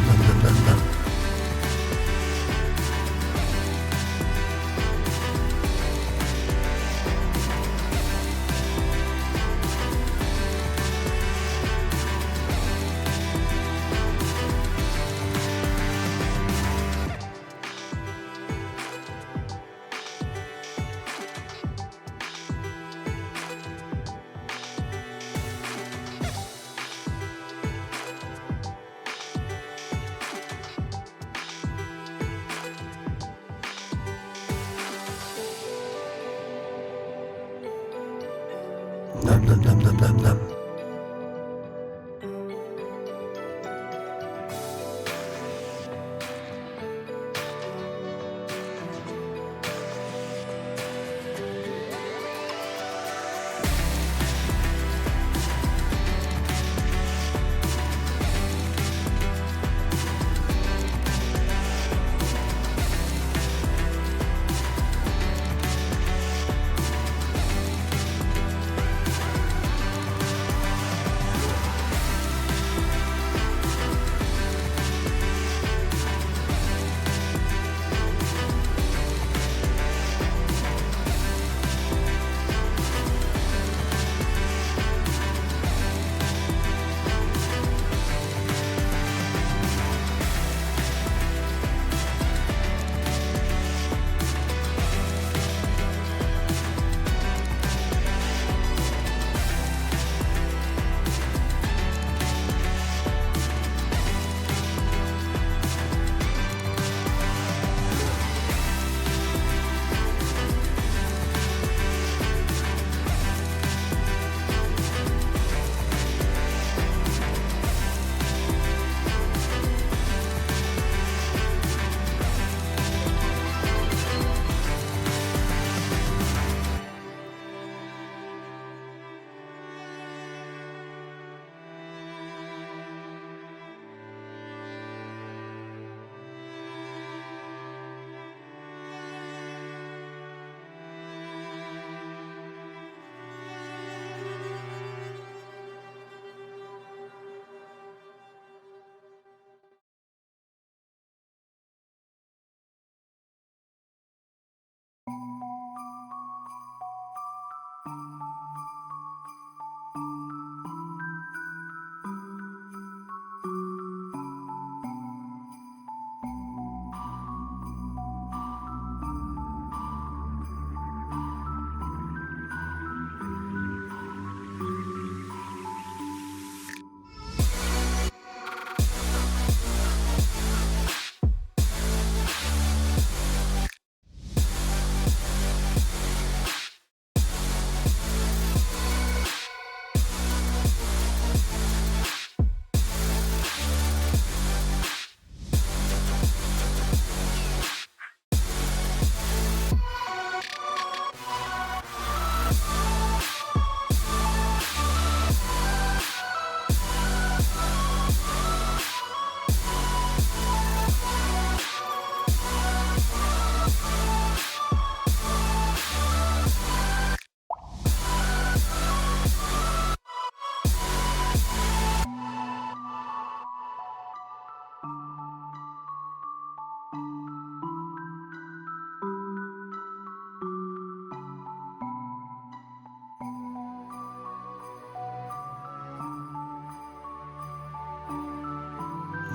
Nam nam nam nam nam nam.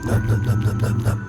Nam nam nam nam nam nam.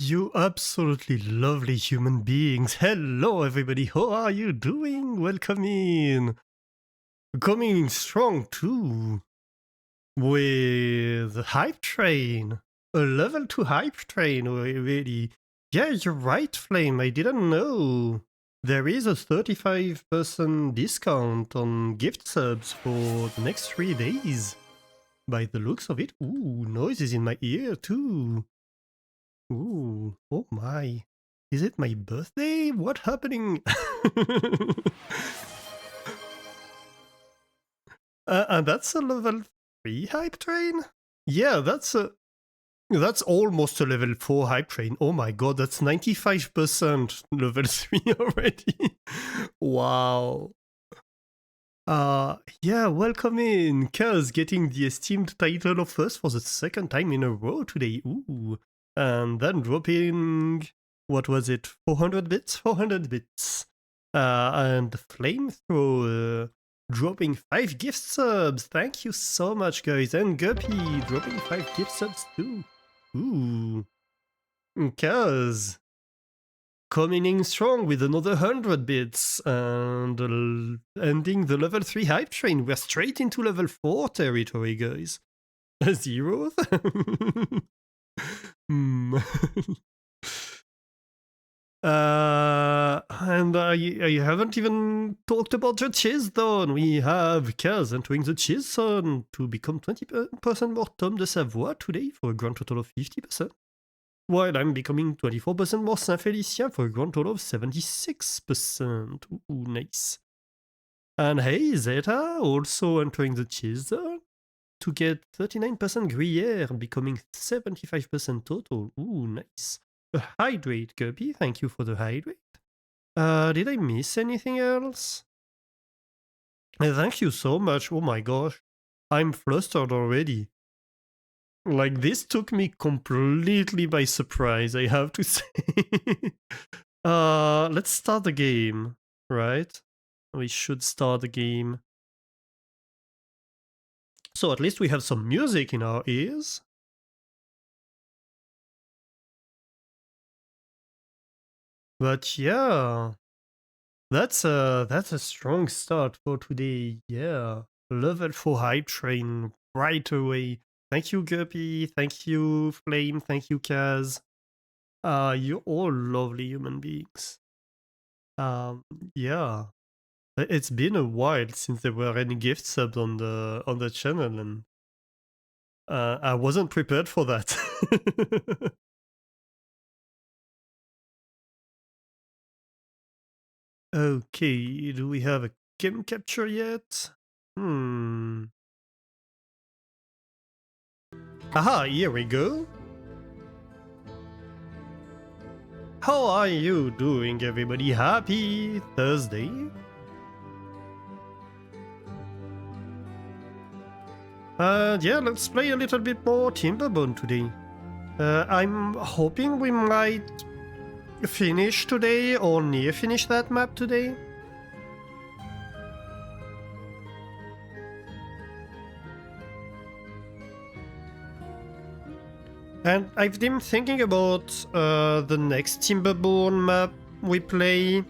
You absolutely lovely human beings. Hello everybody, how are you doing? Welcome in. Coming in strong too. With Hype Train. A level 2 Hype Train, really. Yeah, you're right, Flame, I didn't know. There is a 35% discount on gift subs for the next 3 days. By the looks of it. Ooh, noises in my ear too. Ooh, oh my. Is it my birthday? What happening? And that's a level 3 hype train? Yeah, that's almost a level 4 hype train. Oh my god, that's 95% level 3 already. Wow. Yeah, welcome in. Kaz getting the esteemed title of first for the second time in a row today. Ooh. And then dropping, what was it, 400 bits? 400 bits. And Flamethrower dropping 5 gift subs. Thank you so much, guys. And Guppy dropping 5 gift subs too. Ooh. Kaz coming in strong with another 100 bits and ending the level 3 hype train. We're straight into level 4 territory, guys. Zeros? Hmm. And I haven't even talked about the cheese zone. We have Kaz entering the cheese zone to become 20% more Tom de Savoie today for a grand total of 50%. While I'm becoming 24% more Saint Félicien for a grand total of 76%. Ooh, nice. And hey, Zeta also entering the cheese zone to get 39% Gruyere, becoming 75% total. Ooh, nice. A hydrate, Guppy. Thank you for the hydrate. Did I miss anything else? Thank you so much. Oh my gosh. I'm flustered already. Like, this took me completely by surprise, I have to say. Let's start the game, right? We should start the game. So at least we have some music in our ears. But yeah, that's a strong start for today. Yeah, level 4 hype train right away. Thank you, Guppy. Thank you, Flame. Thank you, Kaz. You're all lovely human beings. Yeah. It's been a while since there were any gift subs on the channel, and I wasn't prepared for that. Okay, do we have a game capture yet? Aha, here we go. How are you doing, everybody? Happy Thursday. Yeah, let's play a little bit more Timberborn today. I'm hoping we might finish today or near finish that map today. And I've been thinking about the next Timberborn map we play.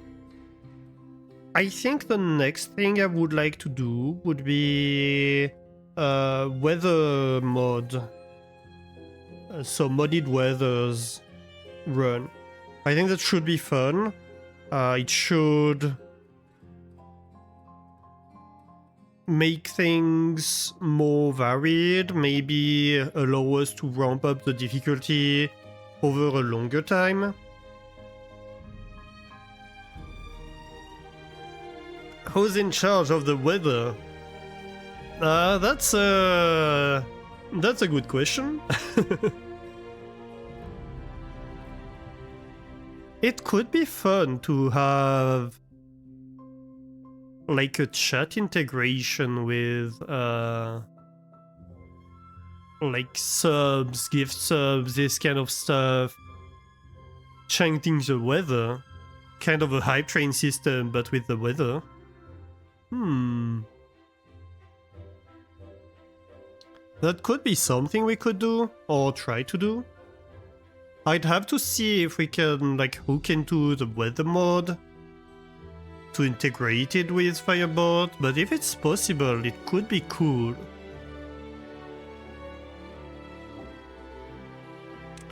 I think the next thing I would like to do would be weather mod. So modded weathers run. I think that should be fun. It should make things more varied, maybe allow us to ramp up the difficulty over a longer time. Who's in charge of the weather? That's a good question. It could be fun to have like a chat integration with like subs, gift subs, this kind of stuff. Chanting the weather. Kind of a hype train system, but with the weather. That could be something we could do, or try to do. I'd have to see if we can like hook into the weather mod to integrate it with Firebot, but if it's possible, it could be cool.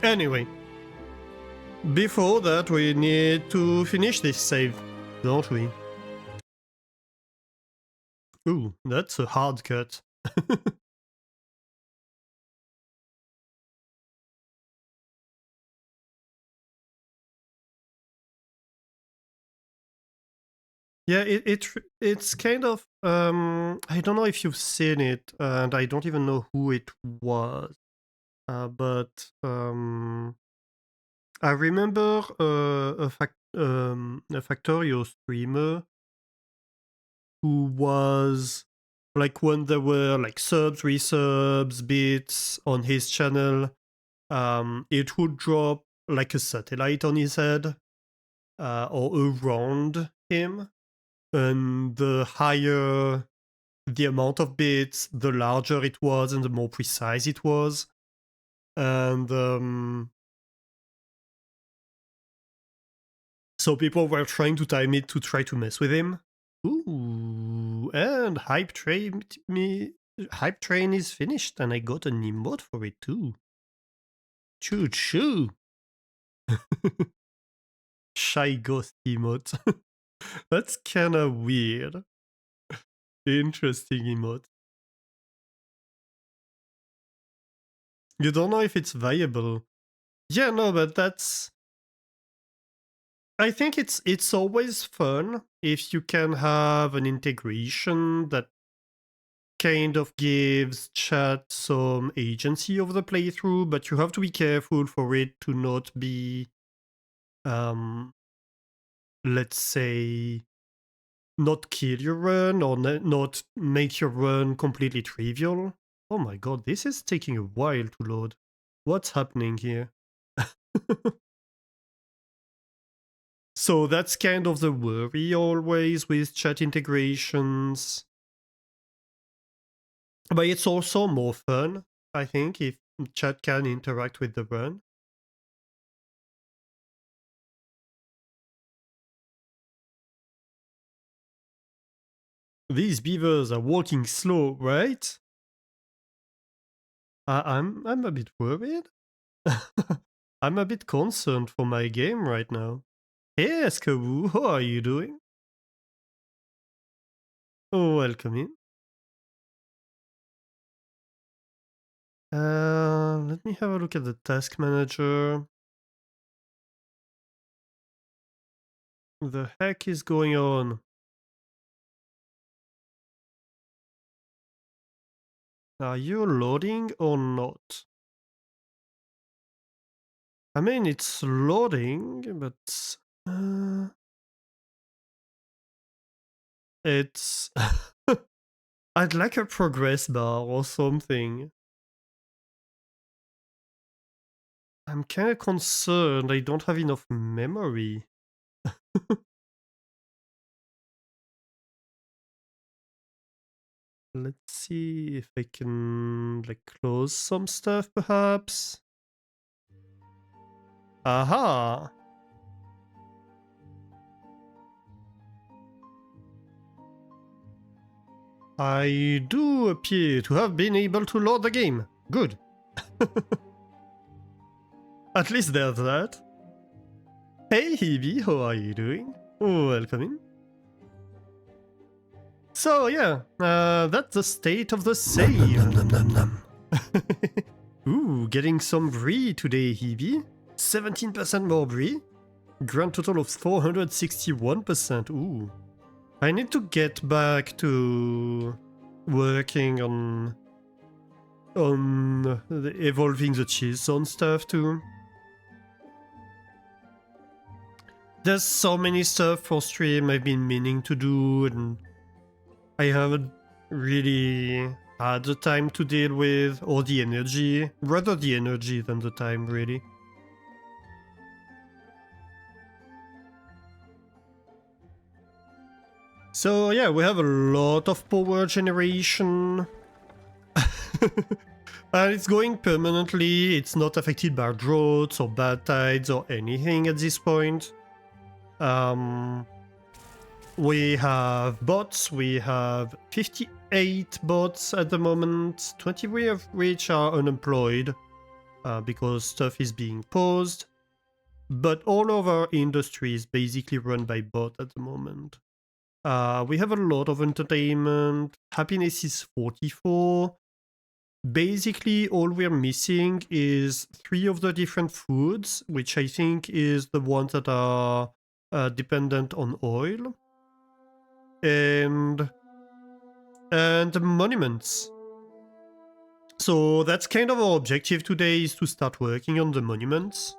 Anyway, before that we need to finish this save, don't we? Ooh, that's a hard cut. Yeah, it's kind of I don't know if you've seen it, and I don't even know who it was, but I remember a Factorio streamer who was like when there were like subs, resubs, bits on his channel, it would drop like a satellite on his head or around him, and the higher the amount of bits, the larger it was and the more precise it was. And so people were trying to time it to try to mess with him. Ooh, and Hype Train is finished, and I got an emote for it too. Choo choo. Shy ghost emote. That's kinda weird. Interesting emote. You don't know if it's viable. Yeah, no, but that's... I think it's always fun if you can have an integration that kind of gives chat some agency over the playthrough, but you have to be careful for it to not be, let's say, not kill your run or not make your run completely trivial. Oh my god, this is taking a while to load. What's happening here? So that's kind of the worry always with chat integrations. But it's also more fun, I think, if chat can interact with the run. These beavers are walking slow, right? I'm a bit worried. I'm a bit concerned for my game right now. Hey, Escaboo, how are you doing? Oh, welcome in. Let me have a look at the task manager. The heck is going on? Are you loading or not? I mean, it's loading, but... it's... I'd like a progress bar or something. I'm kinda concerned I don't have enough memory. Let's see if I can, like, close some stuff, perhaps. Aha! I do appear to have been able to load the game. Good. At least there's that. Hey Hebe, how are you doing? Welcome in. So yeah, that's the state of the save. Nom, nom, nom, nom, nom. Ooh, getting some brie today, Hebe. 17% more brie. Grand total of 461%. Ooh. I need to get back to working on evolving the cheese on stuff too. There's so many stuff for stream I've been meaning to do, and I haven't really had the time to deal with, or the energy. Rather the energy than the time, really. So yeah, we have a lot of power generation. And it's going permanently, it's not affected by droughts or bad tides or anything at this point. We have bots, we have 58 bots at the moment, 23 of which are unemployed because stuff is being paused. But all of our industry is basically run by bot at the moment. We have a lot of entertainment, happiness is 44. Basically, all we're missing is 3 of the different foods, which I think is the ones that are dependent on oil. And monuments. So that's kind of our objective today, is to start working on the monuments.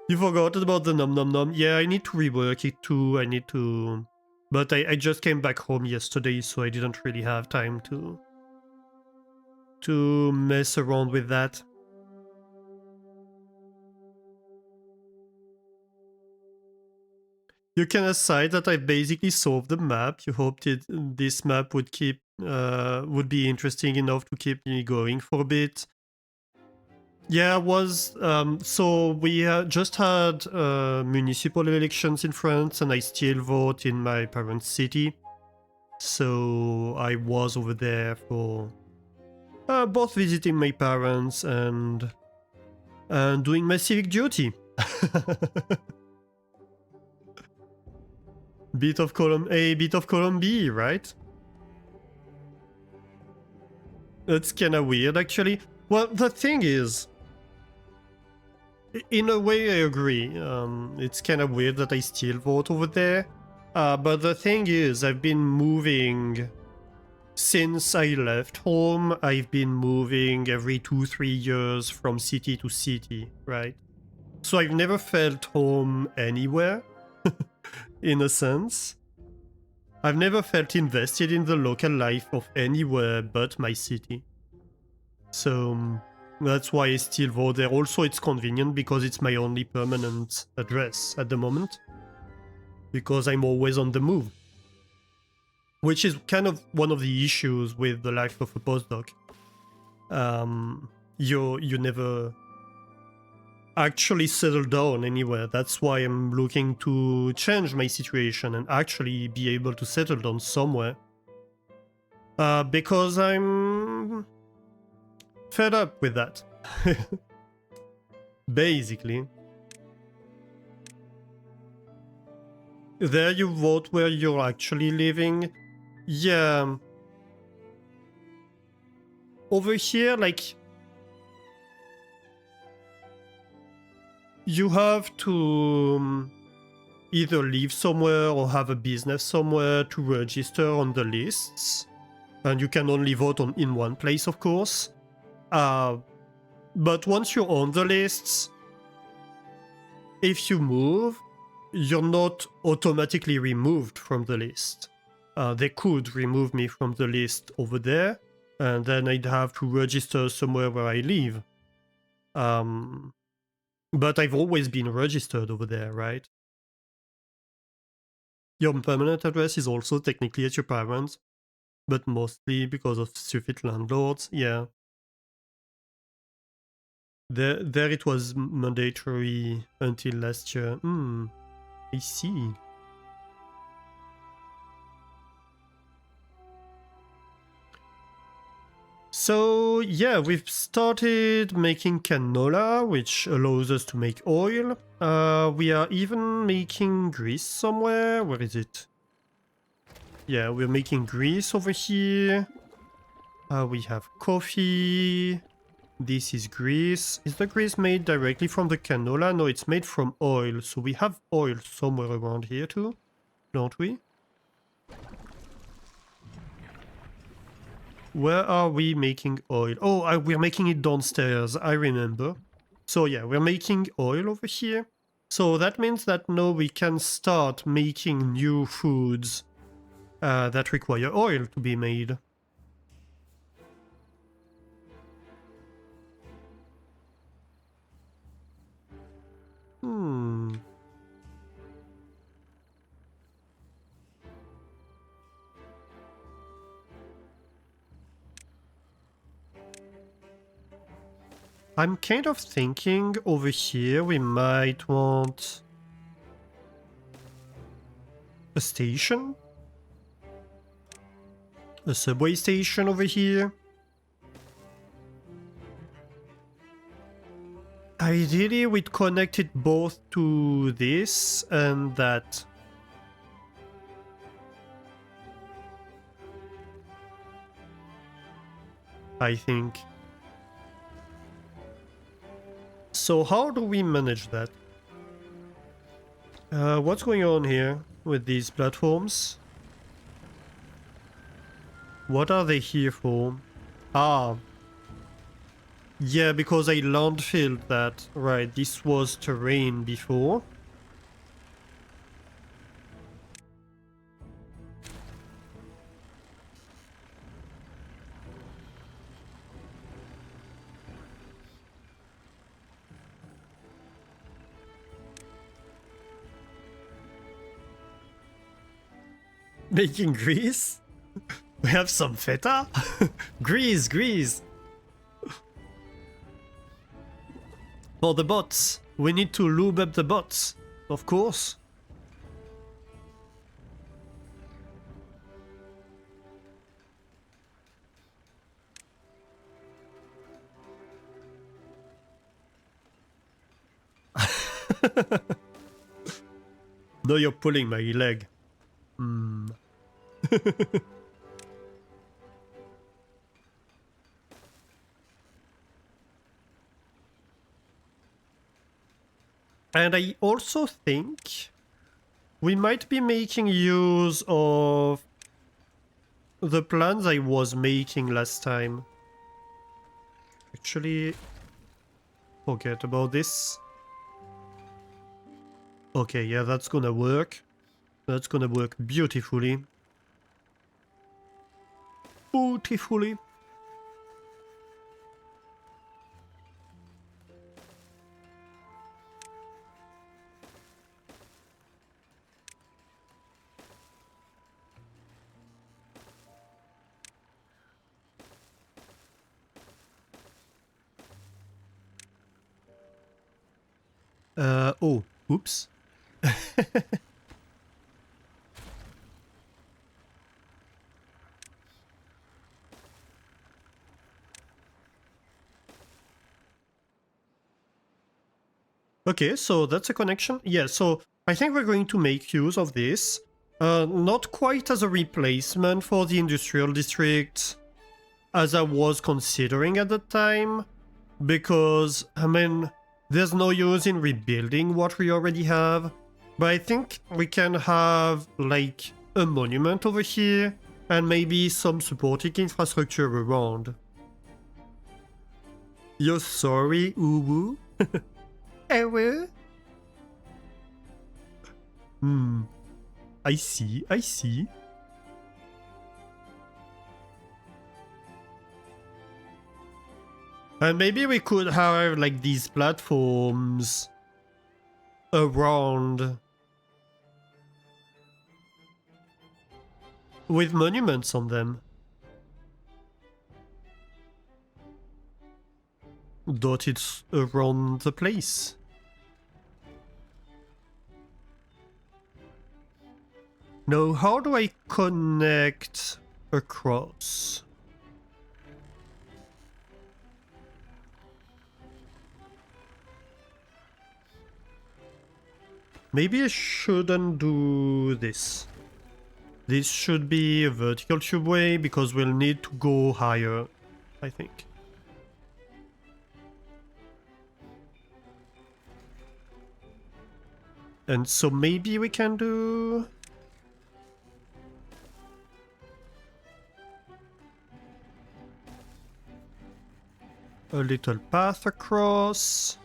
You forgot about the nom nom nom. Yeah, I need to rework it too. I need to... But I just came back home yesterday, so I didn't really have time to mess around with that. You can aside that I basically solved the map. You hoped this map would would be interesting enough to keep me going for a bit. Yeah, it was. So we just had municipal elections in France, and I still vote in my parents' city. So I was over there for both visiting my parents and doing my civic duty. Bit of column B, right? That's kind of weird, actually. Well, the thing is, in a way, I agree. It's kind of weird that I still vote over there. But the thing is, I've been moving since I left home. I've been moving every 2-3 years from city to city, right? So I've never felt home anywhere, in a sense. I've never felt invested in the local life of anywhere but my city. So that's why I still vote there. Also, it's convenient because it's my only permanent address at the moment. Because I'm always on the move. Which is kind of one of the issues with the life of a postdoc. You never actually settle down anywhere. That's why I'm looking to change my situation and actually be able to settle down somewhere. Because I'm fed up with that. Basically. There you vote where you're actually living. Yeah. Over here, like... You have to either live somewhere or have a business somewhere to register on the lists. And you can only vote in one place, of course. But once you're on the lists, if you move, you're not automatically removed from the list. They could remove me from the list over there, and then I'd have to register somewhere where I live. But I've always been registered over there, right? Your permanent address is also technically at your parents', but mostly because of stupid landlords, yeah. There it was mandatory until last year. I see. So yeah, we've started making canola, which allows us to make oil. We are even making grease somewhere. Where is it? Yeah, we're making grease over here. We have coffee. This is grease. Is the grease made directly from the canola? No, it's made from oil. So we have oil somewhere around here too, don't we? Where are we making oil? Oh, we're making it downstairs, I remember. So yeah, we're making oil over here. So that means that now we can start making new foods that require oil to be made. I'm kind of thinking over here we might want a station? A subway station over here? Ideally, we'd connect it both to this and that. I think. So how do we manage that? What's going on here with these platforms? What are they here for? Ah. Yeah, because I landfilled that. Right, this was terrain before. Making grease? We have some feta? Grease, grease! For the bots. We need to lube up the bots. Of course. No, you're pulling my leg. Hmm. And I also think we might be making use of the plans I was making last time. Actually, forget about this. Okay, yeah, that's gonna work. That's gonna work beautifully. Beautifully. Oh, oops. Okay, so that's a connection. Yeah, so I think we're going to make use of this. Not quite as a replacement for the industrial district as I was considering at the time, because, I mean, there's no use in rebuilding what we already have, but I think we can have, like, a monument over here, and maybe some supporting infrastructure around. You're sorry, Uwu? Ewe? I see, I see. And maybe we could have, like, these platforms around with monuments on them. Dotted around the place. Now, how do I connect across? Maybe I shouldn't do this. This should be a vertical tubeway because we'll need to go higher, I think. And so maybe we can do... a little path across.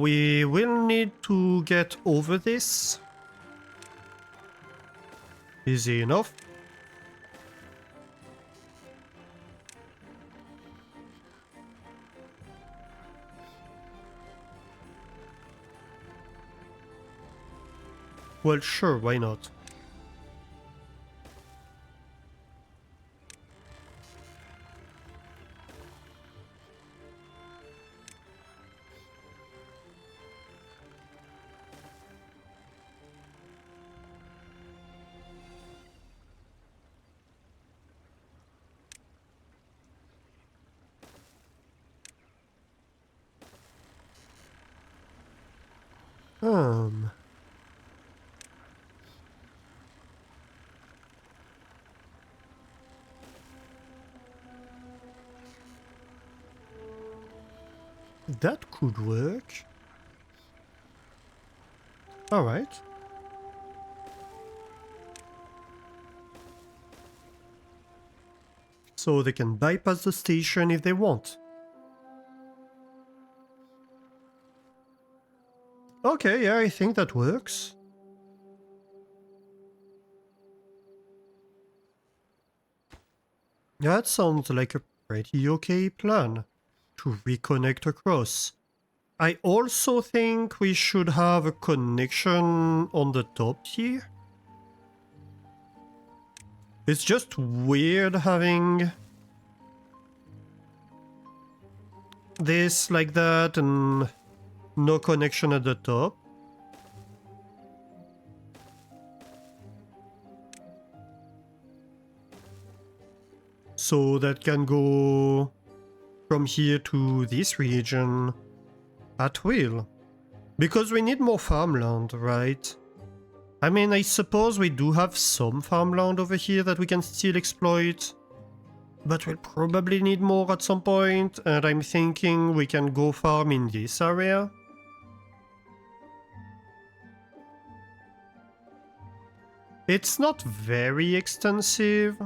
We will need to get over this. Easy enough. Well, sure, why not? Um. That could work. Alright. So they can bypass the station if they want. Okay, yeah, I think that works. That sounds like a pretty okay plan to reconnect across. I also think we should have a connection on the top here. It's just weird having this like that and no connection at the top. So that can go from here to this region at will. Because we need more farmland, right? I mean, I suppose we do have some farmland over here that we can still exploit. But we'll probably need more at some point, and I'm thinking we can go farm in this area. It's not very extensive,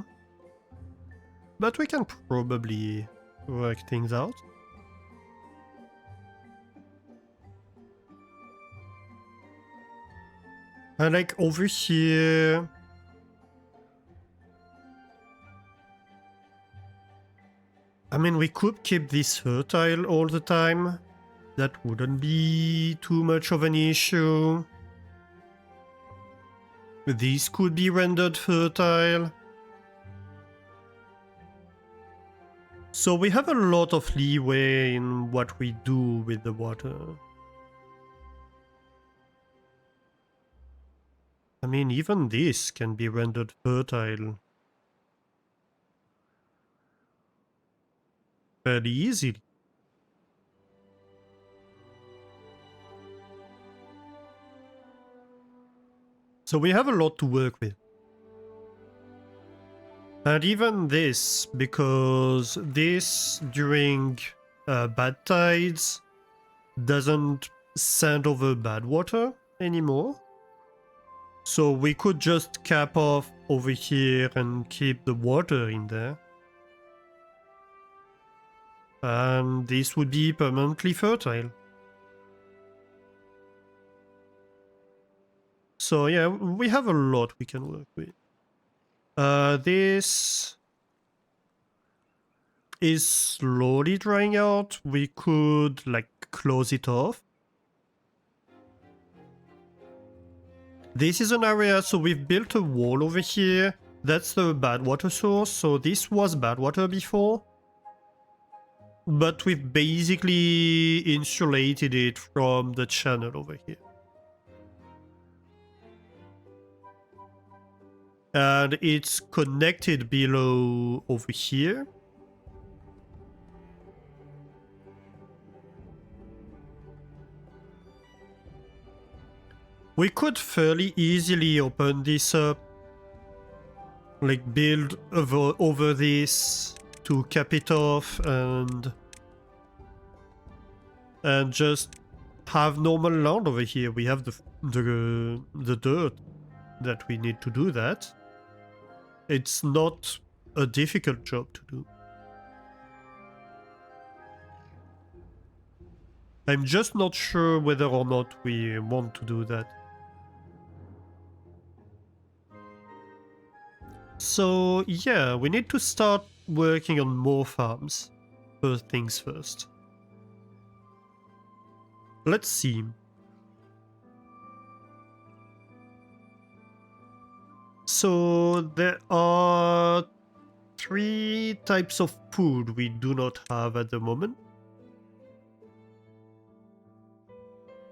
but we can probably work things out. And like over here... I mean, we could keep this fertile all the time. That wouldn't be too much of an issue. These could be rendered fertile. So we have a lot of leeway in what we do with the water. I mean, even this can be rendered fertile fairly easily. So we have a lot to work with. And even this, because this during bad tides doesn't send over bad water anymore. So we could just cap off over here and keep the water in there. And this would be permanently fertile. So yeah, we have a lot we can work with. This is slowly drying out. We could like close it off. This is an area, so we've built a wall over here. That's the bad water source, so this was bad water before. But we've basically insulated it from the channel over here. And it's connected below over here. We could fairly easily open this up, like build over this to cap it off and just have normal land over here. We have the dirt that we need to do that. It's not a difficult job to do. I'm just not sure whether or not we want to do that. So yeah, we need to start working on more farms. First things first. Let's see. So there are 3 types of food we do not have at the moment.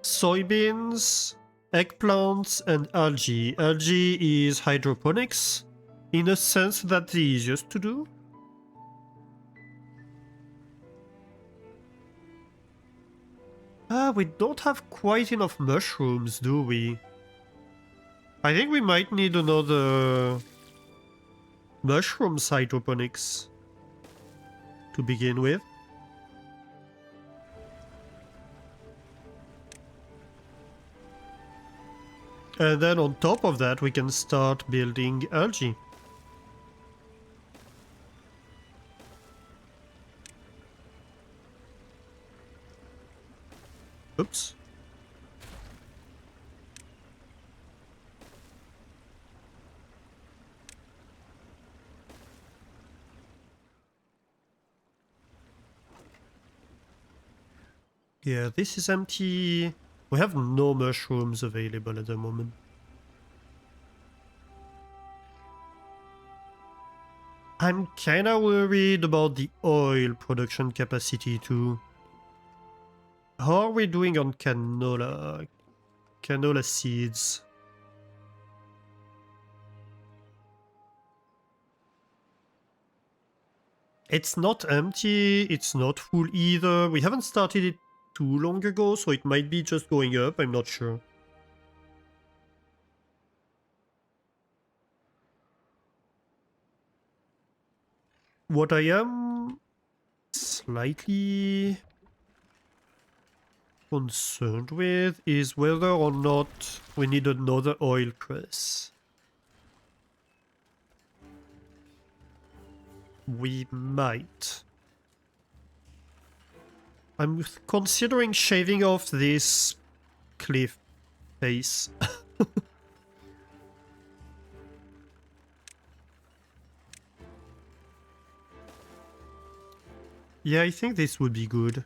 Soybeans, eggplants, and algae. Algae is hydroponics, in a sense that's the easiest to do. Ah, we don't have quite enough mushrooms, do we? I think we might need another mushroom hydroponics to begin with. And then on top of that, we can start building algae. Oops. Yeah, this is empty. We have no mushrooms available at the moment. I'm kinda worried about the oil production capacity too. How are we doing on canola? Canola seeds. It's not empty, it's not full either. We haven't started it too long ago, so it might be just going up, I'm not sure. What I am slightly concerned with is whether or not we need another oil press. We might. I'm considering shaving off this cliff face. Yeah, I think this would be good.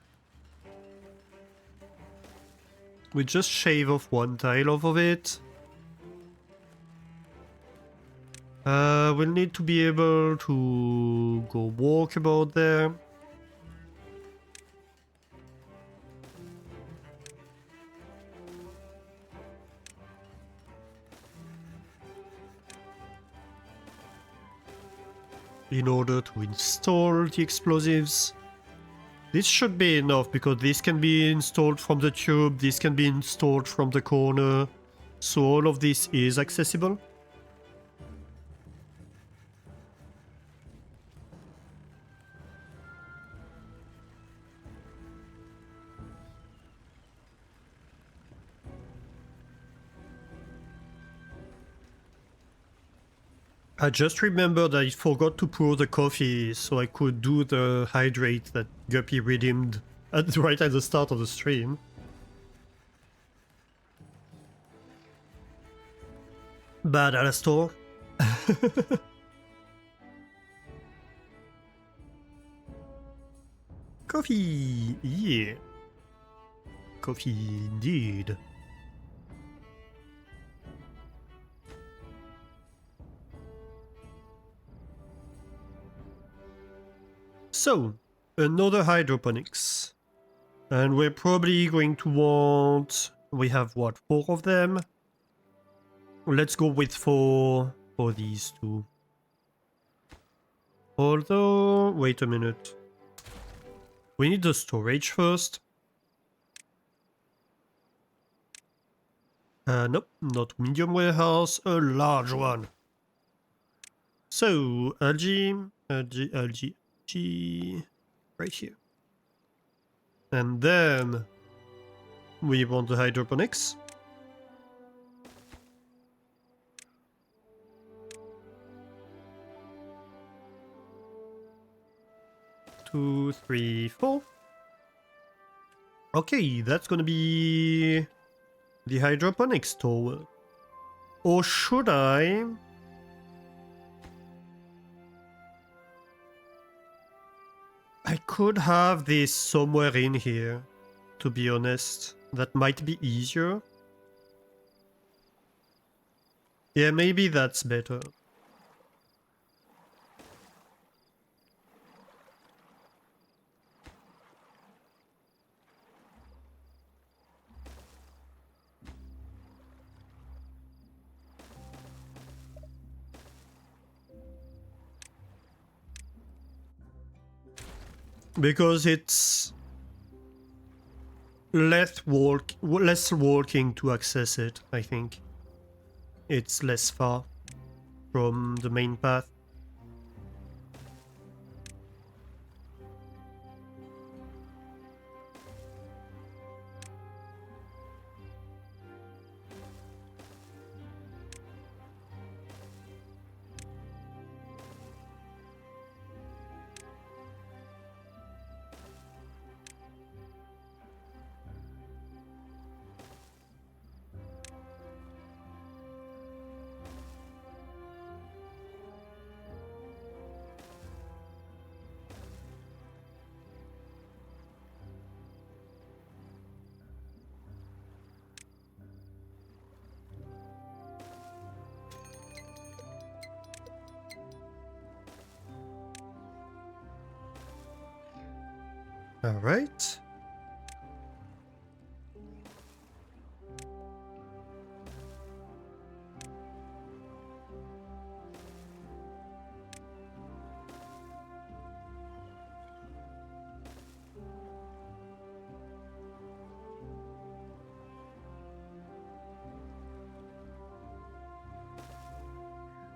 We just shave off one tile off of it. We'll need to be able to go walk about there. In order to install the explosives. This should be enough because this can be installed from the tube, this can be installed from the corner. So all of this is accessible. I just remembered I forgot to pour the coffee so I could do the hydrate that Guppy redeemed right at the start of the stream. Bad Alastor. Coffee, yeah. Coffee indeed. So, another hydroponics. And we're probably going to want... We have, what, 4 of them? Let's go with 4 for these two. Although, wait a minute. We need the storage first. Nope, not medium warehouse, a large one. So, algae, algae, right here. And then we want the hydroponics. Two, three, four. Okay, that's gonna be the hydroponics tower. Or should I? I could have this somewhere in here, to be honest. That might be easier. Yeah, maybe that's better. Because it's... less walking to access it, I think. It's less far from the main path. All right.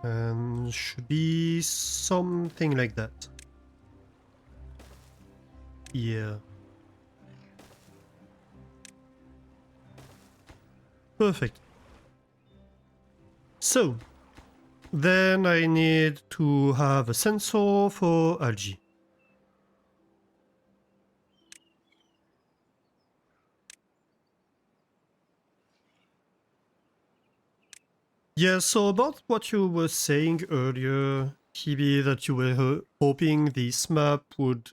And should be something like that. Yeah. Perfect. So, then I need to have a sensor for algae. Yeah, so about what you were saying earlier, Hebe, that you were hoping this map would...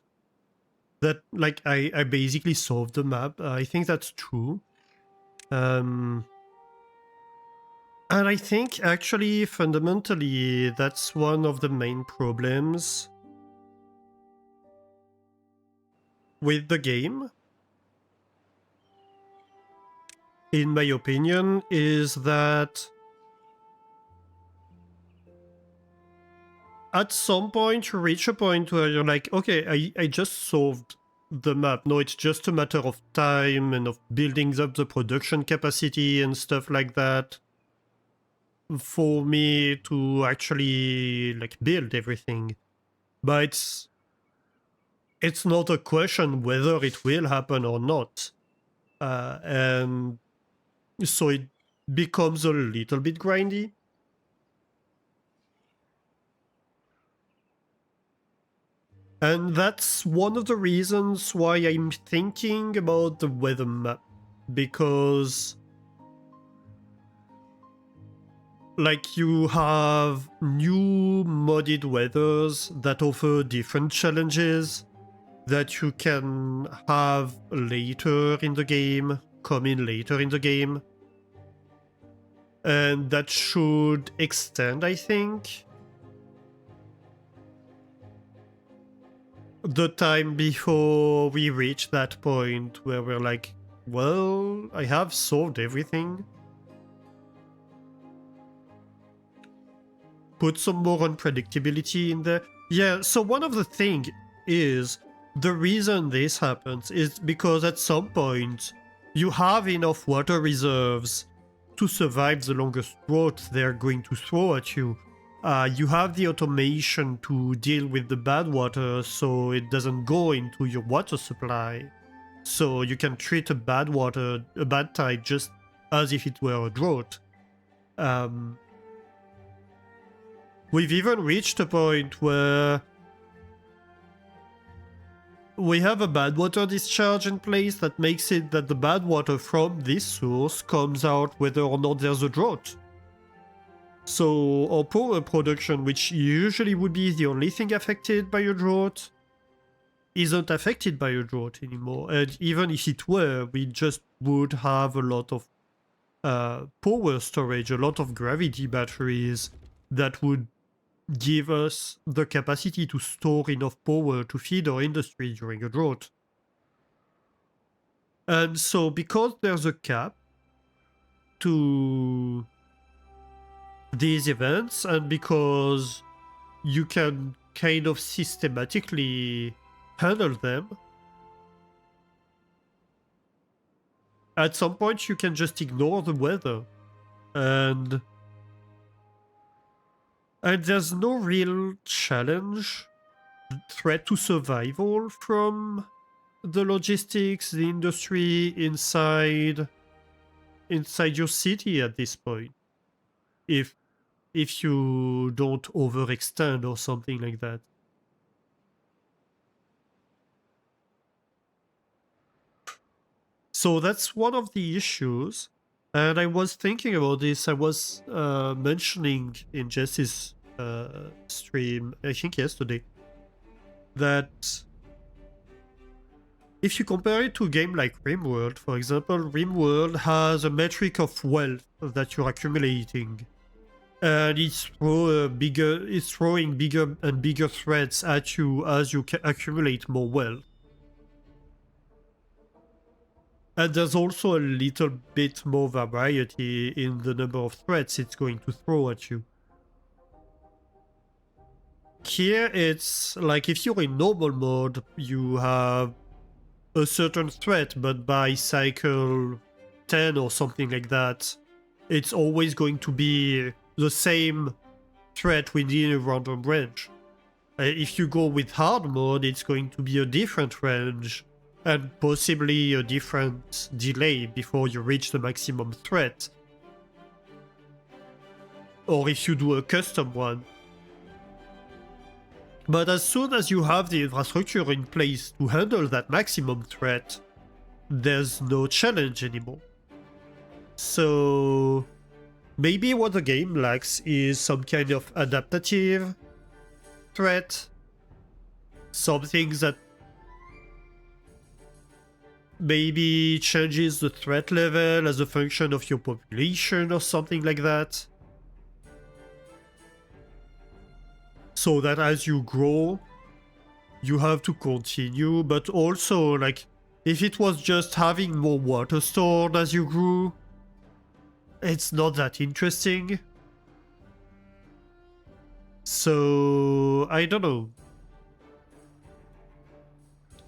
That, like, I basically solved the map. I think that's true. And I think, actually, fundamentally, that's one of the main problems with the game, in my opinion, is that at some point you reach a point where you're like, okay, I just solved the map. No, it's just a matter of time and of building up the production capacity and stuff like that for me to actually like build everything. But it's not a question whether it will happen or not. And so it becomes a little bit grindy. And that's one of the reasons why I'm thinking about the weather map. Because, like, you have new modded weathers that offer different challenges that you can have later in the game, come in later in the game. And that should extend, I think, the time before we reach that point where we're like, well, I have solved everything. Put some more unpredictability in there. Yeah, so one of the things is, the reason this happens is because at some point you have enough water reserves to survive the longest drought they're going to throw at you. You have the automation to deal with the bad water so it doesn't go into your water supply. So you can treat a bad tide just as if it were a drought. We've even reached a point where we have a bad water discharge in place that makes it that the bad water from this source comes out whether or not there's a drought. So our power production, which usually would be the only thing affected by a drought, isn't affected by a drought anymore. And even if it were, we just would have a lot of power storage, a lot of gravity batteries that would give us the capacity to store enough power to feed our industry during a drought. And so because there's a cap to these events, and because you can kind of systematically handle them, at some point you can just ignore the weather, and there's no real challenge, threat to survival from the logistics, the industry inside your city at this point. If you don't overextend or something like that. So that's one of the issues. And I was thinking about this. I was mentioning in Jesse's stream, I think yesterday, that if you compare it to a game like RimWorld, for example, RimWorld has a metric of wealth that you're accumulating. And it's throwing bigger and bigger threats at you as you accumulate more wealth. And there's also a little bit more variety in the number of threats it's going to throw at you. Here it's like if you're in normal mode, you have a certain threat, but by cycle 10 or something like that, it's always going to be the same threat within a random range. If you go with hard mode, it's going to be a different range and possibly a different delay before you reach the maximum threat. Or if you do a custom one. But as soon as you have the infrastructure in place to handle that maximum threat, there's no challenge anymore. So maybe what the game lacks is some kind of adaptative threat. Something that maybe changes the threat level as a function of your population or something like that. So that as you grow, you have to continue, but also, like, if it was just having more water stored as you grew, it's not that interesting. So, I don't know.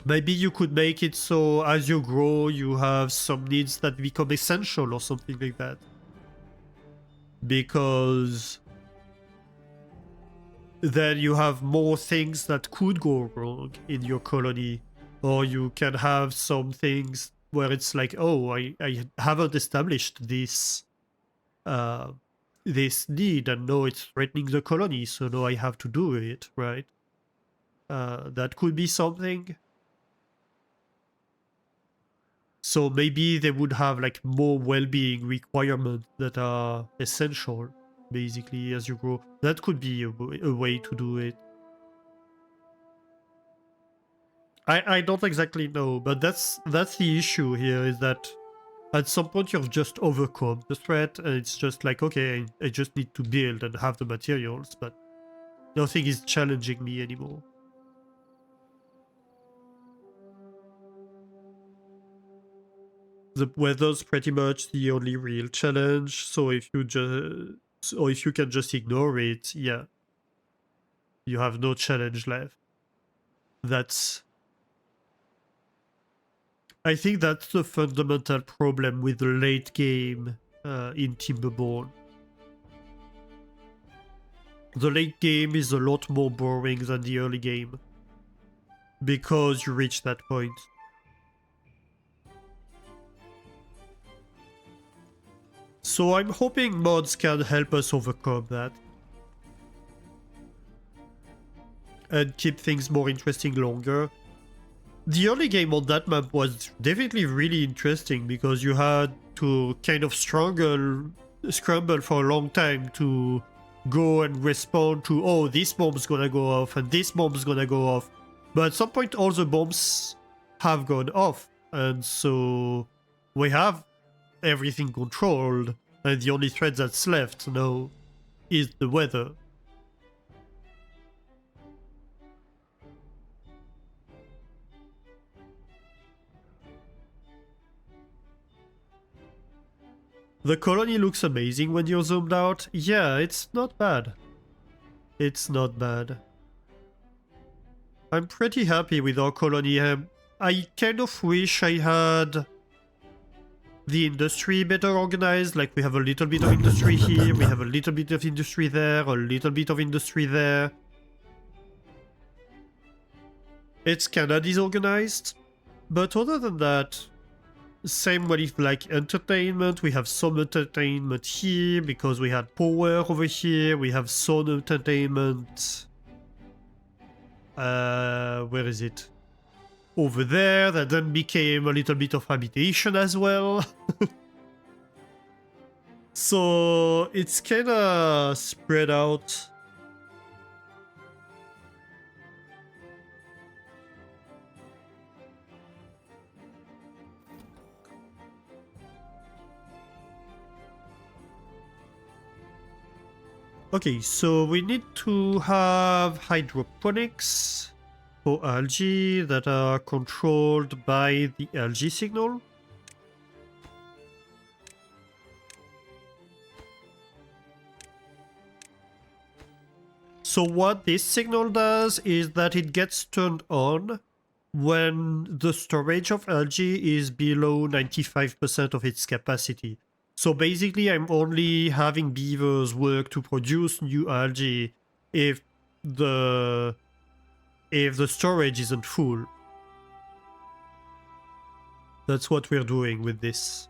Maybe you could make it so as you grow, you have some needs that become essential or something like that. Because then you have more things that could go wrong in your colony. Or you can have some things where it's like, oh, I haven't established this this need, and now it's threatening the colony, so now I have to do it, right? That could be something. So maybe they would have like more well-being requirements that are essential, basically, as you grow. That could be a way to do it. I don't exactly know, but that's the issue here, is that at some point you've just overcome the threat, and it's just like, okay, I just need to build and have the materials, but nothing is challenging me anymore. The weather's pretty much the only real challenge, so if you can just ignore it, yeah, you have no challenge left. I think that's the fundamental problem with the late game in Timberborn. The late game is a lot more boring than the early game, because you reach that point. So I'm hoping mods can help us overcome that. And keep things more interesting longer. The early game on that map was definitely really interesting, because you had to kind of scramble for a long time to go and respond to, oh, this bomb's gonna go off and this bomb's gonna go off. But at some point all the bombs have gone off, and so we have everything controlled, and the only threat that's left now is the weather. The colony looks amazing when you're zoomed out. Yeah, it's not bad. It's not bad. I'm pretty happy with our colony. I kind of wish I had the industry better organized. Like we have a little bit of industry here, we have a little bit of industry there, a little bit of industry there. It's kinda disorganized. But other than that, same with like entertainment. We have some entertainment here because we had power over here. We have some entertainment. Where is it? Over there. That then became a little bit of habitation as well. So it's kinda spread out. Okay, so we need to have hydroponics for algae that are controlled by the algae signal. So what this signal does is that it gets turned on when the storage of algae is below 95% of its capacity. So basically I'm only having beavers work to produce new algae if the storage isn't full. That's what we're doing with this.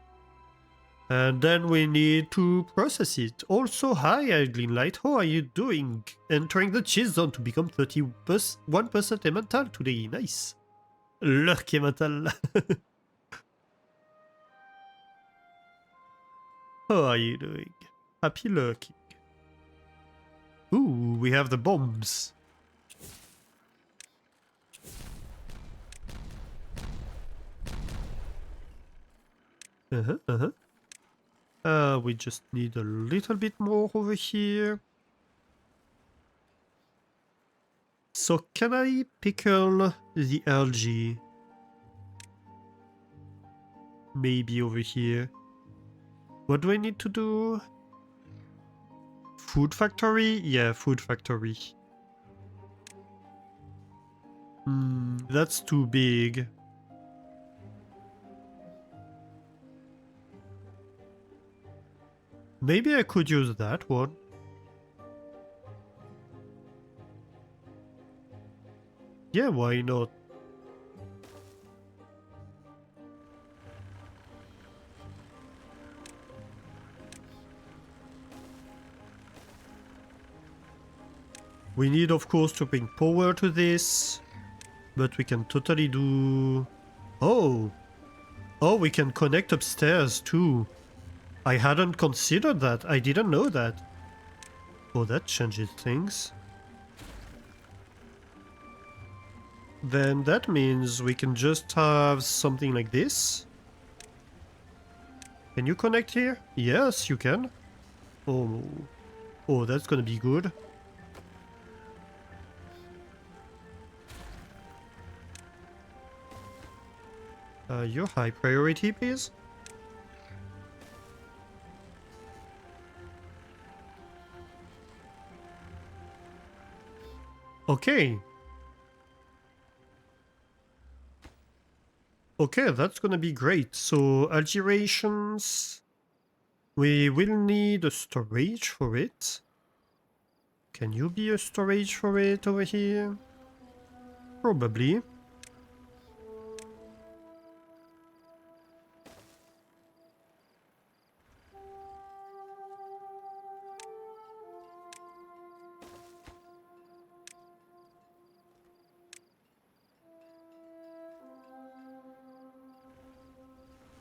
And then we need to process it. Also, hi Greenlight, how are you doing? Entering the cheese zone to become 31% elemental today, nice. Lurk elemental. How are you doing? Happy lurking. Ooh, we have the bombs. We just need a little bit more over here. So can I pickle the algae? Maybe over here. What do I need to do? Food factory? Yeah, food factory. That's too big. Maybe I could use that one. Yeah, why not? We need, of course, to bring power to this, but we can totally do... Oh! Oh, we can connect upstairs too. I hadn't considered that. I didn't know that. Oh, that changes things. Then that means we can just have something like this. Can you connect here? Yes, you can. Oh, oh, that's gonna be good. Your high priority, please. Okay. Okay, that's gonna be great. So, algae rations. We will need a storage for it. Can you be a storage for it over here? Probably.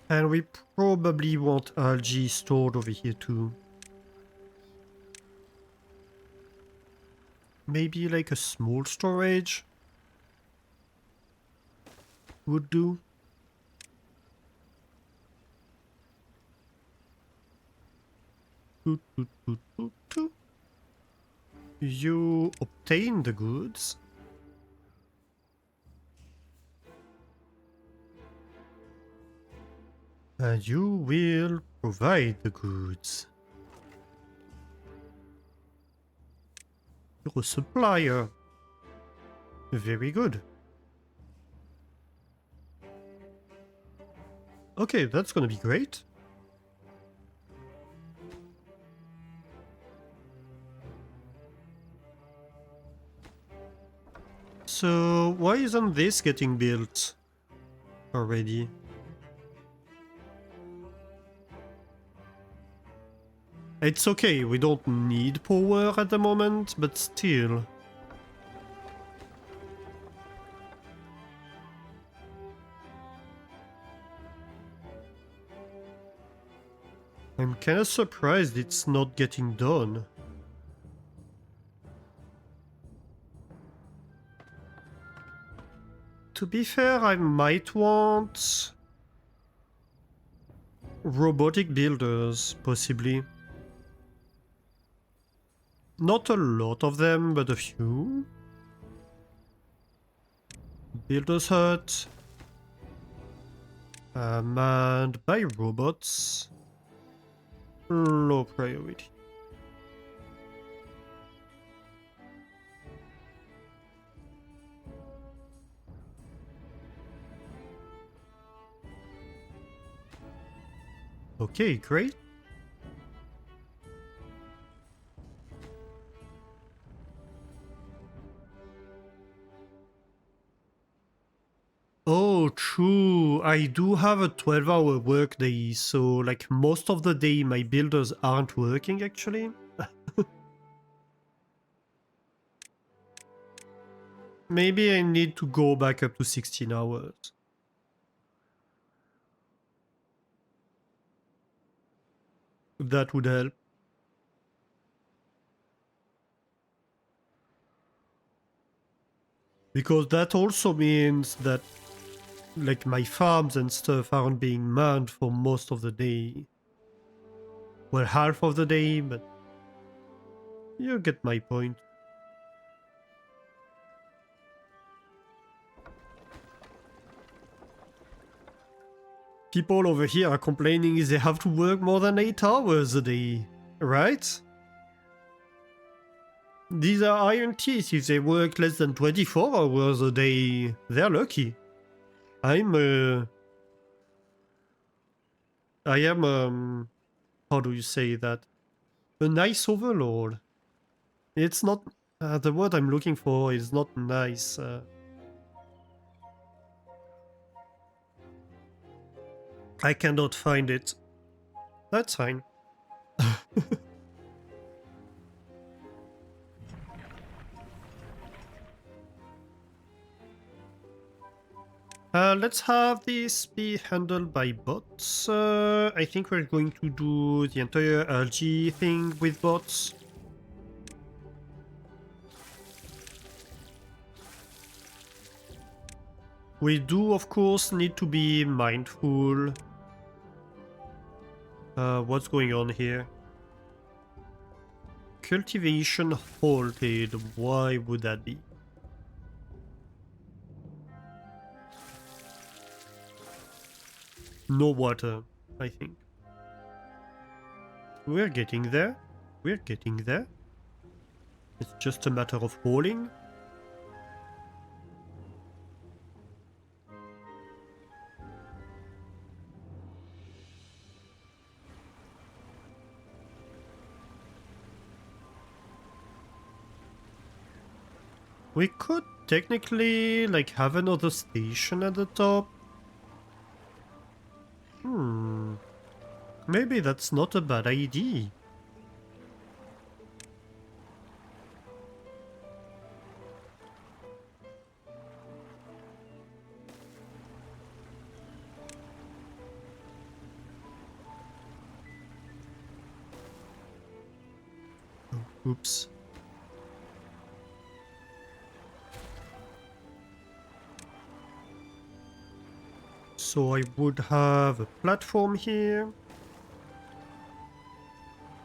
And we probably want algae stored over here too. Maybe like a small storage would do. You obtain the goods. And you will provide the goods. You're a supplier. Very good. Okay, that's gonna be great. So, why isn't this getting built already? It's okay, we don't need power at the moment, but still. I'm kinda surprised it's not getting done. To be fair, I might want robotic builders, possibly. Not a lot of them, but a few. Builder's hut. Manned by robots. Low priority. Okay, great. Oh, true. I do have a 12-hour workday, so like most of the day my builders aren't working actually. Maybe I need to go back up to 16 hours. That would help. Because that also means that like my farms and stuff aren't being manned for most of the day. Well, half of the day, but you get my point. People over here are complaining they have to work more than 8 hours a day, right? These are Iron Teeth. If they work less than 24 hours a day, they're lucky. I am, how do you say that? A nice overlord. It's not, the word I'm looking for is not nice. I cannot find it. That's fine. Let's have this be handled by bots. I think we're going to do the entire algae thing with bots. We do, of course, need to be mindful. What's going on here? Cultivation halted. Why would that be? No water, I think. We're getting there. We're getting there. It's just a matter of hauling. We could technically, like, have another station at the top. Maybe that's not a bad idea. Oh, oops. So I would have a platform here.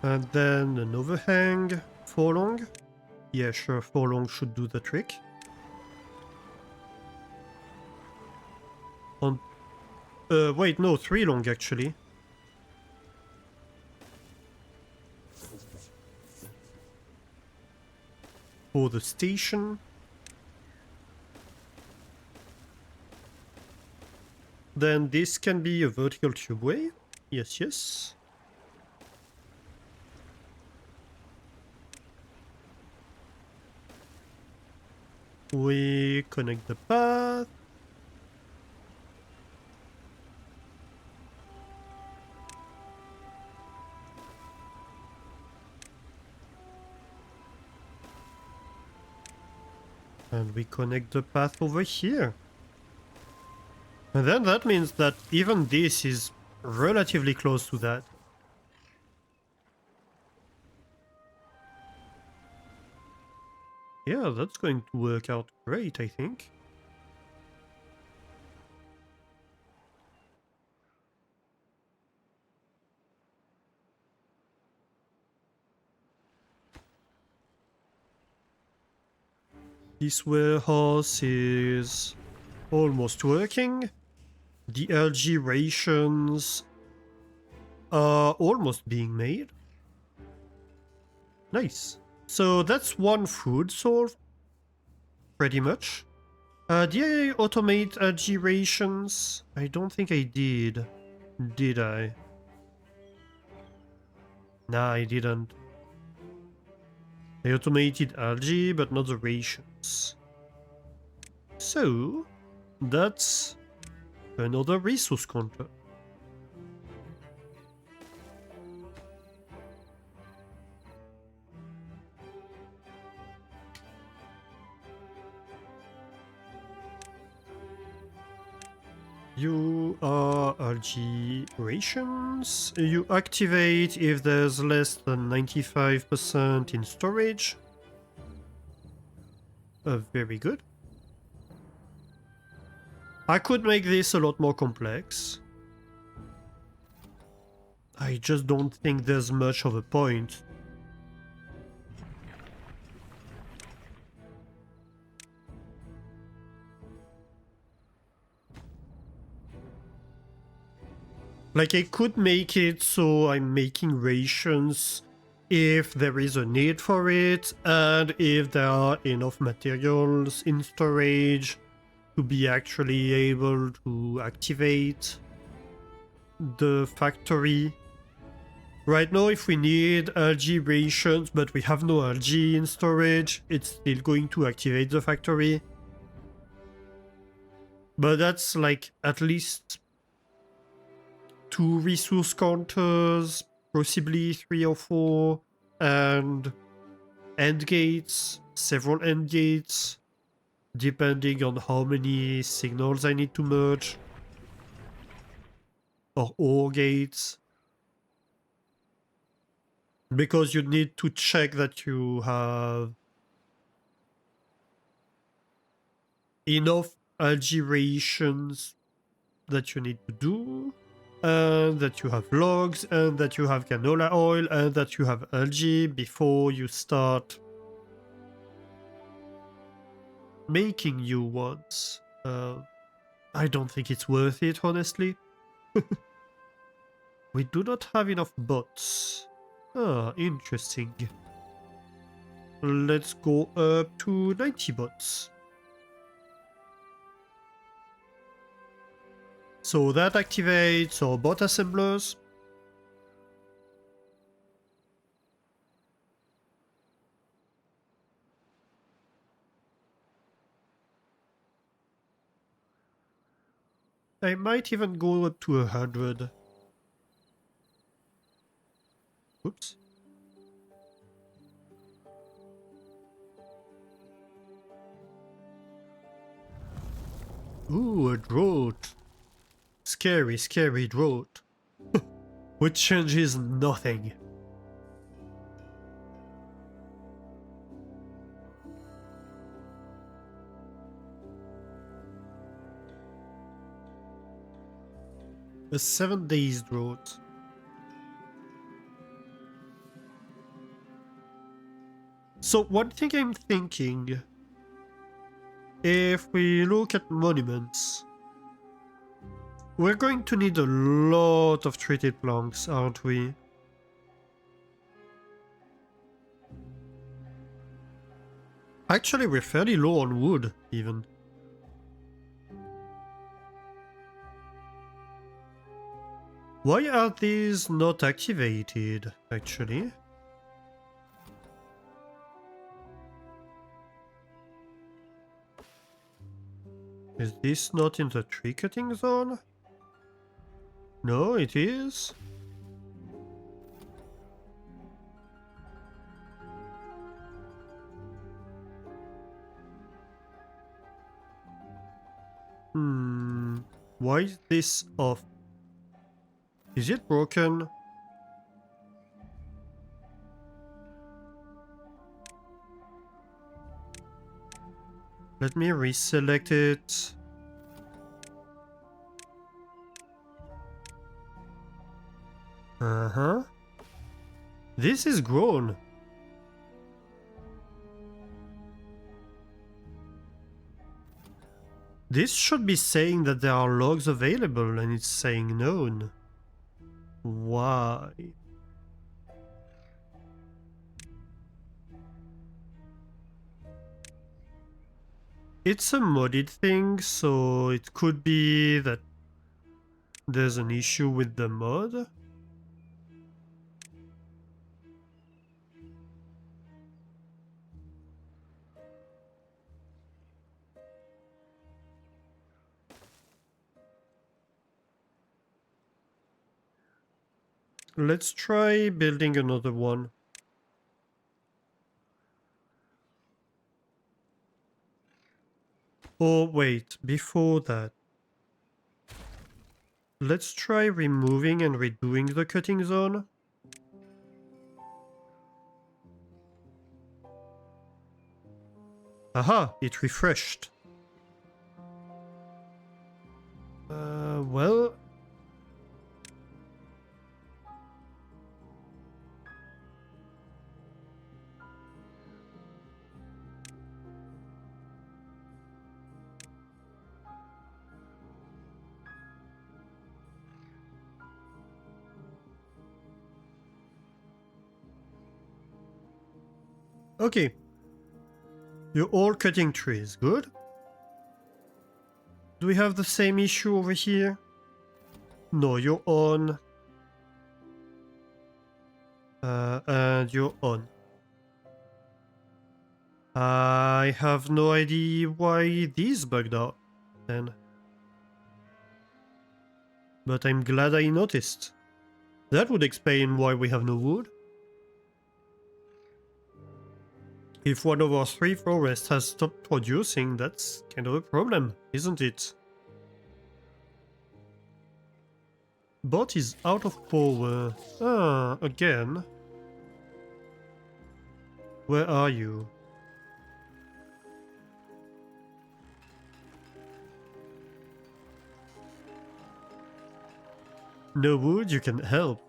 And then an overhang. Forlong. Yeah, sure, Forlong should do the trick. On... wait, no, 3 long actually. For the station. Then this can be a vertical tubeway. Yes, yes. We connect the path. And we connect the path over here. And then that means that even this is relatively close to that. Yeah, that's going to work out great, I think. This warehouse is almost working. The LG rations are almost being made. Nice. So that's one food solved, pretty much. Did I automate LG rations? I don't think I did. Did I? Nah, I didn't. I automated algae, but not the rations. So, that's another resource counter. You are algae rations. You activate if there's less than 95% in storage. Very good. I could make this a lot more complex. I just don't think there's much of a point. Like, I could make it so I'm making rations if there is a need for it, and if there are enough materials in storage to be actually able to activate the factory. Right now, if we need algae rations, but we have no algae in storage, it's still going to activate the factory. But that's like at least 2 resource counters, possibly 3 or 4, and end gates, several end gates, depending on how many signals I need to merge, or OR gates. Because you need to check that you have enough algae rations that you need to do, and that you have logs, and that you have canola oil, and that you have algae before you start making new ones. I don't think it's worth it, honestly. We do not have enough bots. Ah, interesting. Let's go up to 90 bots. So that activates our bot assemblers. I might even go up to 100. Oops. Ooh, a drought. Scary, scary drought. Which changes nothing. A 7 days drought. So one thing I'm thinking, if we look at monuments, we're going to need a lot of treated planks, aren't we? Actually, we're fairly low on wood, even. Why are these not activated, actually? Is this not in the tree cutting zone? No, it is. Why is this off? Is it broken? Let me reselect it. Uh-huh. This is grown. This should be saying that there are logs available and it's saying known. Why? It's a modded thing, so it could be that there's an issue with the mod. Let's try building another one. Oh, wait, before that. Let's try removing and redoing the cutting zone. Aha, it refreshed. Well... Okay. You're all cutting trees, good? Do we have the same issue over here? No, you're on. And you're on. I have no idea why these bugged out then. But I'm glad I noticed. That would explain why we have no wood. If one of our 3 forests has stopped producing, that's kind of a problem, isn't it? Bot is out of power. Ah, again. Where are you? No wood, you can help.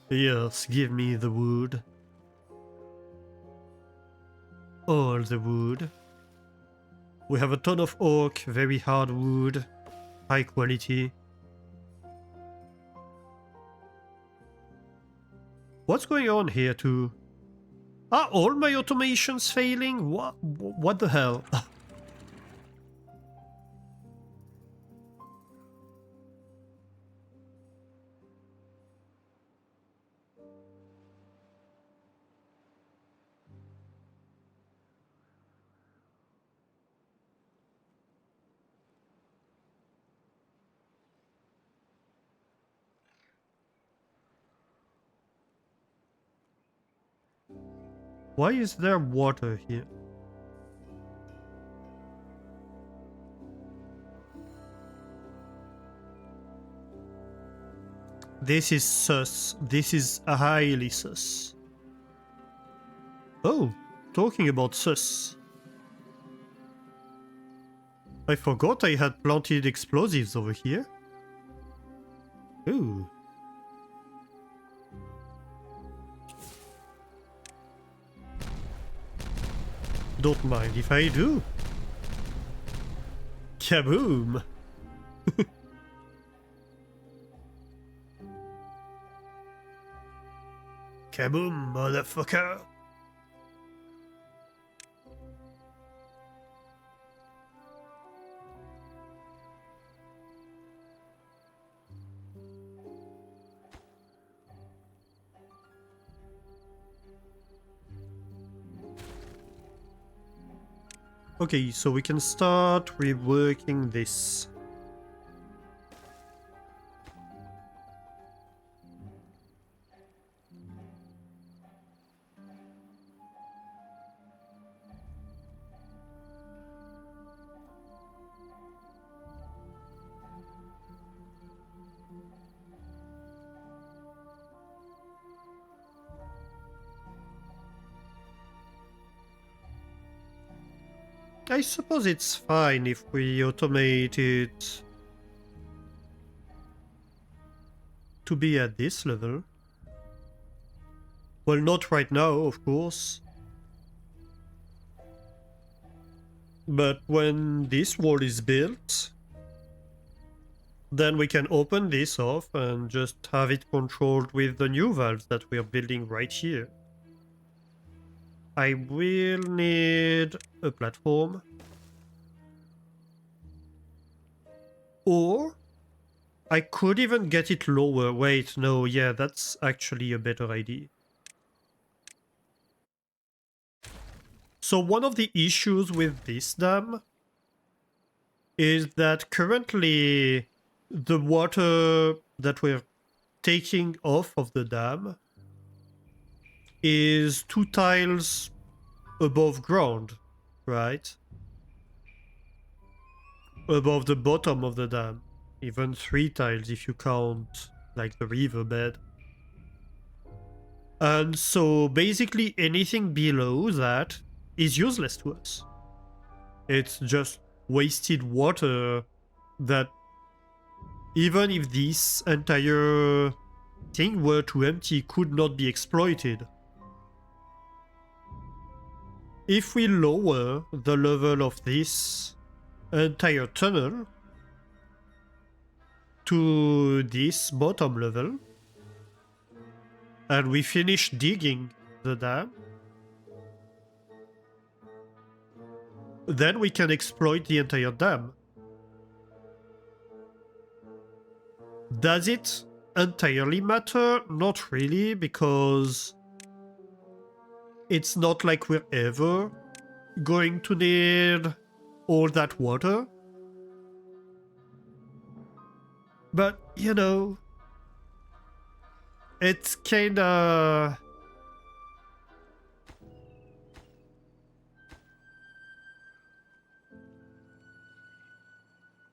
Yes, give me the wood. All the wood. We have a ton of oak, very hard wood, high quality. What's going on here too? Are all my automations failing? What the hell? Why is there water here? This is sus. This is highly sus. Oh, talking about sus. I forgot I had planted explosives over here. Ooh. Don't mind if I do. Kaboom! Kaboom, motherfucker! Okay, so we can start reworking this. I suppose it's fine if we automate it to be at this level. Well, not right now, of course. But when this wall is built, then we can open this off and just have it controlled with the new valves that we are building right here. I will need a platform. Or I could even get it lower. Wait, no, yeah, that's actually a better idea. So one of the issues with this dam is that currently the water that we're taking off of the dam is 2 tiles above ground, right? Above the bottom of the dam. Even 3 tiles if you count like the riverbed. And so basically anything below that is useless to us. It's just wasted water that even if this entire thing were to empty could not be exploited. If we lower the level of this entire tunnel to this bottom level and we finish digging the dam, then we can exploit the entire dam. Does it entirely matter? Not really, because it's not like we're ever going to need all that water. But, you know, it's kinda...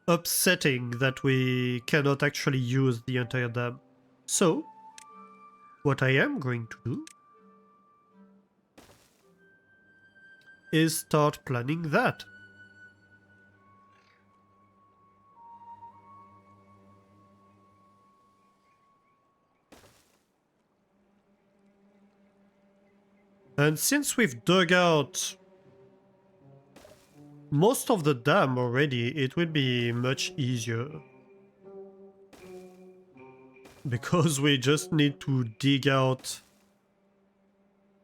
upsetting that we cannot actually use the entire dam. So, what I am going to do is start planning that. And since we've dug out most of the dam already, it will be much easier. Because we just need to dig out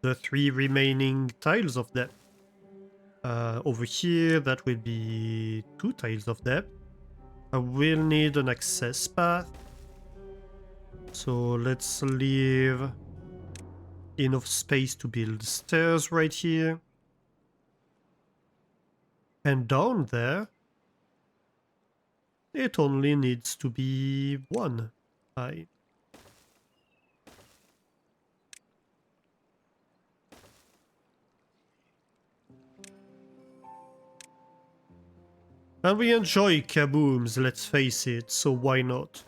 the 3 remaining tiles of depth. Over here, that will be 2 tiles of depth. I will need an access path. So let's leave enough space to build stairs right here. And down there, it only needs to be 1 tile. And we enjoy kabooms, let's face it, so why not?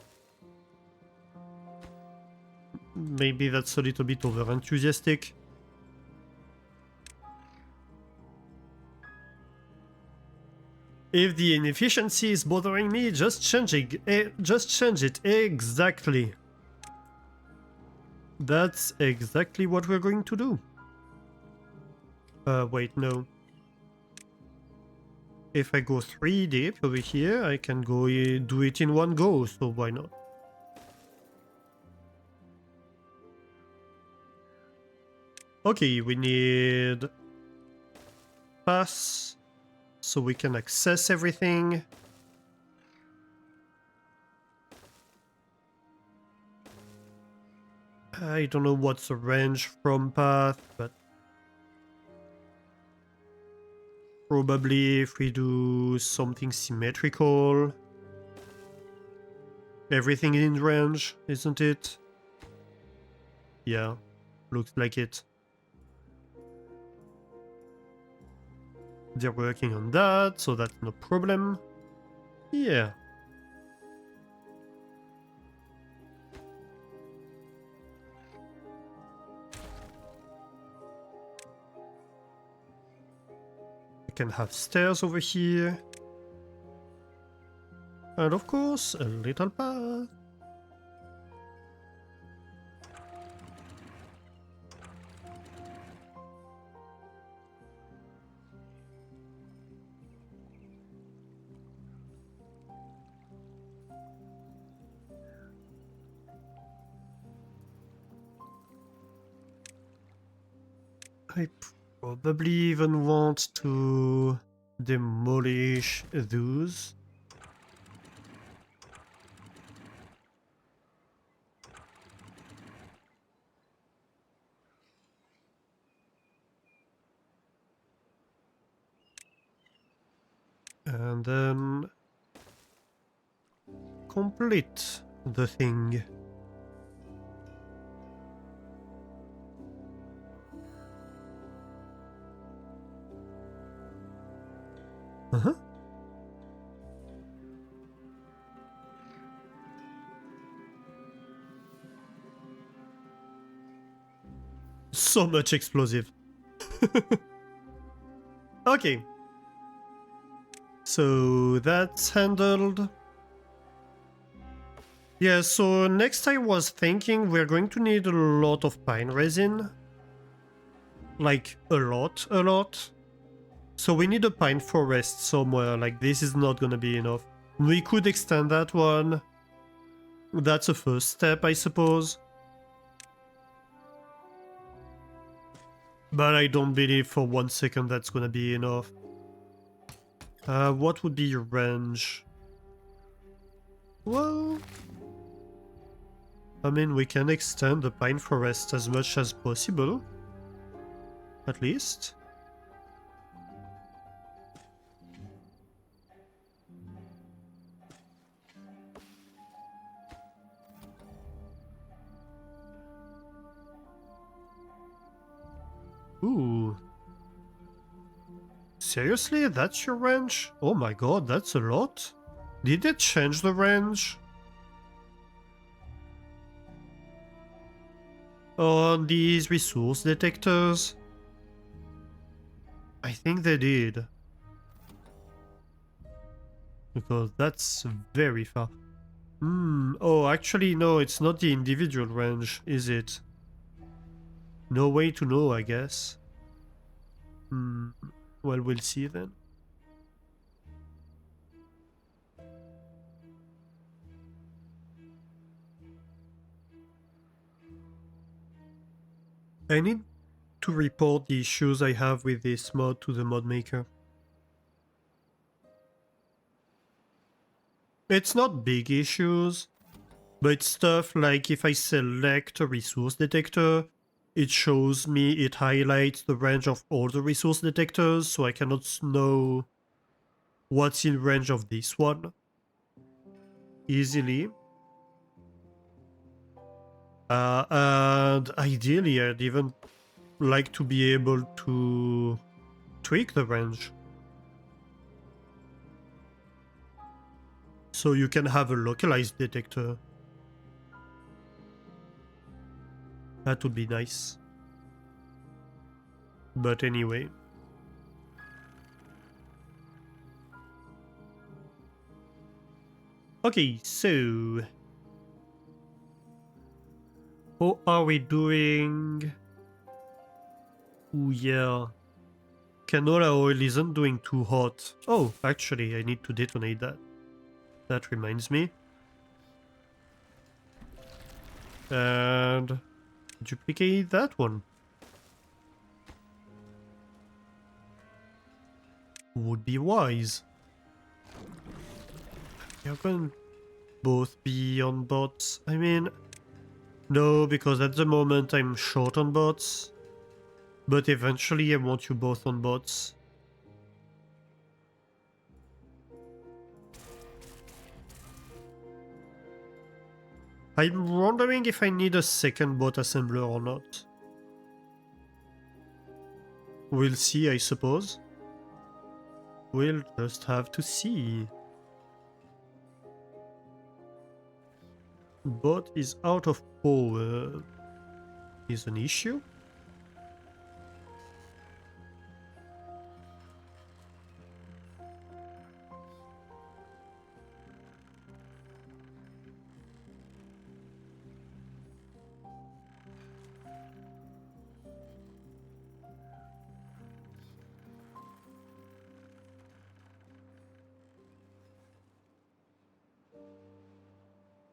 Maybe that's a little bit over-enthusiastic. If the inefficiency is bothering me, just change it. Exactly. That's exactly what we're going to do. Wait, no. If I go 3 deep over here, I can go do it in one go, so why not? Okay, we need pass so we can access everything. I don't know what's the range from path, but Probably if we do something symmetrical. Everything in range, isn't it? Yeah, looks like it. They're working on that, so that's no problem. Yeah. I can have stairs over here. And of course, a little path. I probably even want to demolish those. And then complete the thing. Uh-huh. So much explosive. Okay. So that's handled. Yeah, so next I was thinking we're going to need a lot of pine resin. Like, a lot. So we need a pine forest somewhere, like this is not gonna be enough. We could extend that one. That's a first step, I suppose. But I don't believe for 1 second that's gonna be enough. What would be your range? Well, I mean, we can extend the pine forest as much as possible. At least. Ooh. Seriously, that's your range? Oh my god, that's a lot. Did it change the range? On these resource detectors? I think they did. Because that's very far. Oh, actually no, it's not the individual range, is it? No way to know, I guess. Well, we'll see then. I need to report the issues I have with this mod to the mod maker. It's not big issues, but it's stuff like if I select a resource detector, it shows me, it highlights the range of all the resource detectors, so I cannot know what's in range of this one easily. And ideally, I'd even like to be able to tweak the range. So you can have a localized detector. That would be nice. But anyway. Okay, so... how are we doing? Ooh, yeah. Canola oil isn't doing too hot. Oh, actually, I need to detonate that. That reminds me. And... duplicate that one. Would be wise. You're going to both be on bots. I mean... no, because at the moment I'm short on bots. But eventually I want you both on bots. I'm wondering if I need a second bot assembler or not. We'll see, I suppose. We'll just have to see. Bot is out of power. Is an issue?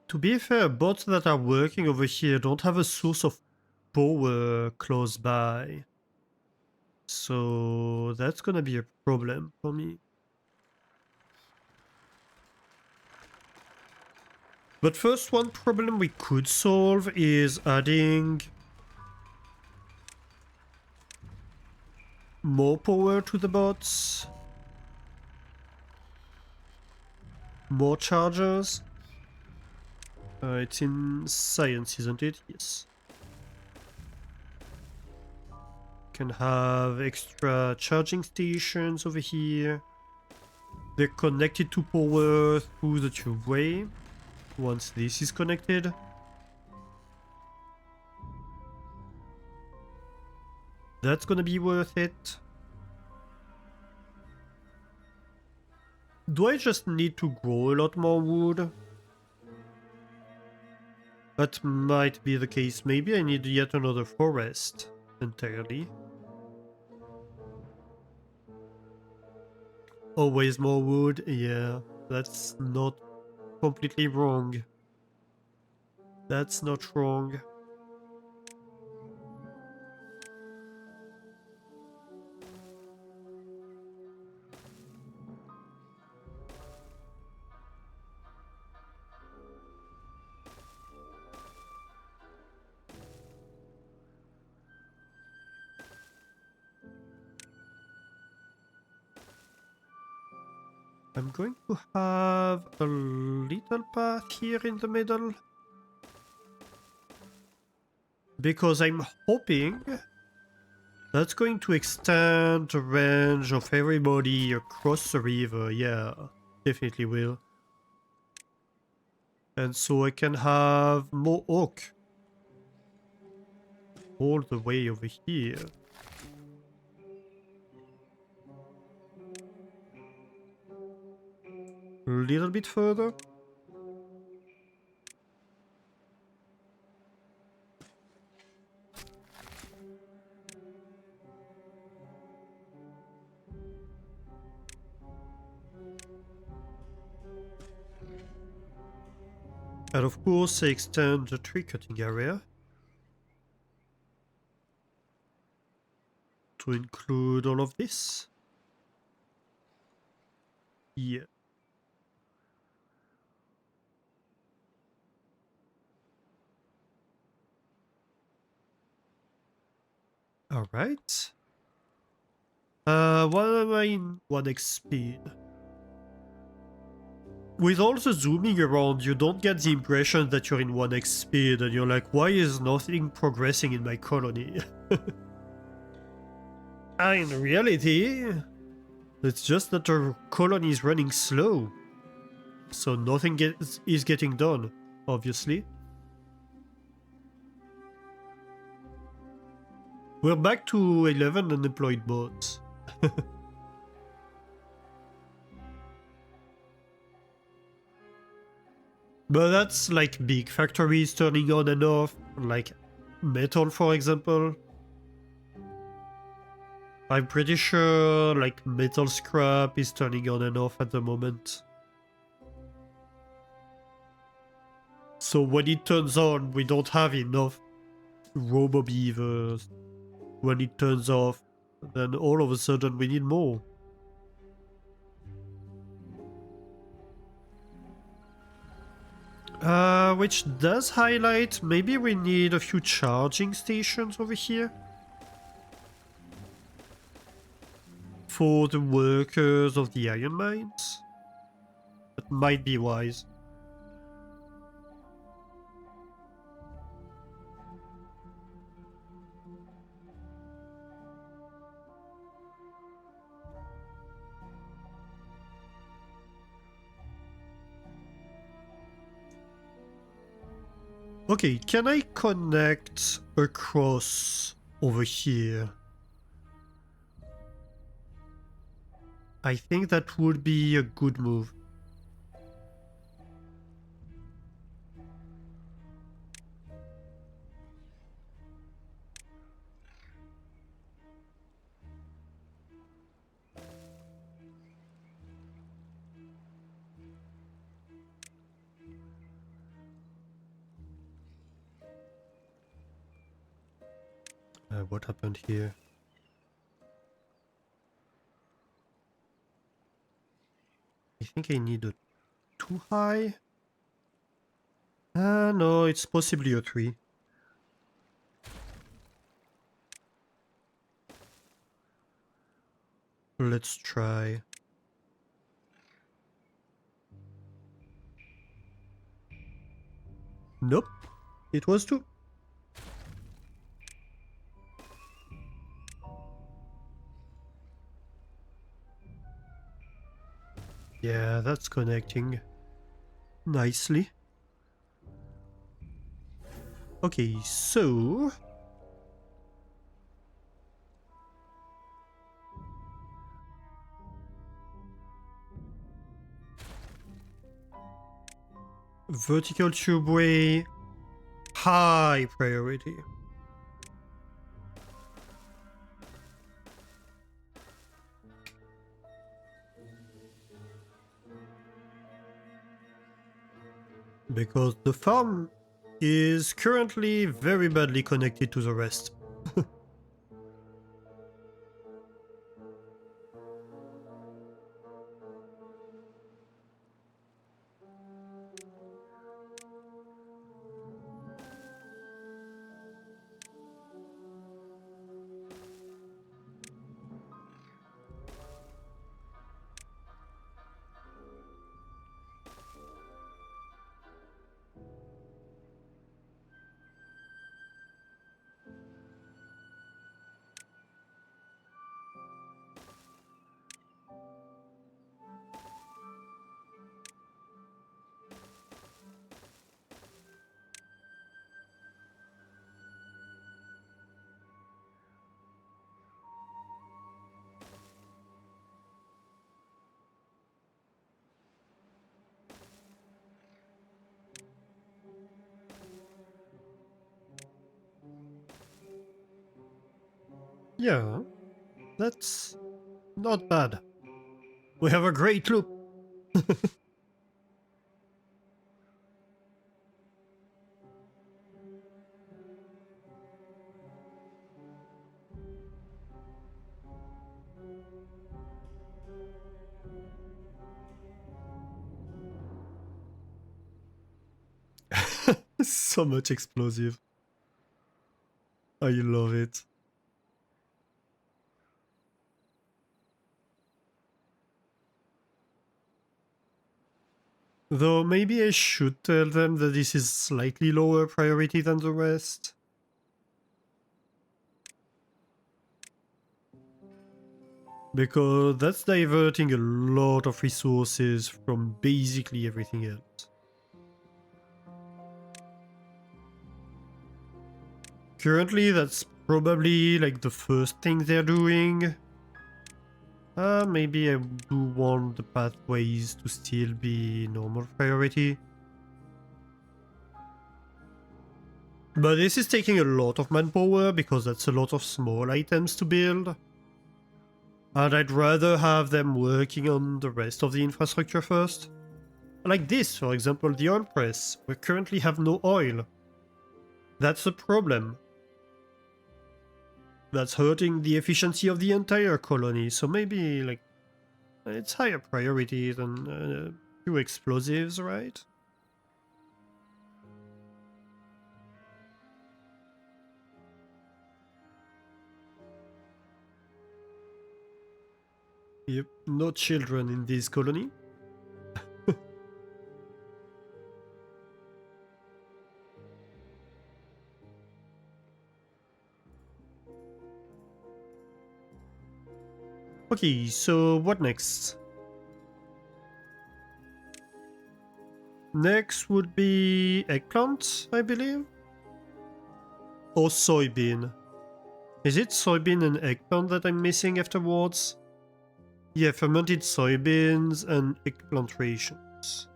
To be fair, bots that are working over here don't have a source of power close by. So that's gonna be a problem for me. But first, one problem we could solve is adding more power to the bots. More chargers. It's in science, isn't it? Yes. Can have extra charging stations over here. They're connected to power through the tubeway. Once this is connected. That's gonna be worth it. Do I just need to grow a lot more wood? That might be the case. Maybe I need yet another forest entirely. Always more wood? Yeah, that's not completely wrong. That's not wrong. I'm going to have a little path here in the middle. Because I'm hoping that's going to extend the range of everybody across the river. Yeah, definitely will. And so I can have more oak all the way over here. A little bit further. And of course I extend the tree cutting area to include all of this. Yeah. Alright. What am I in 1x speed? With all the zooming around, you don't get the impression that you're in 1x speed and you're like, why is nothing progressing in my colony? In reality, it's just that our colony is running slow. So nothing is getting done, obviously. We're back to 11 unemployed bots. But that's like big factories turning on and off, like metal for example. I'm pretty sure like metal scrap is turning on and off at the moment. So when it turns on, we don't have enough robo-beavers. When it turns off, then all of a sudden we need more. Which does highlight maybe we need a few charging stations over here. For the workers of the iron mines. That might be wise. Okay, can I connect across over here? I think that would be a good move. What happened here? I think I need a 2 high. No, it's possibly a 3. Let's try. Nope, it was 2. Yeah, that's connecting nicely. Okay, so... vertical tubeway, high priority. Because the farm is currently very badly connected to the rest. Yeah, that's not bad. We have a great loop. So much explosive. I love it. Though maybe I should tell them that this is slightly lower priority than the rest. Because that's diverting a lot of resources from basically everything else. Currently, that's probably like the first thing they're doing. Maybe I do want the pathways to still be normal priority. But this is taking a lot of manpower because that's a lot of small items to build. And I'd rather have them working on the rest of the infrastructure first. Like this, for example, the oil press. We currently have no oil. That's a problem. That's hurting the efficiency of the entire colony, so maybe, like, it's higher priority than few explosives, right? Yep, no children in this colony. Okay, so what next? Next would be eggplant, I believe. Or soybean. Is it soybean and eggplant that I'm missing afterwards? Yeah, fermented soybeans and eggplant rations.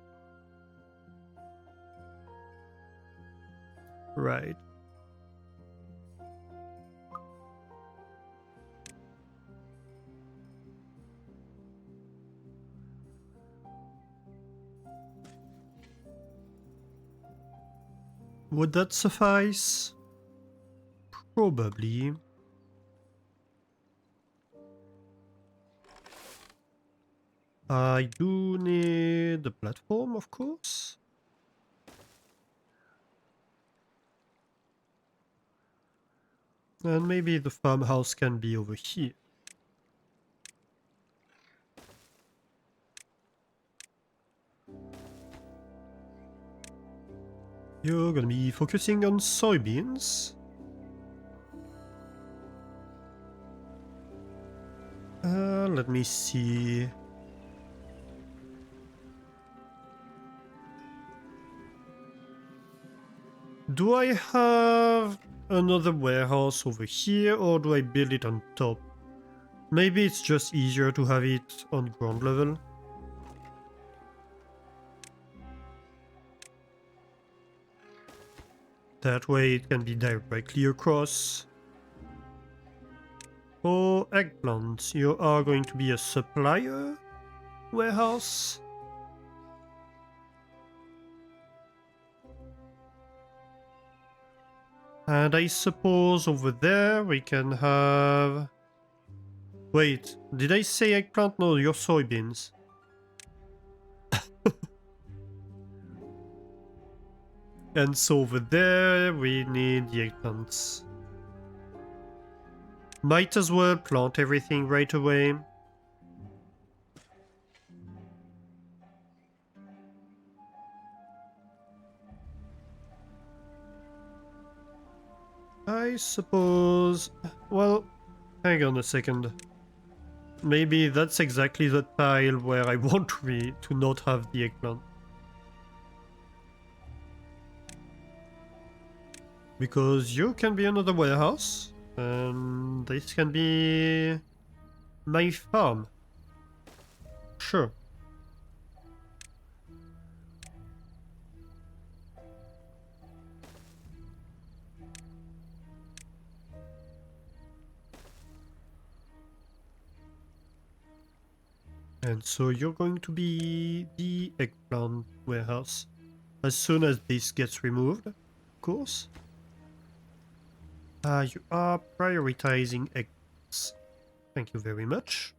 Right. Would that suffice? Probably. I do need the platform, of course. And maybe the farmhouse can be over here. You're gonna be focusing on soybeans. Let me see. Do I have another warehouse over here, or do I build it on top? Maybe it's just easier to have it on ground level. That way it can be directly across. For eggplants, you are going to be a supplier warehouse. And I suppose over there we can have... Wait, did I say eggplant? No, your soybeans. And so over there we need the eggplants. Might as well plant everything right away. I suppose... Well, hang on a second. Maybe that's exactly the tile where I want to not have the eggplant. Because you can be another warehouse, and this can be my farm. Sure. And so you're going to be the eggplant warehouse. As soon as this gets removed, of course. You are prioritizing eggs. Thank you very much.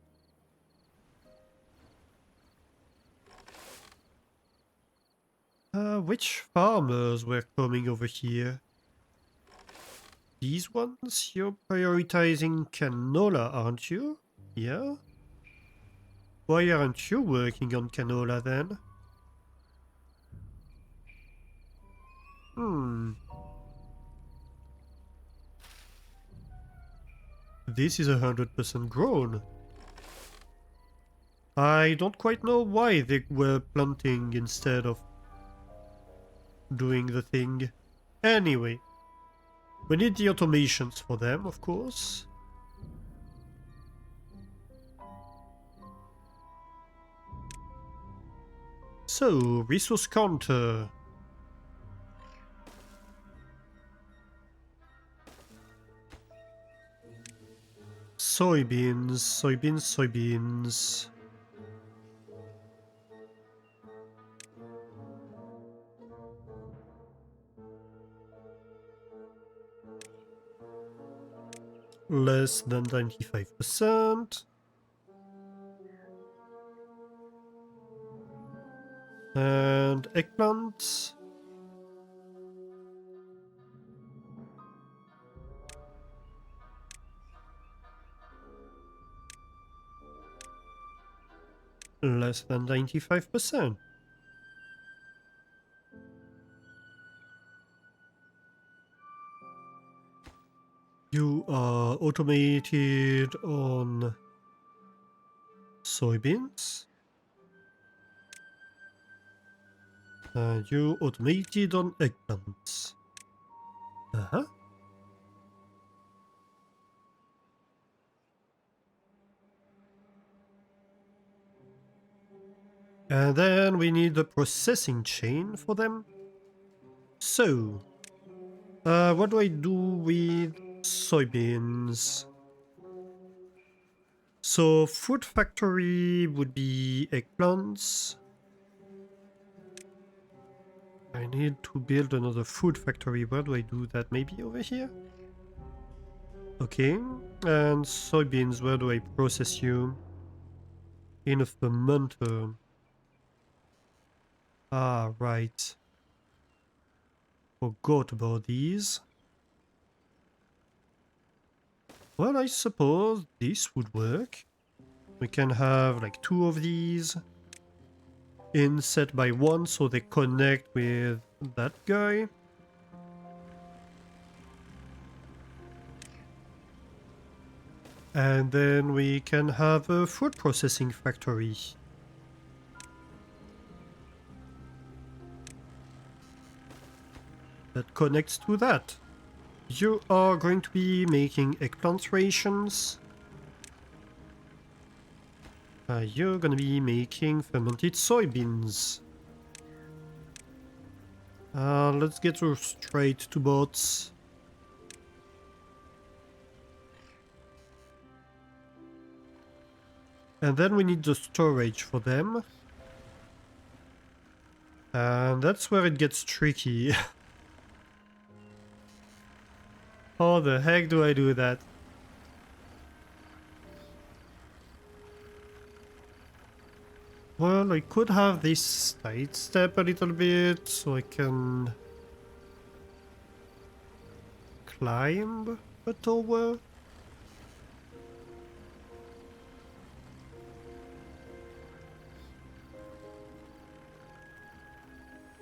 Which farmers were coming over here? These ones? You're prioritizing canola, aren't you? Yeah? Why aren't you working on canola then? This is 100% grown. I don't quite know why they were planting instead of doing the thing. Anyway, we need the automations for them, of course. So, resource counter. Soybeans, soybeans, soybeans. Less than 95%. And eggplants. Less than 95%. You are automated on soybeans. You automated on eggplants. Uh-huh. And then we need the processing chain for them. So, what do I do with soybeans? So, food factory would be eggplants. I need to build another food factory. Where do I do that? Maybe over here? Okay. And soybeans, where do I process you? In a fermenter. Ah, right. Forgot about these. Well, I suppose this would work. We can have like 2 of these inset by 1 so they connect with that guy. And then we can have a food processing factory. That connects to that. You are going to be making eggplant rations. You're gonna be making fermented soybeans. Let's get straight to bots. And then we need the storage for them. And that's where it gets tricky. How the heck do I do that? Well, I could have this sidestep a little bit so I can climb a tower.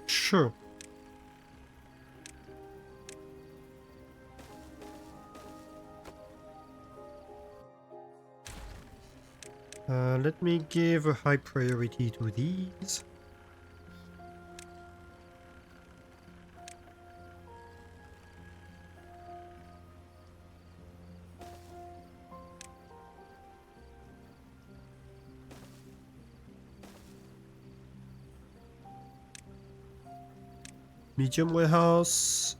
Sure. Let me give a high priority to these. Medium warehouse.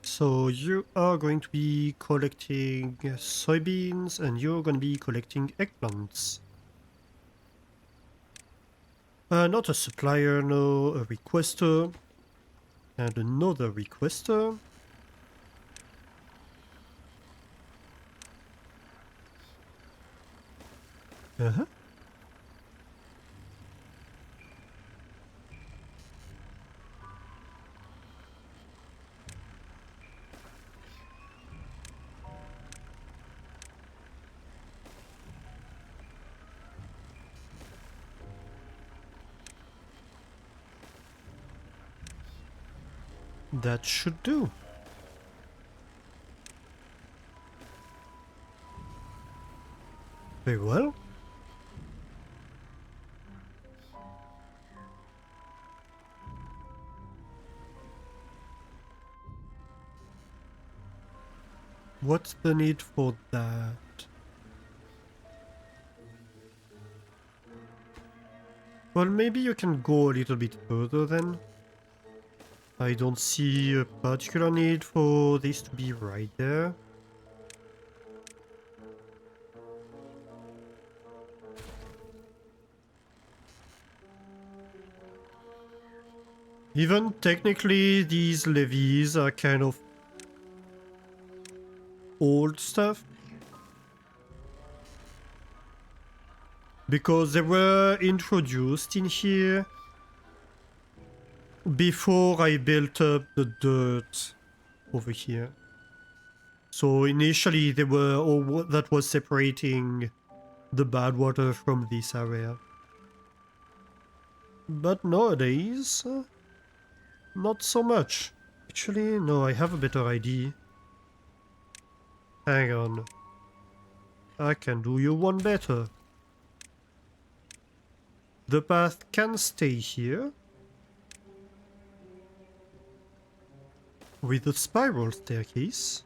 So you are going to be collecting soybeans and you're going to be collecting eggplants. Not a supplier, no, a requester. And another requester. Uh-huh. That should do. Very well. What's the need for that? Well, maybe you can go a little bit further then. I don't see a particular need for this to be right there. Even technically, these levies are kind of old stuff. Because they were introduced in here before I built up the dirt over here. So initially they were all that was separating the bad water from this area. But nowadays, not so much. Actually, no, I have a better idea. Hang on. I can do you one better. The path can stay here with a spiral staircase.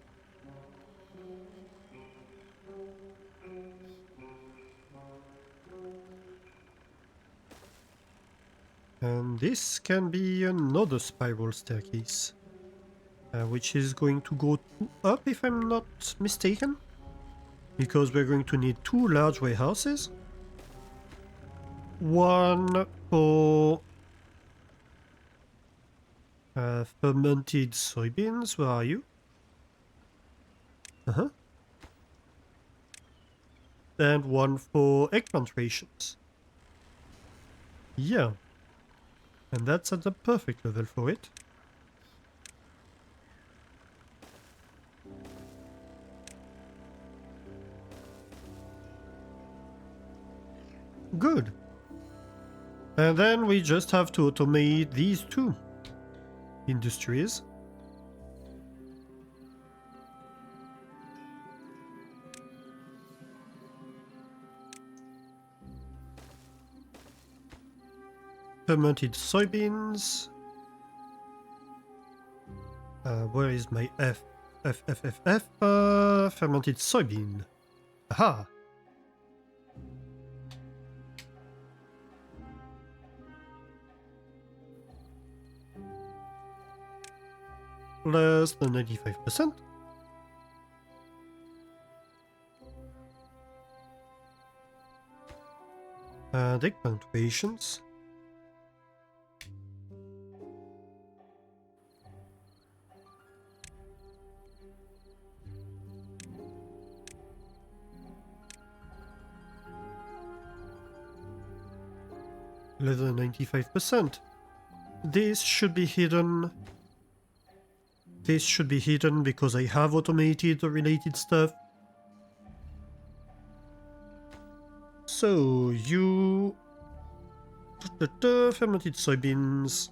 And this can be another spiral staircase, which is going to go up if I'm not mistaken, because we're going to need 2 large warehouses. One for fermented soybeans. Where are you? And one for eggplant rations. Yeah. And that's at the perfect level for it. Good. And then we just have to automate these 2 industries. Fermented soybeans. Where is my F? Fermented soybean. Aha! Less than 95%. And eggplant rations. Less than 95%. This should be hidden. This should be hidden because I have automated the related stuff. So you... fermented soybeans.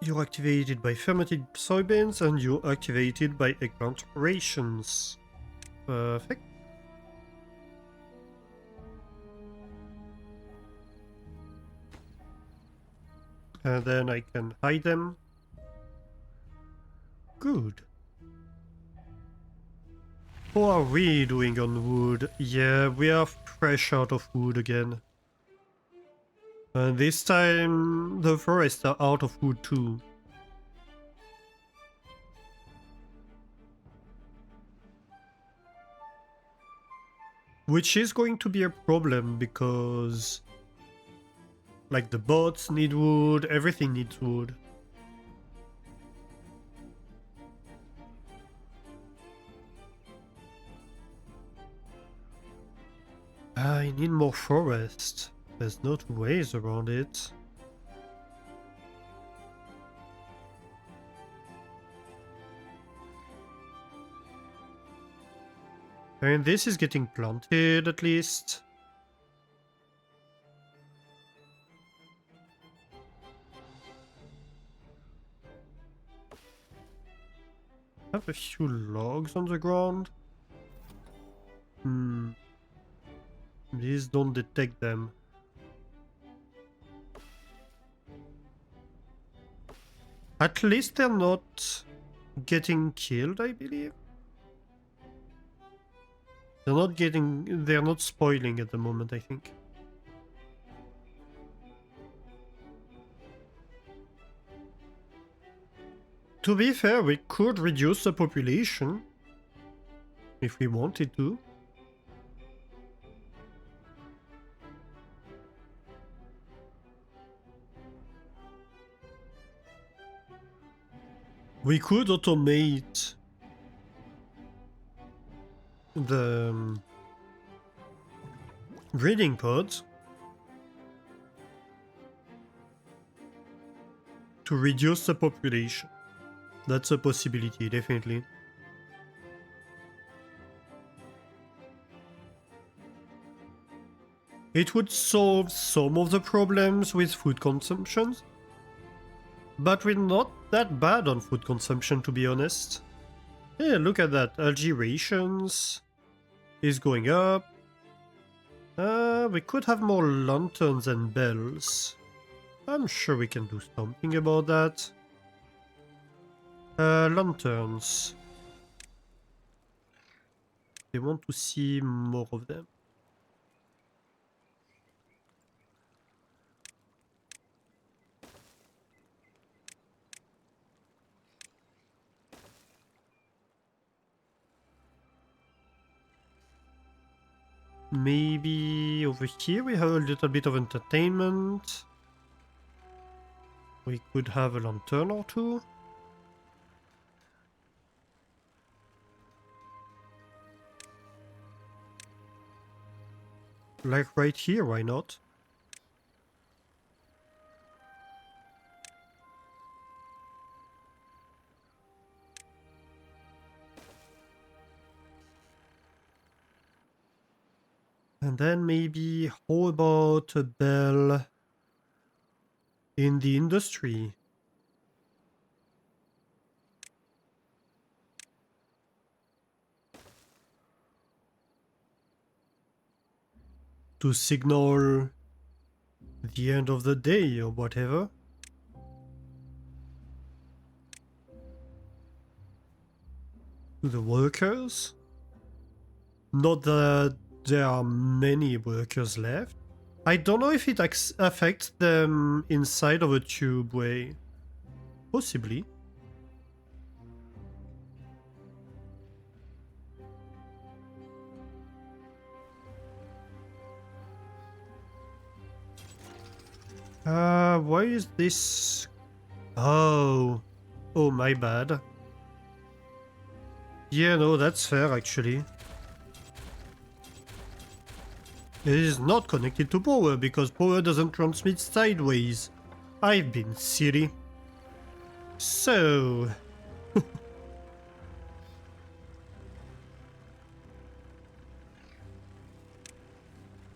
You're activated by fermented soybeans and you're activated by eggplant rations. Perfect. And then I can hide them. Good. How are we doing on wood? Yeah, we are fresh out of wood again. And this time the forests are out of wood too. Which is going to be a problem because... like the boats need wood, everything needs wood. I need more forest. There's no 2 ways around it. And this is getting planted at least. I have a few logs on the ground. Please don't detect them. At least they're not getting killed, I believe. They're not spoiling at the moment, I think. To be fair, we could reduce the population if we wanted to. We could automate the breeding pods to reduce the population. That's a possibility, definitely. It would solve some of the problems with food consumption, but we're not that bad on food consumption, to be honest. Yeah, look at that. Algae rations is going up. We could have more lanterns and bells. I'm sure we can do something about that. Lanterns. They want to see more of them. Maybe over here we have a little bit of entertainment. We could have a lantern or two. Like right here, why not? And then maybe, how about a bell in the industry? To signal the end of the day or whatever. To the workers. Not that there are many workers left. I don't know if it affects them inside of a tubeway. Possibly. Why is this? Oh. Oh, my bad. Yeah, no, that's fair actually. It is not connected to power because power doesn't transmit sideways. I've been silly. So...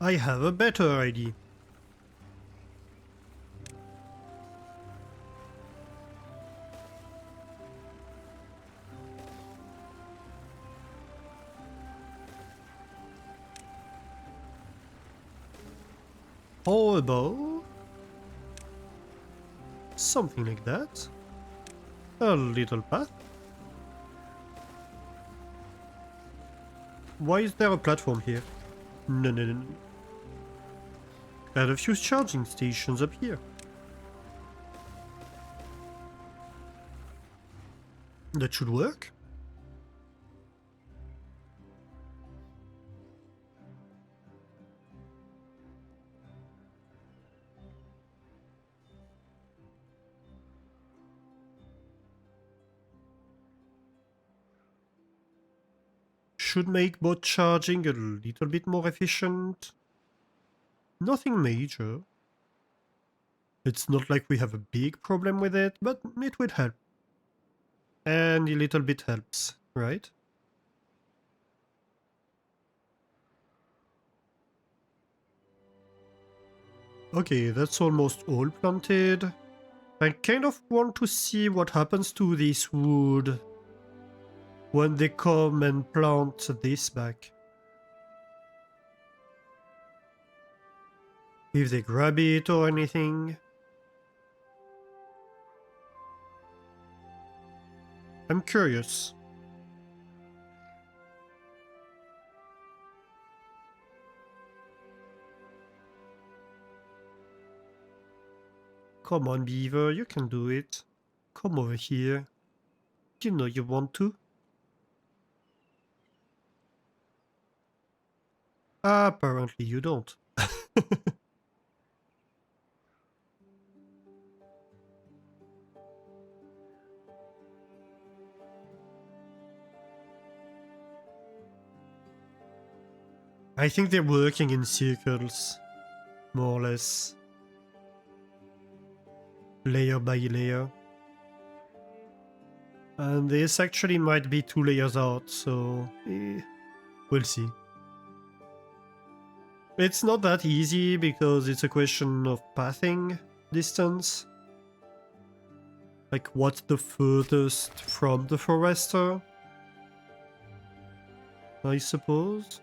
I have a better idea. How about something like that? A little path? Why is there a platform here? No, no, no, no. Add a few charging stations up here. That should work. Should make bot charging a little bit more efficient. Nothing major. It's not like we have a big problem with it, but it would help. And a little bit helps, right? Okay, that's almost all planted. I kind of want to see what happens to this wood when they come and plant this back. If they grab it or anything. I'm curious. Come on, Beaver, you can do it. Come over here. You know you want to. Apparently you don't. I think they're working in circles, more or less. Layer by layer. And this actually might be 2 layers out, so we'll see. It's not that easy because it's a question of pathing distance. Like what's the furthest from the forester, I suppose.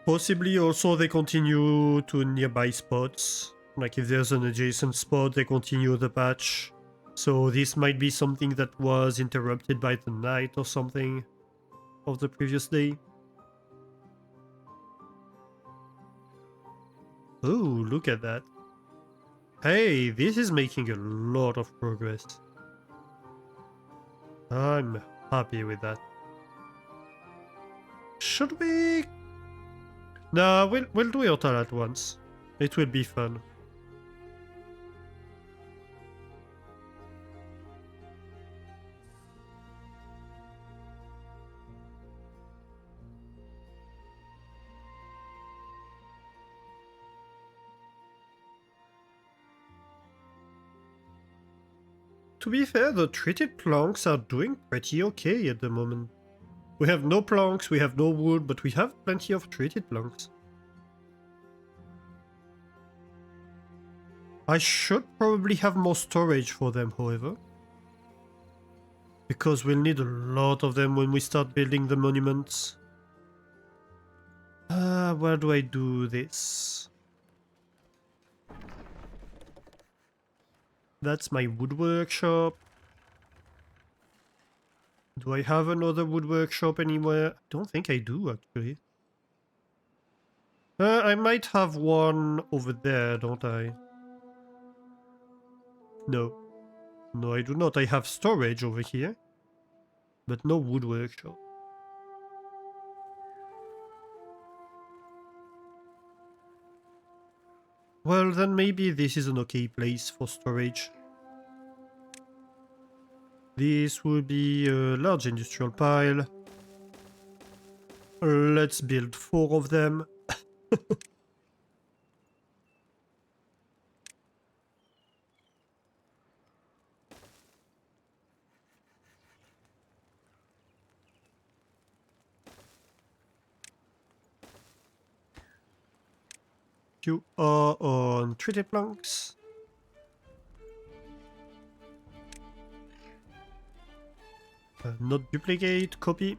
Possibly also they continue to nearby spots. Like if there's an adjacent spot, they continue the patch. So this might be something that was interrupted by the night or something of the previous day. Oh, look at that. Hey, this is making a lot of progress. I'm happy with that. Should we? No, we'll do it all at once. It will be fun. To be fair, the treated planks are doing pretty okay at the moment. We have no planks, we have no wood, but we have plenty of treated planks. I should probably have more storage for them, however. Because we'll need a lot of them when we start building the monuments. Where do I do this? That's my wood workshop. Do I have another wood workshop anywhere? I don't think I do, actually. I might have one over there, don't I? No. No, I do not. I have storage over here. But no wood workshop. Well, then maybe this is an okay place for storage. This would be a large industrial pile. Let's build 4 of them. You are on treated planks. Not duplicate, copy.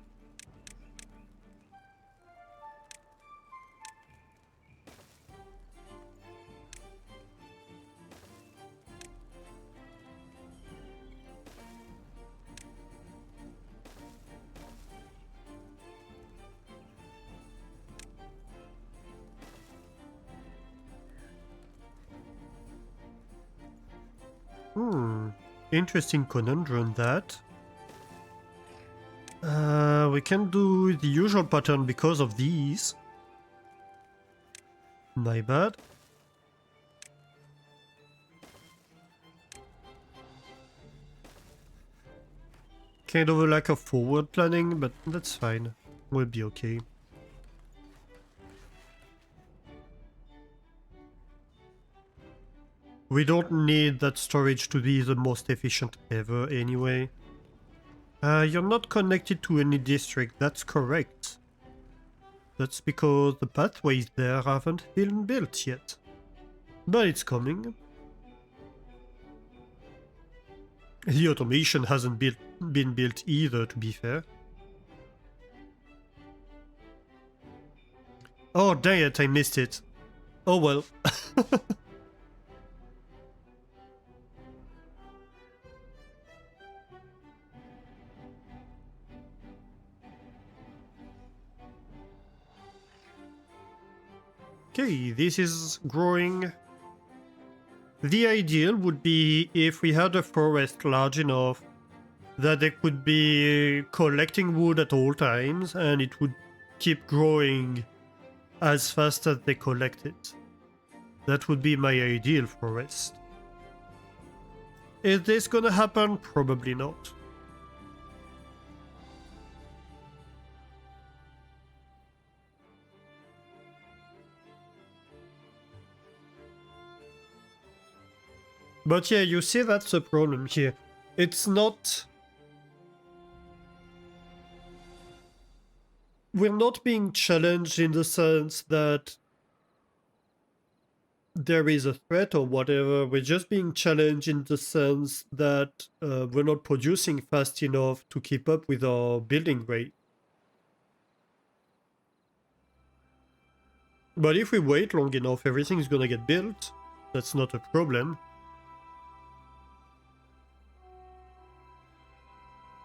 Interesting conundrum that. We can do the usual pattern because of these. My bad. Kind of a lack of forward planning, but that's fine. We'll be okay. We don't need that storage to be the most efficient ever anyway. You're not connected to any district, that's correct. That's because the pathways there haven't been built yet. But it's coming. The automation hasn't been built either, to be fair. Oh, dang it, I missed it. Oh well. Okay, this is growing. The ideal would be if we had a forest large enough that they could be collecting wood at all times and it would keep growing as fast as they collect it. That would be my ideal forest. Is this gonna happen? Probably not. But yeah, you see that's the problem here. It's not... We're not being challenged in the sense that there is a threat or whatever. We're just being challenged in the sense that we're not producing fast enough to keep up with our building rate. But if we wait long enough, everything's gonna get built. That's not a problem.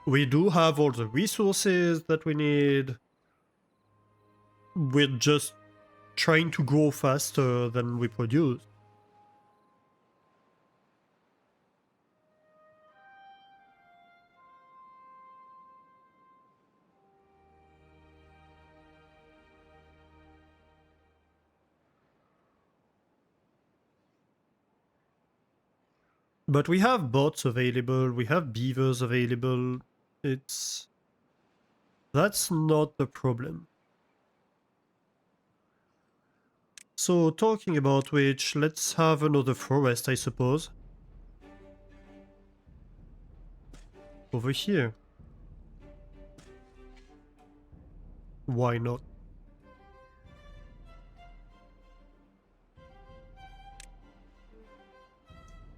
We do have all the resources that we need. We're just trying to grow faster than we produce. But we have bots available, we have beavers available. That's not the problem. So talking about which, let's have another forest, I suppose. Over here. Why not?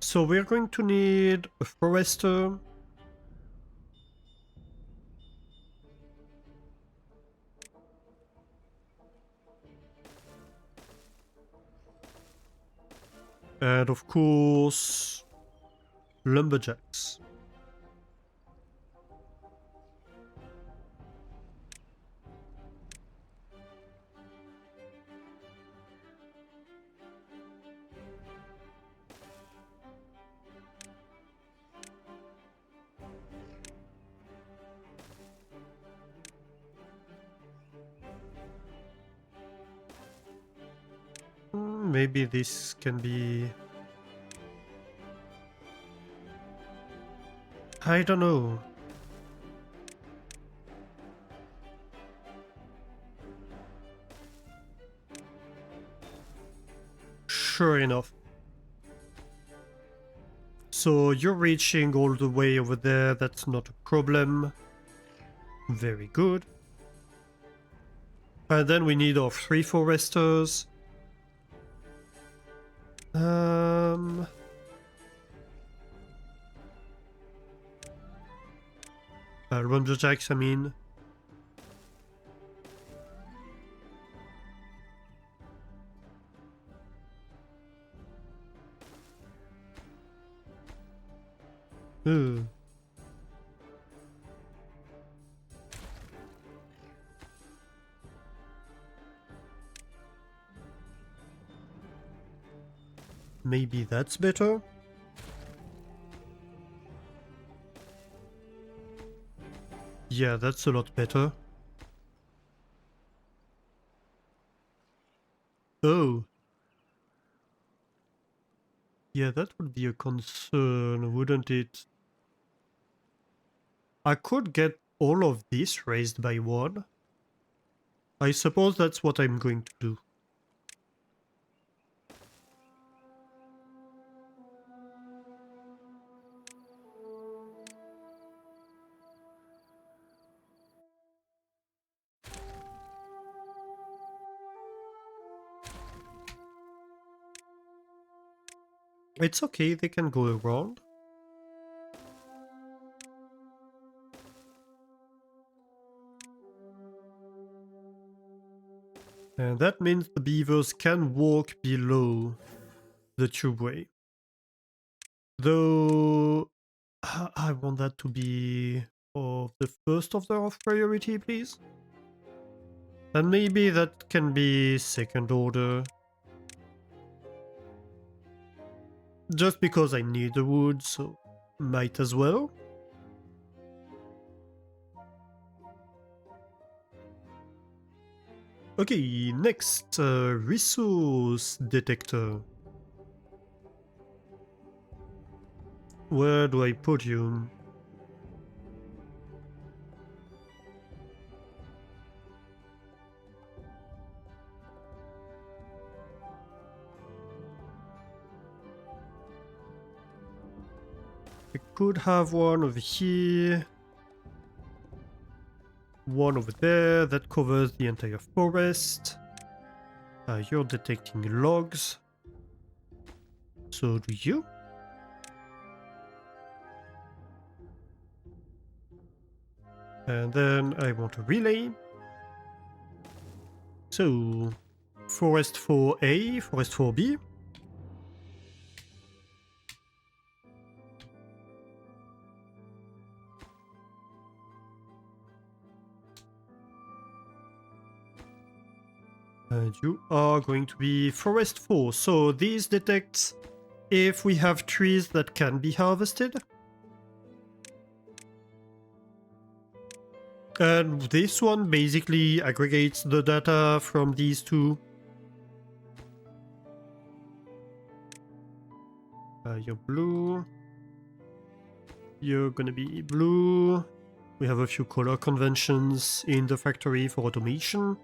So we're going to need a forester. And of course, lumberjacks. Maybe this can be... I don't know. Sure enough. So you're reaching all the way over there, that's not a problem. Very good. And then we need our 3 foresters. Lumberjacks, I mean. Ooh. Maybe that's better? Yeah, that's a lot better. Oh. Yeah, that would be a concern, wouldn't it? I could get all of this raised by 1. I suppose that's what I'm going to do. It's okay, they can go around. And that means the beavers can walk below the tubeway. Though I want that to be of the first order of priority, please. And maybe that can be second order. Just because I need the wood, so might as well. Okay, next, resource detector. Where do I put you? I could have one over here. One over there that covers the entire forest. You're detecting logs. So do you. And then I want a relay. So Forest 4A, Forest 4B. And you are going to be Forest 4. So these detect if we have trees that can be harvested. And this one basically aggregates the data from these two. You're blue. You're gonna be blue. We have a few color conventions in the factory for automation.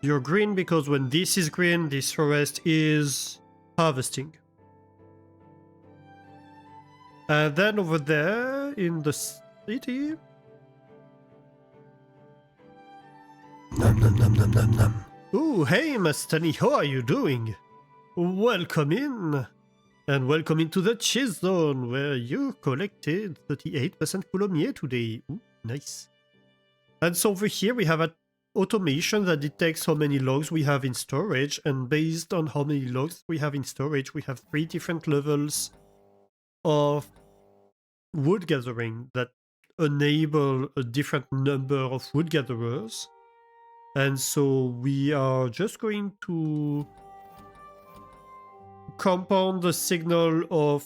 You're green because when this is green, this forest is harvesting. And then over there in the city... Nom nom nom nom nom nom. Oh, hey, Mastani, how are you doing? Welcome in. And welcome into the cheese zone, where you collected 38% coulommiers today. Ooh, nice. And so over here we have an automation that detects how many logs we have in storage, and based on how many logs we have in storage, we have 3 different levels of wood gathering that enable a different number of wood gatherers. And so we are just going to compound the signal of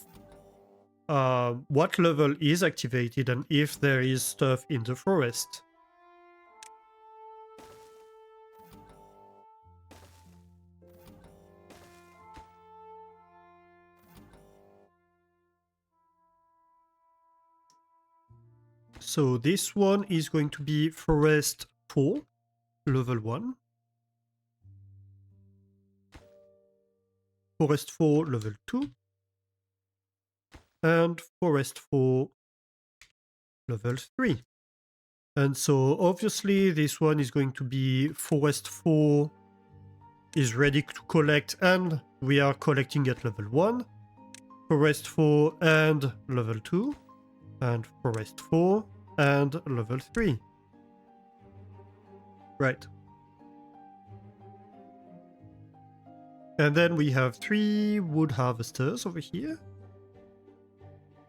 what level is activated and if there is stuff in the forest. So this one is going to be Forest 4, level 1. Forest 4, level 2. And Forest 4, level 3. And so obviously this one is going to be Forest 4 is ready to collect, and we are collecting at level 1. Forest 4 and level 2. And Forest 4 and level 3. Right. And then we have 3 wood harvesters over here.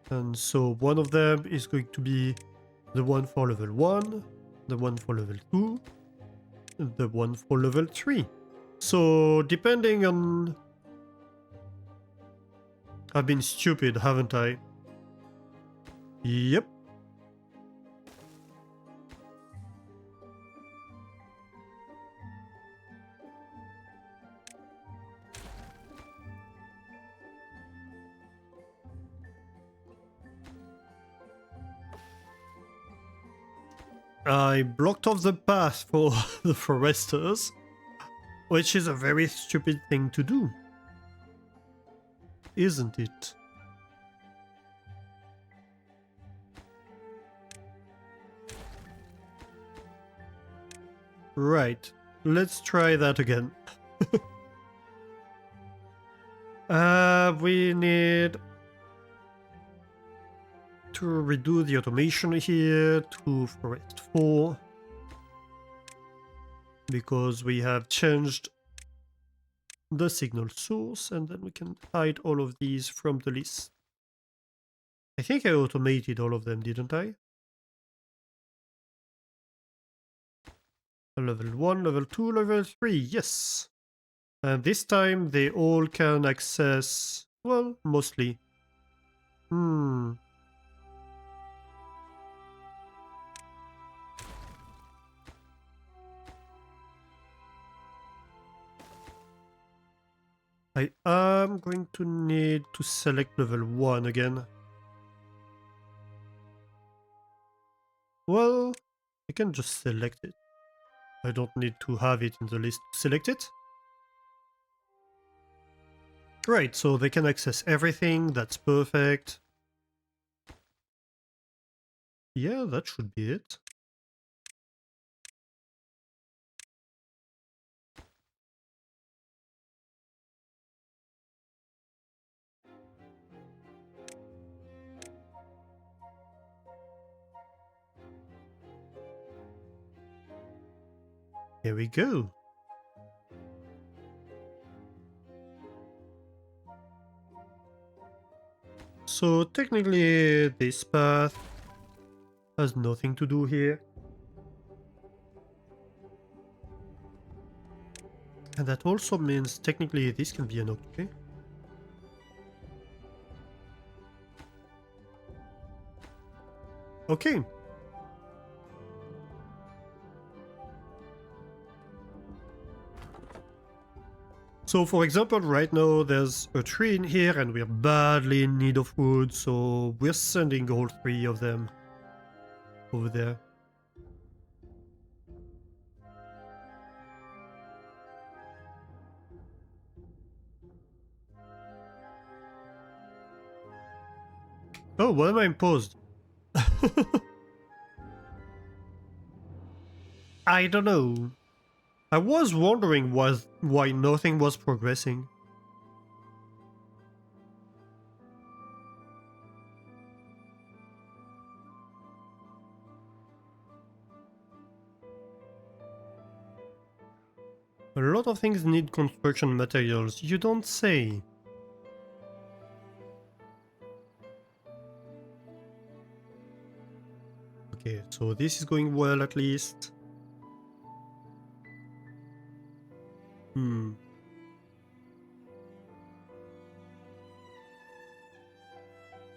And so one of them is going to be the one for level 1, the one for level 2, and the one for level 3. So depending on... I've been stupid, haven't I? Yep. I blocked off the path for the foresters, which is a very stupid thing to do, isn't it? Right, let's try that again. We need to redo the automation here to Forest 4, because we have changed the signal source, and then we can hide all of these from the list. I think I automated all of them, didn't I? Level 1, level 2, level 3, yes! And this time they all can access, well, mostly. I am going to need to select level 1 again. Well, I can just select it. I don't need to have it in the list to select it. Right, so they can access everything, that's perfect. Yeah, that should be it. Here we go. So technically this path has nothing to do here. And that also means technically this can be an okay. Okay. So for example, right now there's a tree in here and we're badly in need of wood, so we're sending all 3 of them over there. Oh, why am I imposed? I don't know. I was wondering why nothing was progressing. A lot of things need construction materials, you don't say. Okay, so this is going well at least.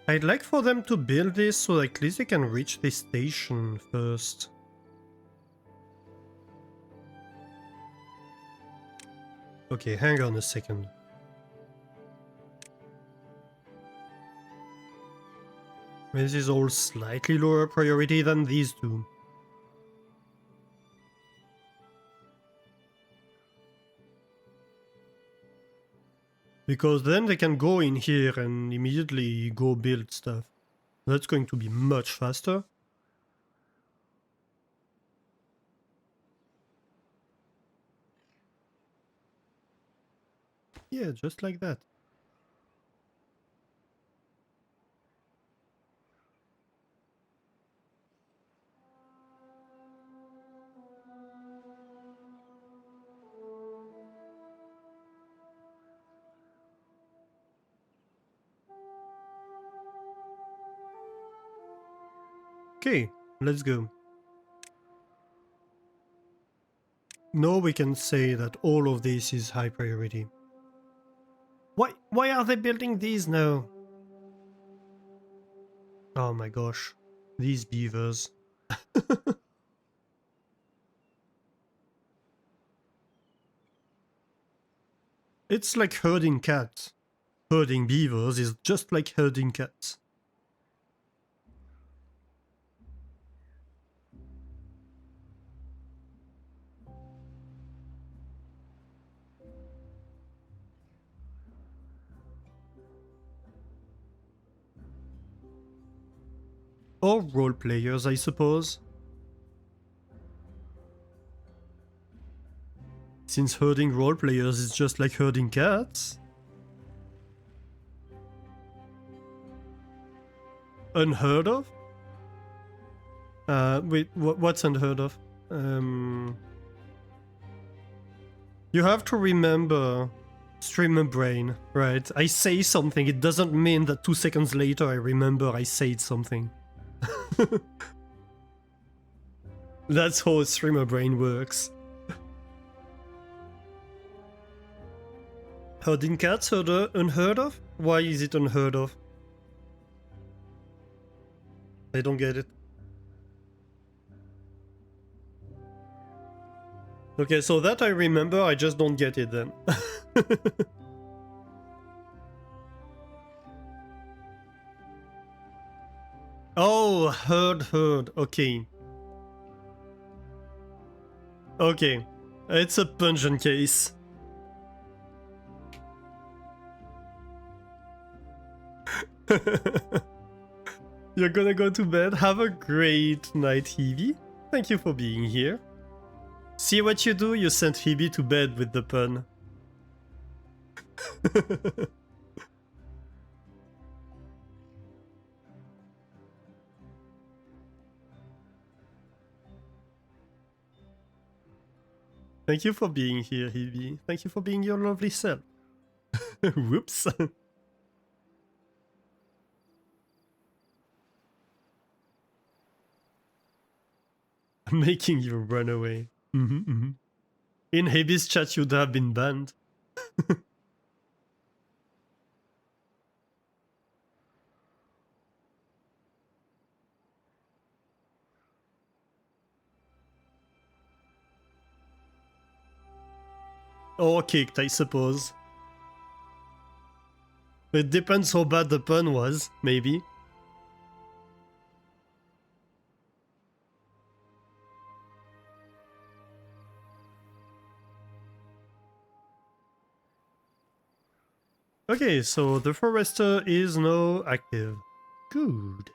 I'd like for them to build this so at least they can reach this station first. Okay, hang on a second. This is all slightly lower priority than these two. Because then they can go in here and immediately go build stuff. That's going to be much faster. Yeah, just like that. Okay, let's go. Now we can say that all of this is high priority. Why are they building these now? Oh my gosh. These beavers. It's like herding cats. Herding beavers is just like herding cats. Or role players, I suppose. Since herding role players is just like herding cats. Unheard of? Wait, what's unheard of? You have to remember streamer brain, right? I say something, it doesn't mean that 2 seconds later I remember I said something. That's how streamer brain works. Herding cats unheard of? Why is it unheard of? I don't get it. Okay, so that I remember, I just don't get it then. Oh, heard, okay. Okay, it's a pungent case. You're gonna go to bed? Have a great night, Phoebe. Thank you for being here. See what you do? You sent Phoebe to bed with the pun. Thank you for being here, Phoebe. Thank you for being your lovely self. Whoops. Making you run away. In Hebby's chat, you'd have been banned. Or kicked, I suppose. It depends how bad the pun was, maybe. Okay, so the forester is now active. Good.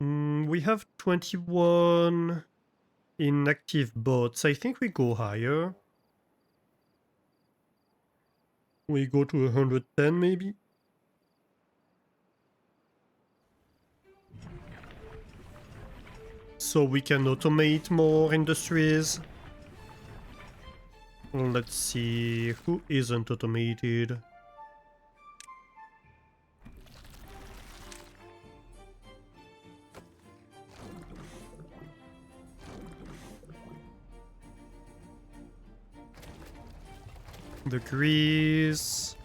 We have 21 inactive bots. I think we go higher. We go to 110 maybe. So we can automate more industries. Let's see who isn't automated. The grease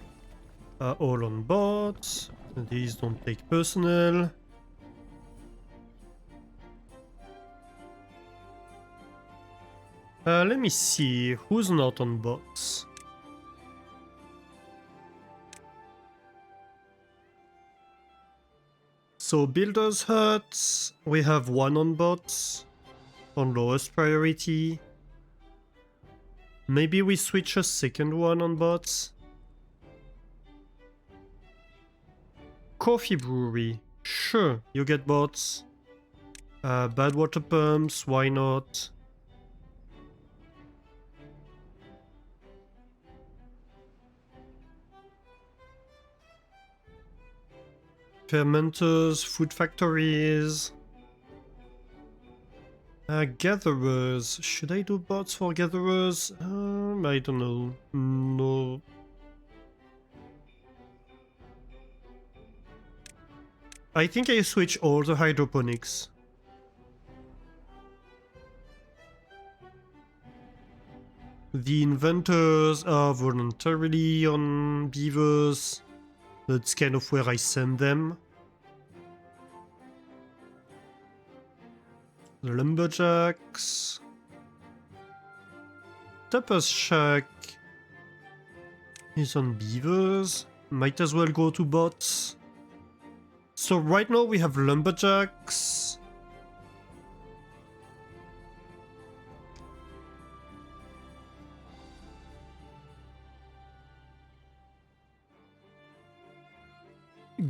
are all on bots. These don't take personnel. Let me see who's not on bots. So builders huts, we have one on bots on lowest priority. Maybe we switch a second one on bots. Coffee brewery, sure, you get bots. Bad water pumps, why not? Fermenters, food factories. Gatherers. Should I do bots for gatherers? I don't know. No. I think I switch all the hydroponics. The inventors are voluntarily on beavers. That's kind of where I send them. The lumberjacks. Tupper's shack is on beavers. Might as well go to bots. So right now we have lumberjacks.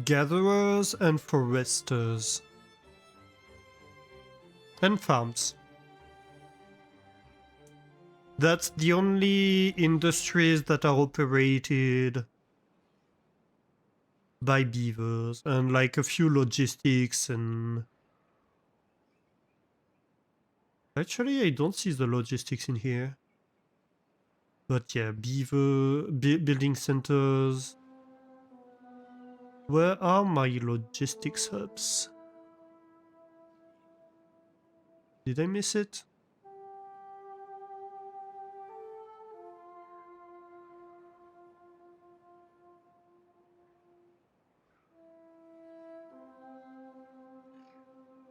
Gatherers and foresters. And farms. That's the only industries that are operated by beavers, and like a few logistics and... Actually, I don't see the logistics in here. But yeah, building centers. Where are my logistics hubs? Did I miss it?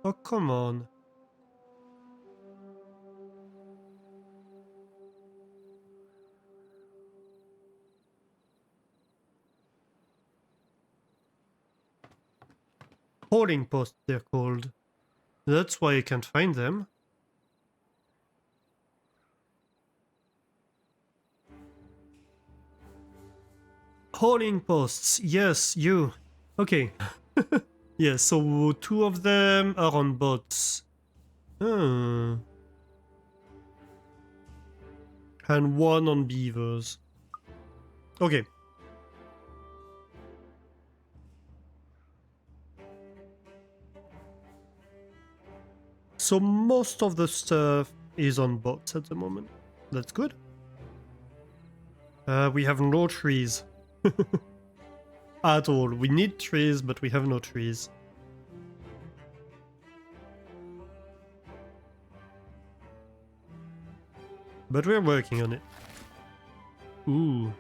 Oh, come on. Holding posts, they're called. That's why I can't find them. Holding posts, yes, you. Okay. Yeah, so 2 of them are on bots. And 1 on beavers. Okay. So most of the stuff is on bots at the moment. That's good. We have no trees. at all. We need trees, but we have no trees. But we're working on it. Ooh.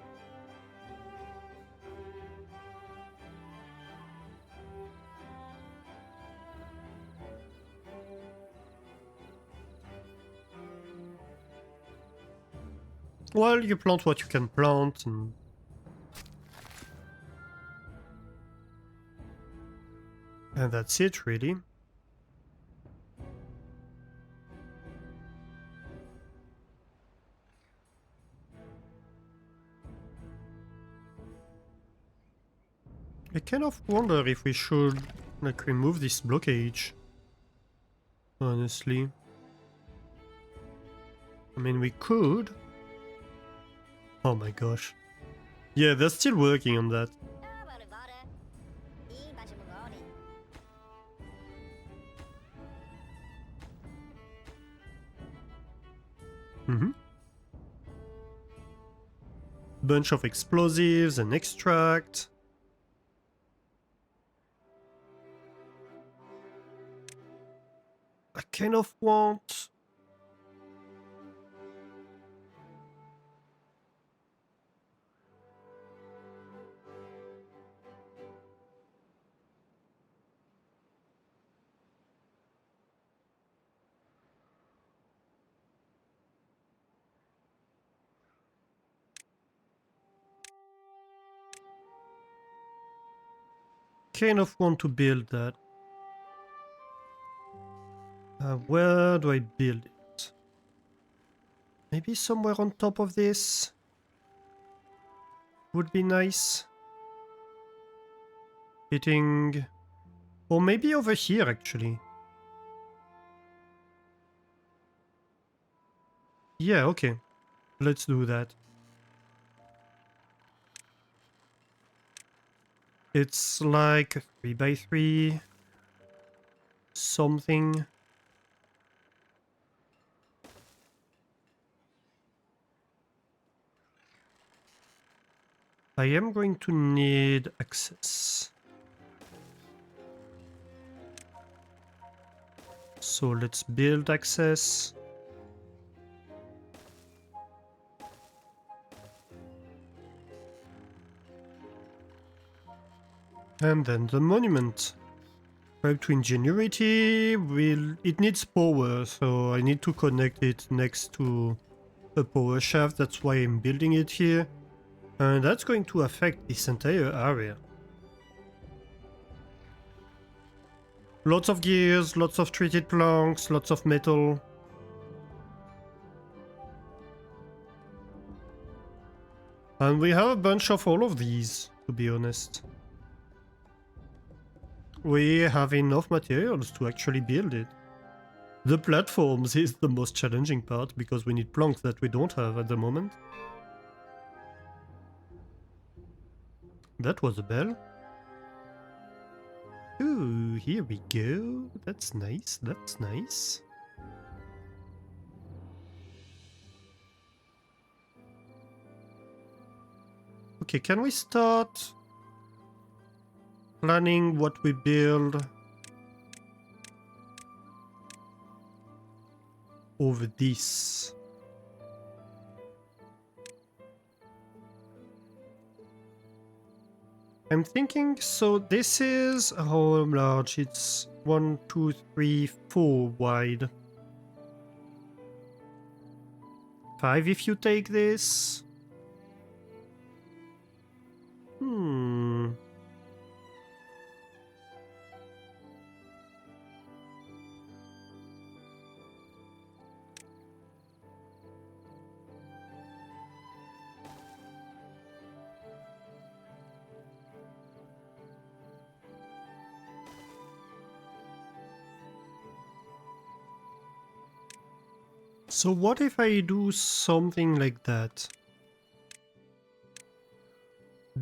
Well, you plant what you can plant, and that's it, really. I kind of wonder if we should, like, remove this blockage. Honestly. I mean, we could. Oh my gosh. Yeah, they're still working on that. Mm-hmm. Bunch of explosives and extract. I kind of want... kind of want to build that. Where do I build it? Maybe somewhere on top of this would be nice. Hitting... Or maybe over here, actually. Yeah, okay. Let's do that. It's like 3x3 something. I am going to need access. So let's build access. And then the monument. Drive to ingenuity it needs power, so I need to connect it next to a power shaft. That's why I'm building it here. And that's going to affect this entire area. Lots of gears, lots of treated planks, lots of metal. And we have a bunch of all of these, to be honest. We have enough materials to actually build it. The platforms is the most challenging part because we need planks that we don't have at the moment. That was a bell. Ooh, here we go. That's nice, that's nice. Okay, can we start planning what we build over this? I'm thinking, so this is how large? It's 1, 2, 3, 4 wide. 5 if you take this. So what if I do something like that?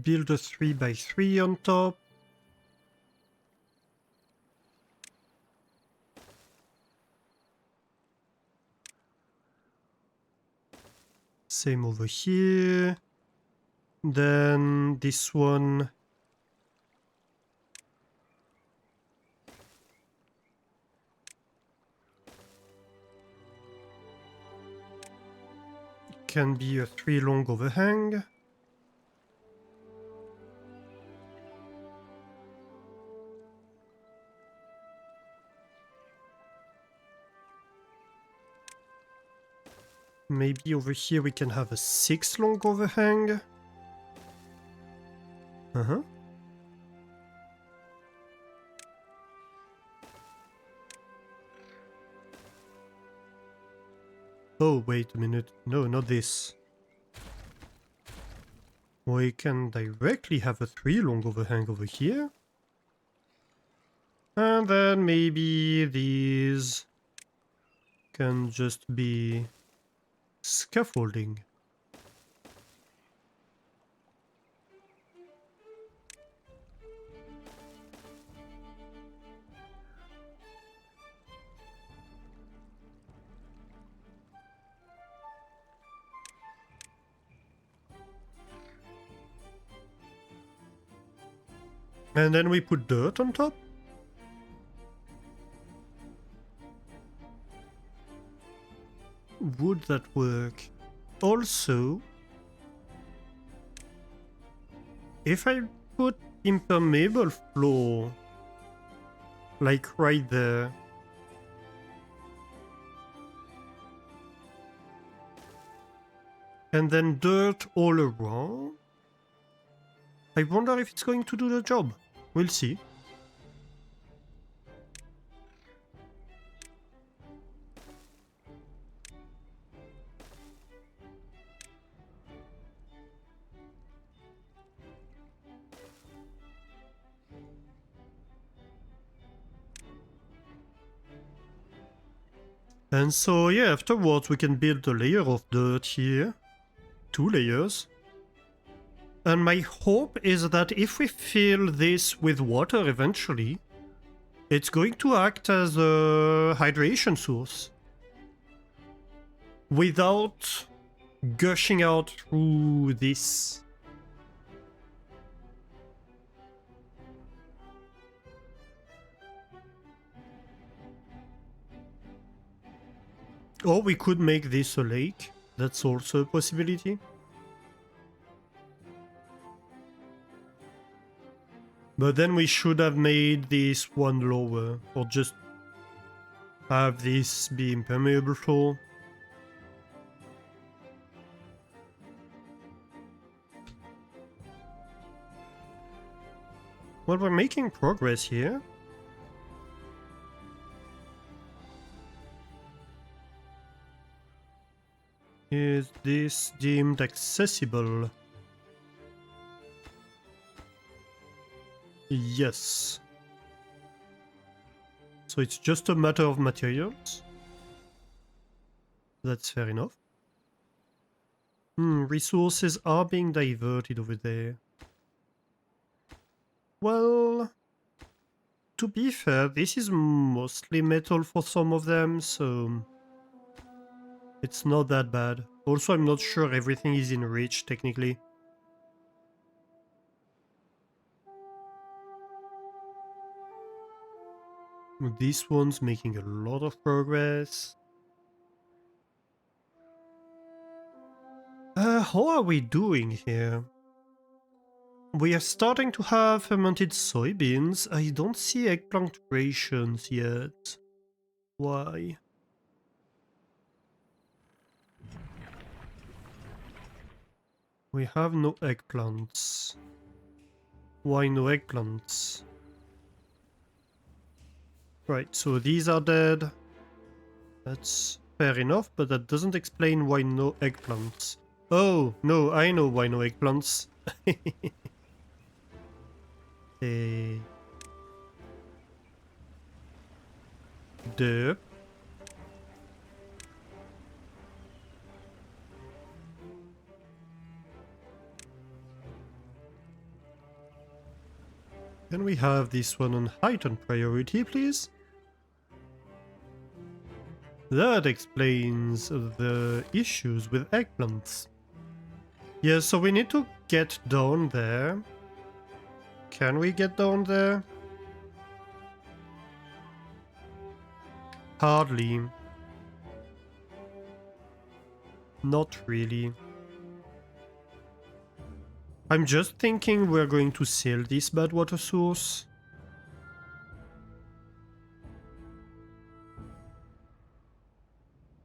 Build a 3x3 on top. Same over here. Then this one can be a 3 long overhang. Maybe over here we can have a 6 long overhang. Uh-huh. Oh, wait a minute. No, not this. We can directly have a 3 long overhang over here. And then maybe these can just be scaffolding. And then we put dirt on top. Would that work? Also, if I put impermeable floor, like right there, and then dirt all around, I wonder if it's going to do the job. We'll see. And so, yeah, afterwards we can build a layer of dirt here. 2 layers. And my hope is that if we fill this with water eventually, it's going to act as a hydration source. Without gushing out through this. Or we could make this a lake. That's also a possibility. But then we should have made this one lower, or just have this be impermeable floor. Well, we're making progress here. Is this deemed accessible? Yes. So it's just a matter of materials. That's fair enough. Resources are being diverted over there. Well, to be fair, this is mostly metal for some of them, so it's not that bad. Also, I'm not sure everything is in reach, technically. This one's making a lot of progress. How are we doing here? We are starting to have fermented soybeans. I don't see eggplant rations yet. Why? We have no eggplants. Why no eggplants? Right, so these are dead. That's fair enough, but that doesn't explain why no eggplants. Oh, no, I know why no eggplants. Derp. Can we have this one on heightened priority, please? That explains the issues with eggplants. Yeah, so we need to get down there. Can we get down there? Hardly. Not really. I'm just thinking we're going to sell this bad water source.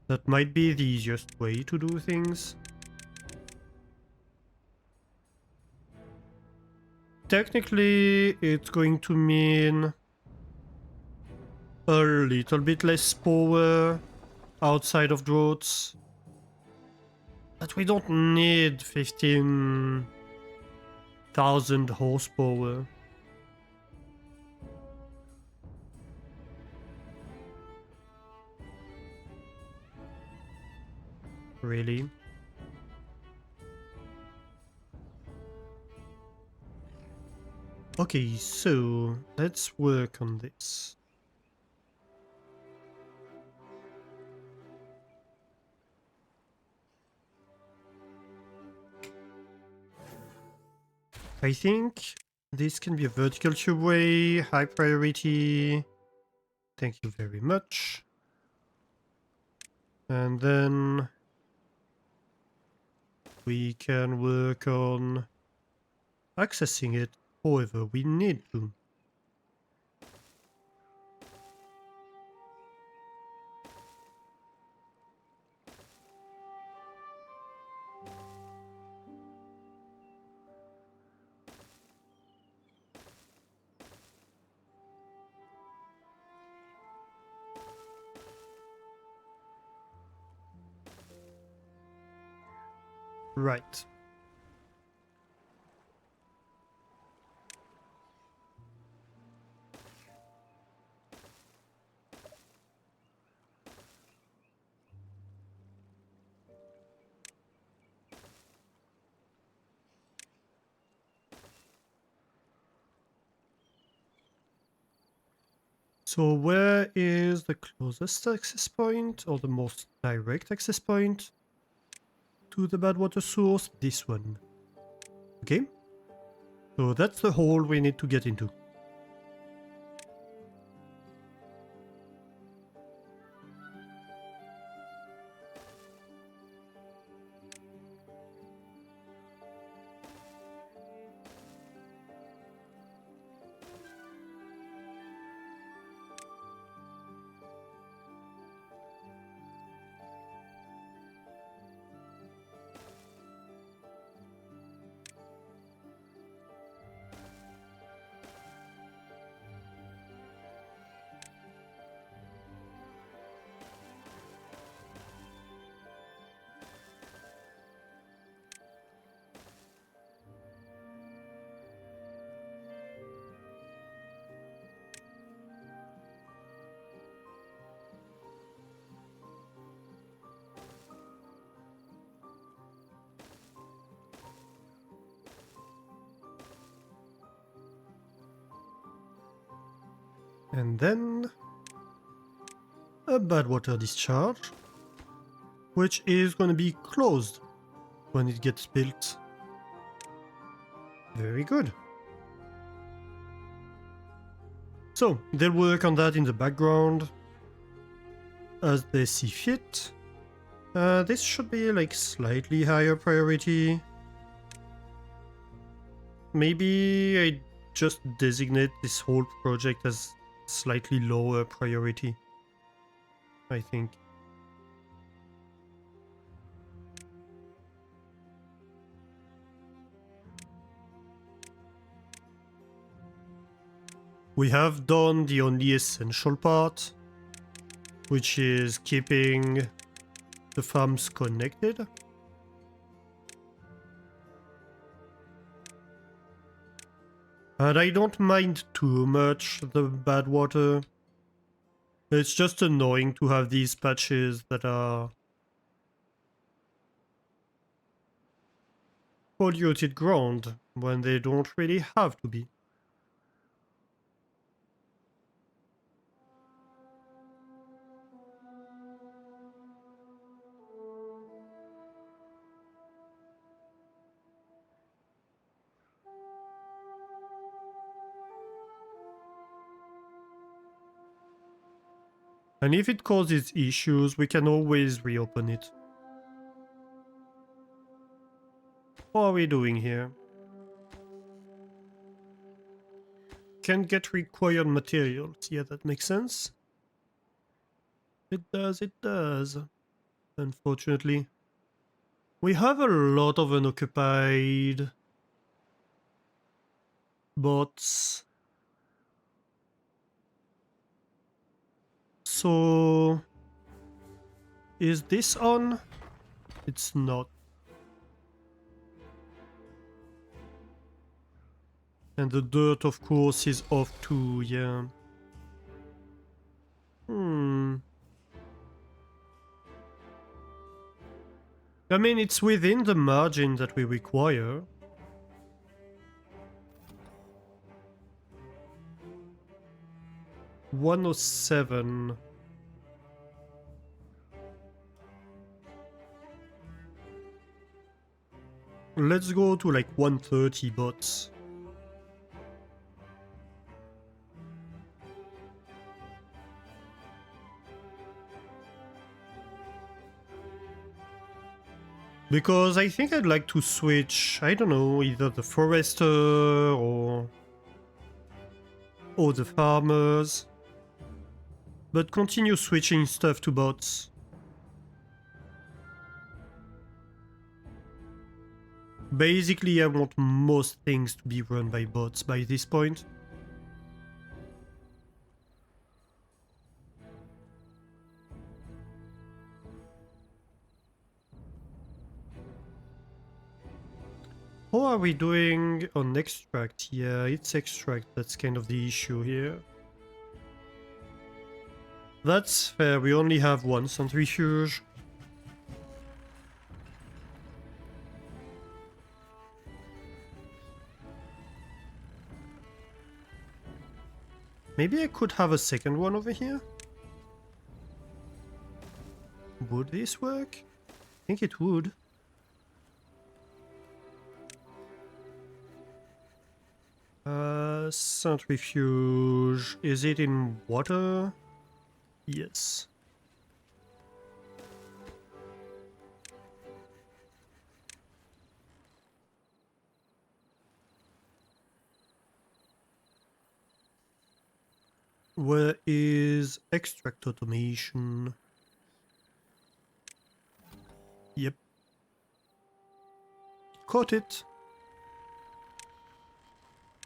That might be the easiest way to do things. Technically, it's going to mean a little bit less power outside of droughts. But we don't need 15,000 horsepower. Really? Okay, so let's work on this. I think this can be a vertical tubeway, high priority. Thank you very much. And then we can work on accessing it however we need to. Right. So where is the closest access point, or the most direct access point to the bad water source? This one. Okay. So that's the hole we need to get into. And then a bad water discharge, which is going to be closed when it gets built. Very good. So they'll work on that in the background as they see fit. This should be like slightly higher priority. Maybe I just designate this whole project as slightly lower priority, I think. We have done the only essential part, which is keeping the farms connected. And I don't mind too much the bad water. It's just annoying to have these patches that are polluted ground when they don't really have to be. And if it causes issues, we can always reopen it. What are we doing here? Can get required materials. Yeah, that makes sense. It does, it does. Unfortunately. We have a lot of unoccupied bots. So... is this on? It's not. And the dirt, of course, is off too, yeah. I mean, it's within the margin that we require. $107. Let's go to like 130 bots. Because I think I'd like to switch, I don't know, either the forester or the farmers. But continue switching stuff to bots. Basically, I want most things to be run by bots by this point. How are we doing on extract? Yeah, it's extract, that's kind of the issue here. That's fair, we only have one centrifuge. Maybe I could have a second one over here? Would this work? I think it would. Centrifuge. Is it in water? Yes. Where is extract automation? Yep. Caught it.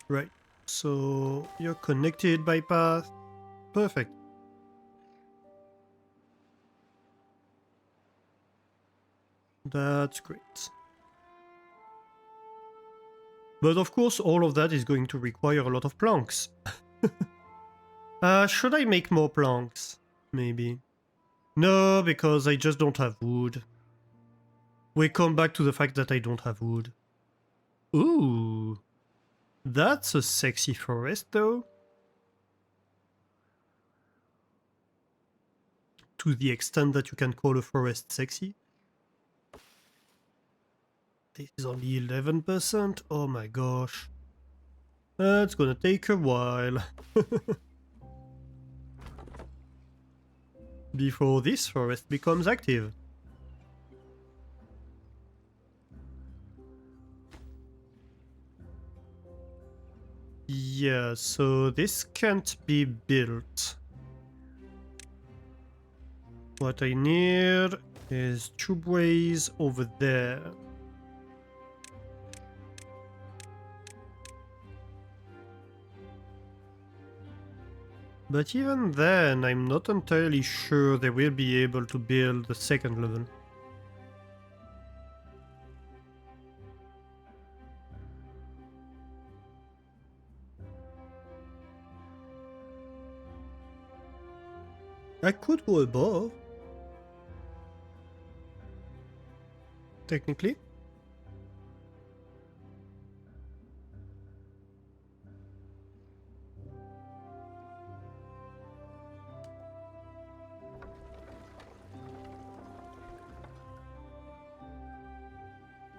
Right. So you're connected by path. Perfect. That's great. But of course, all of that is going to require a lot of planks. Should I make more planks? Maybe. No, because I just don't have wood. We come back to the fact that I don't have wood. Ooh. That's a sexy forest, though. To the extent that you can call a forest sexy. This is only 11%? Oh my gosh. That's gonna take a while. Before this forest becomes active. Yeah, so this can't be built. What I need is tubeways over there. But even then, I'm not entirely sure they will be able to build the second level. I could go above. Technically.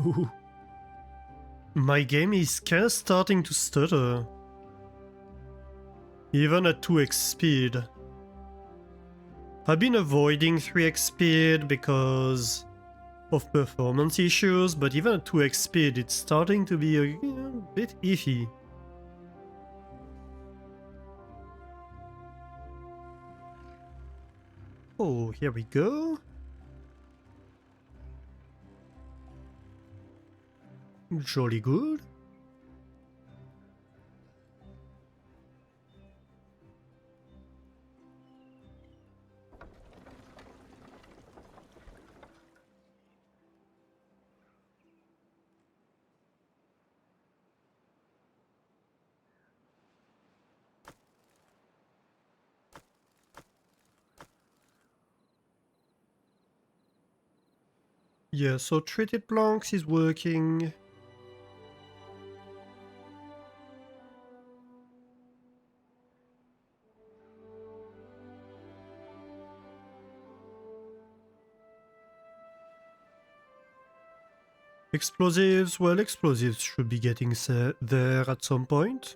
Ooh. My game is kinda starting to stutter. Even at 2x speed. I've been avoiding 3x speed because of performance issues, but even at 2x speed, it's starting to be a bit iffy. Oh, here we go. Jolly good. Yeah, so treated planks is working. Explosives, well, explosives should be getting there at some point.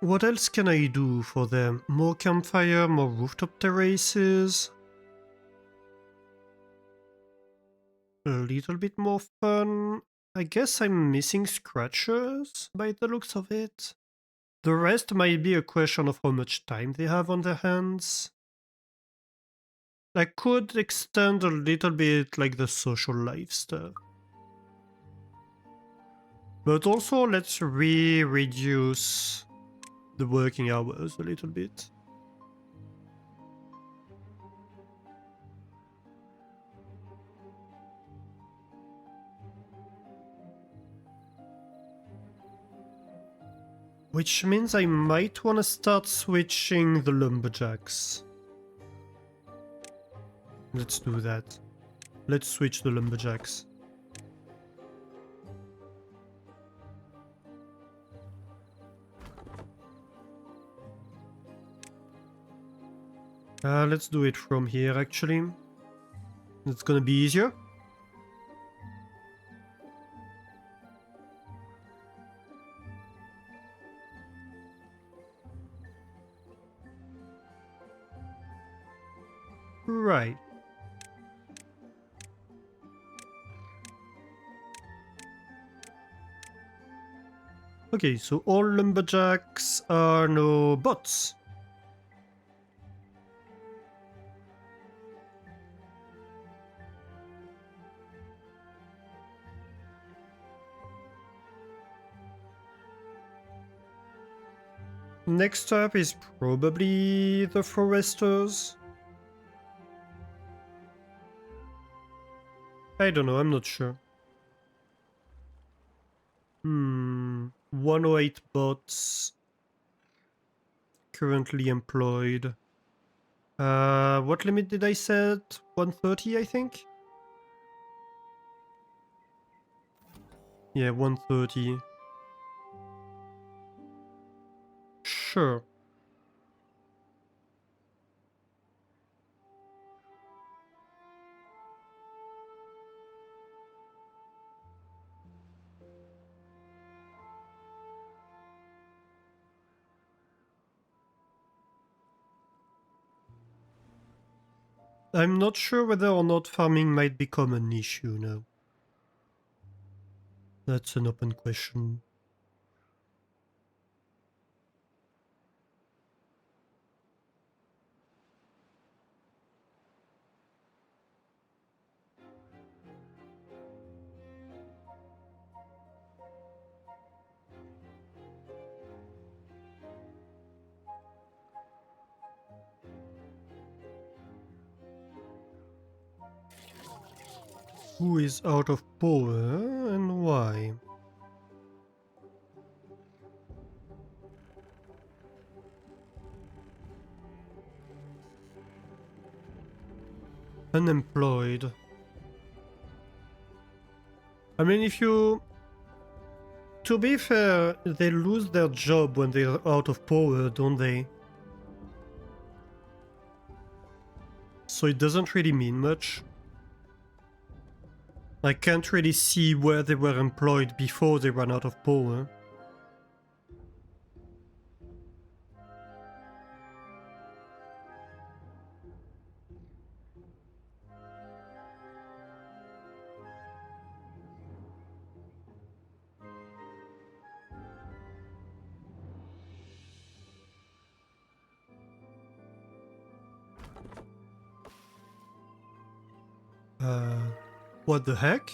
What else can I do for them? More campfire, more rooftop terraces. A little bit more fun. I guess I'm missing scratchers by the looks of it. The rest might be a question of how much time they have on their hands. I could extend a little bit like the social life stuff. But also let's reduce the working hours a little bit. Which means I might want to start switching the lumberjacks. Let's do that. Let's switch the lumberjacks. Let's do it from here actually. It's gonna be easier. Right. Okay, so all lumberjacks are no bots. Next up is probably the foresters. I don't know, I'm not sure. 108 bots currently employed. What limit did I set? 130, I think? Yeah, 130. Sure. I'm not sure whether or not farming might become an issue now. That's an open question. Who is out of power and why? Unemployed. I mean, if you... To be fair, they lose their job when they're out of power, don't they? So it doesn't really mean much. I can't really see where they were employed before they ran out of power. What the heck?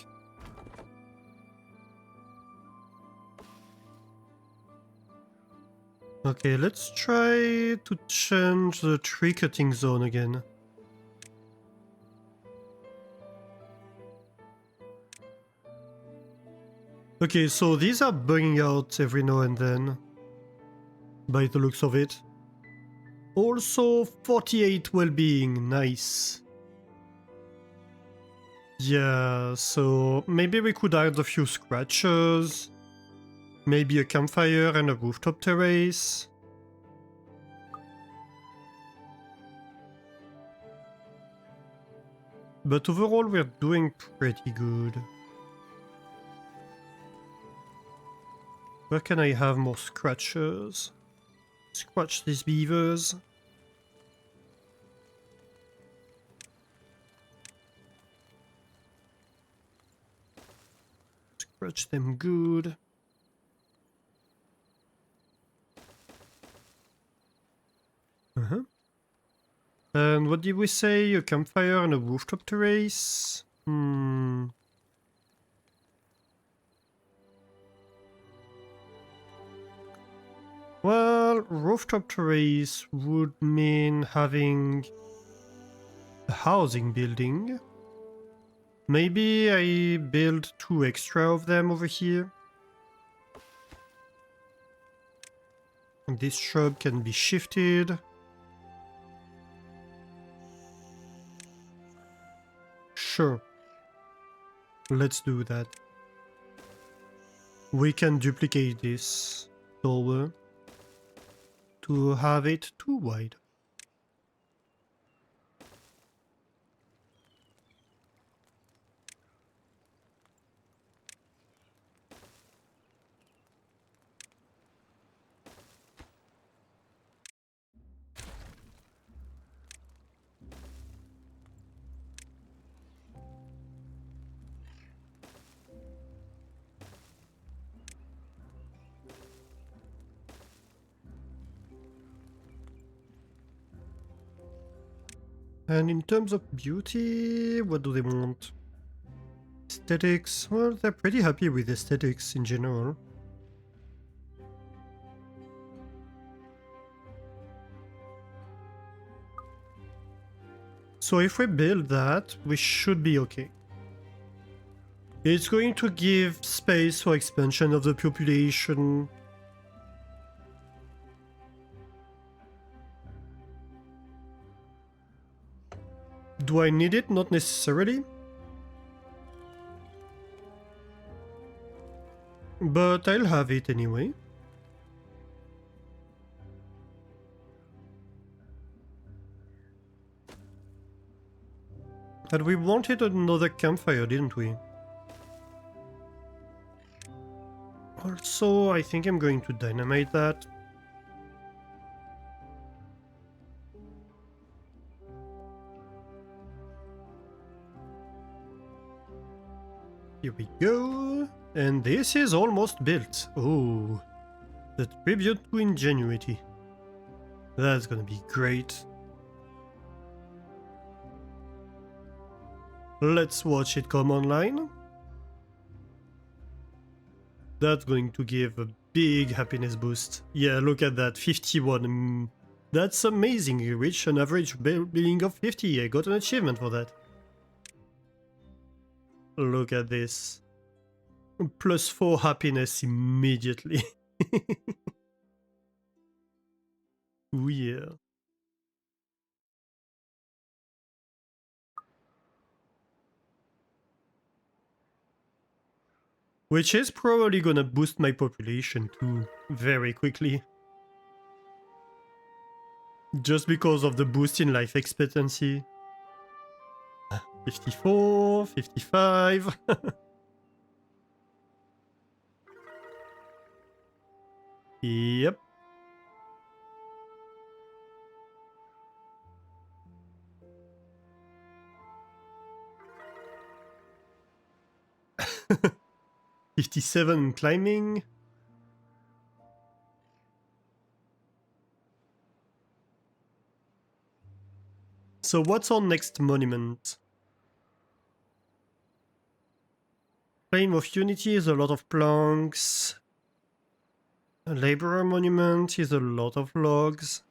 Okay, let's try to change the tree cutting zone again. Okay, so these are bugging out every now and then, by the looks of it. Also, 48 well-being, nice. Yeah, so maybe we could add a few scratchers, maybe a campfire and a rooftop terrace. But overall we're doing pretty good. Where can I have more scratchers? Scratch these beavers. Scratch them good. And what did we say? A campfire and a rooftop terrace? Well, rooftop terrace would mean having a housing building. Maybe I build 2 extra of them over here. And this shrub can be shifted. Sure. Let's do that. We can duplicate this doorway to have it too wide. And in terms of beauty, what do they want? Aesthetics? Well, they're pretty happy with aesthetics in general. So if we build that, we should be okay. It's going to give space for expansion of the population. Do I need it? Not necessarily. But I'll have it anyway. And we wanted another campfire, didn't we? Also, I think I'm going to dynamite that. Here we go. And this is almost built. Oh, the tribute to ingenuity. That's gonna be great. Let's watch it come online. That's going to give a big happiness boost. Yeah, look at that, 51. That's amazing. You reach an average billing of 50. I got an achievement for that. Look at this. +4 happiness immediately. Ooh, yeah. Which is probably gonna boost my population too, very quickly. Just because of the boost in life expectancy. 54, 55. Yep. $57 climbing. So what's our next monument? Flame of Unity is a lot of planks. A Laborer Monument is a lot of logs.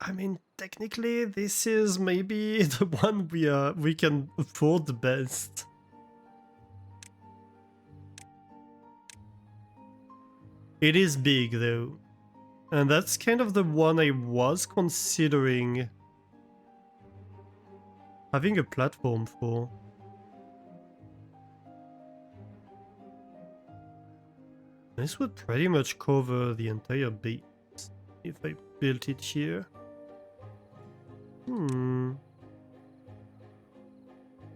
I mean, technically, this is maybe the one we can afford the best. It is big, though. And that's kind of the one I was considering having a platform for. This would pretty much cover the entire base if I built it here.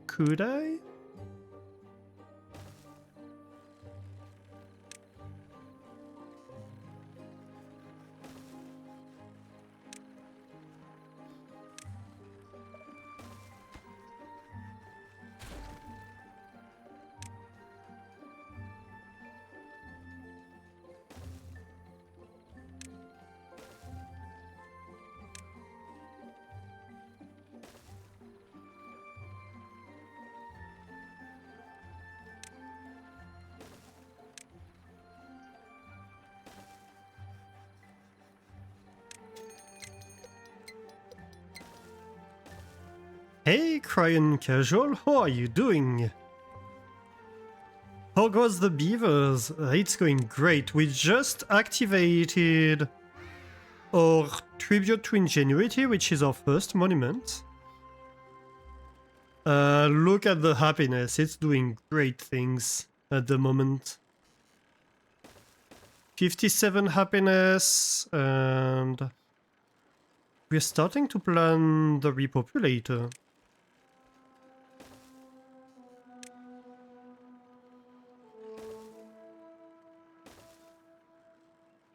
Could I? Hey, Cryon Casual, how are you doing? How goes the beavers? It's going great. We just activated our Tribute to Ingenuity, which is our first monument. Look at the happiness. It's doing great things at the moment. 57 happiness, and we're starting to plan the repopulator.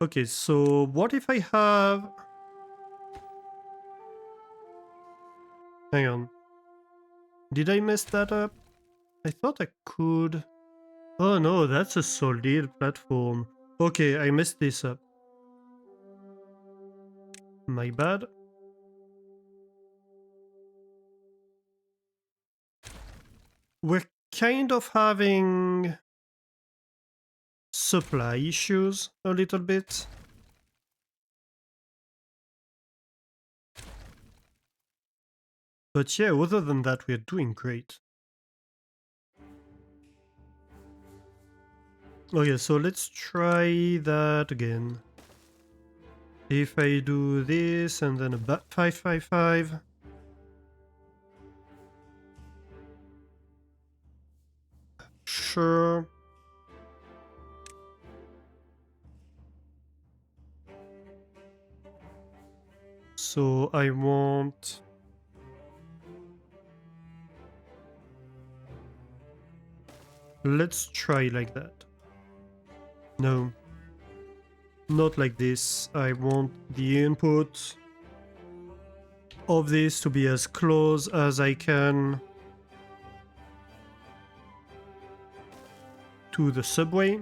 Okay, so what if I have... Hang on. Did I mess that up? I thought I could... Oh no, that's a solid platform. Okay, I messed this up. My bad. We're kind of having supply issues a little bit. But yeah, other than that, we're doing great. Okay, so let's try that again. If I do this and then a 555. Sure. So I want... Let's try like that. No. Not like this. I want the input of this to be as close as I can to the subway.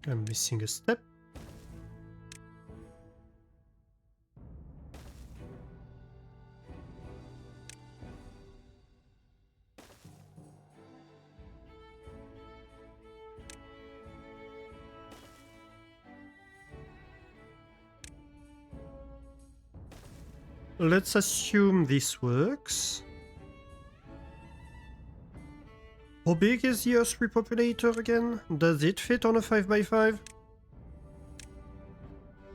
I'm missing a step. Let's assume this works. How big is the Earth repopulator again? Does it fit on a 5x5?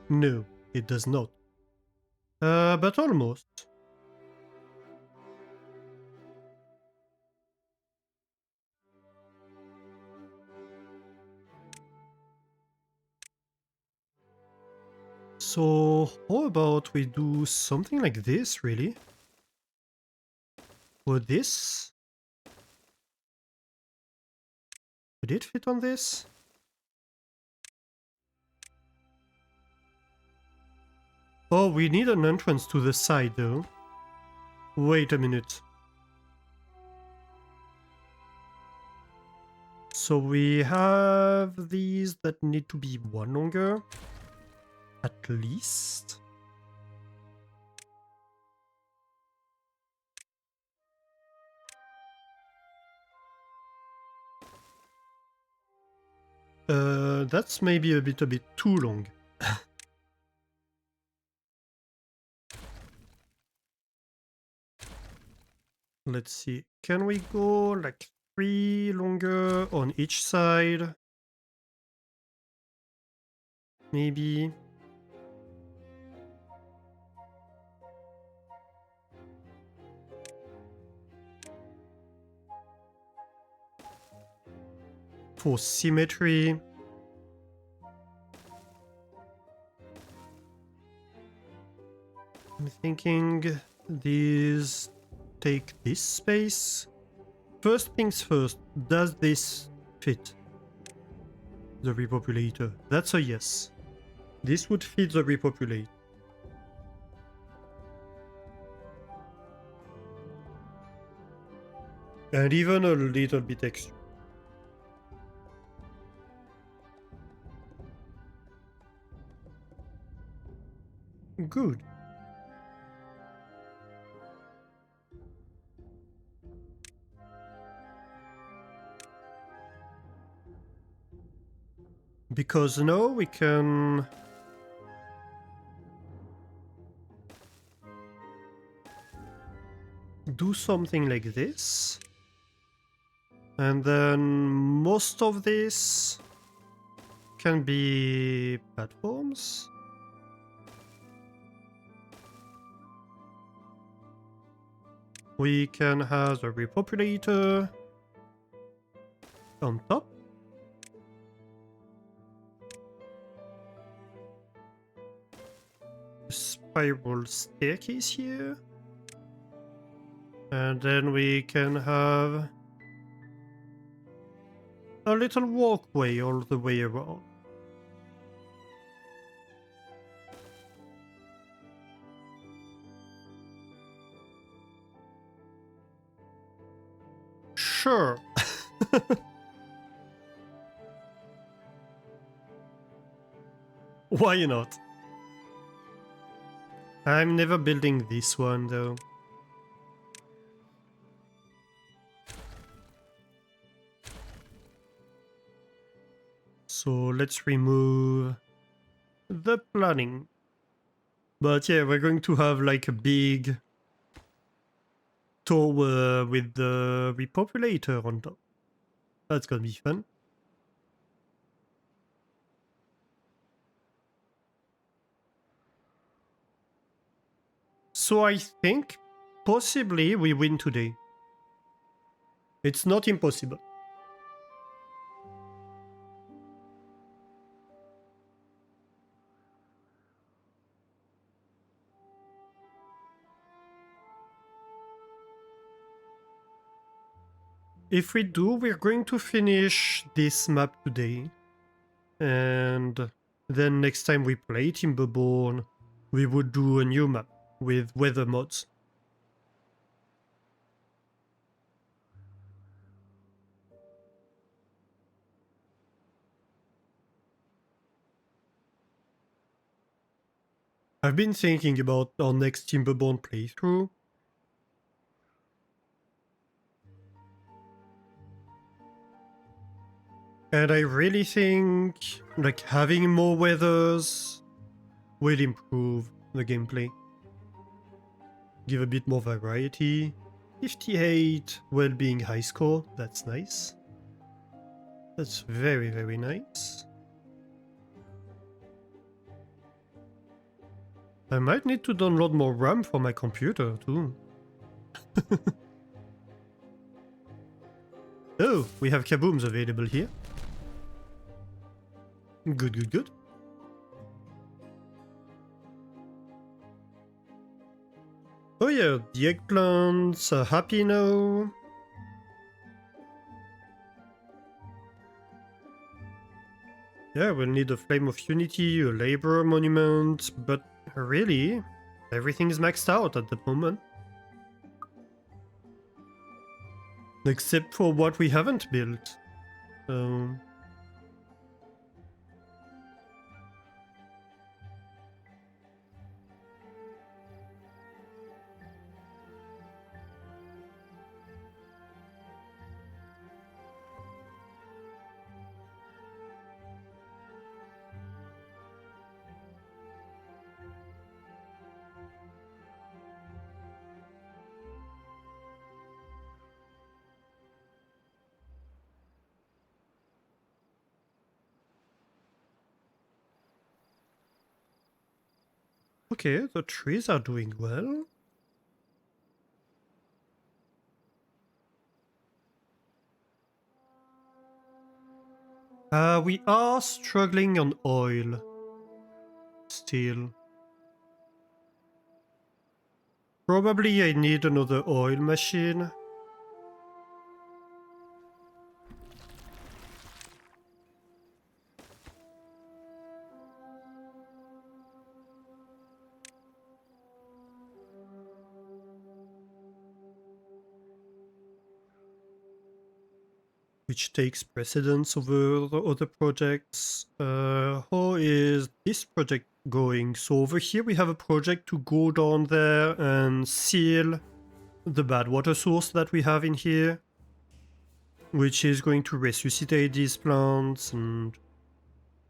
No, it does not. But almost. So, how about we do something like this, really? Or this? Would it fit on this? Oh, we need an entrance to the side though. Wait a minute. So we have these that need to be one longer. At least. That's maybe a bit too long. Let's see. Can we go like 3 longer on each side? Maybe. For symmetry. I'm thinking these take this space. First things first, does this fit the repopulator? That's a yes. This would fit the repopulate. And even a little bit extra. Good. Because now we can do something like this. And then most of this can be platforms. We can have a repopulator on top. Spiral staircase here. And then we can have a little walkway all the way around. Sure. Why not? I'm never building this one though. So let's remove the planning. But yeah, we're going to have like a big tower with the repopulator on top. That's gonna be fun. So I think possibly we win today. It's not impossible. If we do, we're going to finish this map today. And then next time we play Timberborn, we would do a new map with weather mods. I've been thinking about our next Timberborn playthrough. And I really think like having more weathers will improve the gameplay. Give a bit more variety. 58 well-being high score, that's nice. That's very, very nice. I might need to download more RAM for my computer too. Oh, we have kabooms available here. Good, good, good. Oh yeah, the eggplants are happy now. Yeah, we'll need a Flame of Unity, a Labor Monument, but really, everything is maxed out at the moment. Except for what we haven't built. So... Okay, the trees are doing well. We are struggling on oil. Still. Probably I need another oil machine. Which takes precedence over the other projects. How is this project going? So over here we have a project to go down there and seal the bad water source that we have in here, which is going to resuscitate these plants and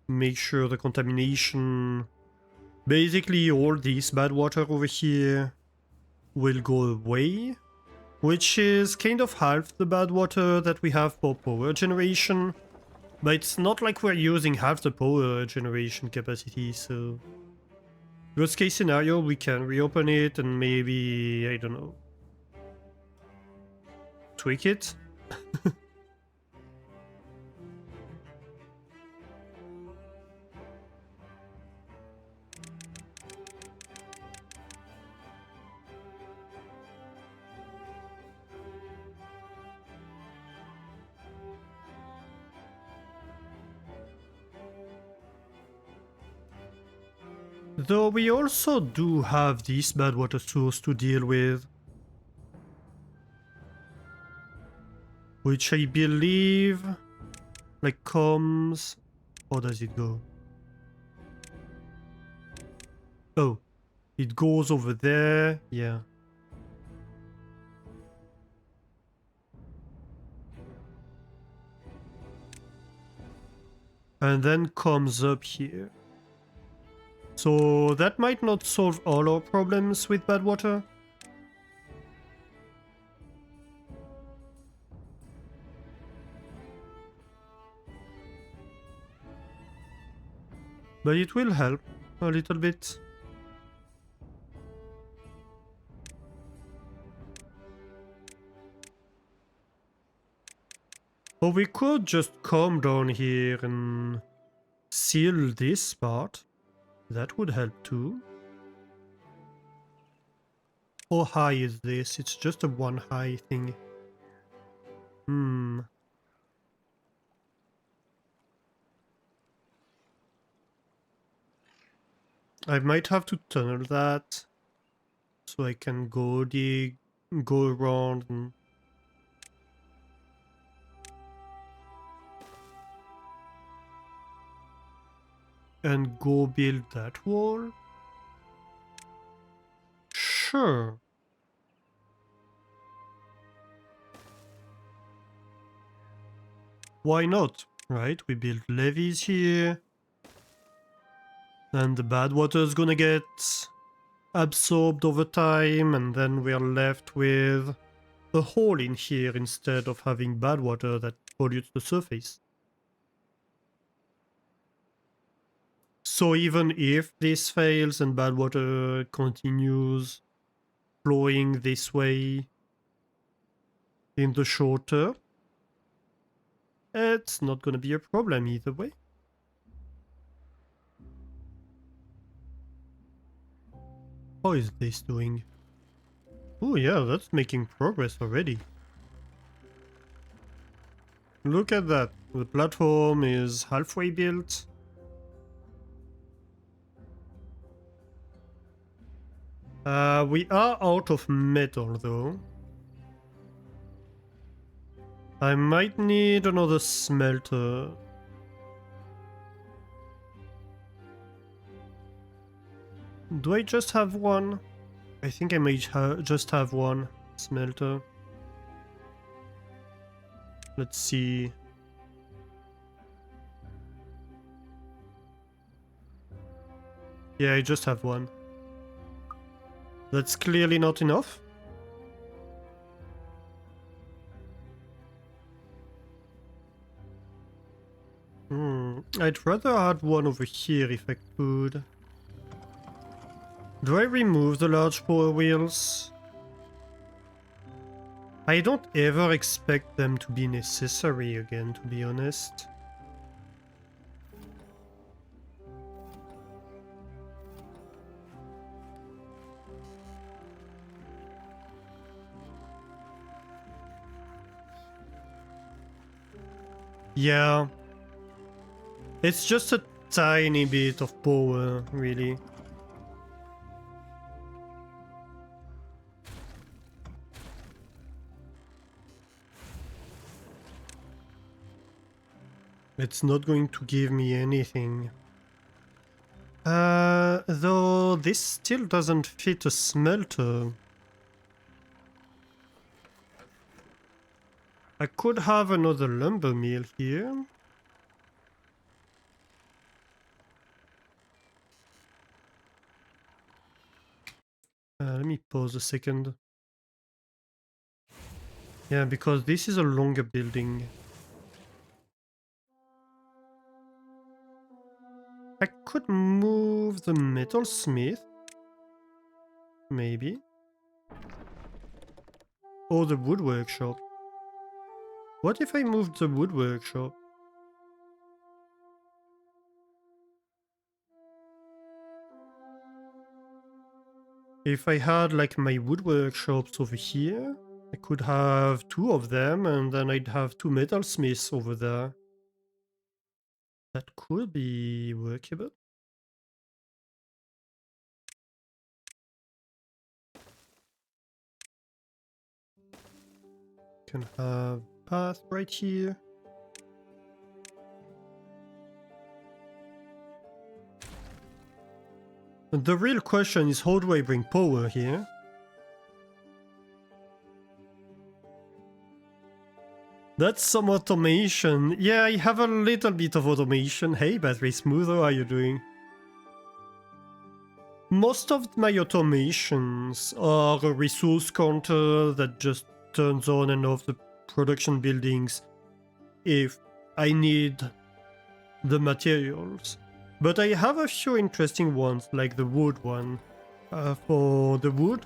make sure the contamination, basically all this bad water over here, will go away. Which is kind of half the bad water that we have for power generation. But it's not like we're using half the power generation capacity, so... Worst case scenario, we can reopen it and maybe, I don't know... tweak it? Though we also do have this bad water source to deal with. Which I believe... like comes... How does it go? Oh. It goes over there, yeah. And then comes up here. So that might not solve all our problems with bad water. But it will help a little bit. Or we could just come down here and seal this part. That would help too. How high is this? It's just a one high thing. I might have to tunnel that. So I can go around and go build that wall? Sure. Why not, right? We build levees here. And the bad water is gonna get absorbed over time, and then we're left with a hole in here instead of having bad water that pollutes the surface. So even if this fails and bad water continues flowing this way in the short term, it's not gonna be a problem either way. How is this doing? Oh yeah, that's making progress already. Look at that. The platform is halfway built. We are out of metal though. I might need another smelter. Do I just have one? I think I may just have one smelter. Let's see. Yeah, I just have one. That's clearly not enough. I'd rather add one over here if I could. Do I remove the large power wheels? I don't ever expect them to be necessary again, to be honest. Yeah. It's just a tiny bit of power, really. It's not going to give me anything. Though this still doesn't fit a smelter. I could have another lumber mill here. Let me pause a second. Yeah, because this is a longer building. I could move the metalsmith. Maybe. Or the wood workshop. What if I moved the wood workshop? If I had like my wood workshops over here, I could have two of them and then I'd have two metalsmiths over there. That could be workable. Can have path right here. And the real question is, how do I bring power here? That's some automation. Yeah, I have a little bit of automation. Hey, Battery Smooth, how are you doing? Most of my automations are a resource counter that just turns on and off the production buildings if I need the materials. But I have a few interesting ones, like the wood one. For the wood,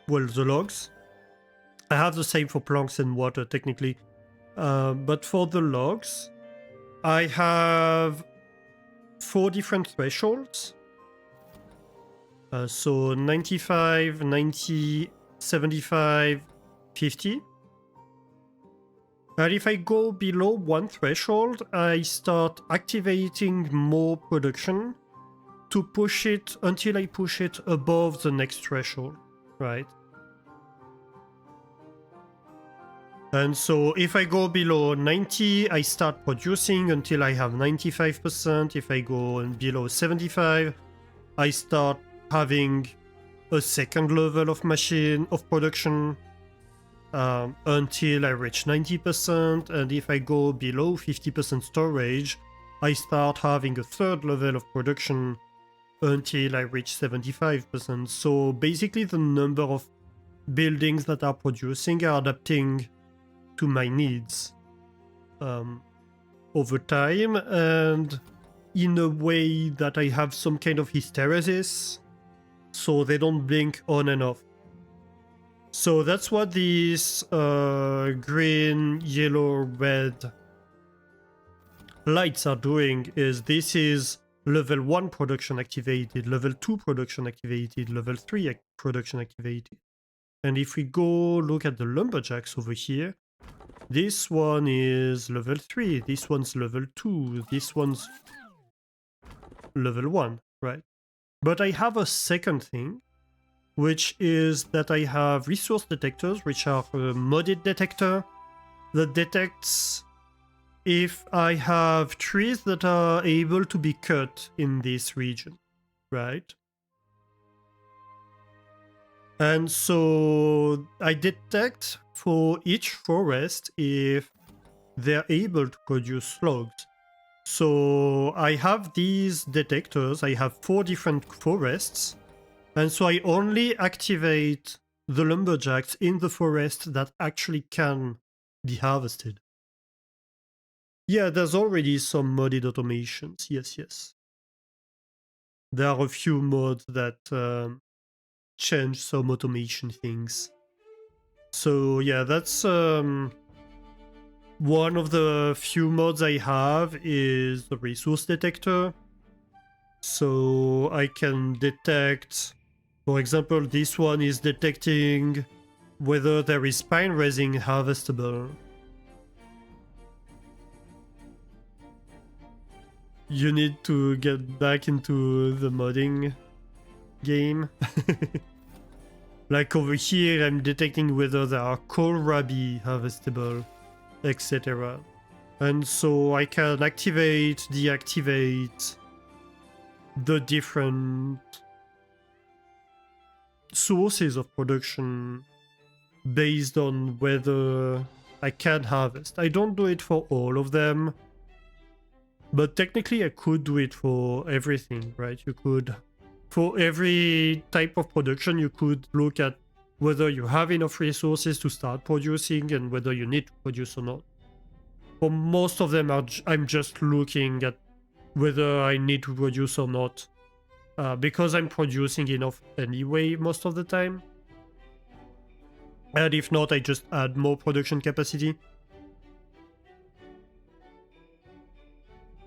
well, the logs. I have the same for planks and water, technically. But for the logs, I have 4 different thresholds. So 95, 90, 75, 50. And if I go below one threshold, I start activating more production to push it until I push it above the next threshold, right? And so if I go below 90, I start producing until I have 95%. If I go below 75, I start having a second level of production until I reach 90%. And if I go below 50% storage, I start having a third level of production until I reach 75%. So basically the number of buildings that are producing are adapting to my needs over time, and in a way that I have some kind of hysteresis, so they don't blink on and off. So that's what these green, yellow, red lights are doing. Is this is level 1 production activated, level 2 production activated, level 3 production activated. And if we go look at the lumberjacks over here, this one is level 3, this one's level 2, this one's level 1, right? But I have a second thing, which is that I have resource detectors, which are a modded detector that detects if I have trees that are able to be cut in this region, right? And so I detect for each forest if they're able to produce logs. So I have these detectors, I have 4 different forests, and so I only activate the lumberjacks in the forest that actually can be harvested. Yeah, there's already some modded automations, yes. There are a few mods that change some automation things. So yeah, that's one of the few mods I have is the resource detector. So I can detect, for example, this one is detecting whether there is pine resin harvestable. You need to get back into the modding game. Like over here, I'm detecting whether there are kohlrabi harvestable, etc. And so I can activate, deactivate the different sources of production based on whether I can harvest. I don't do it for all of them, but technically I could do it for everything, right? You could, for every type of production, you could look at whether you have enough resources to start producing and whether you need to produce or not. For most of them, I'm just looking at whether I need to produce or not, because I'm producing enough anyway most of the time. And if not, I just add more production capacity.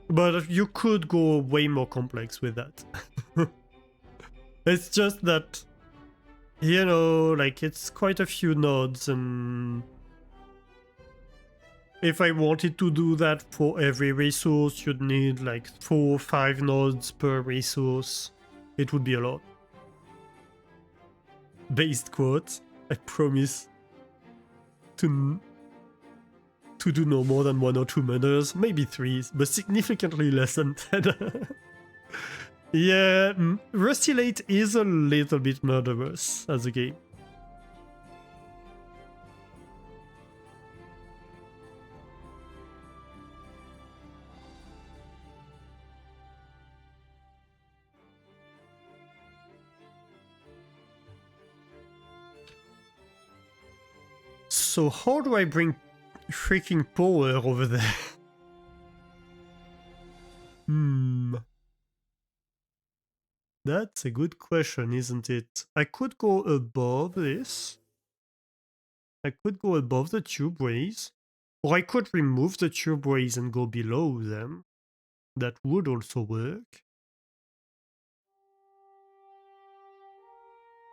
But you could go way more complex with that. It's just that, you know, like it's quite a few nodes, and if I wanted to do that for every resource, you'd need like 4 or 5 nodes per resource. It would be a lot. Based quote, I promise to do no more than 1 or 2 murders, maybe 3, but significantly less than 10. Yeah, Rusty Late is a little bit murderous as a game. So how do I bring freaking power over there? That's a good question, isn't it? I could go above this. I could go above the tubeways. Or I could remove the tubeways and go below them. That would also work.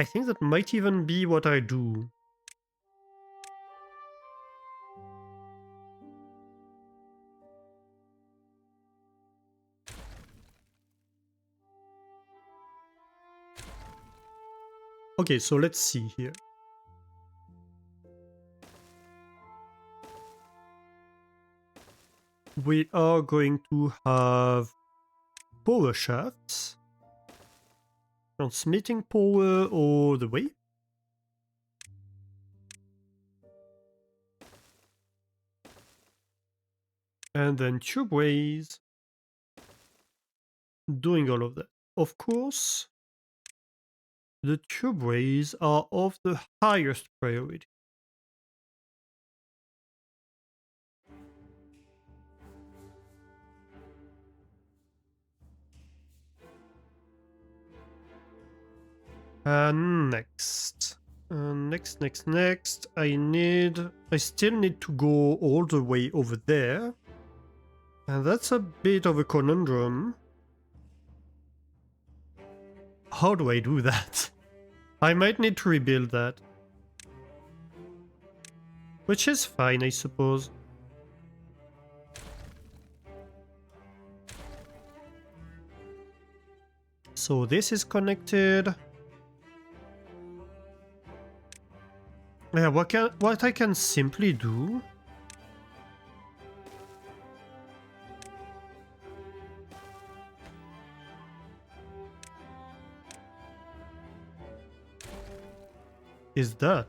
I think that might even be what I do. Okay, so let's see here. We are going to have power shafts. Transmitting power all the way. And then tubeways doing all of that. Of course, the tubeways are of the highest priority. Next. Next. I still need to go all the way over there. And that's a bit of a conundrum. How do I do that? I might need to rebuild that. Which is fine, I suppose. So this is connected. Yeah, what I can simply do is that.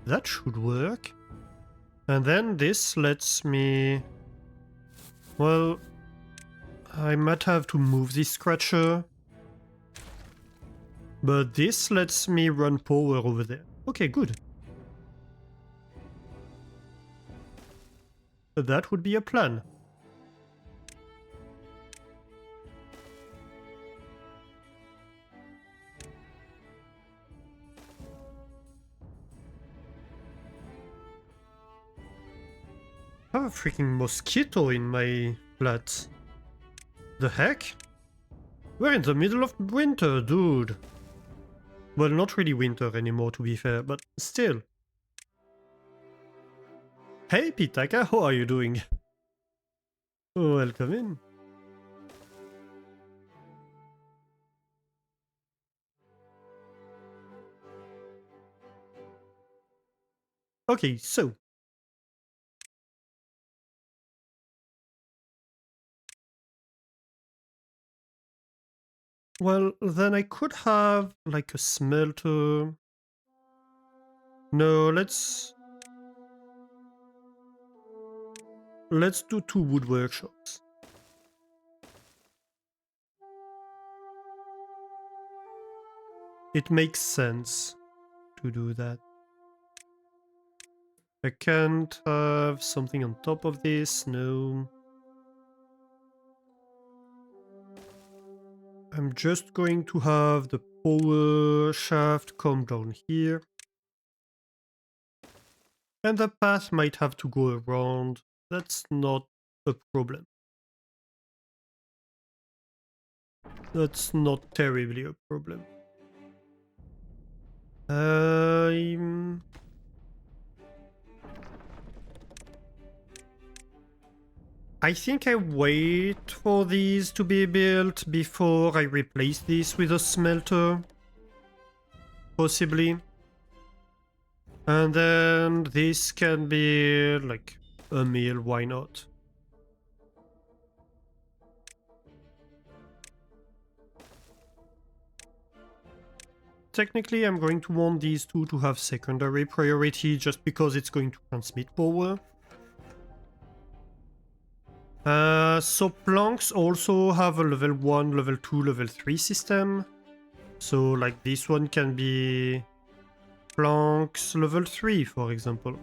That should work. And then this lets me... Well, I might have to move this scratcher. But this lets me run power over there. Okay, good. That would be a plan. I have a freaking mosquito in my flat. The heck? We're in the middle of winter, dude. Well, not really winter anymore, to be fair, but still. Hey, Pitaka, how are you doing? Welcome in. Okay, so. Well, then I could have, like, a smelter. No, let's do 2 wood workshops. It makes sense to do that. I can't have something on top of this, no. I'm just going to have the power shaft come down here. And the path might have to go around. That's not a problem. That's not terribly a problem. I think I wait for these to be built before I replace this with a smelter. Possibly. And then this can be like a mill, why not? Technically, I'm going to want these two to have secondary priority just because it's going to transmit power. So planks also have a level 1, level 2, level 3 system. So like this one can be planks level 3, for example.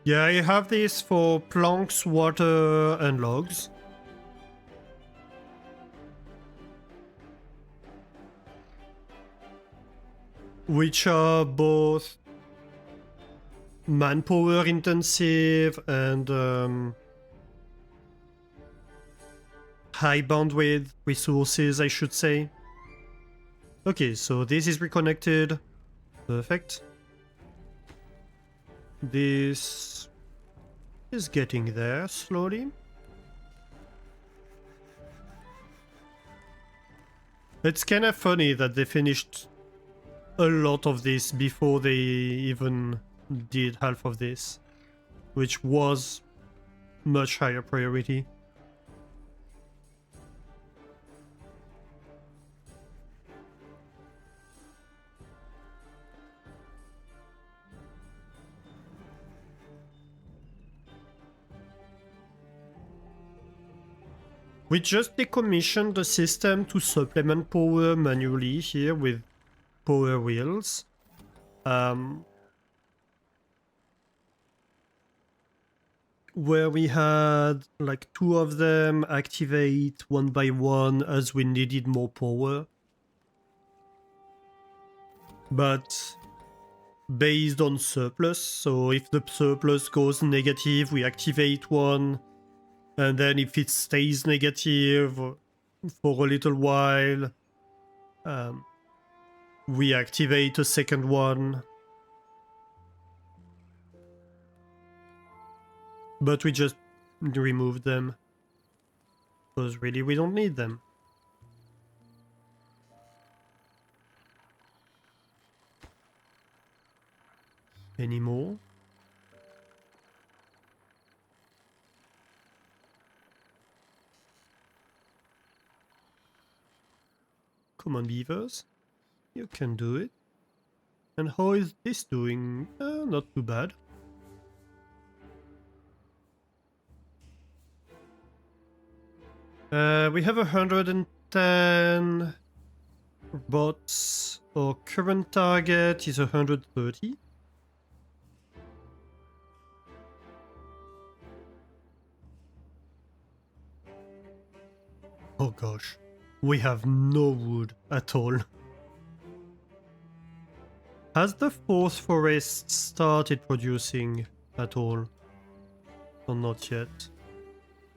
Yeah, I have this for planks, water, and logs. Which are both manpower intensive and high bandwidth resources, I should say. Okay, so this is reconnected. Perfect. This is getting there slowly. It's kind of funny that they finished a lot of this before they even did half of this, which was much higher priority. We just decommissioned the system to supplement power manually here with power wheels. Where we had like 2 of them activate one by one as we needed more power. But based on surplus, so if the surplus goes negative, we activate one, and then if it stays negative for a little while, we activate a second one. But we just remove them. Because really we don't need them. Anymore. Come on, beavers. You can do it. And how is this doing? Not too bad. We have 110 bots. Our current target is 130. Oh gosh, we have no wood at all. Has the fourth forest started producing at all? Or not yet?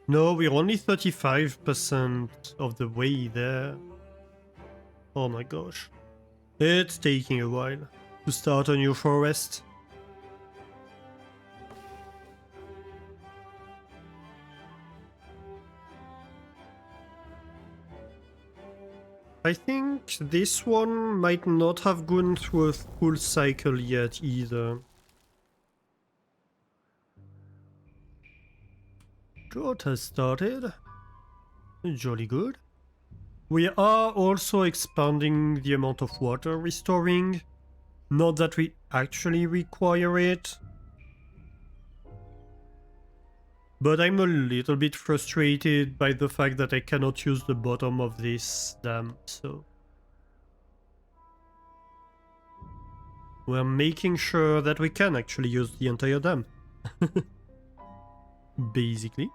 No, we're only 35% of the way there. Oh my gosh. It's taking a while to start a new forest. I think this one might not have gone through a full cycle yet either. Drought has started. Jolly good. We are also expanding the amount of water restoring. Not that we actually require it. But I'm a little bit frustrated by the fact that I cannot use the bottom of this dam, so... We're making sure that we can actually use the entire dam. Basically.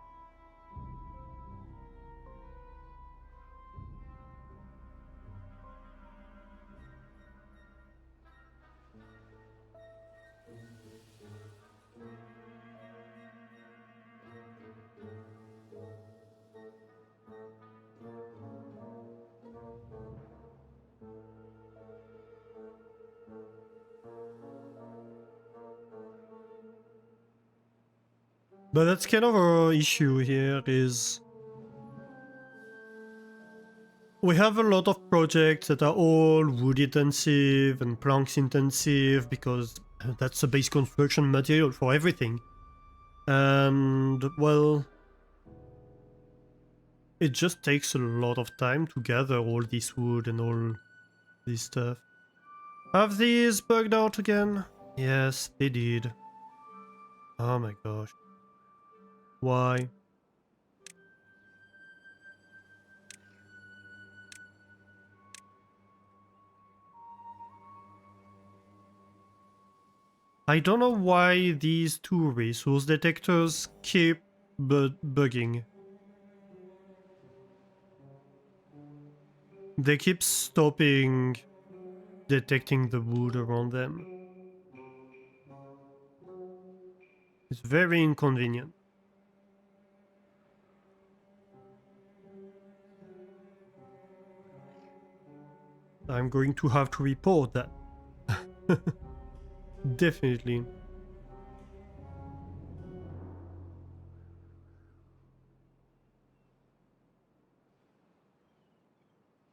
But that's kind of our issue here is... We have a lot of projects that are all wood intensive and planks intensive because that's the base construction material for everything. And, well... It just takes a lot of time to gather all this wood and all this stuff. Have these bugged out again? Yes, they did. Oh my gosh. Why? I don't know why these two resource detectors keep bugging. They keep stopping detecting the wood around them. It's very inconvenient. I'm going to have to report that. Definitely.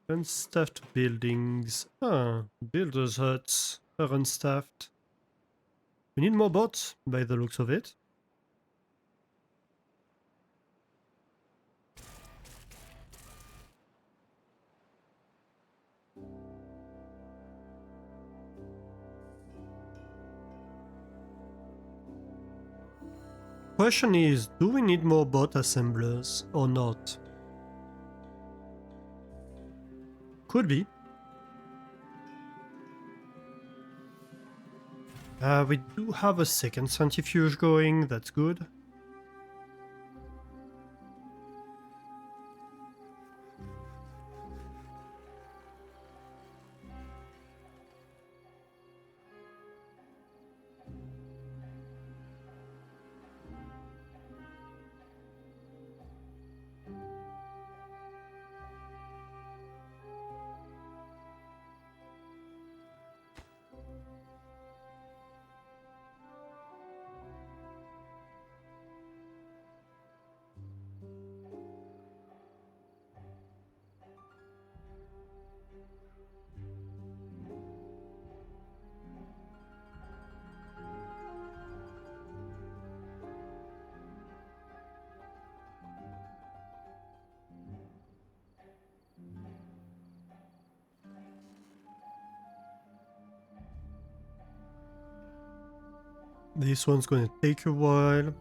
Unstaffed buildings. Ah, builders' huts are unstaffed. We need more bots, by the looks of it. Question is, do we need more bot assemblers or not? Could be. We do have a second centrifuge going, that's good. This one's gonna take a while.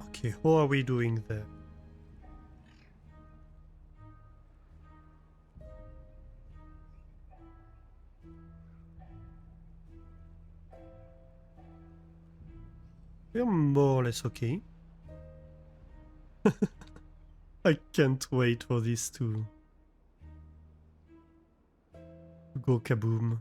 Okay, how are we doing there? We're more or less okay. I can't wait for this to go kaboom.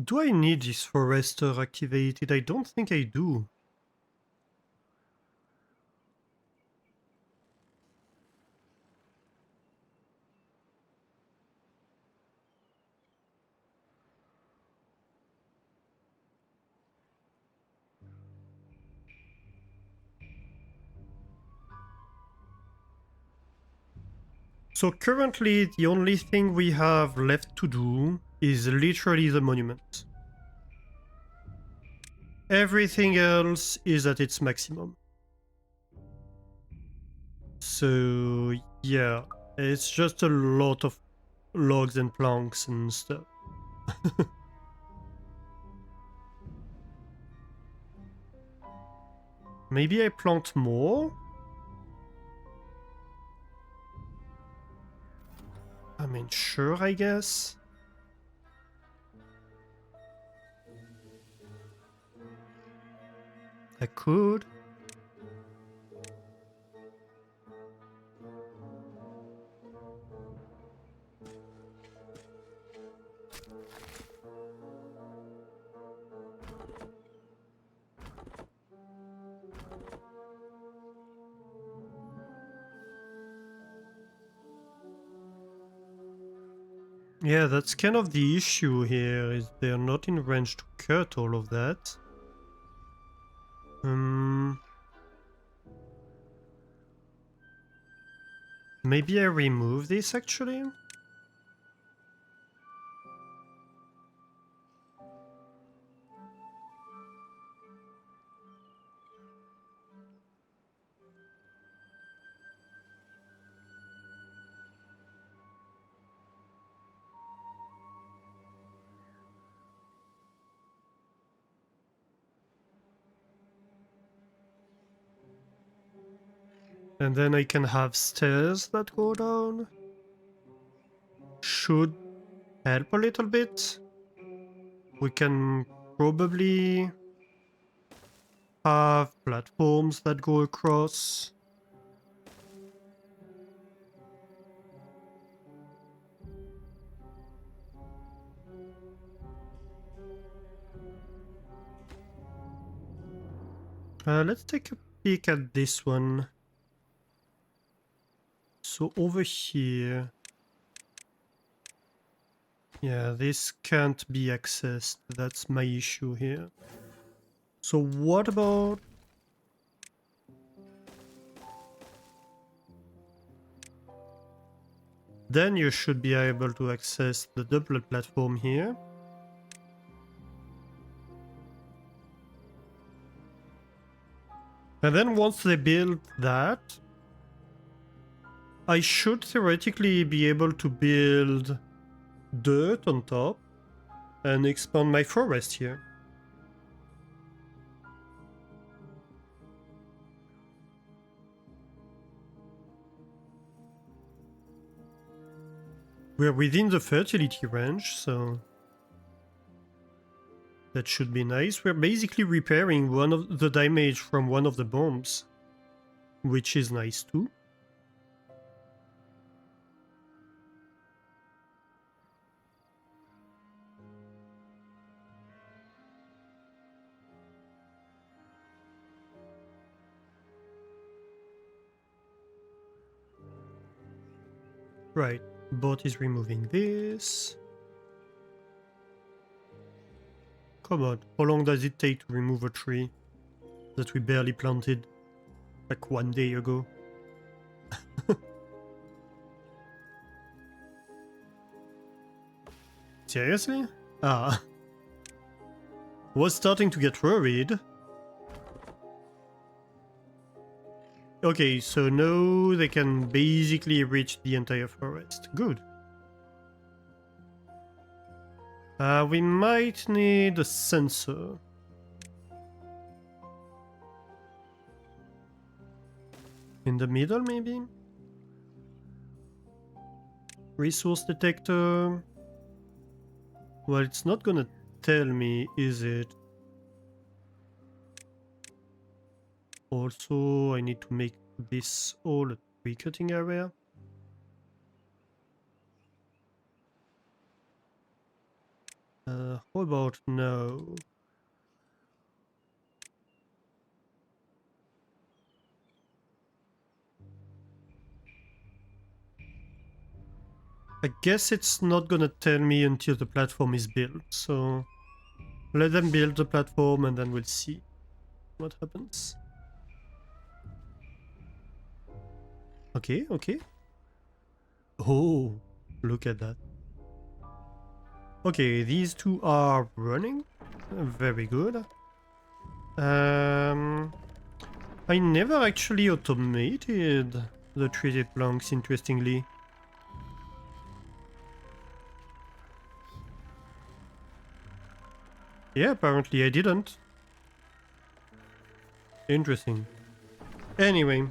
Do I need this forester activated? I don't think I do. So currently the only thing we have left to do is literally the monument. Everything else is at its maximum. So yeah, it's just a lot of logs and planks and stuff. Maybe I plant more? I mean, sure, I guess. I could. Yeah, that's kind of the issue here, is they're not in range to cut all of that. Maybe I remove this actually? And then I can have stairs that go down. Should help a little bit. We can probably have platforms that go across. Let's take a peek at this one. So over here... Yeah, this can't be accessed. That's my issue here. So what about... Then you should be able to access the double platform here. And then once they build that, I should theoretically be able to build dirt on top and expand my forest here. We're within the fertility range, so that should be nice. We're basically repairing one of the damage from one of the bombs, which is nice too. Right, bot is removing this. Come on, how long does it take to remove a tree that we barely planted like 1 day ago? Seriously? Ah. Was starting to get worried. Okay, so now they can basically reach the entire forest. Good. We might need a sensor. In the middle, maybe? Resource detector. Well, it's not gonna tell me, is it? Also, I need to make this all a tree cutting area. How about now? I guess it's not gonna tell me until the platform is built, so let them build the platform and then we'll see what happens. Okay, okay. Oh, look at that. Okay, these two are running. Very good. I never actually automated the treated planks, interestingly. Yeah, apparently I didn't. Interesting. Anyway.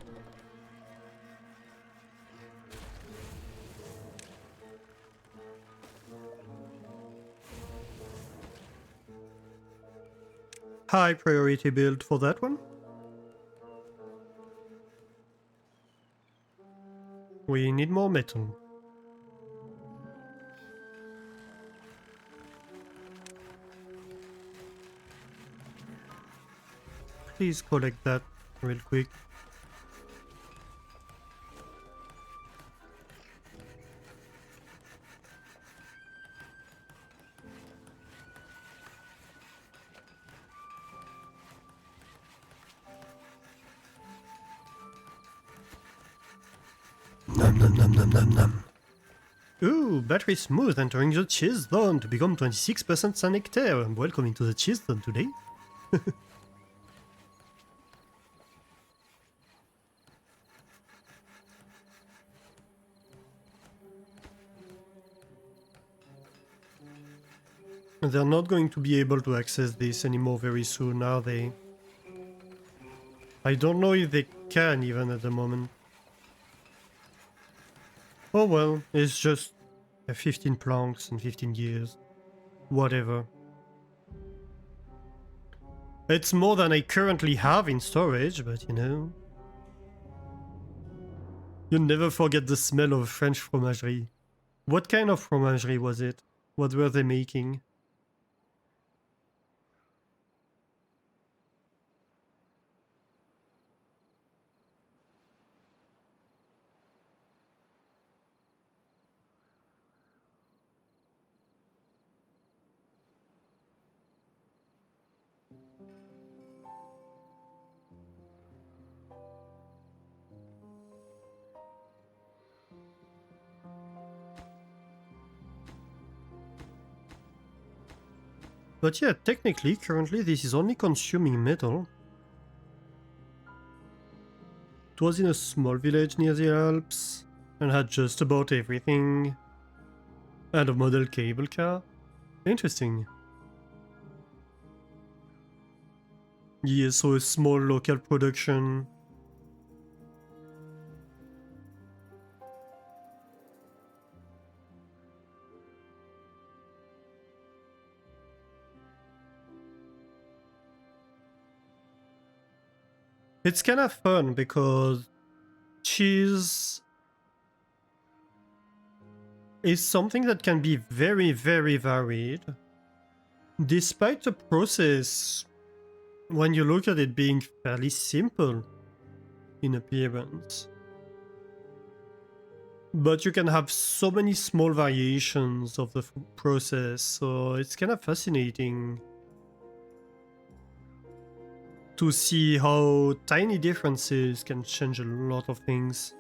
High priority build for that one. We need more metal. Please collect that real quick. Nom nom nom nom nom nom. Ooh, battery smooth entering the cheese zone to become 26% sun hectare. Welcome into the cheese zone today. They're not going to be able to access this anymore very soon, are they? I don't know if they can even at the moment. Oh well, it's just 15 planks and 15 gears. Whatever. It's more than I currently have in storage, but you know. You never forget the smell of French fromagerie. What kind of fromagerie was it? What were they making? But yeah, technically, currently this is only consuming metal. It was in a small village near the Alps and had just about everything. And a model cable car. Interesting. Yeah, so a small local production. It's kind of fun because cheese is something that can be very, very varied. Despite the process, when you look at it being fairly simple in appearance. But you can have so many small variations of the process, so it's kind of fascinating to see how tiny differences can change a lot of things.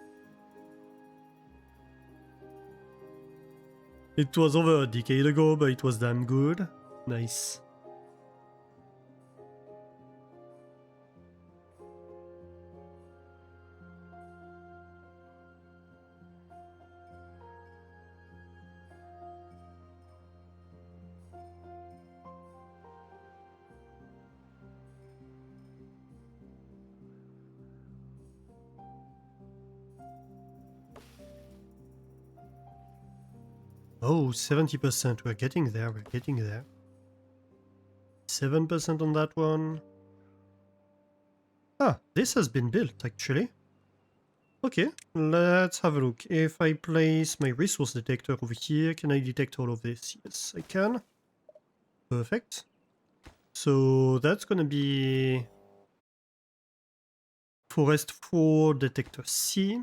It was over a decade ago, but it was damn good. Nice. Oh, 70%. We're getting there. We're getting there. 7% on that one. Ah, this has been built, actually. Okay, let's have a look. If I place my resource detector over here, can I detect all of this? Yes, I can. Perfect. So that's gonna be Forest 4 detector C.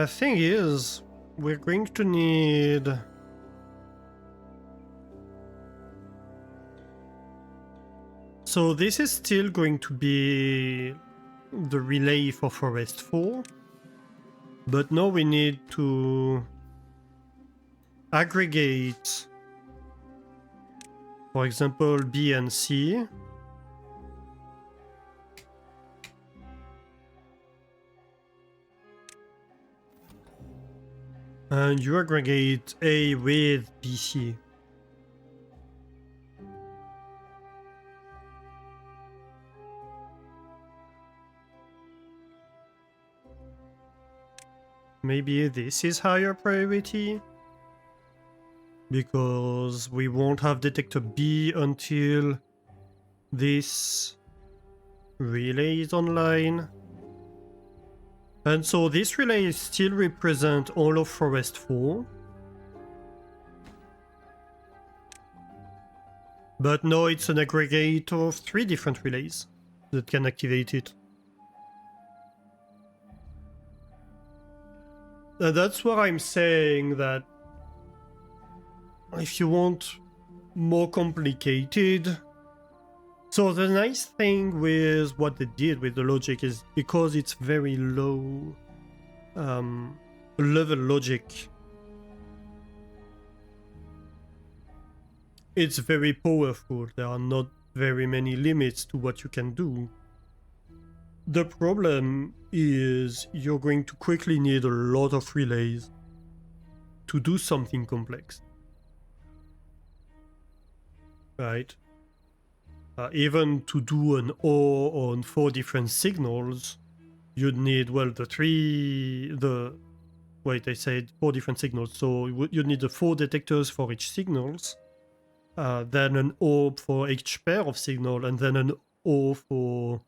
Thing is, we're going to need... So this is still going to be the relay for Forest 4. But now we need to aggregate, for example, B and C. And you aggregate A with BC. Maybe this is higher priority, because we won't have detector B until this relay is online. And so this relay still represents all of Forest 4. But now it's an aggregate of 3 different relays that can activate it. That's what I'm saying, that if you want more complicated... So the nice thing with what they did with the logic is, because it's very low level logic, it's very powerful. There are not very many limits to what you can do. The problem is you're going to quickly need a lot of relays to do something complex. Right? Even to do an OR on 4 different signals, you'd need, well, wait, I said 4 different signals, so you'd need the 4 detectors for each signals, then an OR for each pair of signal, and then an OR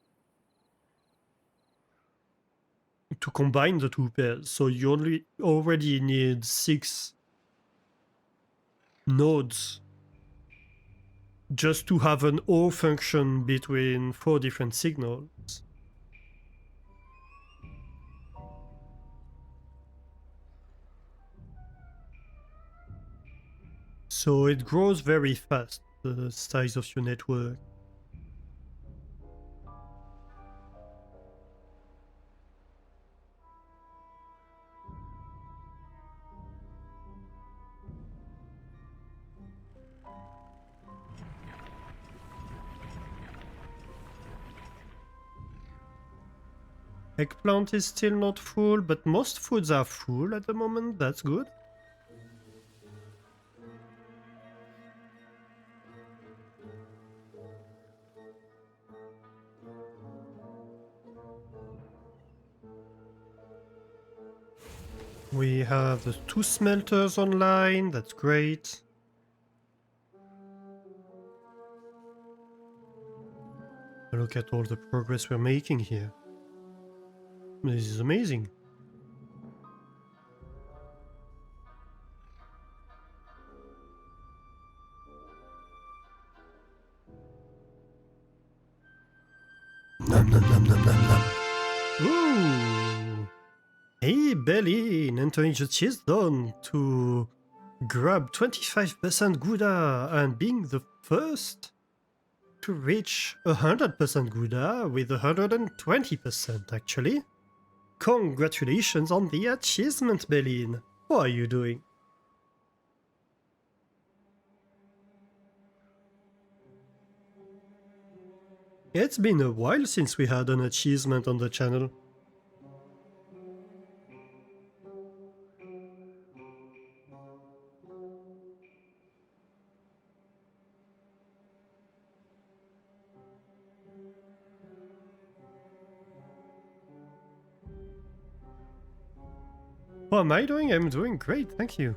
to combine the 2 pairs. So you already need 6 nodes just to have an OR function between 4 different signals. So it grows very fast, the size of your network. Eggplant is still not full, but most foods are full at the moment. That's good. We have the 2 smelters online. That's great. Look at all the progress we're making here. This is amazing. Nom nom nom nom nom nom. Ooh! Hey, Belly, entering the cheese zone to grab 25% Gouda and being the first to reach 100% Gouda with 120% actually. Congratulations on the achievement, Belin. How are you doing? It's been a while since we had an achievement on the channel. How am I doing? I'm doing great, thank you.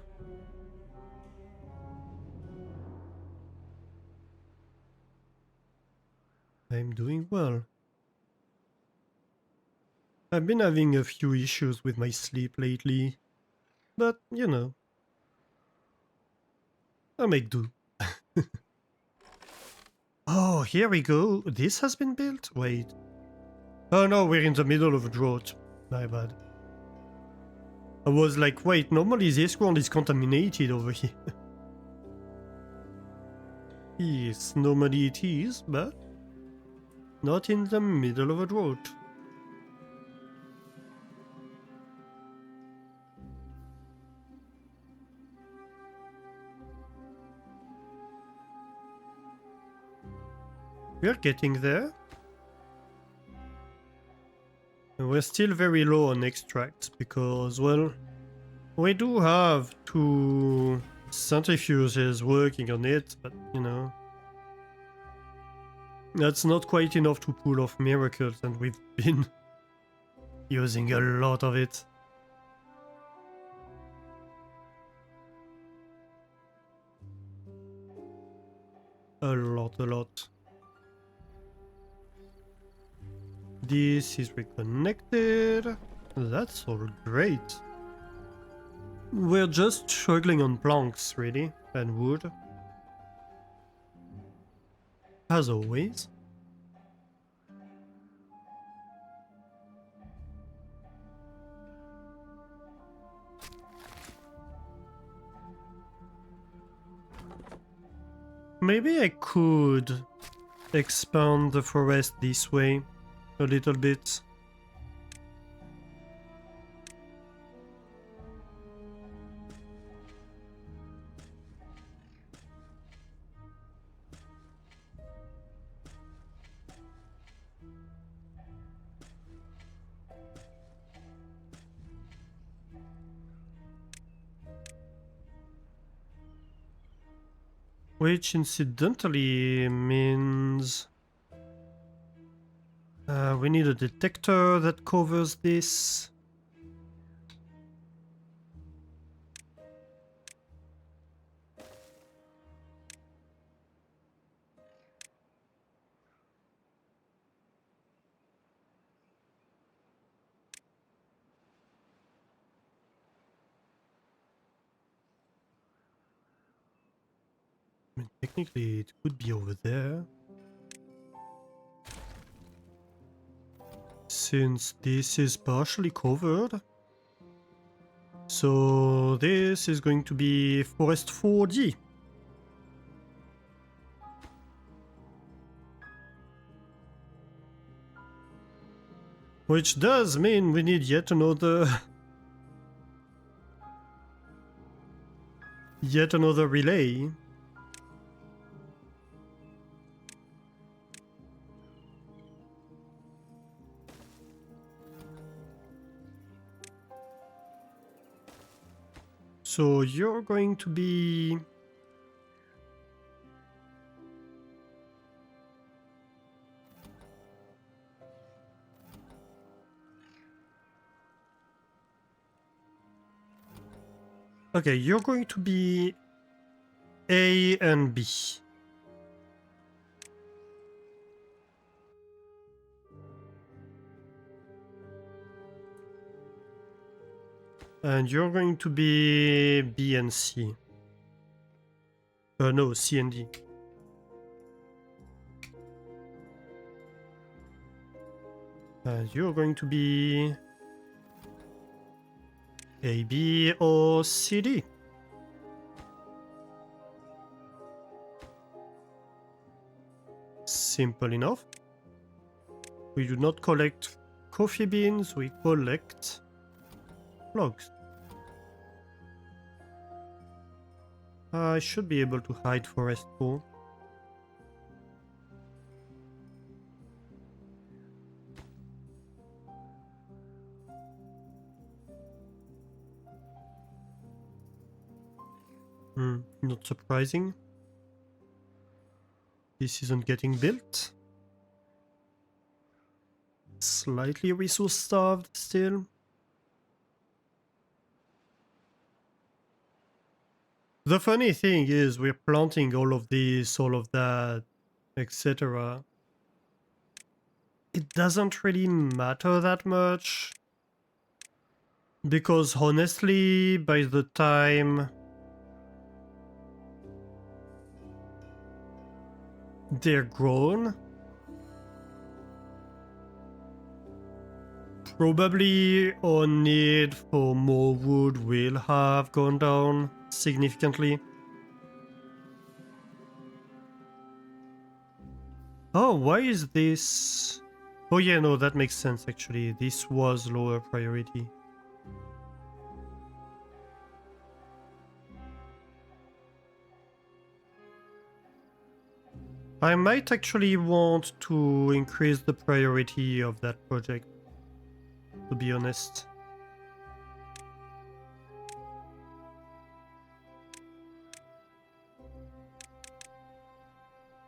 I'm doing well. I've been having a few issues with my sleep lately, but you know, I make do. Oh, here we go. This has been built? Wait. Oh no, we're in the middle of a drought. My bad. I was like, wait, normally this ground is contaminated over here. Yes, normally it is, but not in the middle of a drought. We're getting there. And we're still very low on extracts because, well, we do have 2 centrifuges working on it, but you know, that's not quite enough to pull off miracles, and we've been using a lot of it. A lot. This is reconnected. That's all great. We're just struggling on planks, really, and wood. As always. Maybe I could expand the forest this way a little bit. Which incidentally means we need a detector that covers this. I mean, technically it could be over there. Since this is partially covered. So this is going to be Forest 4D. Which does mean we need yet another... yet another relay. So you're going to be... Okay, you're going to be A and B. And you're going to be B and C. No, C and D. And you're going to be A, B, or C, D. Simple enough. We do not collect coffee beans, we collect logs. I should be able to hide forest too. Not surprising. This isn't getting built. Slightly resource starved still. The funny thing is we're planting all of this, all of that, etc. It doesn't really matter that much. Because honestly, by the time they're grown, probably our need for more wood will have gone down significantly. Oh, why is this? Oh yeah, no, that makes sense actually. This was lower priority. I might actually want to increase the priority of that project, to be honest.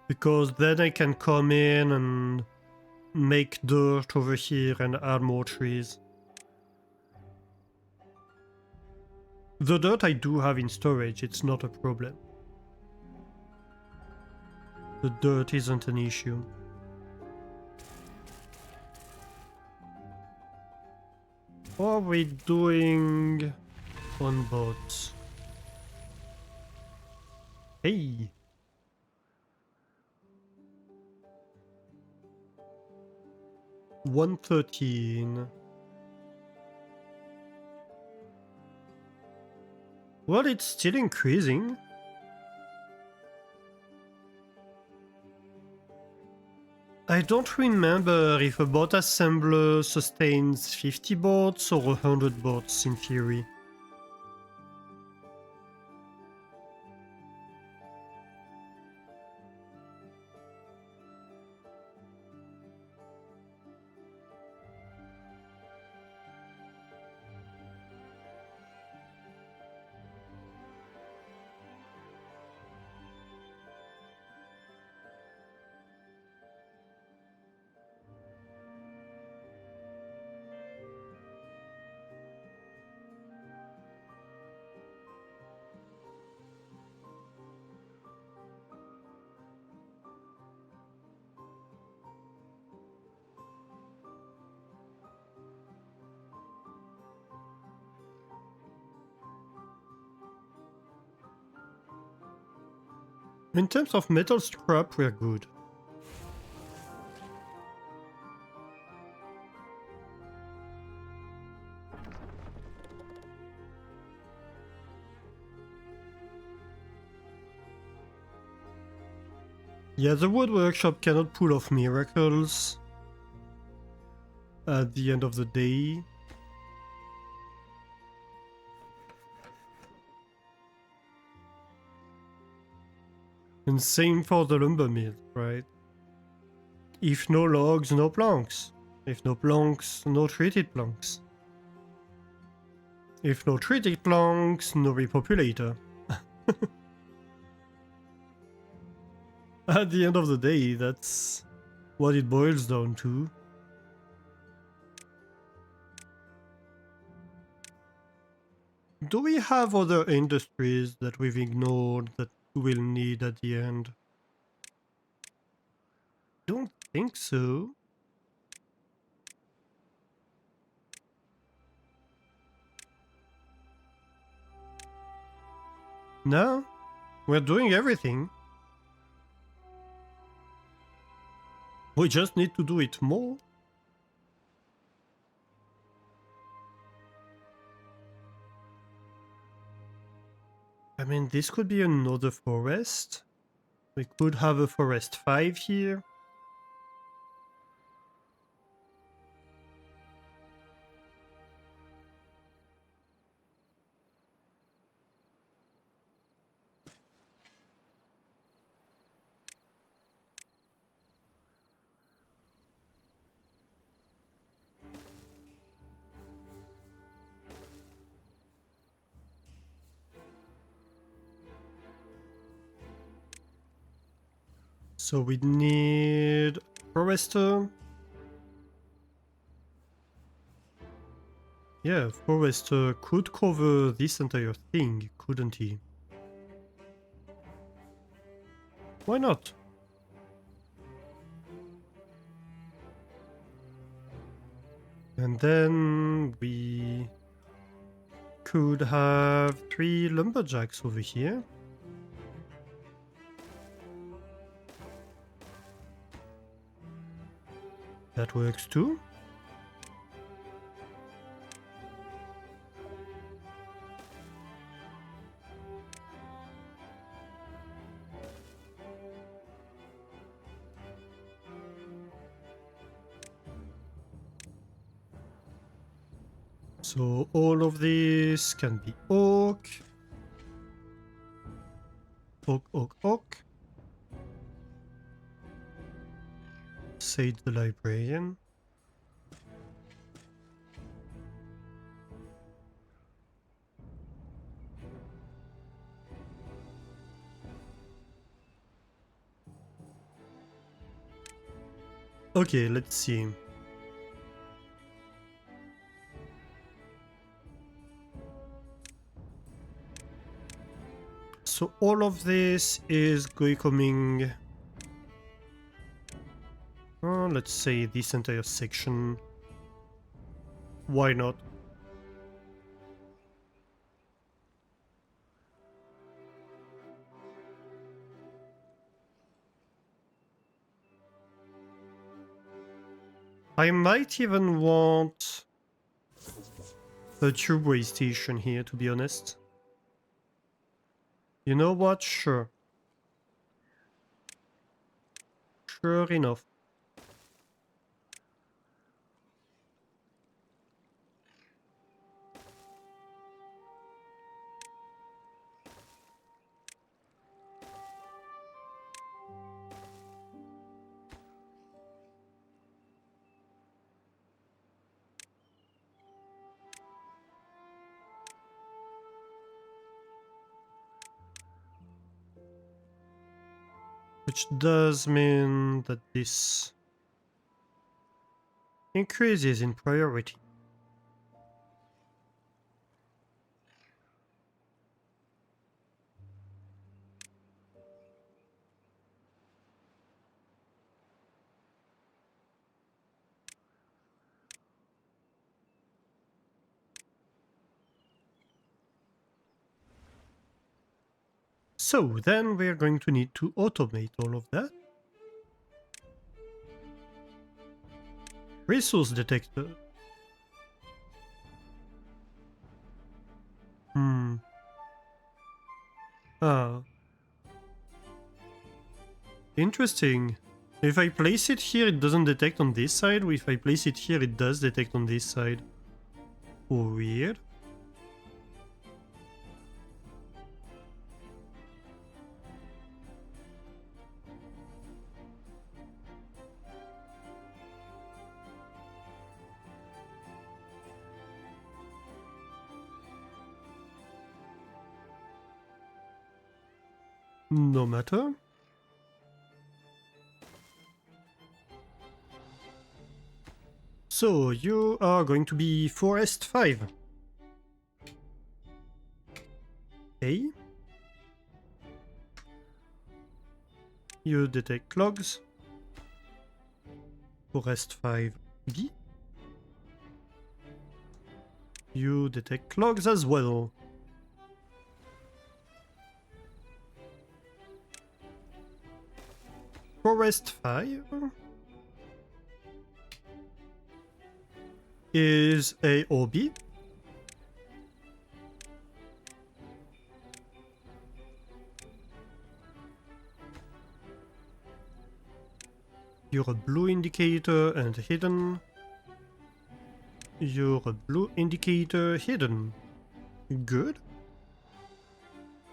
Because then I can come in and make dirt over here and add more trees. The dirt I do have in storage, it's not a problem. The dirt isn't an issue. What are we doing on boats? Hey! $113. Well, it's still increasing. I don't remember if a bot assembler sustains 50 bots or 100 bots in theory. In terms of metal scrap, we're good. Yeah, the wood workshop cannot pull off miracles at the end of the day. And same for the lumber mill, right? If no logs, no planks. If no planks, no treated planks. If no treated planks, no repopulator. At the end of the day, that's what it boils down to. Do we have other industries that we've ignored that we'll need at the end? Don't think so. No, we're doing everything. We just need to do it more. I mean, this could be another forest. We could have a forest 5 here. So we need forester. Yeah, forester could cover this entire thing, couldn't he? Why not? And then we could have 3 lumberjacks over here. That works too. So all of this can be oak. Oak, oak, oak. Sage the librarian. Okay, let's see. So all of this is coming. Let's say this entire section. Why not? I might even want a tubeway station here, to be honest. You know what? Sure. Sure enough. Which does mean that this increases in priority. So then we're going to need to automate all of that. Resource detector. Ah. Interesting. If I place it here, it doesn't detect on this side. If I place it here, it does detect on this side. Weird. No matter. So, you are going to be Forest 5. A. You detect logs. Forest 5 B. You detect logs as well. Forest 5 is A or B. You're a blue indicator and hidden. You're a blue indicator hidden. Good.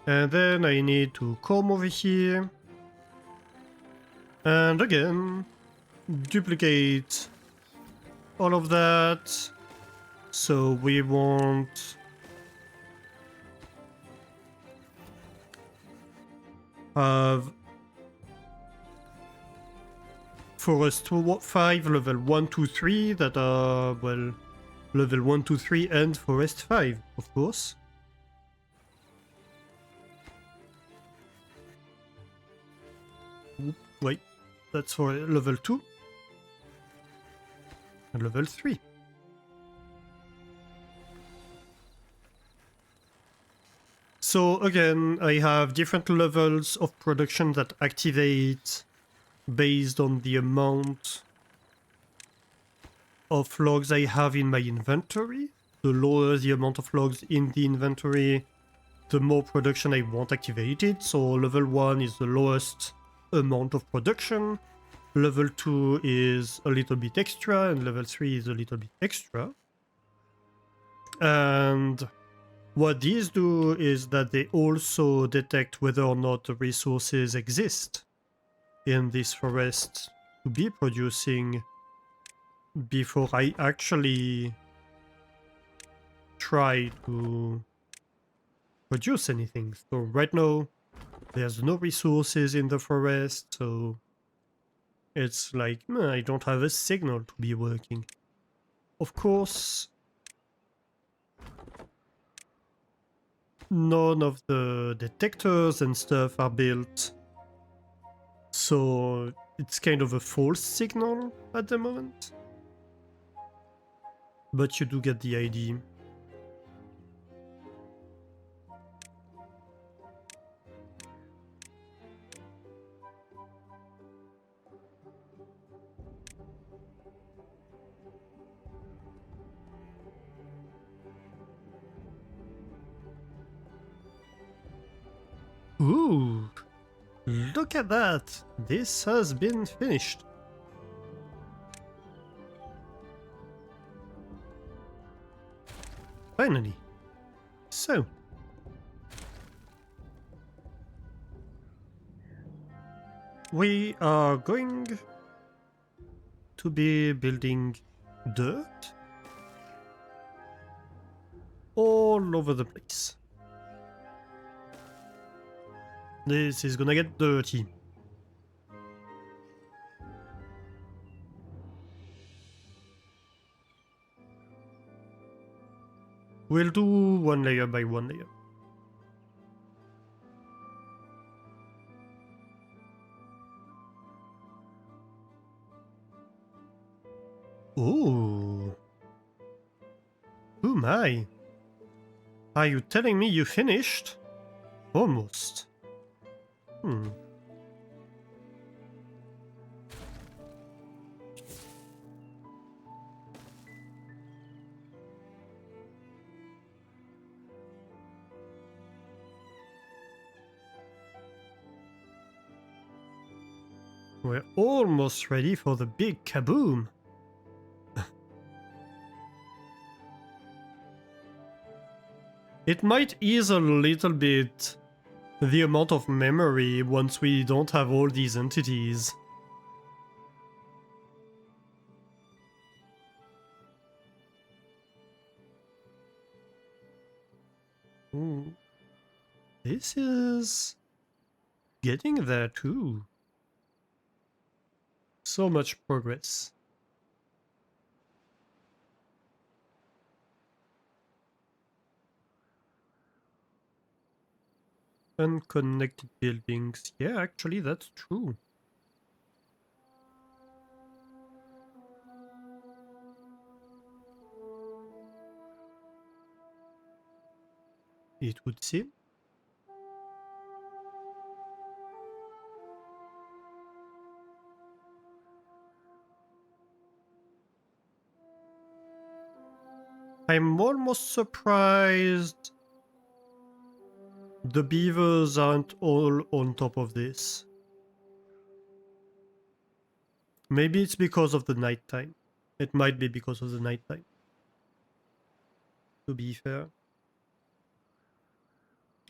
And then I need to come over here. And again, duplicate all of that. So we want have forest 5 level 1, 2, 3 that are, well, level 1, 2, 3 and forest 5, of course. Wait, that's for level 2 and level 3. So again, I have different levels of production that activate based on the amount of logs I have in my inventory. The lower the amount of logs in the inventory, the more production I want activated. So level 1 is the lowest amount of production, level 2 is a little bit extra, and level 3 is a little bit extra. And what these do is that they also detect whether or not the resources exist in this forest to be producing before I actually try to produce anything. So right now, there's no resources in the forest, so it's like, I don't have a signal to be working. Of course, none of the detectors and stuff are built, so it's kind of a false signal at the moment. But you do get the idea. Ooh, look at that! This has been finished. Finally. So. We are going to be building dirt all over the place. This is gonna get dirty. We'll do one layer by one layer. Ooh. Oh my. Are you telling me you finished? Almost. We're almost ready for the big kaboom. It might ease a little bit the amount of memory once we don't have all these entities. Ooh. This is getting there too. So much progress. Unconnected buildings. Yeah, actually, that's true. It would seem. I'm almost surprised the beavers aren't all on top of this. Maybe it's because of the nighttime. It might be because of the nighttime. To be fair.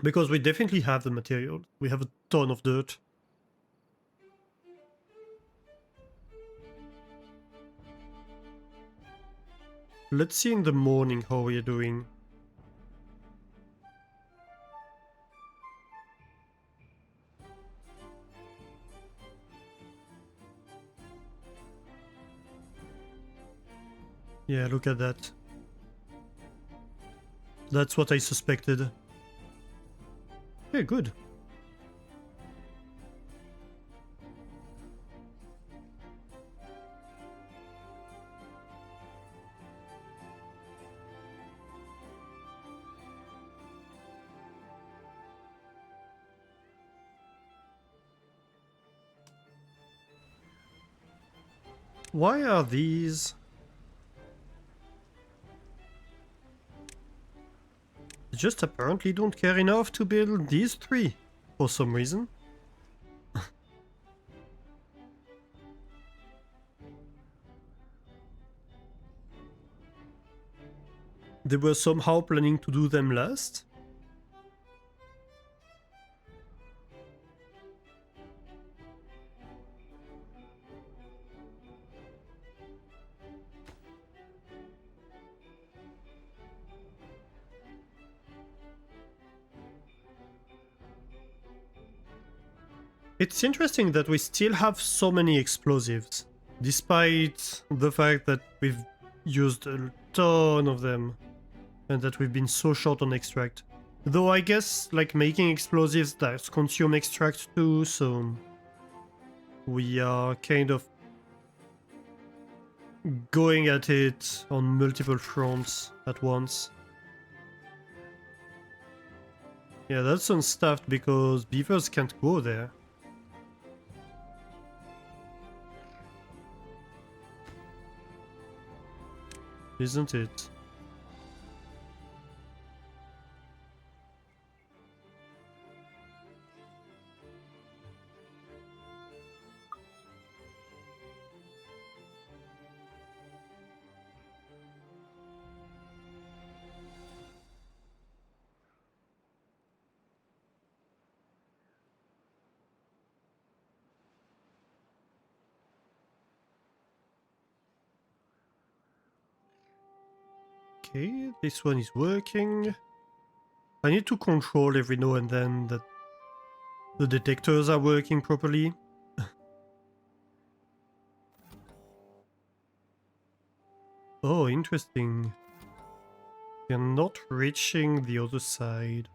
Because we definitely have the material. We have a ton of dirt. Let's see in the morning how we're doing. Yeah, look at that. That's what I suspected. Yeah, good. Why are these? They just apparently don't care enough to build these three for some reason. They were somehow planning to do them last. It's interesting that we still have so many explosives, despite the fact that we've used a ton of them, and that we've been so short on extract. Though I guess, like, making explosives that consume extract too, so we are kind of going at it on multiple fronts at once. Yeah, that's unstuffed because beavers can't go there. Isn't it? Okay, this one is working. I need to control every now and then that the detectors are working properly. Oh, interesting. We're not reaching the other side.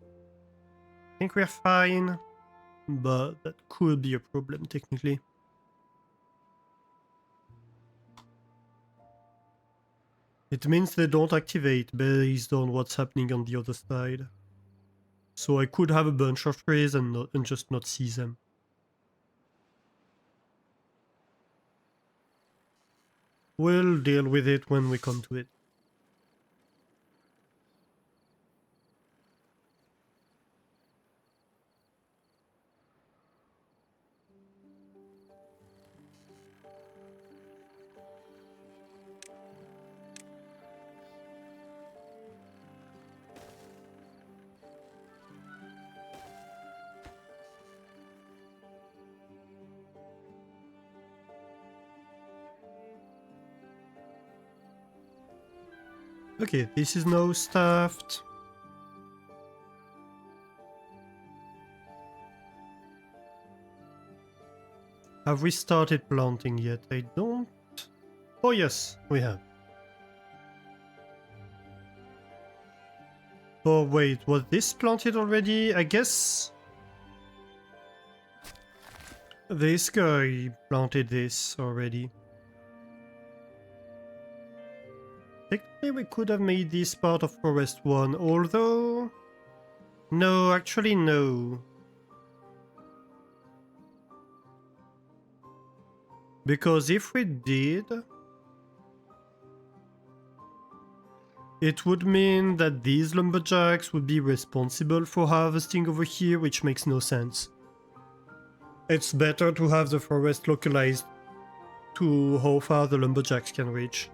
I think we're fine, but that could be a problem technically. It means they don't activate based on what's happening on the other side. So I could have a bunch of trees and just not see them. We'll deal with it when we come to it. Okay, this is now staffed. Have we started planting yet? I don't... Oh yes, we have. Oh wait, was this planted already? I guess... This guy planted this already. Technically we could have made this part of Forest 1, although... No, actually no. Because if we did... It would mean that these lumberjacks would be responsible for harvesting over here, which makes no sense. It's better to have the forest localized to how far the lumberjacks can reach.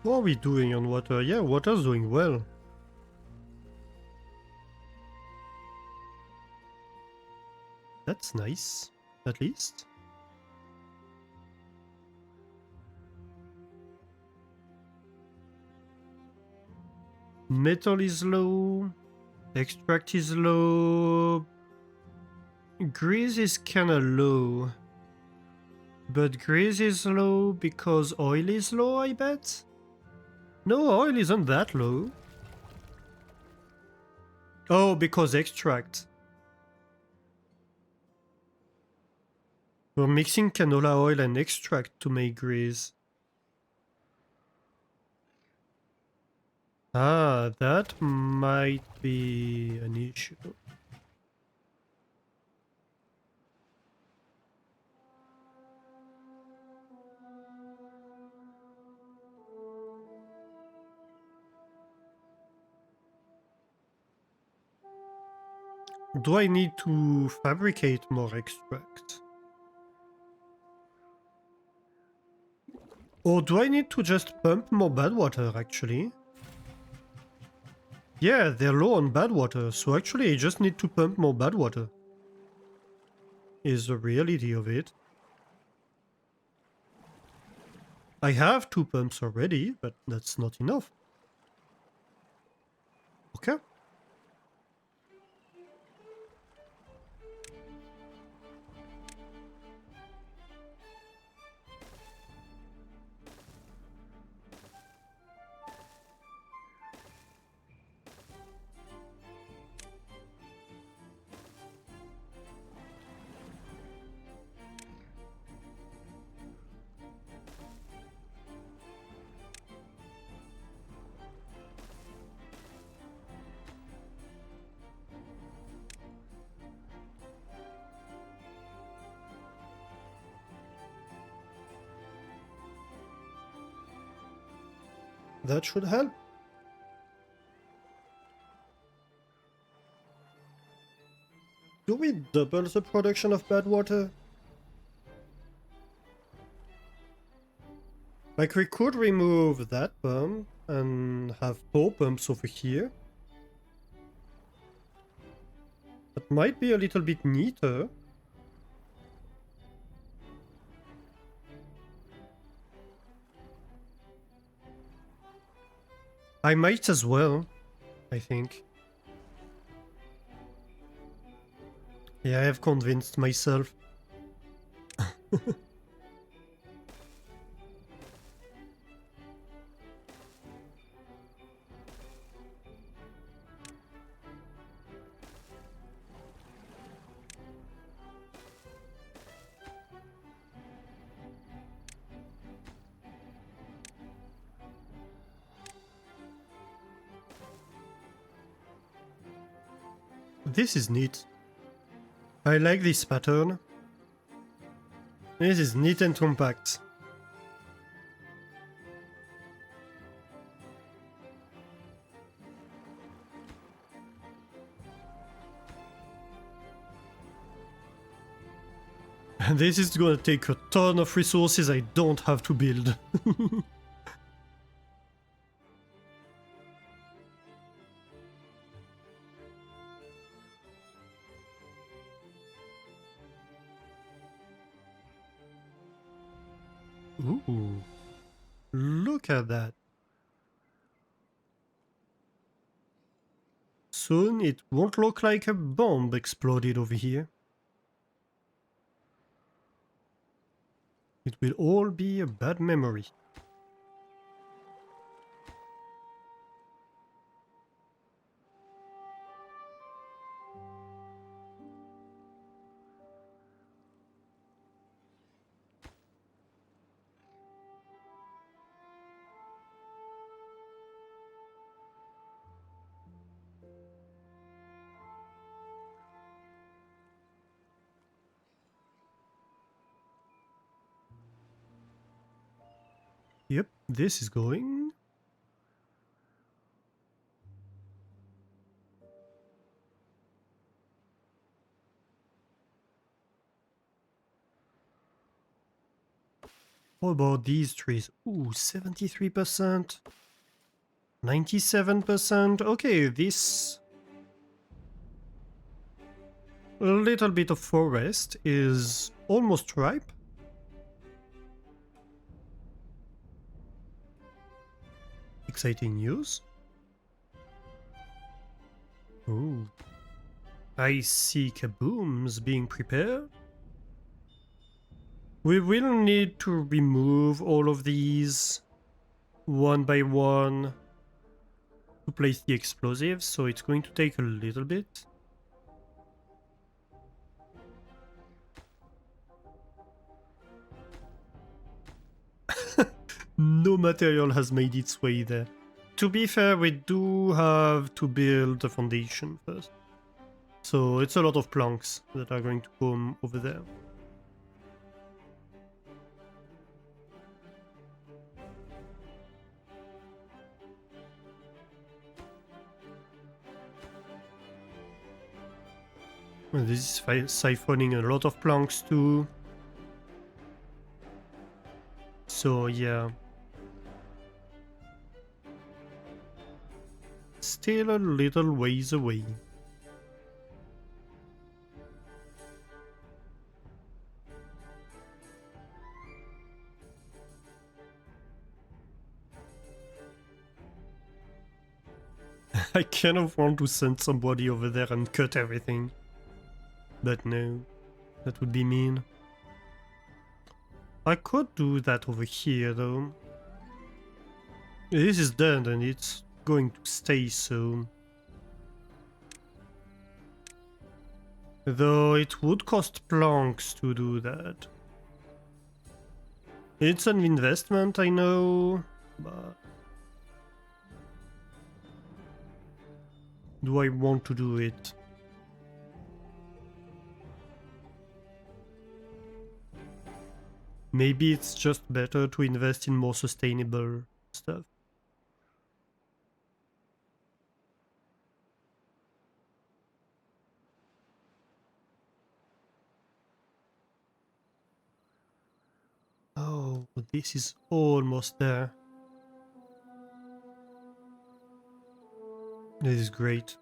What are we doing on water? Yeah, water's doing well. That's nice, at least. Metal is low. Extract is low. Grease is kinda low. But grease is low because oil is low, I bet? No, oil isn't that low. Oh, because extract. We're mixing canola oil and extract to make grease. Ah, that might be an issue. Do I need to fabricate more extract? Or do I need to just pump more bad water, actually? Yeah, they're low on bad water, so actually I just need to pump more bad water. Is the reality of it. I have 2 pumps already, but that's not enough. Okay. That should help. Do we double the production of bad water? Like, we could remove that pump and have 4 pumps over here. That might be a little bit neater. I might as well, I think. Yeah, I have convinced myself. This is neat. I like this pattern. This is neat and compact. And this is gonna take a ton of resources I don't have to build. Ooh, look at that. Soon it won't look like a bomb exploded over here. It will all be a bad memory. Yep, this is going. What about these trees? Ooh, 73%. 97%. Okay, this little bit of forest is almost ripe. Exciting news. Ooh. I see kabooms being prepared. We will need to remove all of these one by one to place the explosives, so it's going to take a little bit. No material has made its way there. To be fair, we do have to build the foundation first. So it's a lot of planks that are going to come over there. And this is siphoning a lot of planks too. So yeah. Still a little ways away. I kind of want to send somebody over there and cut everything. But no, that would be mean. I could do that over here though. This is done and it's going to stay so. Though it would cost planks to do that. It's an investment, I know, but do I want to do it? Maybe it's just better to invest in more sustainable stuff. Oh, this is almost there. This is great.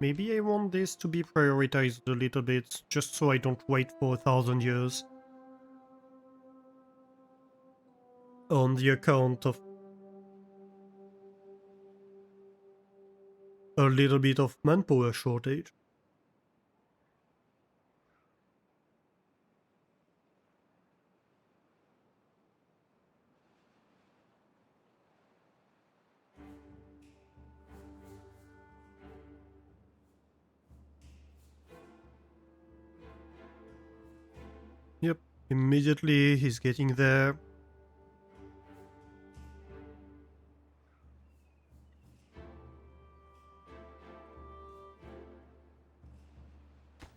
Maybe I want this to be prioritized a little bit, just so I don't wait for 1,000 years. On the account of a little bit of manpower shortage. Yep, immediately he's getting there.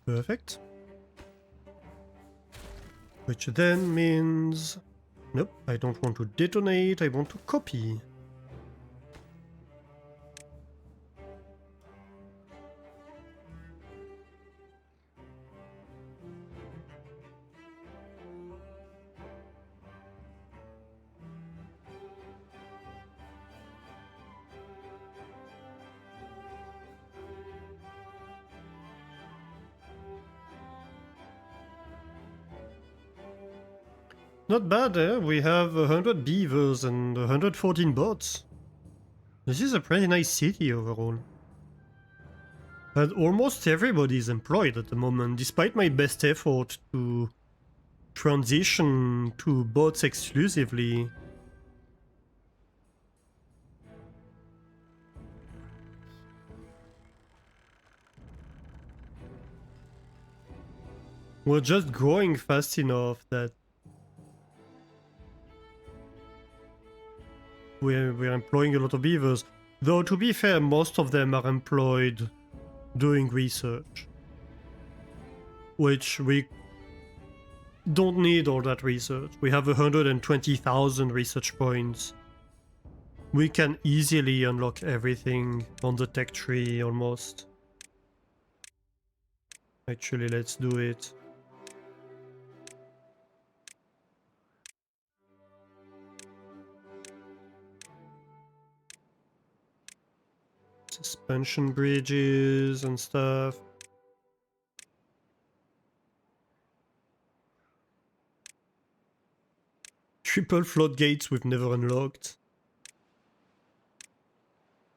Perfect. Which then means... Nope, I don't want to detonate, I want to copy. Not bad, eh? We have 100 beavers and 114 bots. This is a pretty nice city overall. And almost everybody is employed at the moment, despite my best effort to transition to bots exclusively. We're just growing fast enough that we're employing a lot of beavers. Though, to be fair, most of them are employed doing research. Which we don't need all that research. We have 120,000 research points. We can easily unlock everything on the tech tree almost. Actually, let's do it. Suspension bridges and stuff. Triple floodgates we've never unlocked.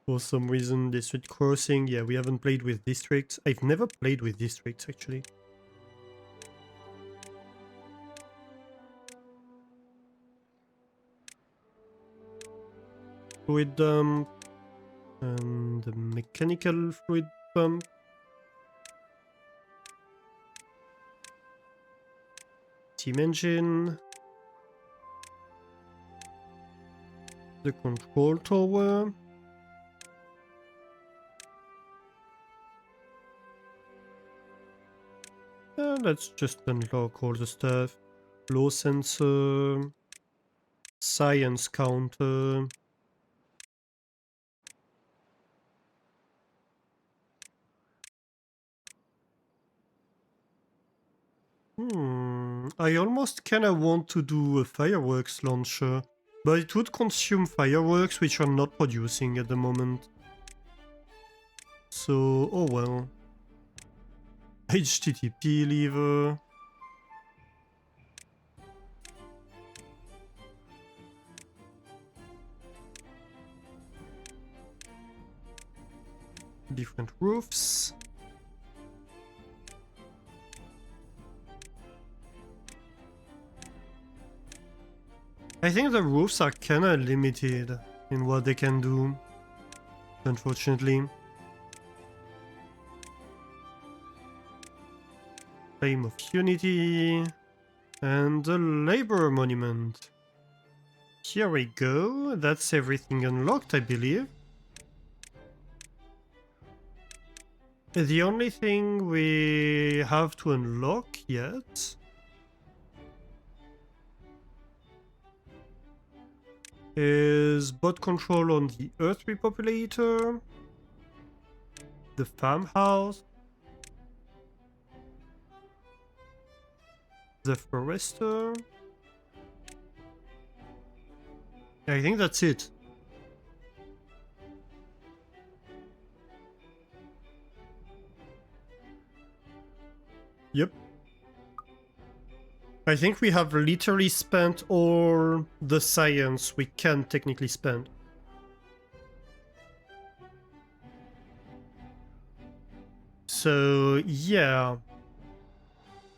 For some reason, District Crossing, yeah, we haven't played with districts. I've never played with districts, actually. Fluid dump. And the mechanical fluid pump. Steam engine. The control tower. Let's just unlock all the stuff. Flow sensor. Science counter. I almost kinda want to do a fireworks launcher, but it would consume fireworks which are not producing at the moment. So, oh well. HTTP lever. Different roofs. I think the roofs are kinda limited in what they can do, unfortunately. Flame of Unity. And the Labor Monument. Here we go. That's everything unlocked, I believe. The only thing we have to unlock yet is bot control on the Earth Repopulator, the farmhouse, the forester. I think that's it. Yep. I think we have literally spent all the science we can technically spend. So, yeah.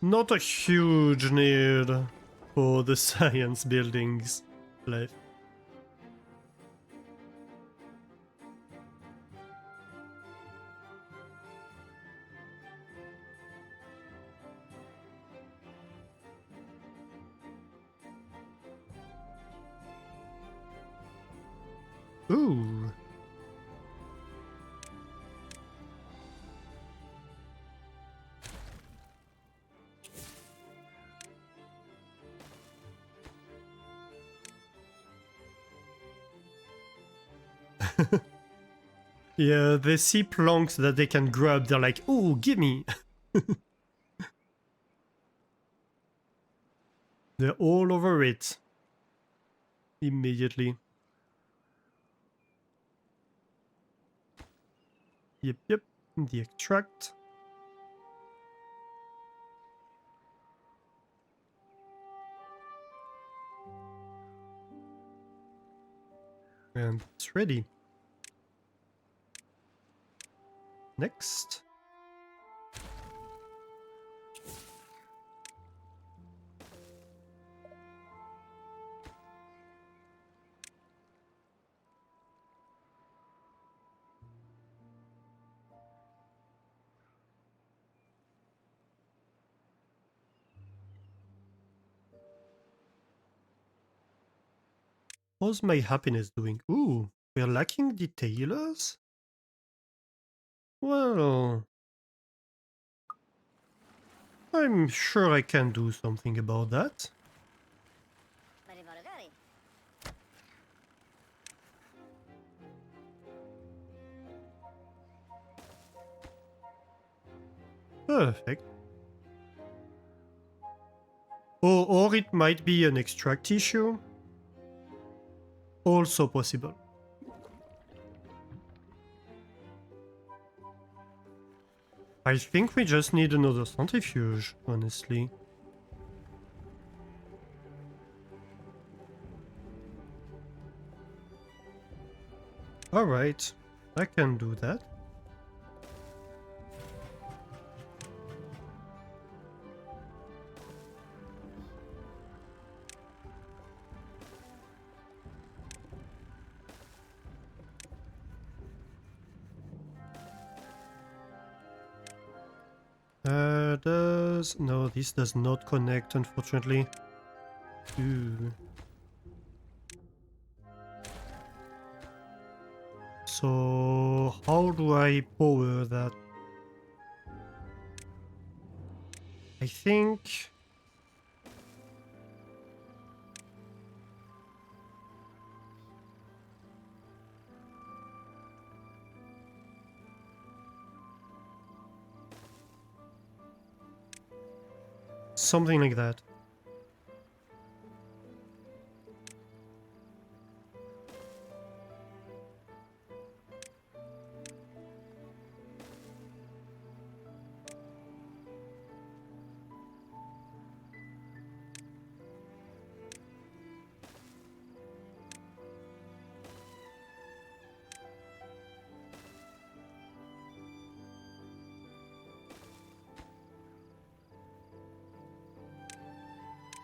Not a huge need for the science buildings left. Ooh. Yeah, they see plonks that they can grab, they're like, ooh, gimme! They're all over it. Immediately. Yep, yep. The extract. And it's ready. Next. How's my happiness doing? Ooh, we're lacking detailers? Well, I'm sure I can do something about that. Perfect. Or it might be an extract issue. Also possible. I think we just need another centrifuge, honestly. Alright, I can do that. No, this does not connect, unfortunately. Ooh. So, how do I power that? I think... something like that.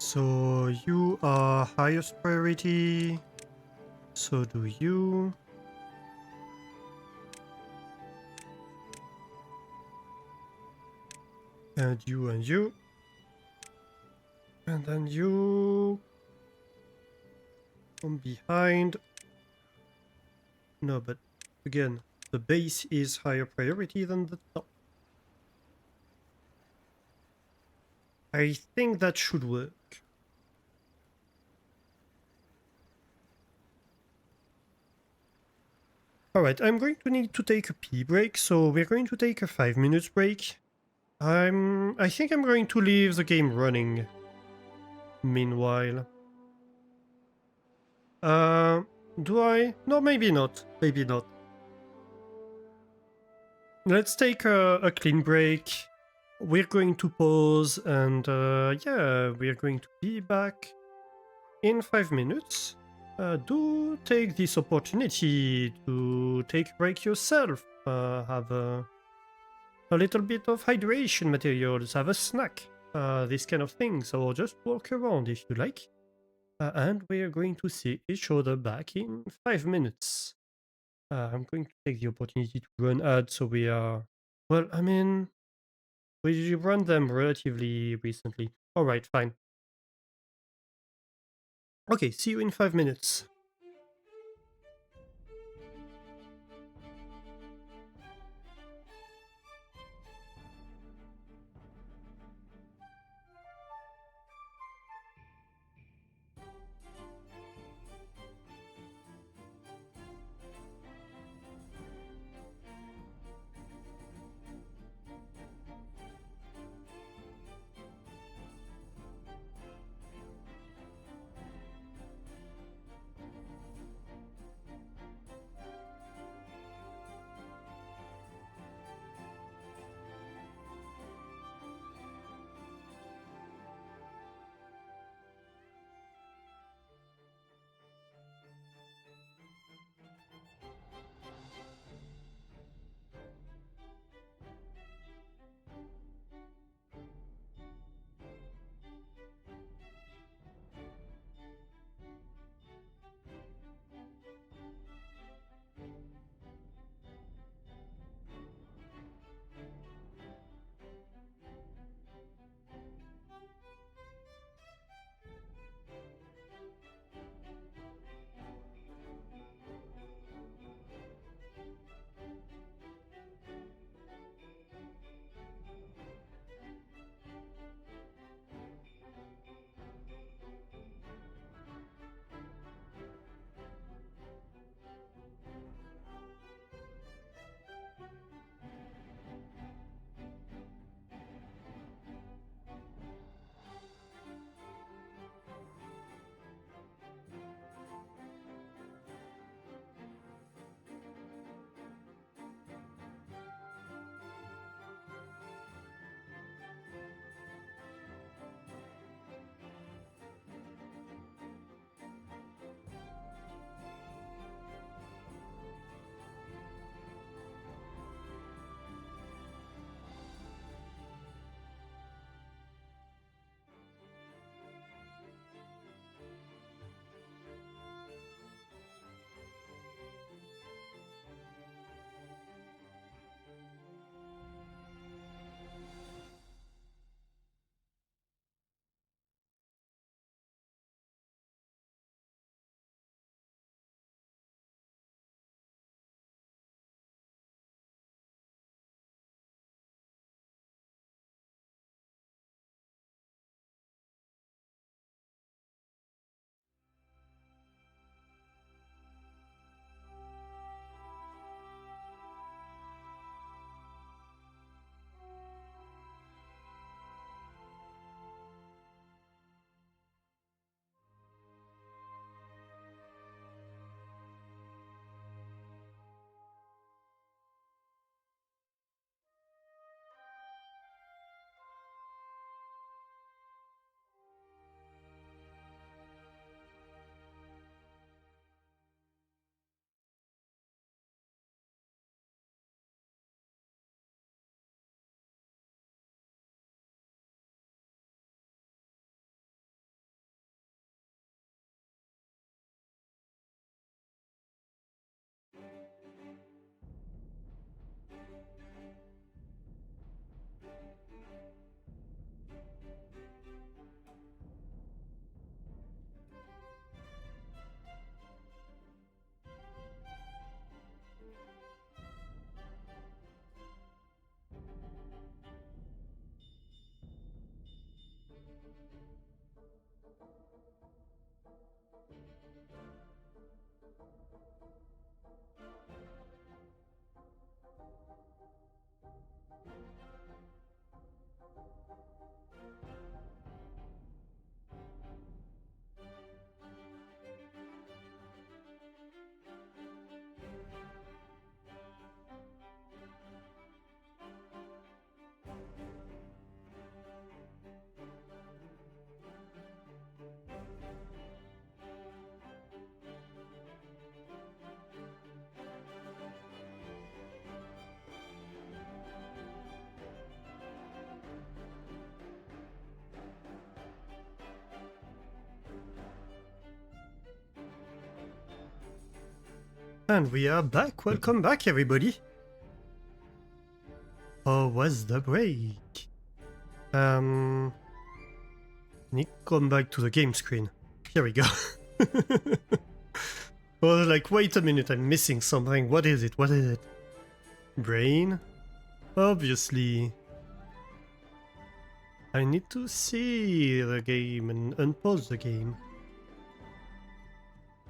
So, you are highest priority. So do you. And you and you. And then you... from behind. No, but again, the base is higher priority than the top. I think that should work. Alright, I'm going to need to take a pee break, so we're going to take a 5 minutes break. I think I'm going to leave the game running. Meanwhile. Do I? No, maybe not. Maybe not. Let's take a clean break. We're going to pause and yeah, we're going to be back in 5 minutes. Do take this opportunity to take a break yourself. Have a little bit of hydration materials, have a snack, this kind of thing. So just walk around if you like. And we're going to see each other back in 5 minutes. I'm going to take the opportunity to run ads so we are... Well, I mean, we run them relatively recently. Alright, fine. Okay, see you in 5 minutes. And we are back. Welcome back, everybody. How was the break? Need to come back to the game screen. Here we go. I was like, wait a minute, I'm missing something. What is it? What is it? Brain? Obviously. I need to see the game and unpause the game.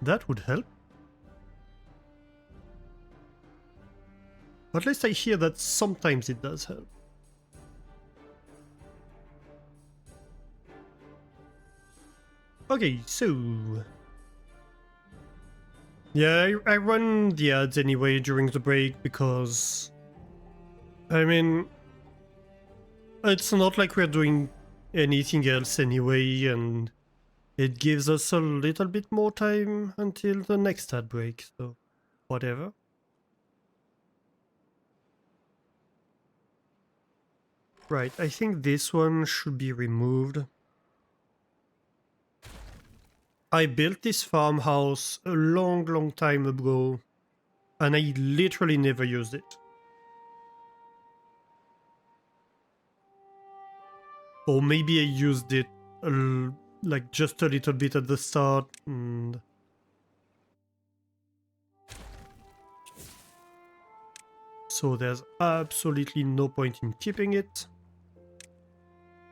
That would help. At least I hear that sometimes it does help. Okay, so... yeah, I run the ads anyway during the break because... I mean... it's not like we're doing anything else anyway, and it gives us a little bit more time until the next ad break, so whatever. Right, I think this one should be removed. I built this farmhouse a long time ago, and I literally never used it. Or maybe I used it like just a little bit at the start, and... so there's absolutely no point in keeping it.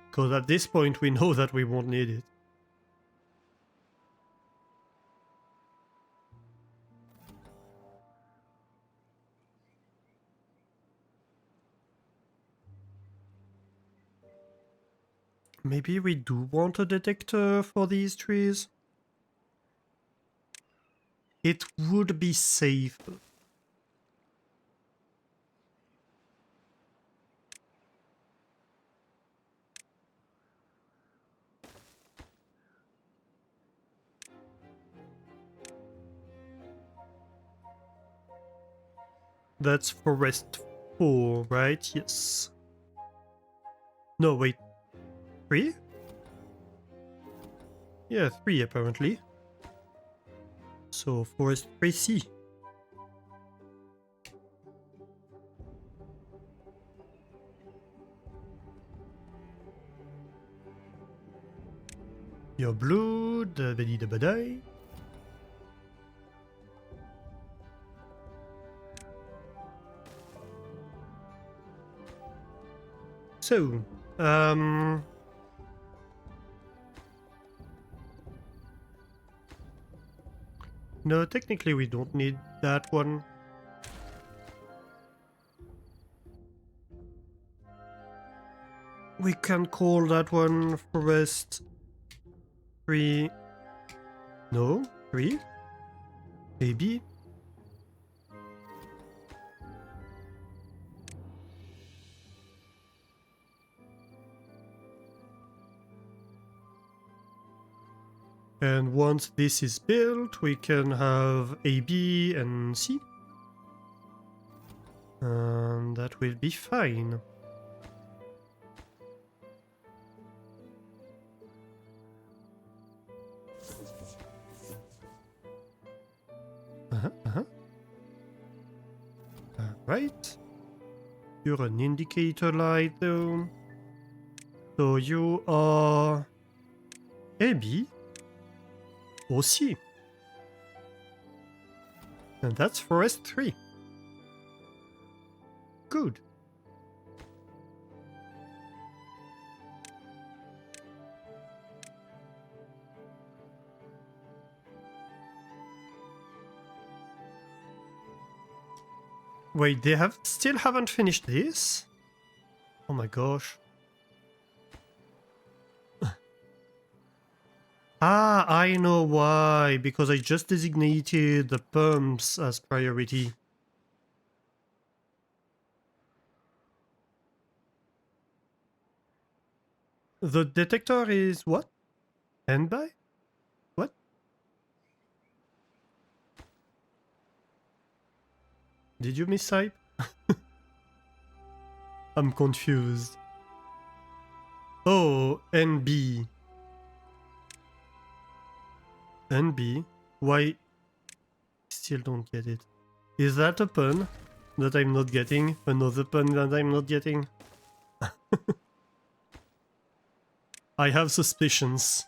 Because at this point we know that we won't need it. Maybe we do want a detector for these trees? It would be safe. That's forest 4, right? Yes. No, wait. 3? Yeah, 3 apparently. So, forest 3C. Your blue, the bedi the badai. So, no, technically we don't need that one. We can call that one forest 3. No, 3? Maybe? And once this is built, we can have A, B, and C. And that will be fine. Alright. You're an indicator light though. So you are AB or C. And that's forest 3. Good. Wait, they still haven't finished this? Oh my gosh. Ah, I know why. Because I just designated the pumps as priority. The detector is what? Standby? What? Did you mistype? I'm confused. Oh, NB. NB? Why? Still don't get it. Is that a pun that I'm not getting? Another pun that I'm not getting? I have suspicions.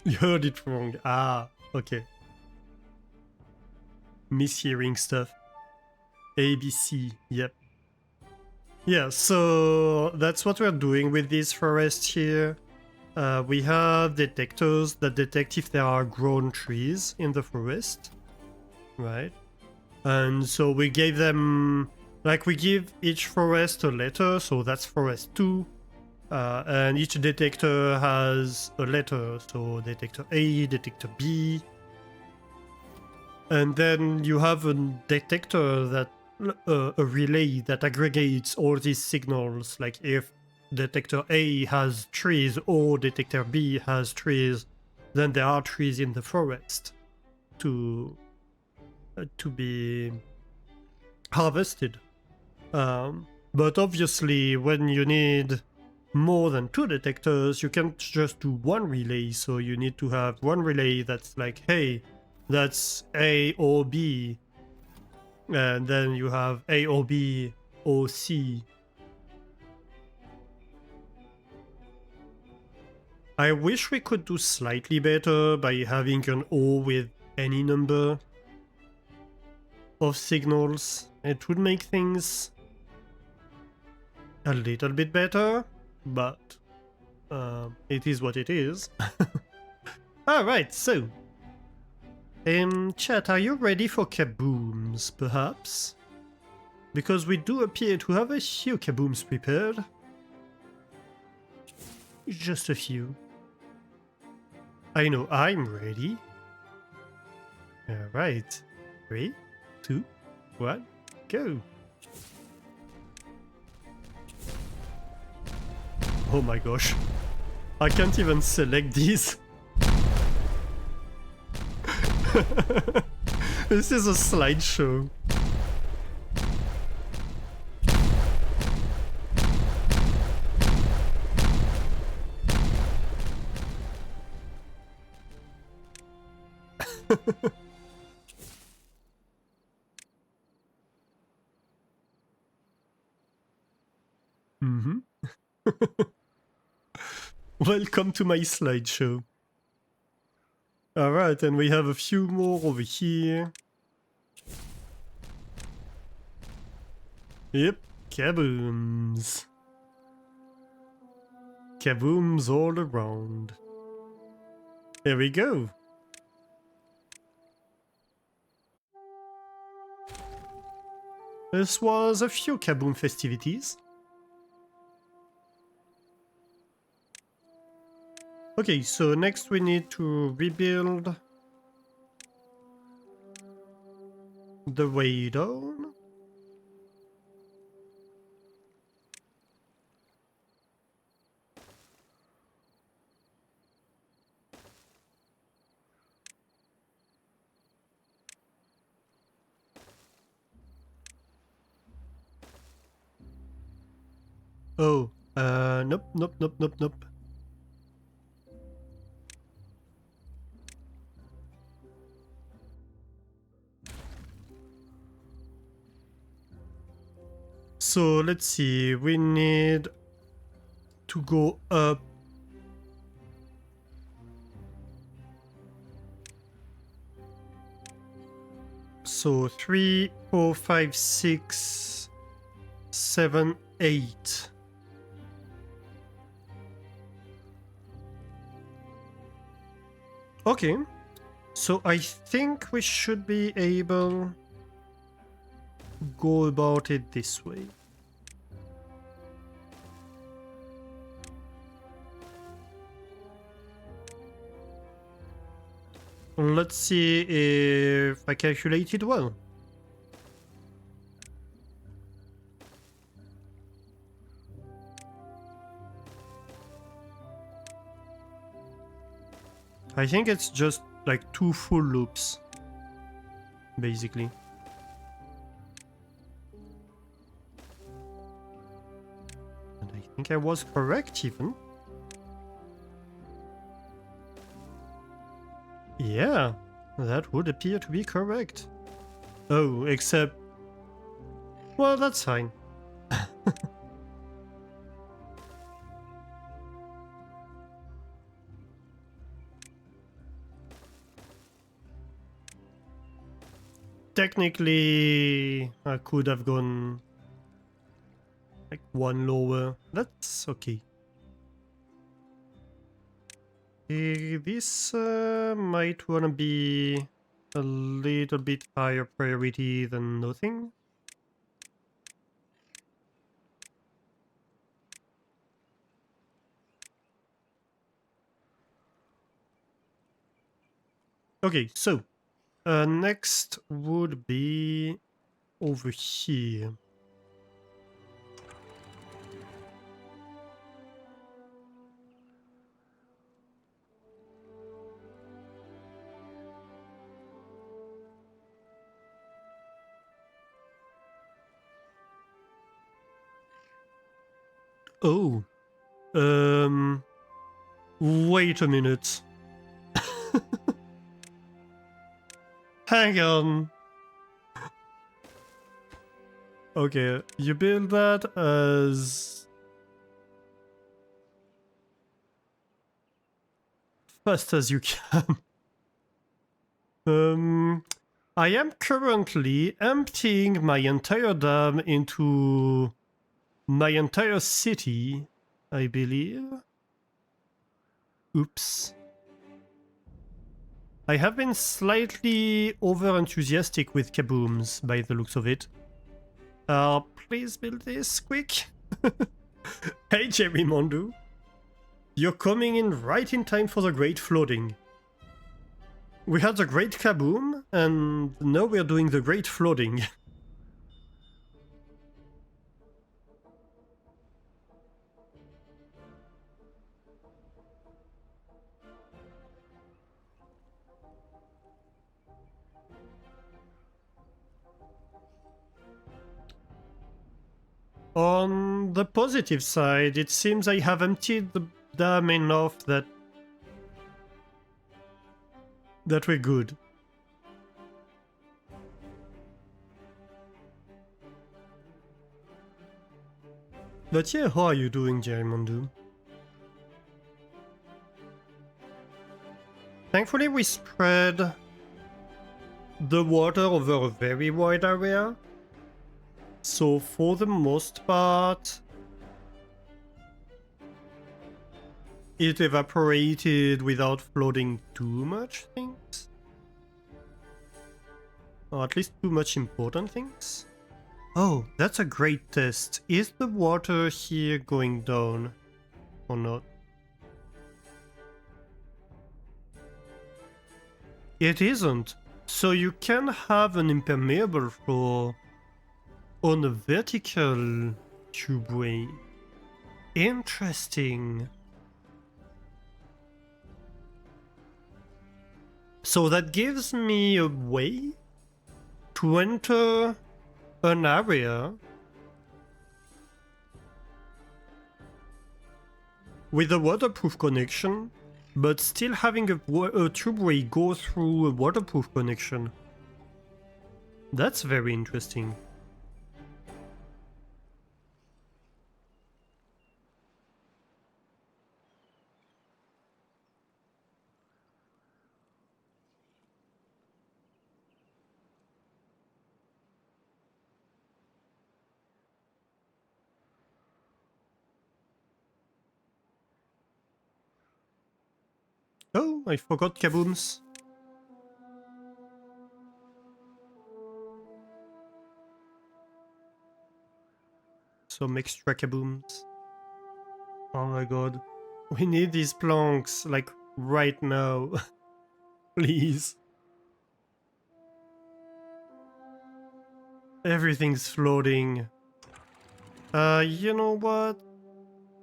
You heard it wrong. Ah, okay. Mishearing stuff. ABC, yep. Yeah, so that's what we're doing with this forest here. We have detectors that detect if there are grown trees in the forest, right? And so we gave them, like we give each forest a letter, so that's forest 2. And each detector has a letter, so detector A, detector B. And then you have a detector that, a relay that aggregates all these signals, like if detector A has trees or detector B has trees, then there are trees in the forest to be harvested. But obviously, when you need more than 2 detectors, you can't just do one relay. So you need to have one relay that's like, hey, that's A or B. And then you have A or B or C. I wish we could do slightly better by having an O with any number of signals. It would make things a little bit better, but it is what it is. Alright, so chat, are you ready for kabooms, perhaps? Because we do appear to have a few kabooms prepared. Just a few. I know I'm ready. Alright. 3, 2, 1, go! Oh my gosh. I can't even select these. This is a slideshow. Mm-hmm. Welcome to my slideshow. Alright, and we have a few more over here. Yep, kabooms. Kabooms all around. There we go. This was a few kaboom festivities. Okay, so next we need to rebuild the way down. Oh, nope, nope, nope, nope, nope. So let's see, we need to go up So 3, 4, 5, 6, 7, 8. Okay, so I think we should be able to go about it this way. Let's see if I calculated well. I think it's just like 2 full loops, basically. And I think I was correct even. Yeah, that would appear to be correct. Oh, except... Well, that's fine. Technically, I could have gone like 1 lower. That's okay. This might wanna be a little bit higher priority than nothing. Okay, so next would be over here. Oh, wait a minute. Hang on. Okay, you build that as fast as you can. I am currently emptying my entire dam into my entire city, I believe. Oops. I have been slightly over-enthusiastic with kabooms, by the looks of it. Please build this quick. Hey, Jerry Mondu. You're coming in right in time for the great flooding. We had the great kaboom, and now we're doing the great flooding. On the positive side, it seems I have emptied the dam enough that we're good. But yeah, how are you doing, Jerimondu? Thankfully we spread the water over a very wide area. So for the most part, it evaporated without flooding too much things. Or at least too much important things. Oh, that's a great test. Is the water here going down or not? It isn't. So you can have an impermeable floor on a vertical tubeway. Interesting. So that gives me a way to enter an area with a waterproof connection, but still having a tubeway go through a waterproof connection. That's very interesting. Oh, I forgot kabooms. Some extra kabooms. Oh my god. We need these planks, like, right now. Please. Everything's floating. You know what?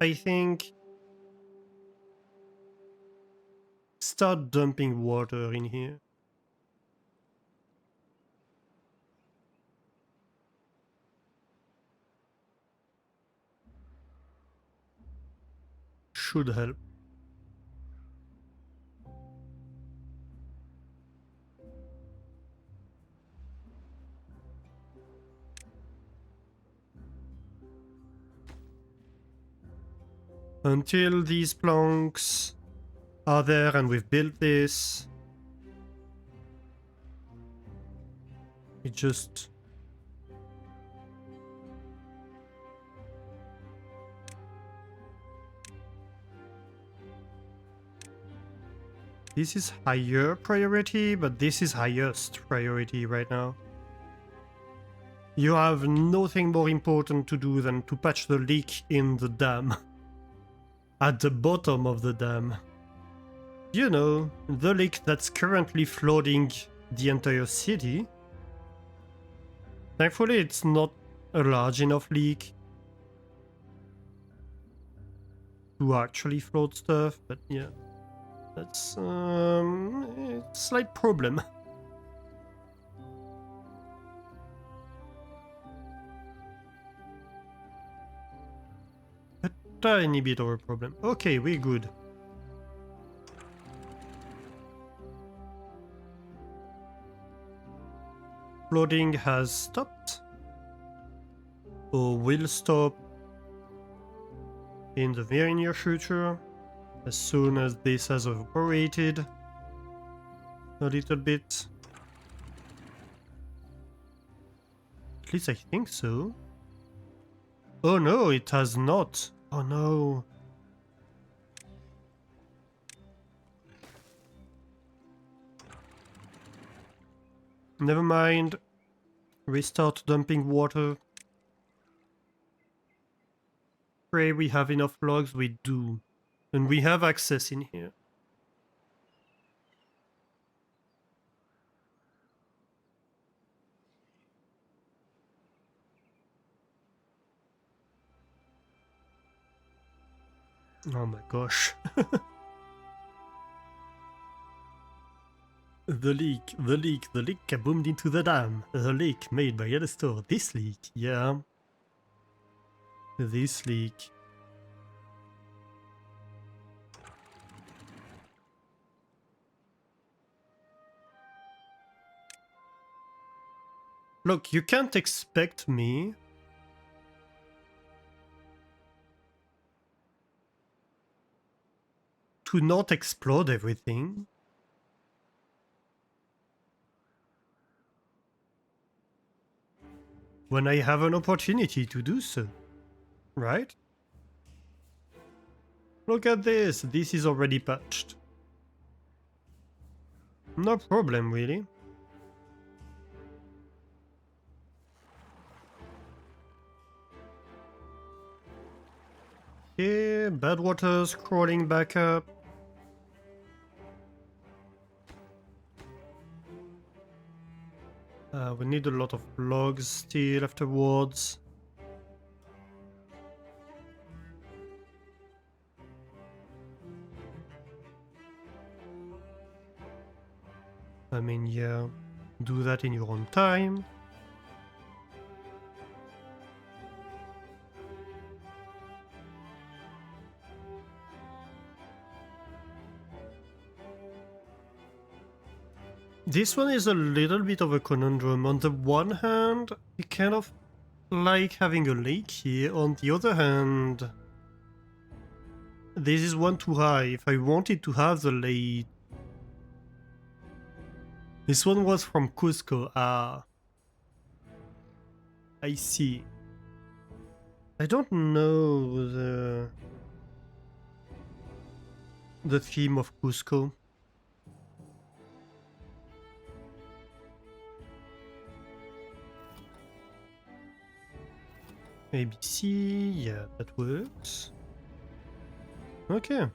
I think... Start dumping water in here. Should help. Until these planks are there and we've built this, it just... This is higher priority, but this is highest priority right now. You have nothing more important to do than to patch the leak in the dam. At the bottom of the dam. You know, the leak that's currently flooding the entire city. Thankfully, it's not a large enough leak to actually flood stuff, but yeah. That's a slight problem. A tiny bit of a problem. Okay, we're good. Flooding has stopped. Or will stop in the very near future. As soon as this has evaporated a little bit. At least I think so. Oh no, it has not. Oh no. Never mind. Restart dumping water. Pray we have enough logs. We do. And we have access in here. Oh my gosh. The leak kaboomed into the dam. The leak made by Yellowstone. This leak, yeah. This leak. Look, you can't expect me to not explode everything. When I have an opportunity to do so, right? Look at this, this is already patched. No problem, really. Okay, bad water's crawling back up. We need a lot of logs still afterwards. I mean, yeah, do that in your own time. This one is a little bit of a conundrum. On the one hand, you kind of like having a lake here. On the other hand, this is one too high. If I wanted to have the lake... This one was from Cusco. Ah. I see. I don't know the... the theme of Cusco. ABC, yeah, that works. Okay.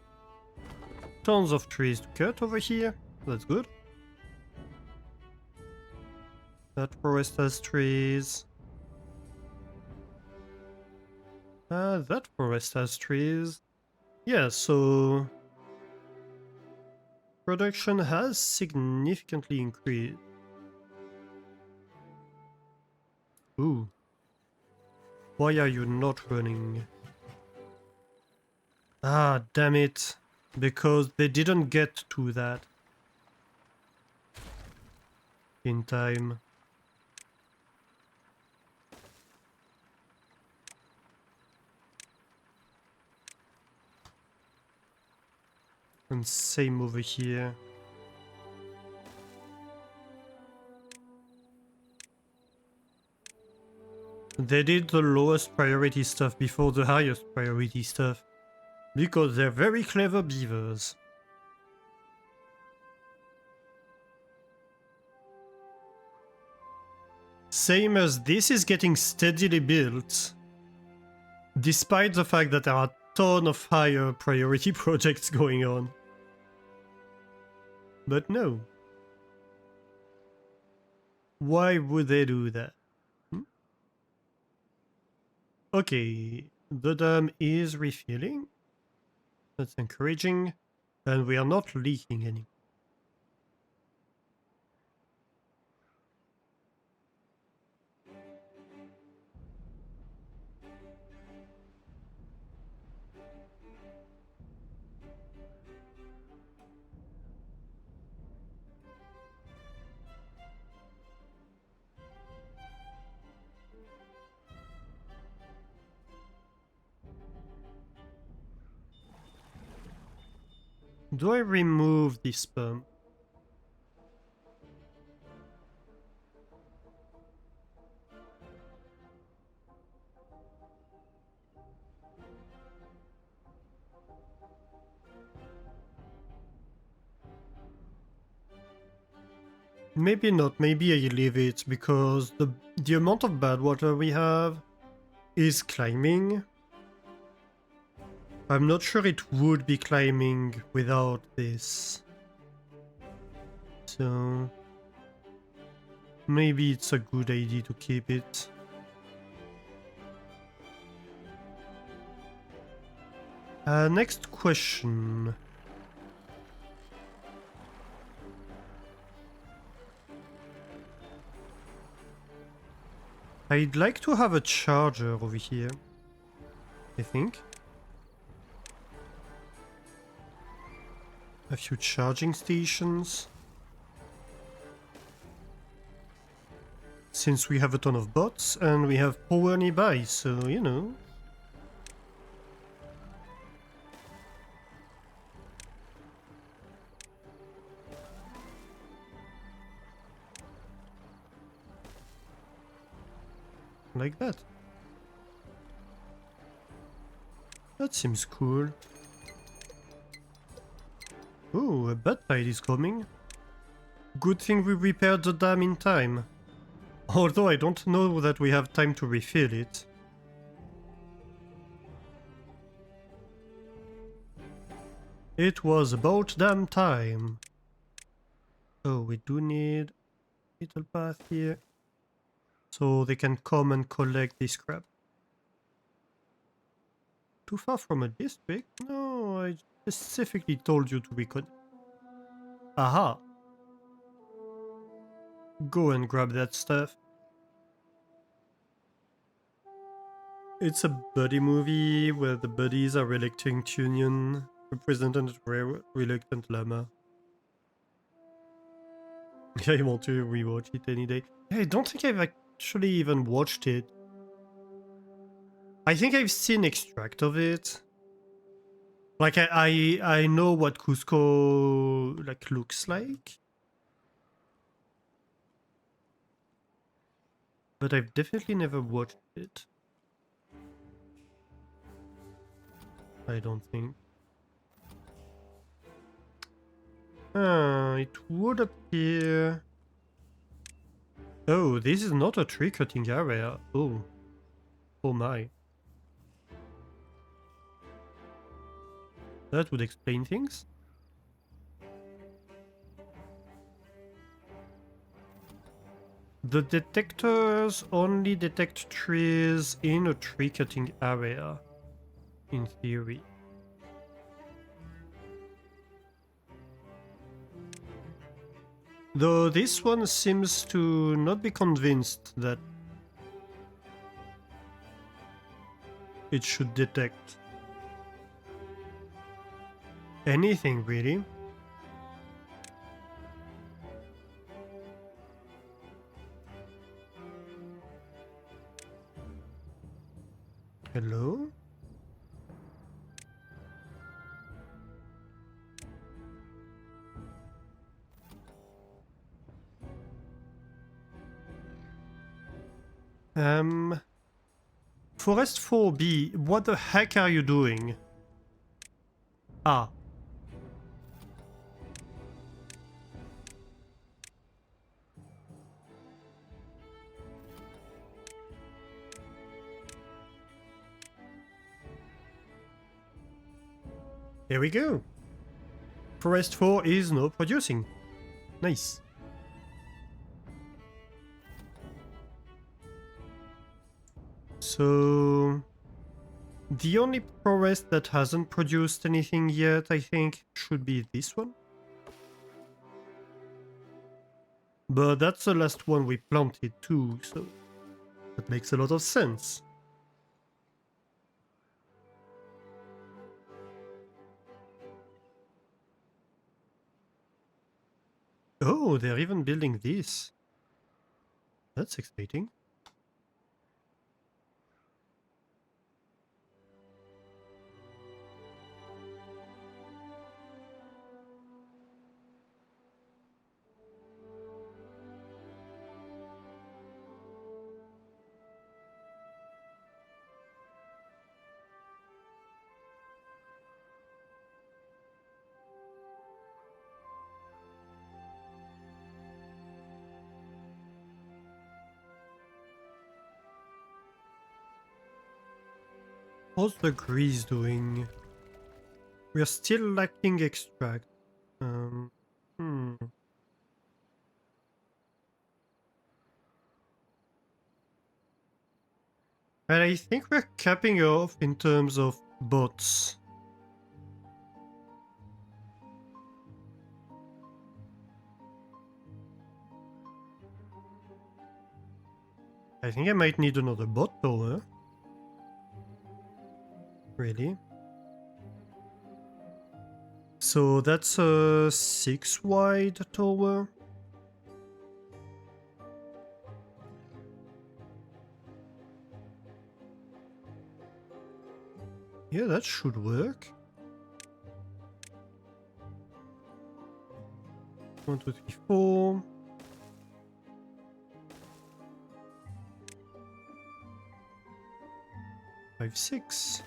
Tons of trees to cut over here. That's good. That forest has trees. That forest has trees. Yeah, so production has significantly increased. Ooh. Why are you not running? Ah, damn it. Because they didn't get to that in time. And same over here. They did the lowest priority stuff before the highest priority stuff. Because they're very clever beavers. Same as this is getting steadily built. Despite the fact that there are a ton of higher priority projects going on. But no. Why would they do that? Okay, the dam is refilling. That's encouraging. And we are not leaking any. Do I remove this pump? Maybe not, maybe I leave it, because the amount of bad water we have is climbing. I'm not sure it would be climbing without this. So maybe it's a good idea to keep it. Next question. I'd like to have a charger over here, I think. A few charging stations. Since we have a ton of bots and we have power nearby, so you know. Like that. That seems cool. Oh, a bad tide is coming. Good thing we repaired the dam in time. Although I don't know that we have time to refill it. It was about damn time. Oh, we do need a little path here. So they can come and collect this crap. Too far from a district? No, I specifically told you to reconnect. Aha! Go and grab that stuff. It's a buddy movie where the buddies are reluctant union, represented reluctant llama. I want to rewatch it any day. I don't think I've actually even watched it. I think I've seen extract of it. Like I know what Cusco like looks like. But I've definitely never watched it. I don't think. It would appear... Oh, this is not a tree cutting area. Oh. Oh my. That would explain things. The detectors only detect trees in a tree cutting area, in theory. Though this one seems to not be convinced that it should detect anything, really. Hello? Forest 4B, what the heck are you doing? Ah. Here we go. Forest 4 is now producing. Nice. So... the only forest that hasn't produced anything yet, I think, should be this one. But that's the last one we planted too, so that makes a lot of sense. Oh, they're even building this. That's exciting. How's the grease doing? We're still lacking extract. Hmm. And I think we're capping off in terms of bots. I think I might need another bot tower. Really? So that's a 6 wide tower. Yeah, that should work. 1, 2, 3, 4. 5, 6.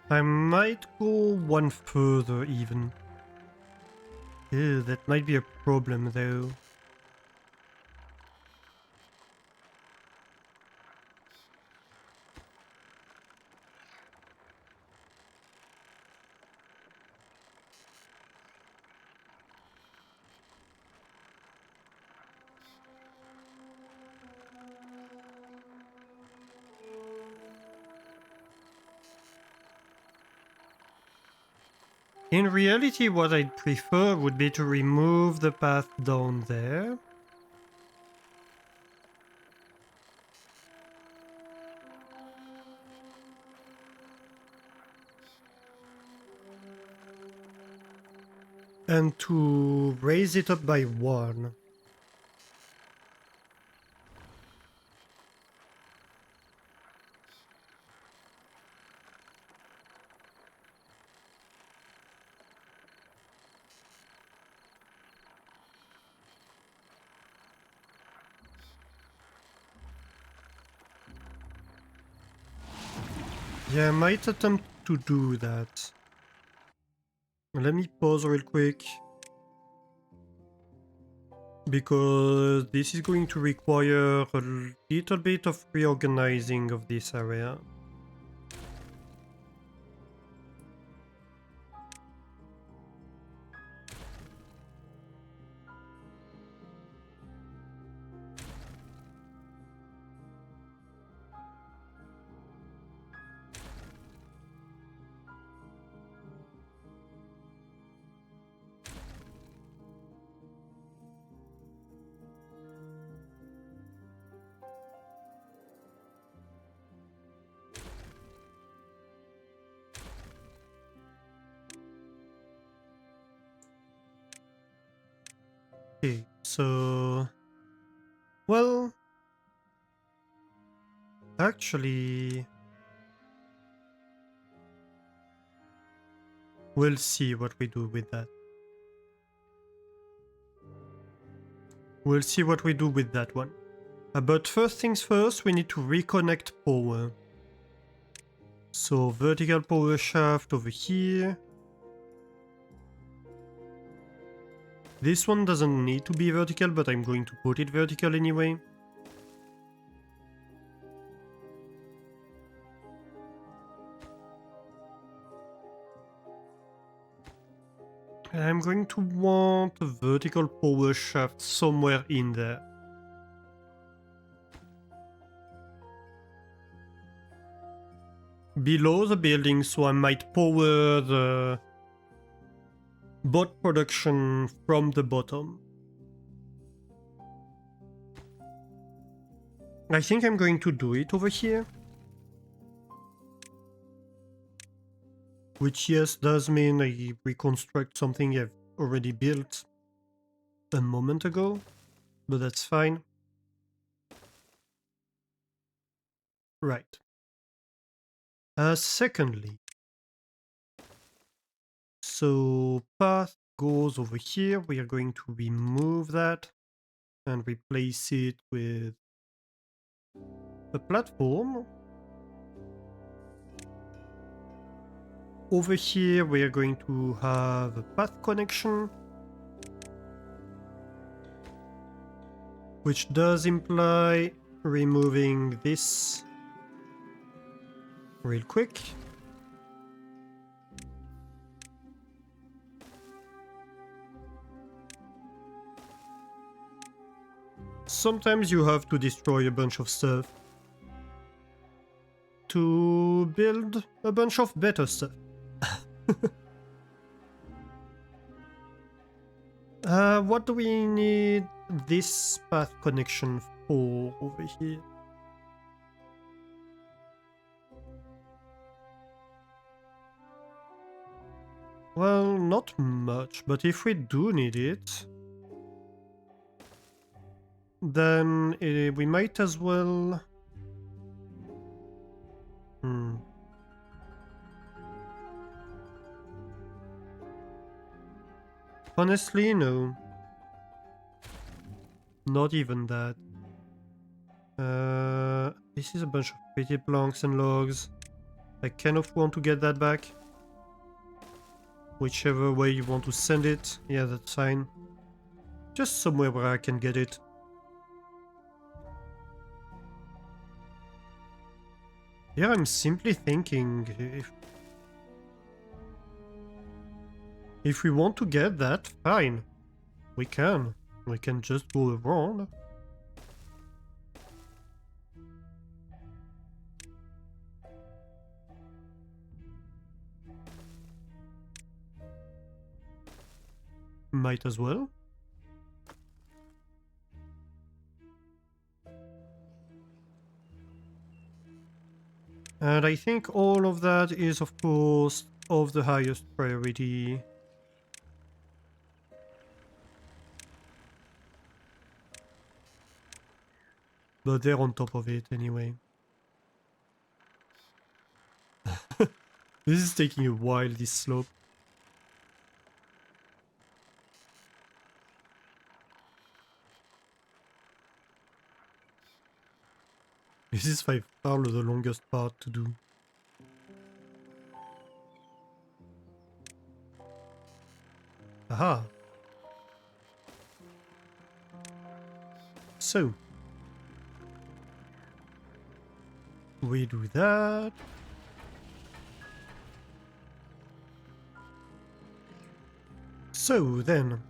I might go one further even. Ew, that might be a problem though. In reality, what I'd prefer would be to remove the path down there. and to raise it up by 1. Yeah, I might attempt to do that. Let me pause real quick. Because this is going to require a little bit of reorganizing of this area. Okay, so... Well... Actually... We'll see what we do with that. We'll see what we do with that one. But first things first, we need to reconnect power. So vertical power shaft over here. This one doesn't need to be vertical, but I'm going to put it vertical anyway. I'm going to want a vertical power shaft somewhere in there. Below the building, so I might power the bot production from the bottom. I think I'm going to do it over here. Which, yes, does mean I reconstruct something I've already built a moment ago, but that's fine. Right. Secondly, so path goes over here. We are going to remove that and replace it with a platform. Over here, we are going to have a path connection, which does imply removing this real quick. Sometimes you have to destroy a bunch of stuff to build a bunch of better stuff. What do we need this path connection for over here? Well, not much, but if we do need it, then we might as well... Honestly, no. Not even that. This is a bunch of pretty planks and logs. I kind of want to get that back. Whichever way you want to send it. Yeah, that's fine. Just somewhere where I can get it. Yeah, I'm simply thinking if we want to get that, fine. We can. We can just go around. Might as well. And I think all of that is, of course, of the highest priority. But they're on top of it anyway. This is taking a while, this slope. This is by far the longest part to do. Aha! So, we do that. So then,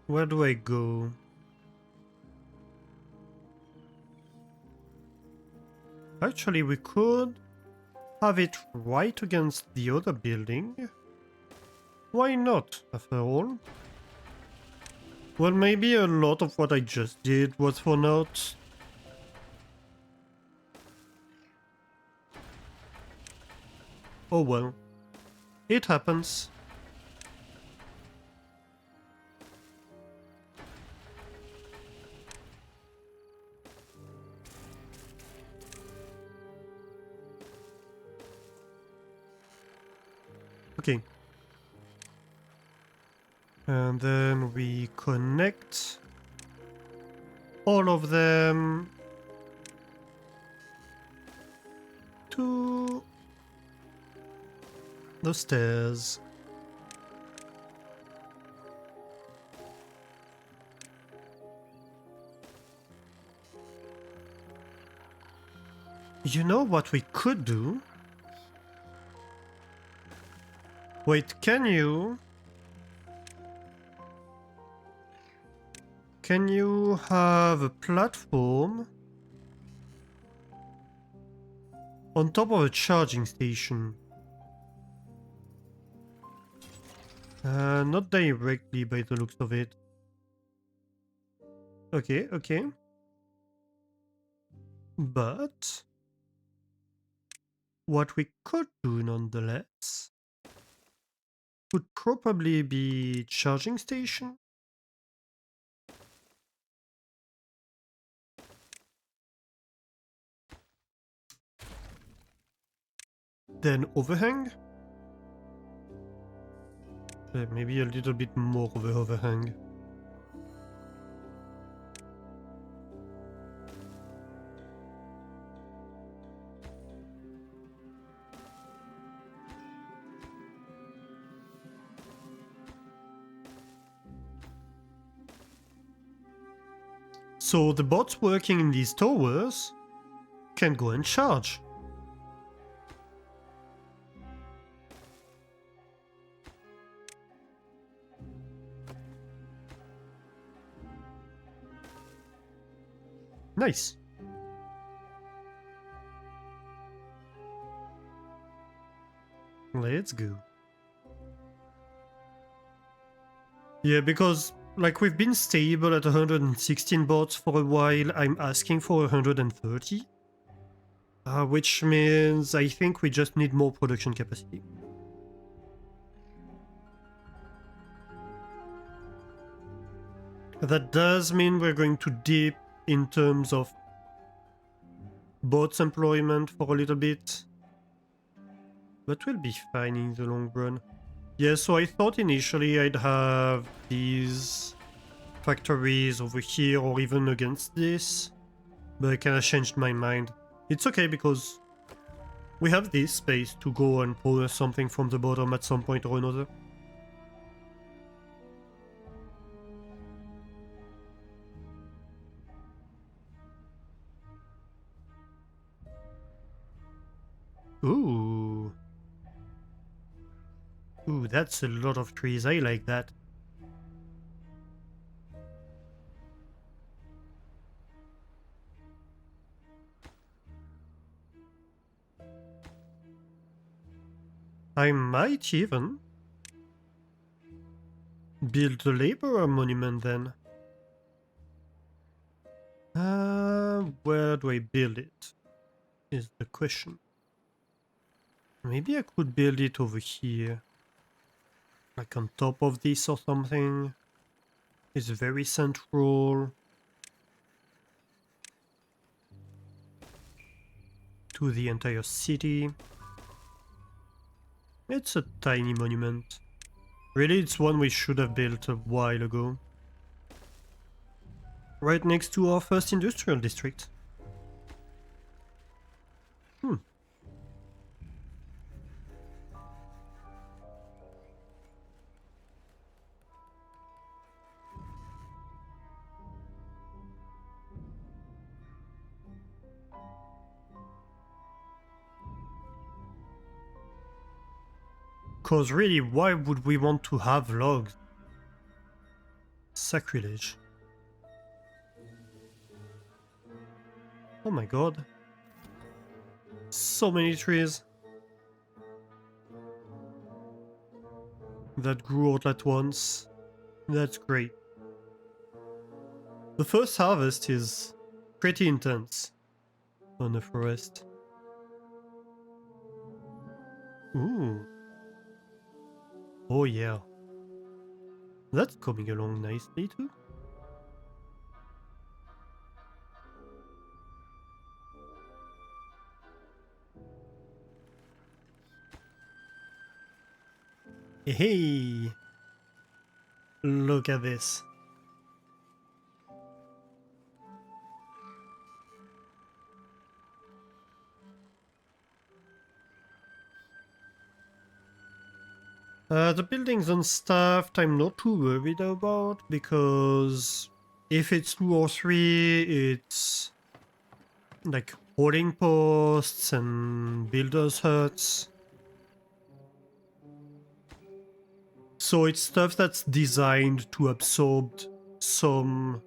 where do I go? Actually, we could have it right against the other building. Why not, after all? Well, maybe a lot of what I just did was for naught. Oh well. It happens. Okay. And then we connect all of them to the stairs. You know what we could do? Wait, can you have a platform on top of a charging station? Not directly by the looks of it. Okay, okay. But what we could do nonetheless would probably be charging station. Then overhang. Maybe a little bit more of a overhang. So the bots working in these towers can go and charge. Nice. Let's go. Yeah, because like we've been stable at 116 bots for a while, I'm asking for 130. Which means I think we just need more production capacity. That does mean we're going to dip in terms of bots employment for a little bit. But we'll be fine in the long run. Yeah, so I thought initially I'd have these factories over here or even against this. But I kinda changed my mind. It's okay because we have this space to go and pull something from the bottom at some point or another. Ooh. Ooh, that's a lot of trees. I like that. I might even build the laborer monument then. Where do I build it? Is the question. Maybe I could build it over here. Like on top of this or something. It's very central to the entire city. It's a tiny monument. Really, it's one we should have built a while ago. Right next to our first industrial district. Hmm. Cause really, why would we want to have logs? Sacrilege. Oh my god. So many trees that grew all at once. That's great. The first harvest is pretty intense on the forest. Ooh. Oh yeah. That's coming along nicely too. Hey! Look at this. The buildings and stuff I'm not too worried about because if it's 2 or 3, it's like holding posts and builders' huts. So it's stuff that's designed to absorb some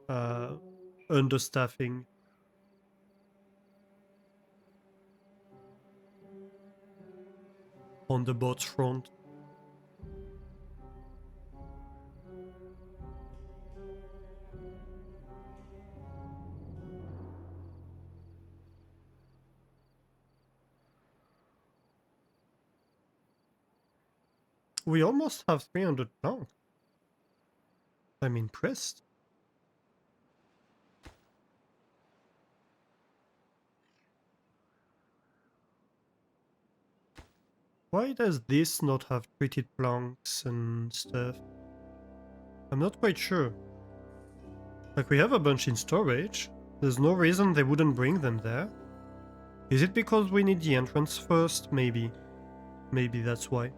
understaffing. On the boat's front. We almost have 300 planks. I'm impressed. Why does this not have treated planks and stuff? I'm not quite sure. Like, we have a bunch in storage. There's no reason they wouldn't bring them there. Is it because we need the entrance first? Maybe. Maybe that's why.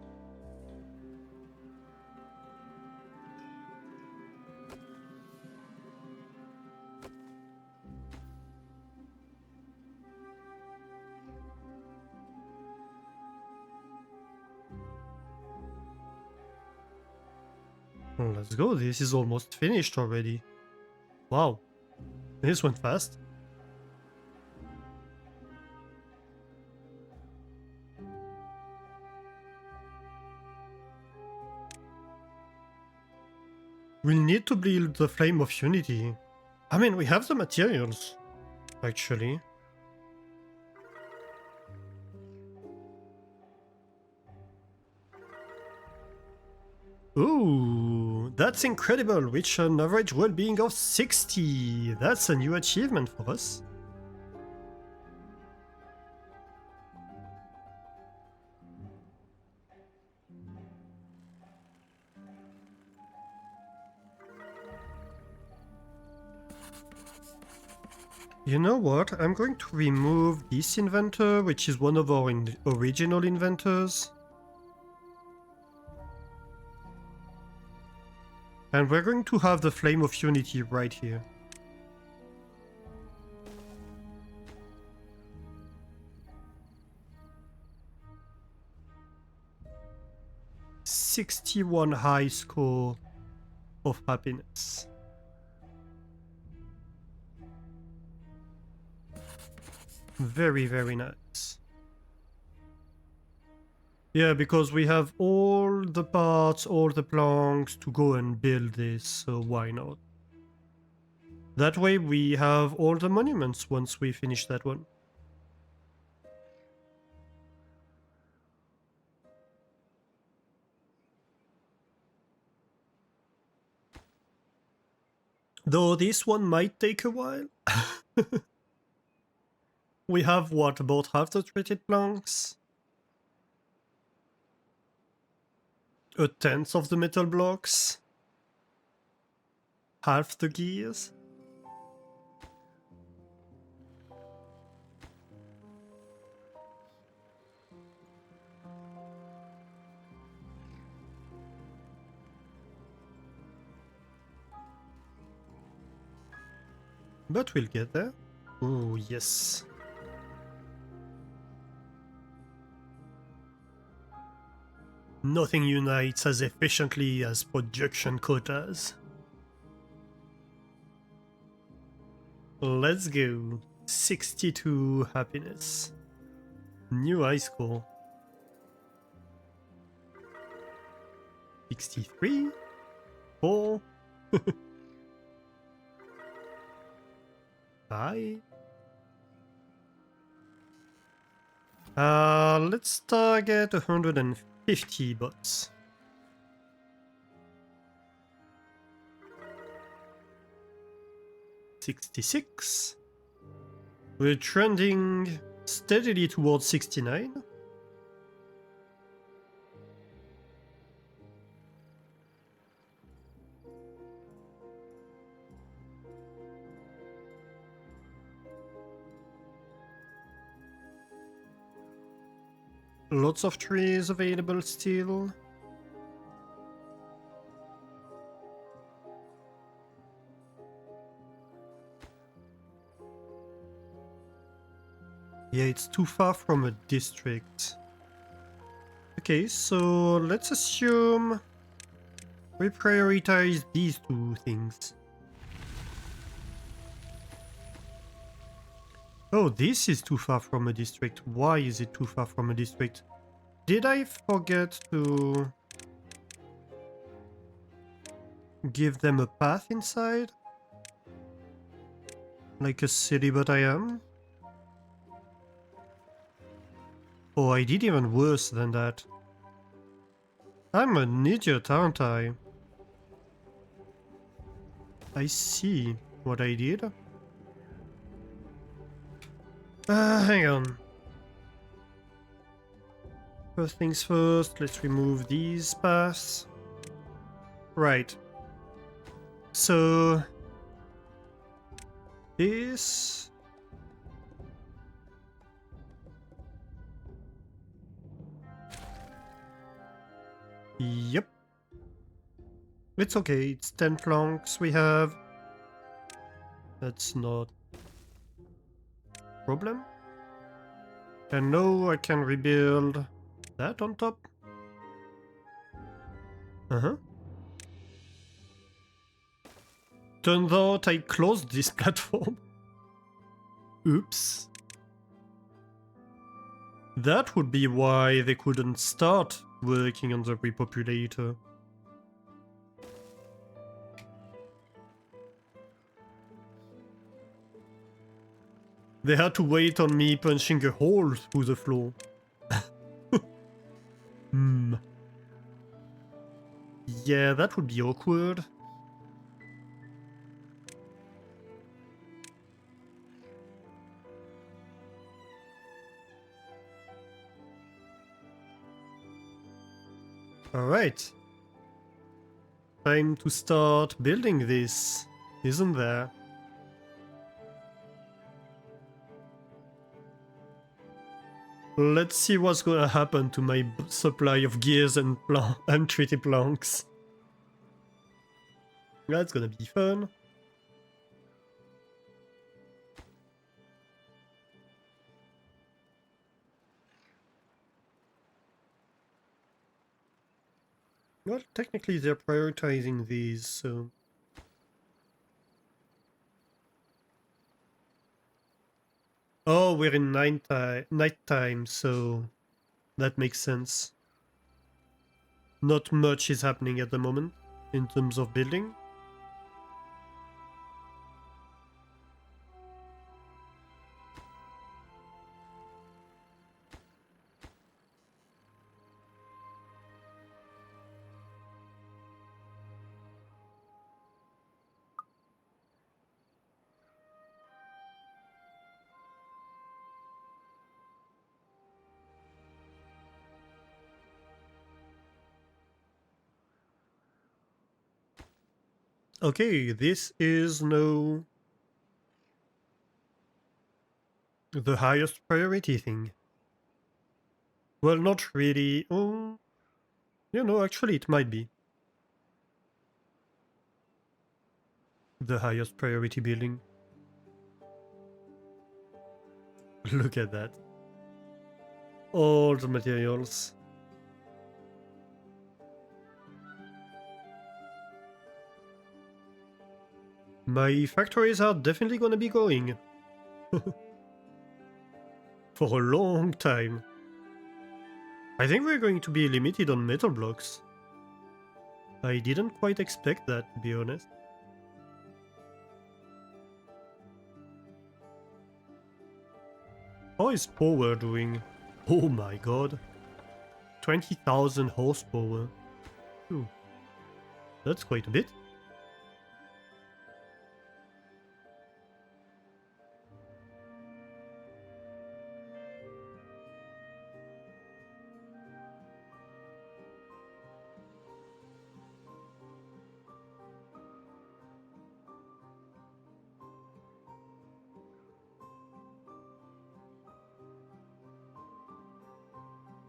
Well, let's go. This is almost finished already. Wow. This went fast. We'll need to build the Flame of Unity. I mean, we have the materials, actually. Ooh, that's incredible! Reach an average well-being of 60! That's a new achievement for us. You know what? I'm going to remove this inventor, which is one of our original inventors. And we're going to have the Flame of Unity right here. "61 high score of happiness." Very, very nice. Yeah, because we have all the parts, all the planks to go and build this, so why not? That way we have all the monuments once we finish that one. Though this one might take a while. We have what, about half the treated planks? A tenth of the metal blocks? Half the gears? But we'll get there. Oh, yes. Nothing unites as efficiently as production quotas. Let's go. 62 happiness. New high score. 63? 4? 5? Let's target 150 bots. $66. We're trending steadily towards 69. Lots of trees available still. Yeah, it's too far from a district. Okay, so let's assume we prioritize these two things. Oh, this is too far from a district. Why is it too far from a district? Did I forget to give them a path inside? Like a silly but I am? Oh, I did even worse than that. I'm an idiot, aren't I? I see what I did. Hang on. First things first, let's remove these paths. Right. So... this... Yep. It's okay, it's 10 planks we have. That's not a problem. And now I can rebuild that on top. Uh-huh. Turns out I closed this platform. Oops. That would be why they couldn't start working on the repopulator. They had to wait on me punching a hole through the floor. Hmm. Yeah, that would be awkward. Alright. Time to start building this, isn't there? Let's see what's gonna happen to my supply of gears and treaty planks. That's gonna be fun. Well, technically they're prioritizing these, so... Oh, we're in night time, so that makes sense. Not much is happening at the moment in terms of building. Okay, this is now the highest priority thing. Well, not really. Oh, actually it might be the highest priority building. Look at that. All the materials. My factories are definitely gonna be going. For a long time. I think we're going to be limited on metal blocks. I didn't quite expect that, to be honest. How is power doing? Oh my god. 20,000 horsepower. Ooh, that's quite a bit.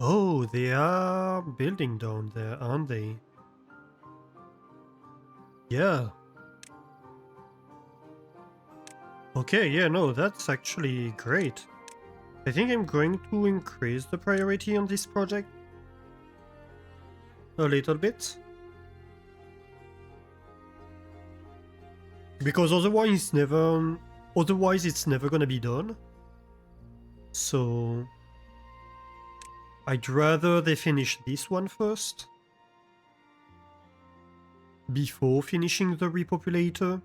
Oh, they are building down there, aren't they? Yeah. Okay, yeah, no, that's actually great. I think I'm going to increase the priority on this project a little bit. Because otherwise it's never gonna be done. So I'd rather they finish this one first before finishing the repopulator.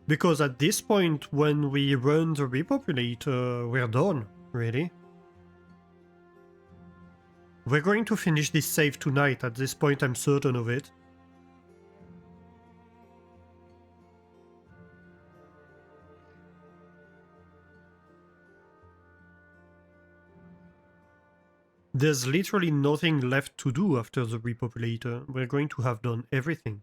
Because at this point, when we run the repopulator, we're done, really. We're going to finish this save tonight. At this point, I'm certain of it. There's literally nothing left to do after the repopulator. We're going to have done everything.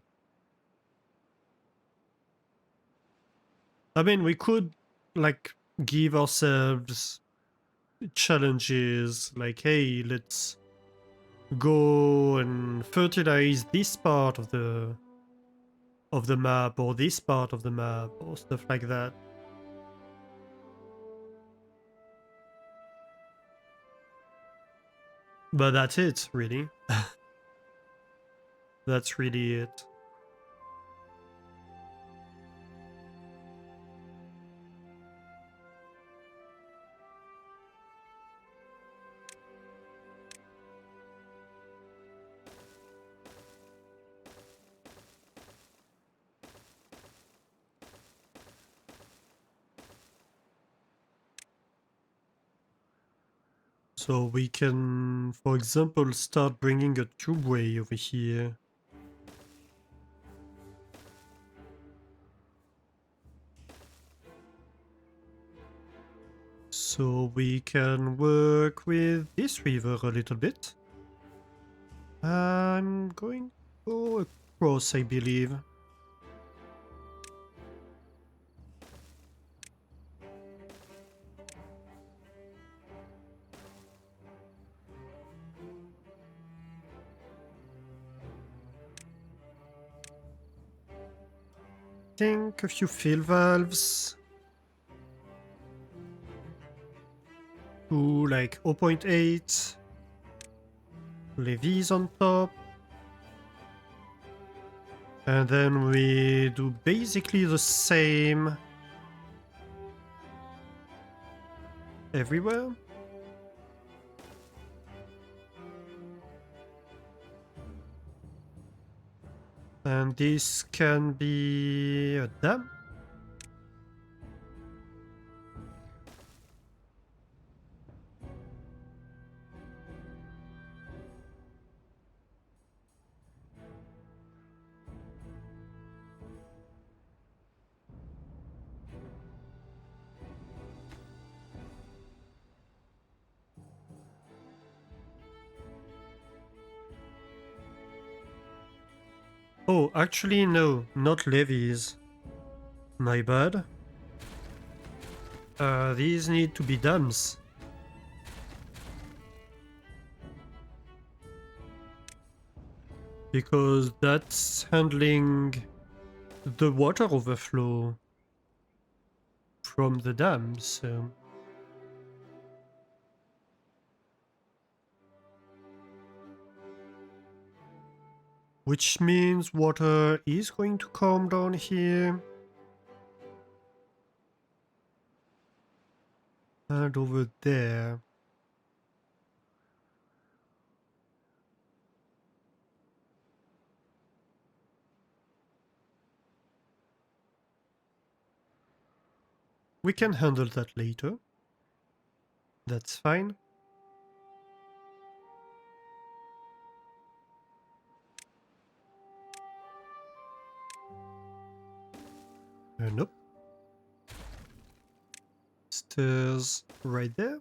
I mean, we could, like, give ourselves challenges, like, hey, let's go and fertilize this part of the map, or this part of the map, or stuff like that. But that's it, really. That's really it. So we can, for example, start bringing a tubeway over here. So we can work with this river a little bit. I'm going to go across, I believe. Think a few fill valves. To like 0.8. Levies on top. And then we do basically the same everywhere. And this can be a dam. Oh, actually, no, not levees. My bad. These need to be dams. Because that's handling the water overflow from the dams, so... Which means water is going to come down here. And over there. We can handle that later. That's fine. Nope. Stairs right there.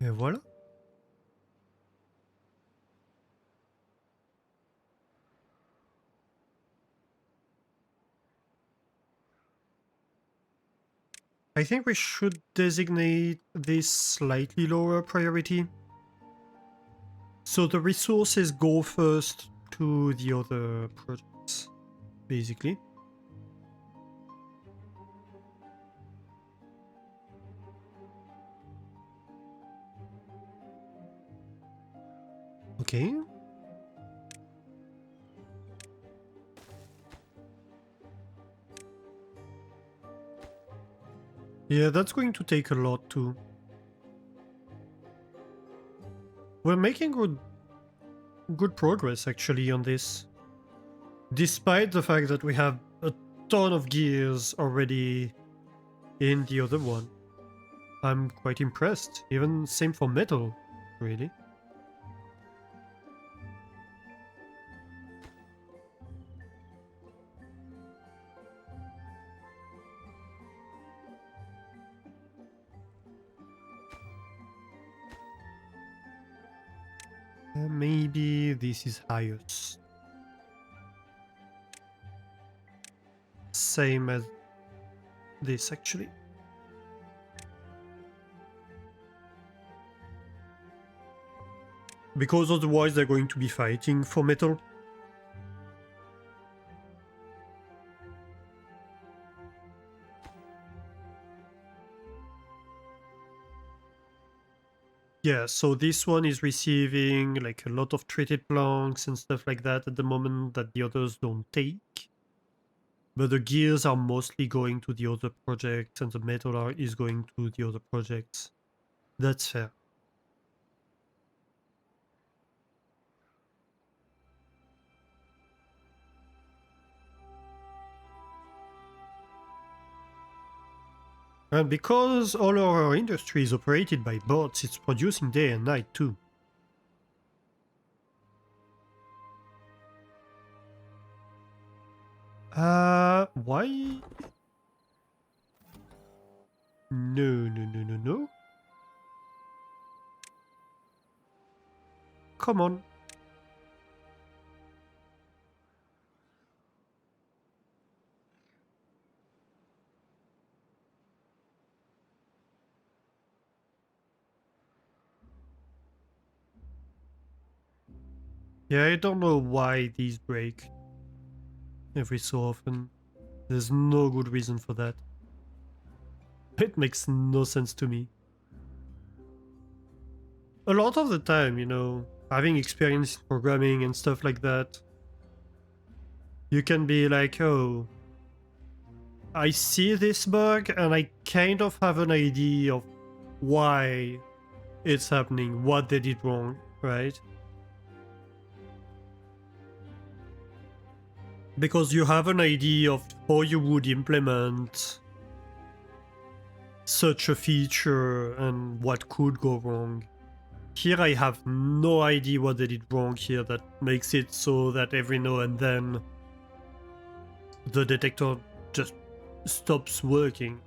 Et voilà. I think we should designate this slightly lower priority. So the resources go first to the other projects, basically. Okay. Yeah, that's going to take a lot too. We're making good progress actually on this. Despite the fact that we have a ton of gears already in the other one. I'm quite impressed. Even same for metal, really. Maybe this is highest. Same as this, actually. Because otherwise they're going to be fighting for metal. Yeah, so this one is receiving like a lot of treated planks and stuff like that at the moment that the others don't take. But the gears are mostly going to the other projects and the metal is going to the other projects. That's fair. And because all our industry is operated by bots, it's producing day and night too. Why? No. Come on. Yeah, I don't know why these break every so often. There's no good reason for that. It makes no sense to me. A lot of the time, you know, having experience in programming and stuff like that, you can be like, oh, I see this bug and I kind of have an idea of why it's happening, what they did wrong, right? Because you have an idea of how you would implement such a feature and what could go wrong. Here I have no idea what they did wrong here that makes it so that every now and then the detector just stops working.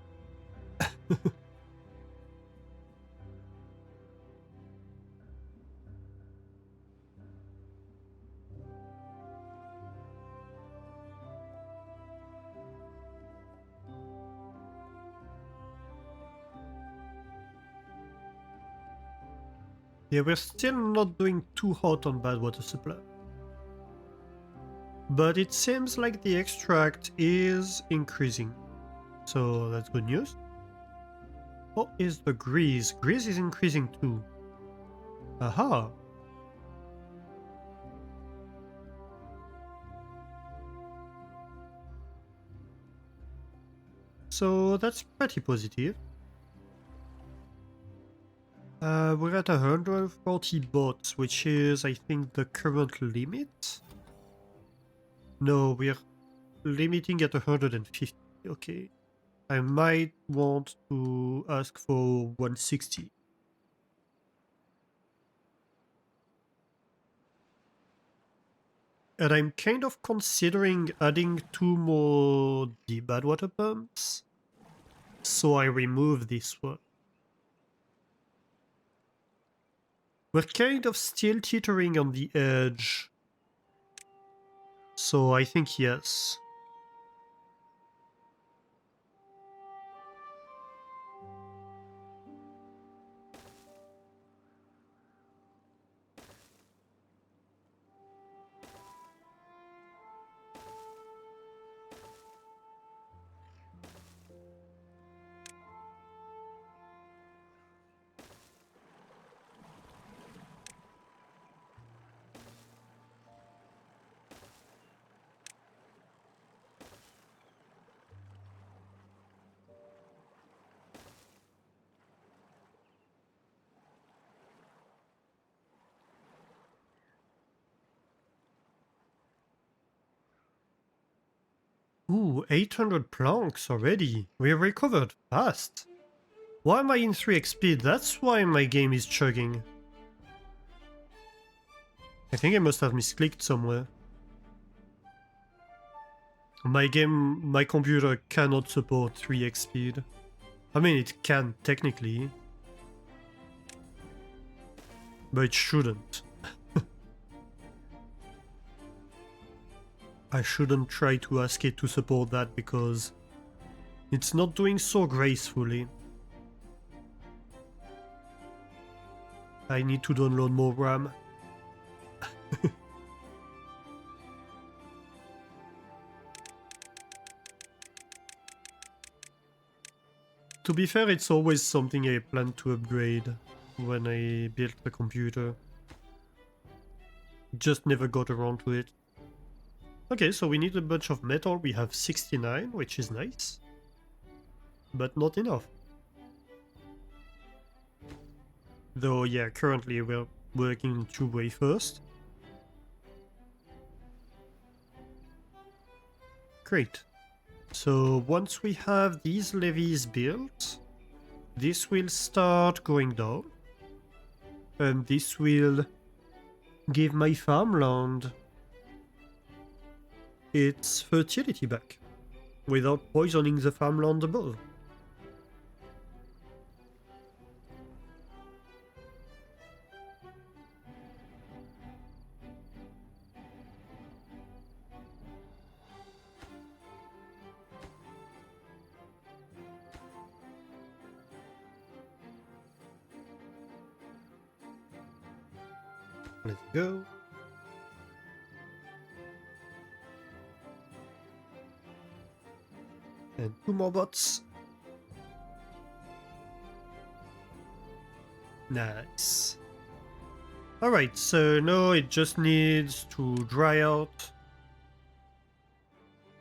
Yeah, we're still not doing too hot on bad water supply. But it seems like the extract is increasing. So that's good news. What is the grease? Grease is increasing too. Aha! So that's pretty positive. We're at 140 bots, which is, I think, the current limit. No, we're limiting at 150. Okay. I might want to ask for 160. And I'm kind of considering adding 2 more deep bad water pumps. So I remove this one. We're kind of still teetering on the edge. So I think yes. Ooh, 800 planks already. We recovered fast. Why am I in 3x speed? That's why my game is chugging. I think I must have misclicked somewhere. My computer cannot support 3x speed. I mean, it can technically, but it shouldn't. I shouldn't try to ask it to support that because it's not doing so gracefully. I need to download more RAM. To be fair, it's always something I plan to upgrade when I built the computer. Just never got around to it. Okay, so we need a bunch of metal. We have 69, which is nice. But not enough. Though, yeah, currently we're working 2 way first. Great. So once we have these levees built, this will start going down. And this will give my farmland its fertility back without poisoning the farmland above. Let's go. And 2 more bots. Nice. Alright, so now it just needs to dry out.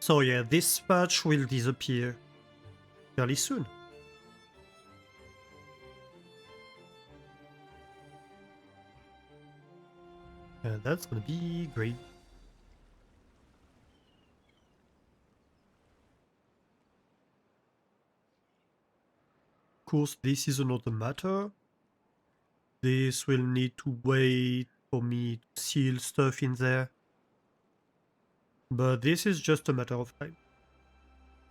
So yeah, this patch will disappear fairly soon. And that's gonna be great. Of course, this is another matter. this will need to wait for me to seal stuff in there. But this is just a matter of time.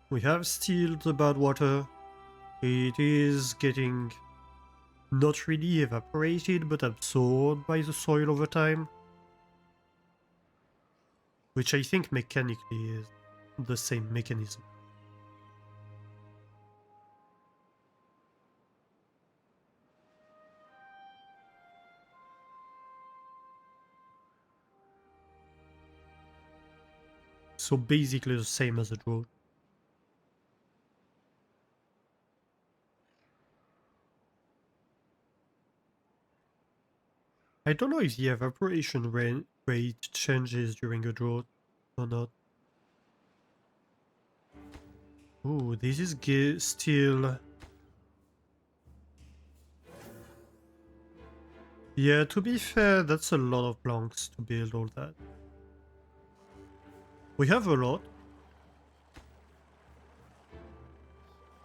We have sealed the bad water. It is getting not really evaporated, but absorbed by the soil over time. Which I think mechanically is the same mechanism. So basically the same as a drought. I don't know if the evaporation rate changes during a drought or not. Ooh, this is still... Yeah, to be fair, that's a lot of planks to build all that. We have a lot.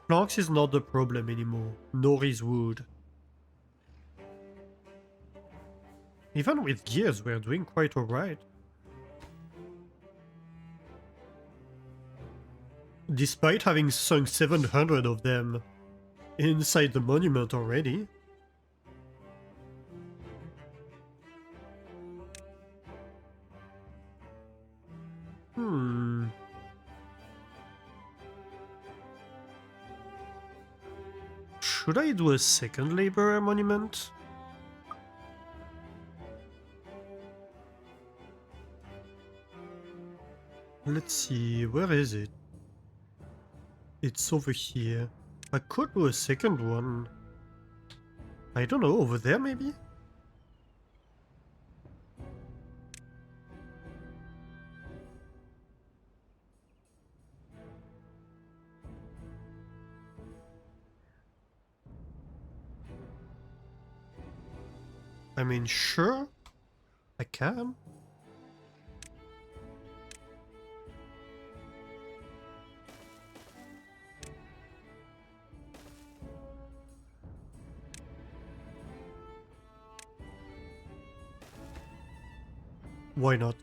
Planks is not the problem anymore, nor is wood. Even with gears, we're doing quite alright. Despite having sunk 700 of them inside the monument already. Should I do a second laborer monument? Let's see, where is it? It's over here. I could do a second one. I don't know, over there maybe? I mean, sure, I can. Why not?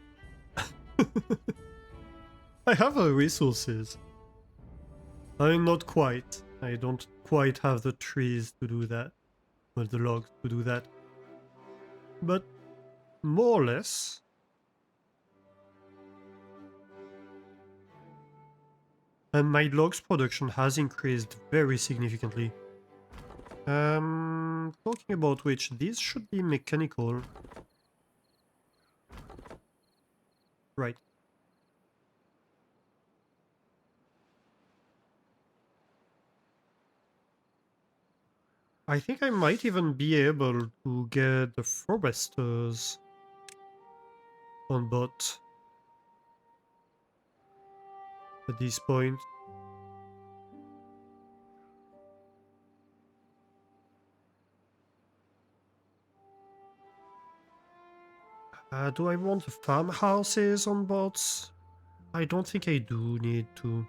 I have the resources. I mean, not quite. I don't quite have the trees to do that. Or the logs to do that. But more or less. And my logs production has increased very significantly. Talking about which, these should be mechanical. Right. I think I might even be able to get the foresters on bot at this point. Do I want the farmhouses on bots? I don't think I do need to.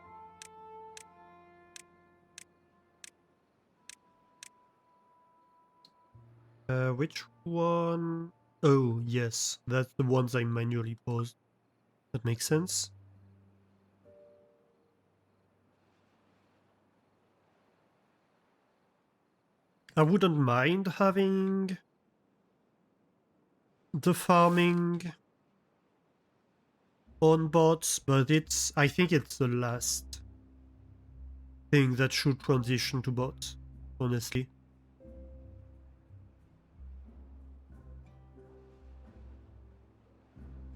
Which one? Oh, yes, that's the ones I manually paused. That makes sense. I wouldn't mind having the farming on bots, but I think it's the last thing that should transition to bots, honestly.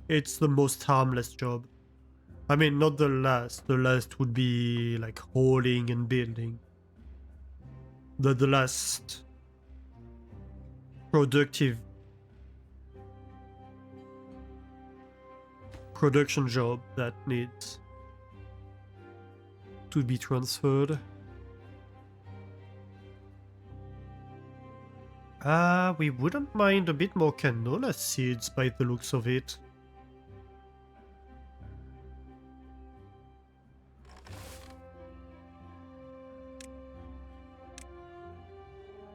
It's the most harmless job. I mean, not the last. The last would be like hauling and building. The last productive production job that needs to be transferred. We wouldn't mind a bit more canola seeds by the looks of it.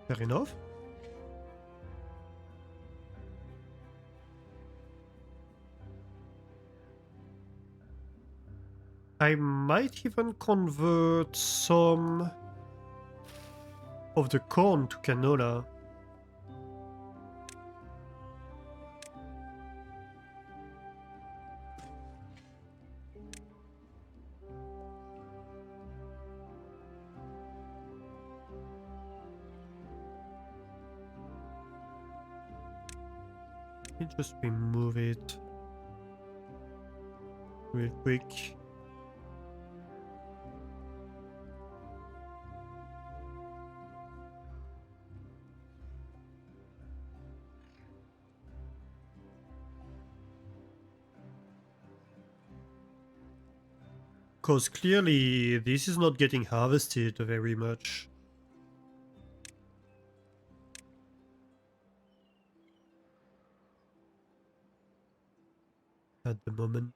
Fair enough. I might even convert some of the corn to canola. Let me just remove it real quick. Because clearly this is not getting harvested very much. At the moment.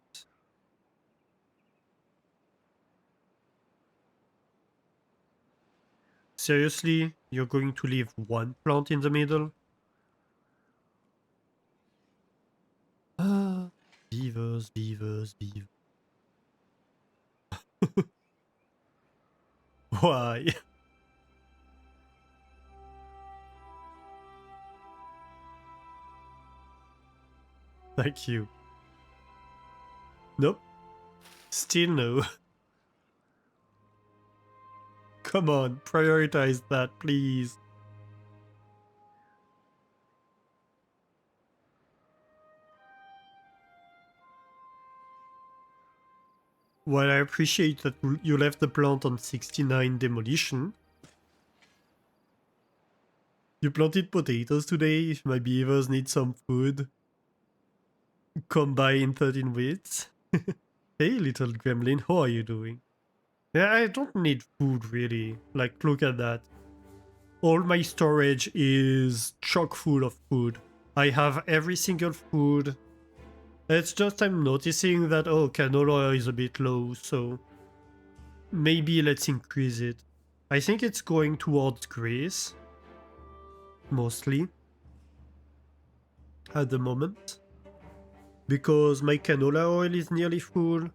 Seriously? You're going to leave one plant in the middle? Ah, beavers, beavers, beavers. Why? Thank you. Nope. Still no. Come on, prioritize that, please. While I appreciate that you left the plant on 69 demolition, you planted potatoes today. If my beavers need some food, come by in 13 weeks. Hey, little gremlin, how are you doing? Yeah, I don't need food really. Like, look at that. All my storage is chock full of food. I have every single food. It's just I'm noticing that, oh, canola is a bit low, so maybe let's increase it. I think it's going towards grace, mostly, at the moment. Because my canola oil is nearly full.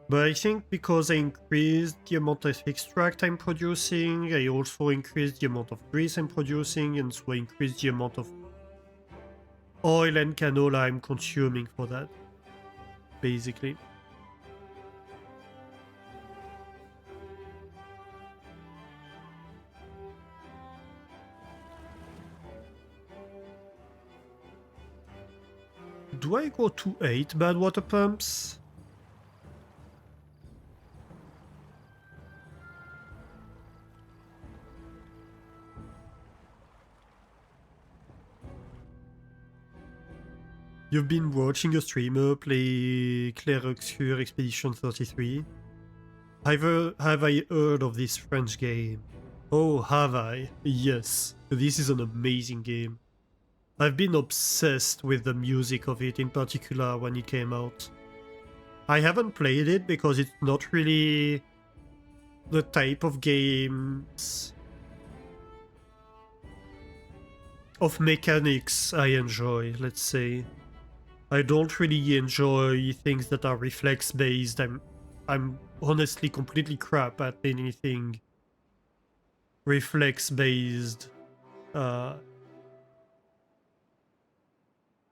But I think because I increased the amount of extract I'm producing, I also increased the amount of grease I'm producing, and so I increased the amount of oil and canola I'm consuming for that, basically. Do I go to 8 bad water pumps? You've been watching a streamer play Claire Obscure Expedition 33? Have I heard of this French game? Oh, have I? Yes, this is an amazing game. I've been obsessed with the music of it, in particular when it came out. I haven't played it because it's not really the type of games of mechanics I enjoy, let's say. I don't really enjoy things that are reflex based. I'm honestly completely crap at anything reflex based.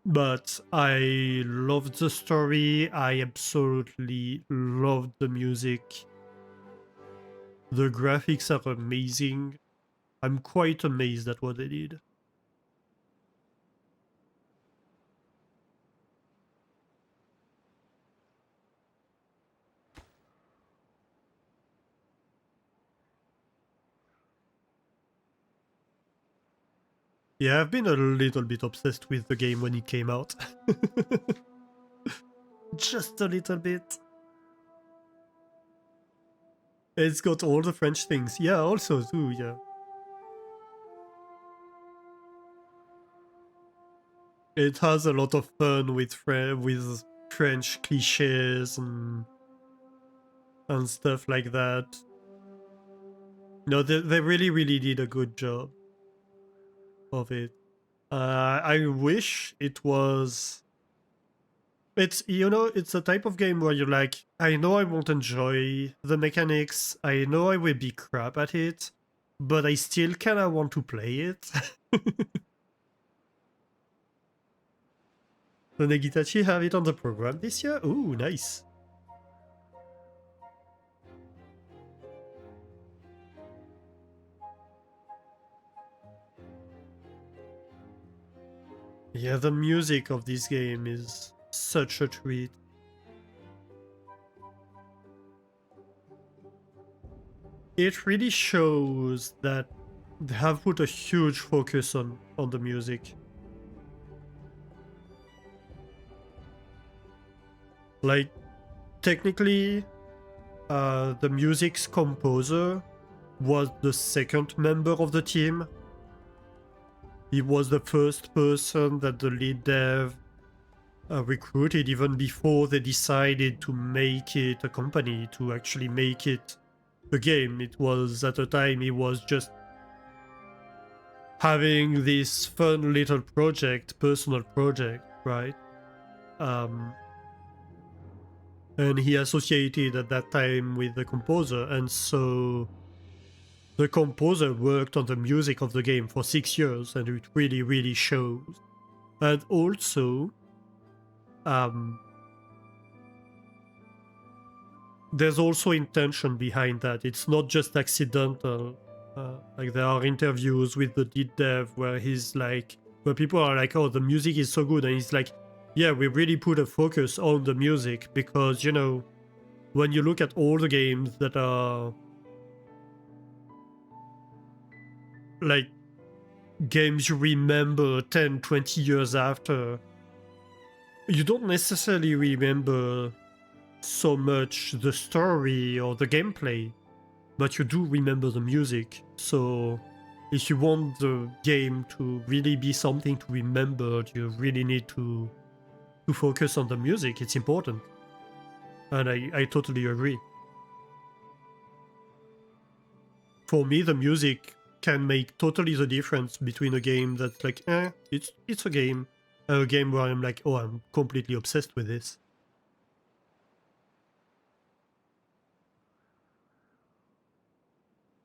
But I loved the story. I absolutely loved the music. The graphics are amazing. I'm quite amazed at what they did. Yeah, I've been a little bit obsessed with the game when it came out. Just a little bit. It's got all the French things. Yeah, also too, yeah. It has a lot of fun with French cliches and stuff like that. No, they really, really did a good job of it. I wish it was It's, you know, it's a type of game where you're like, I know I won't enjoy the mechanics, I know I will be crap at it, but I still kinda want to play it. The Negitachi have it on the program this year? Ooh, nice. Yeah, the music of this game is such a treat. It really shows that they have put a huge focus on the music. Like, technically, the music's composer was the second member of the team. He was the first person that the lead dev recruited even before they decided to make it a company, to actually make it a game. It was, at the time, he was just having this fun little project, personal project, right? And he associated at that time with the composer, and so the composer worked on the music of the game for 6 years, and it really, really shows. And also, there's also intention behind that. It's not just accidental. Like, there are interviews with the lead dev where he's like, where people are like, oh, the music is so good, and he's like, yeah, we really put a focus on the music because, you know, when you look at all the games that are like games you remember 10, 20 years after, you don't necessarily remember so much the story or the gameplay, but you do remember the music. So if you want the game to really be something to remember, you really need to focus on the music. It's important. And I totally agree. For me, the music can make totally the difference between a game that's like, it's a game, and a game where I'm like, oh, I'm completely obsessed with this.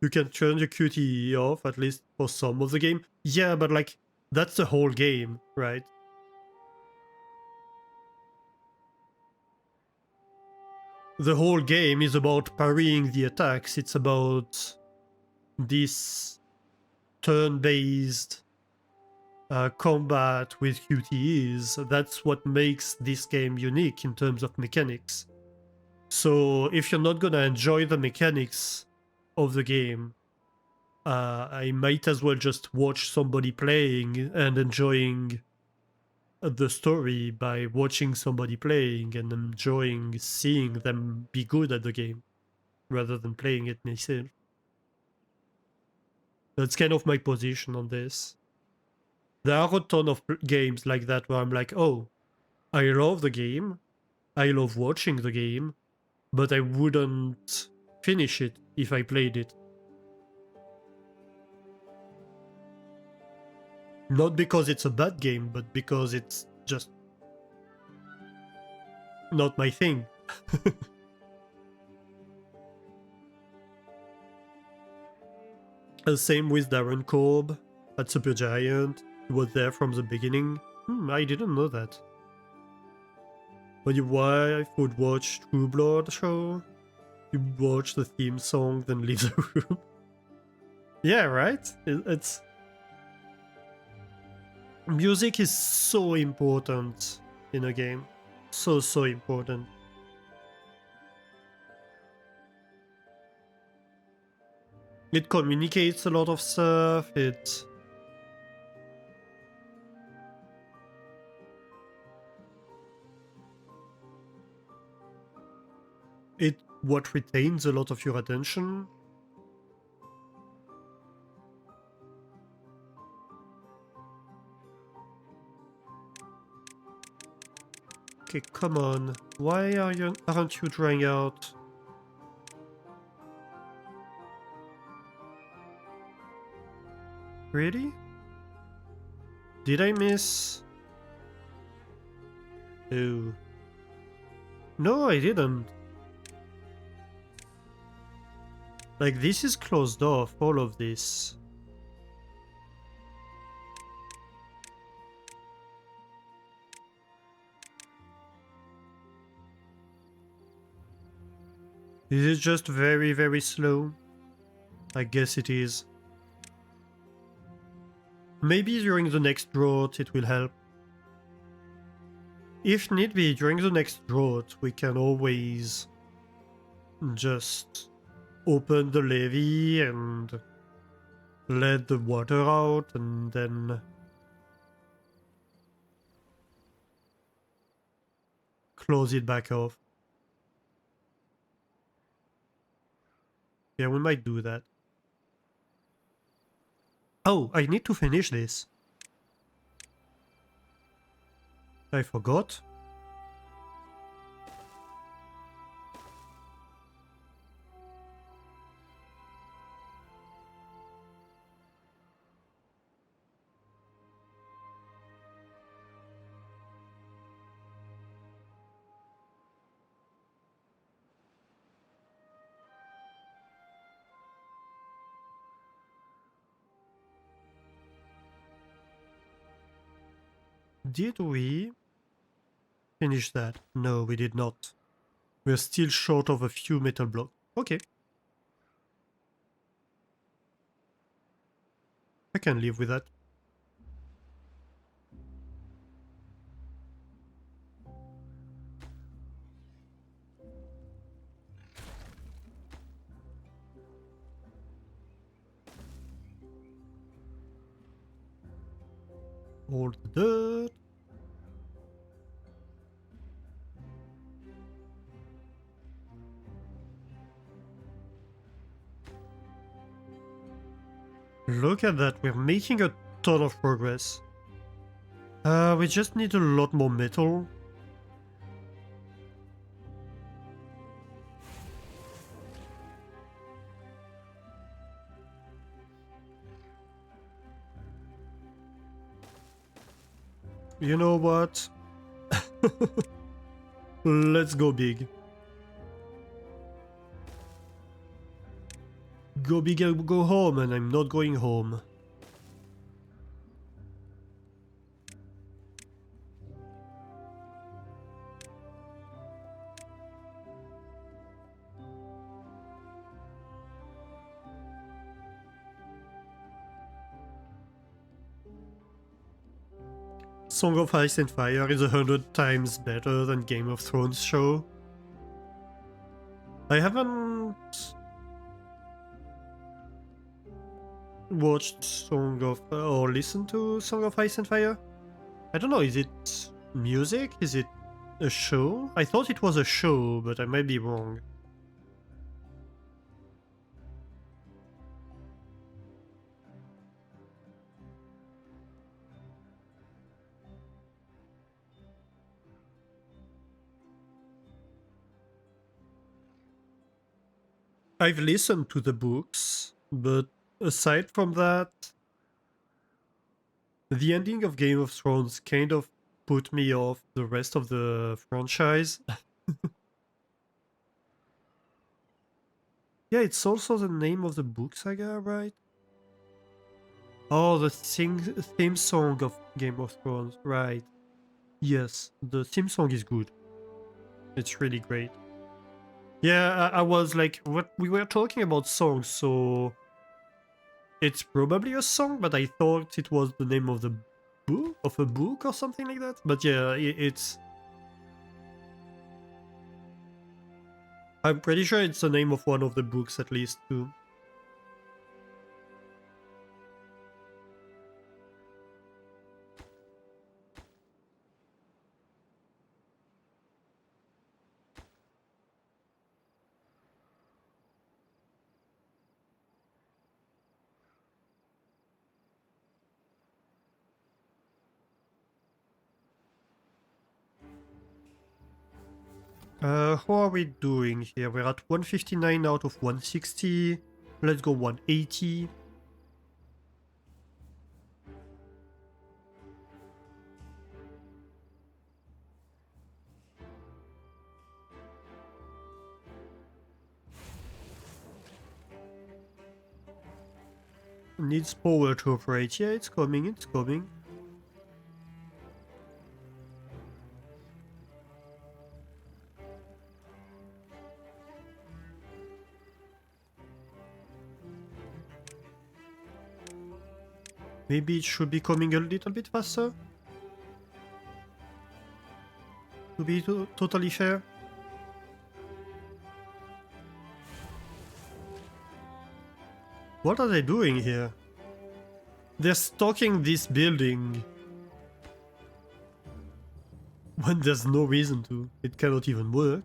You can turn your QTE off, at least for some of the game. Yeah, but like, that's the whole game, right? The whole game is about parrying the attacks. It's about this turn-based combat with QTEs. That's what makes this game unique in terms of mechanics. So if you're not gonna enjoy the mechanics of the game, I might as well just watch somebody playing and enjoying the story by watching somebody playing and enjoying seeing them be good at the game rather than playing it myself. That's kind of my position on this. There are a ton of games like that where I'm like, oh, I love the game, I love watching the game, but I wouldn't finish it if I played it. Not because it's a bad game, but because it's just not my thing. Same with Darren Korb at Supergiant. He was there from the beginning. I didn't know that. When your wife would watch True Blood show, you watch the theme song, then leave the room. Yeah, right? It's... Music is so important in a game. So, so important. It communicates a lot of stuff, it what retains a lot of your attention. Okay, come on. Why aren't you drying out? Really? Did I miss? Oh. No, I didn't. Like, this is closed off, all of this. Is it just very, very slow? I guess it is. Maybe during the next drought it will help. If need be, during the next drought, we can always just open the levee and let the water out and then close it back off. Yeah, we might do that. Oh, I need to finish this. I forgot. Did we finish that? No, we did not. We're still short of a few metal blocks. Okay. I can live with that. All the dirt. Look at that, we're making a ton of progress. We just need a lot more metal. You know what? Let's go big. Go big and go home, and I'm not going home. Song of Ice and Fire is 100 times better than Game of Thrones show. I haven't watched Song of or listened to Song of Ice and Fire. I don't know, is it music? Is it a show? I thought it was a show, but I might be wrong. I've listened to the books, but aside from that, the ending of Game of Thrones kind of put me off the rest of the franchise. Yeah, it's also the name of the books I got right. Oh, the theme song of Game of Thrones, right. Yes, the theme song is good. It's really great. Yeah, I was like, what we were talking about songs, so it's probably a song, but I thought it was the name of the book, of a book or something like that. But yeah, it's. I'm pretty sure it's the name of one of the books at least too. How are we doing here? We're at 159 out of 160. Let's go 180. needs power to operate. Yeah, it's coming, it's coming. Maybe it should be coming a little bit faster? To be totally fair. What are they doing here? They're stalking this building. When there's no reason to. It cannot even work.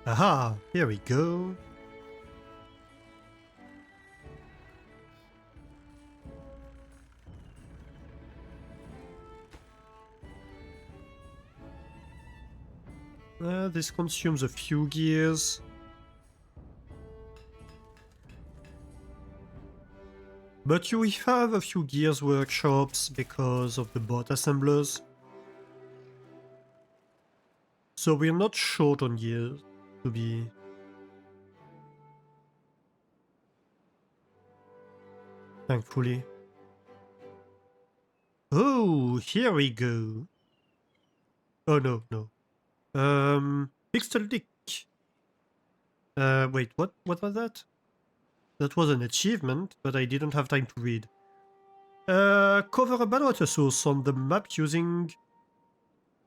Aha, here we go. This consumes a few gears. But you have a few gears workshops because of the bot assemblers. So we're not short on gears, to be... Thankfully. Oh, here we go. Oh no, no. Pixel Dick. Wait, what was that? That was an achievement, but I didn't have time to read. Cover a backwater source on the map using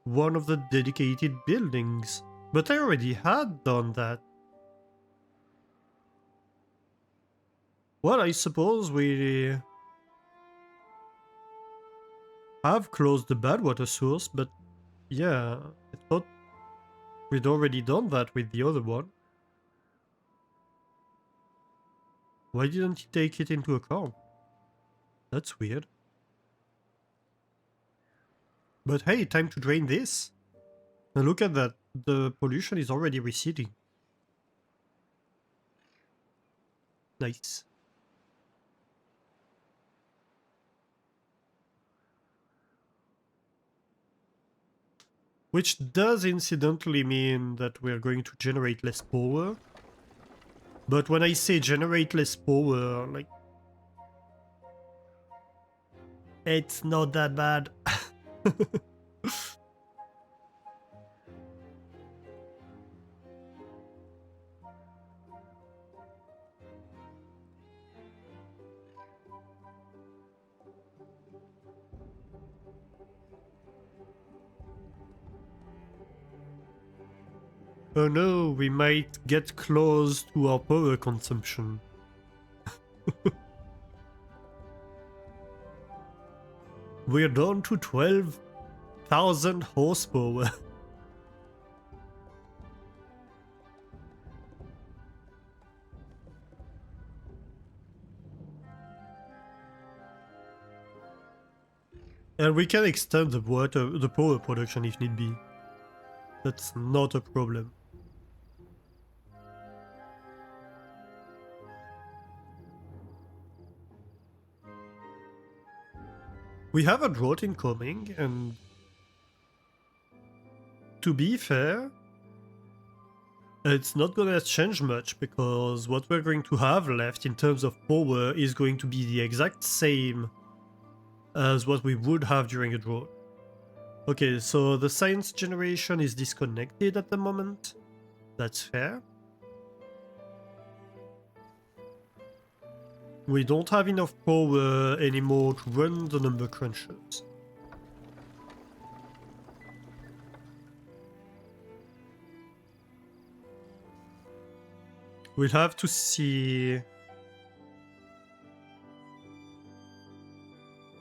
one of the dedicated buildings. But I already had done that. Well, I suppose we have closed the backwater source, but yeah, I thought we'd already done that with the other one. Why didn't he take it into account? That's weird. But hey, time to drain this. Now look at that, the pollution is already receding. Nice. Which does incidentally mean that we're going to generate less power. But when I say generate less power, like... it's not that bad. Oh no, we might get close to our power consumption. We're down to 12,000 horsepower. And we can extend the power production if need be. That's not a problem. We have a drought incoming, and to be fair, it's not gonna change much because what we're going to have left in terms of power is going to be the exact same as what we would have during a drought. Okay, so the science generation is disconnected at the moment. That's fair. We don't have enough power anymore to run the number crunchers. We'll have to see...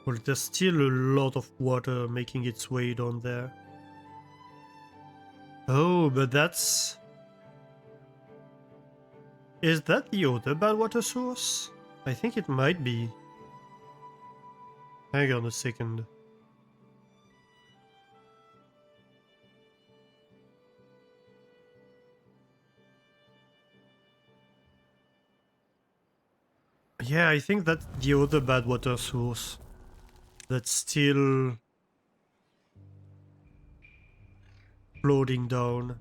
Well, there's still a lot of water making its way down there. Oh, but that's... Is that the other bad water source? I think it might be. Hang on a second. Yeah, I think that's the other bad water source. That's still floating down.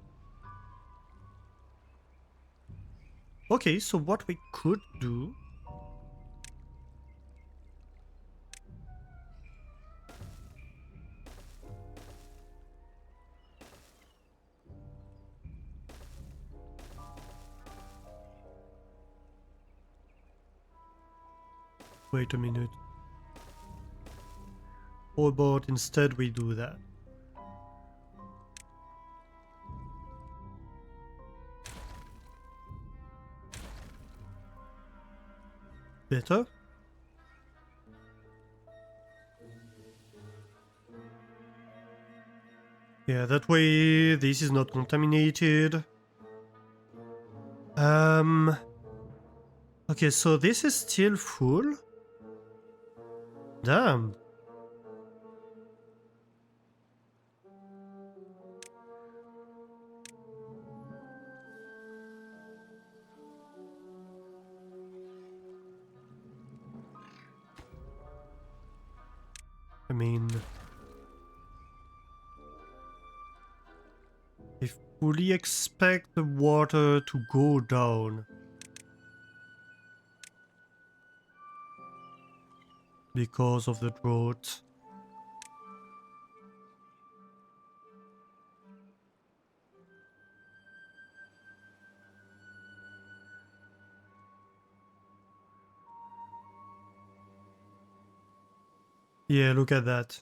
Okay, so what we could do... Wait a minute. How about instead we do that? Better? Yeah, that way this is not contaminated. Okay, so this is still full? Damn. I mean... I fully expect the water to go down. Because of the drought. Yeah, look at that.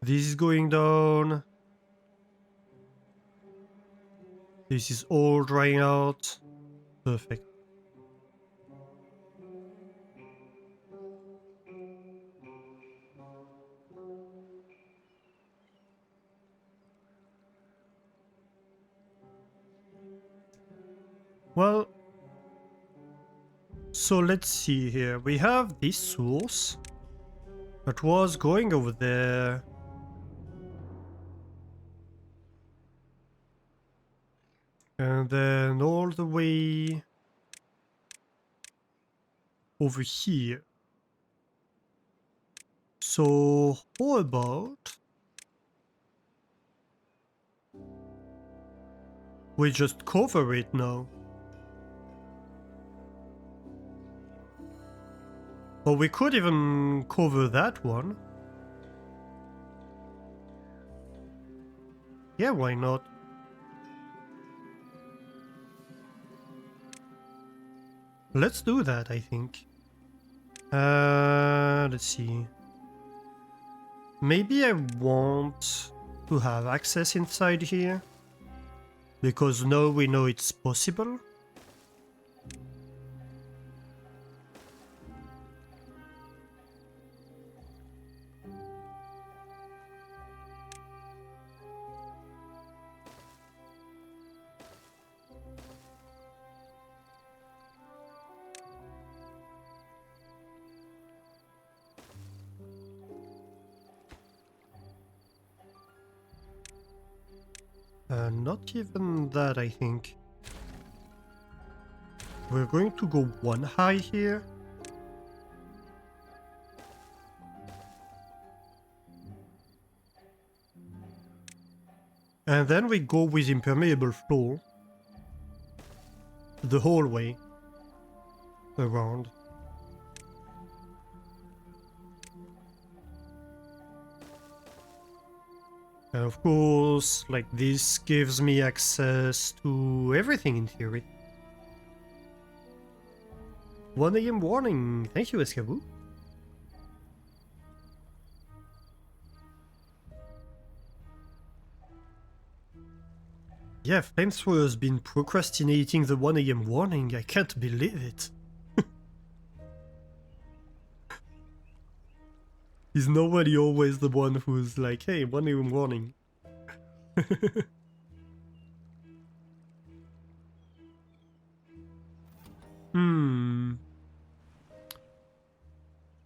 This is going down. This is all drying out. Perfect. Well, so let's see here. We have this source that was going over there. And then all the way over here. So how about we just cover it now? Or we could even cover that one. Yeah, why not? Let's do that, I think. Let's see. Maybe I want to have access inside here. Because now we know it's possible. Not even that, I think. We're going to go one high here. And then we go with impermeable floor the whole way around. And of course, like this gives me access to everything in theory. 1 AM warning. Thank you, Escaboo. Yeah, Flamethrower's been procrastinating the 1 AM warning. I can't believe it. Is nobody always the one who's like, hey, 1 AM warning?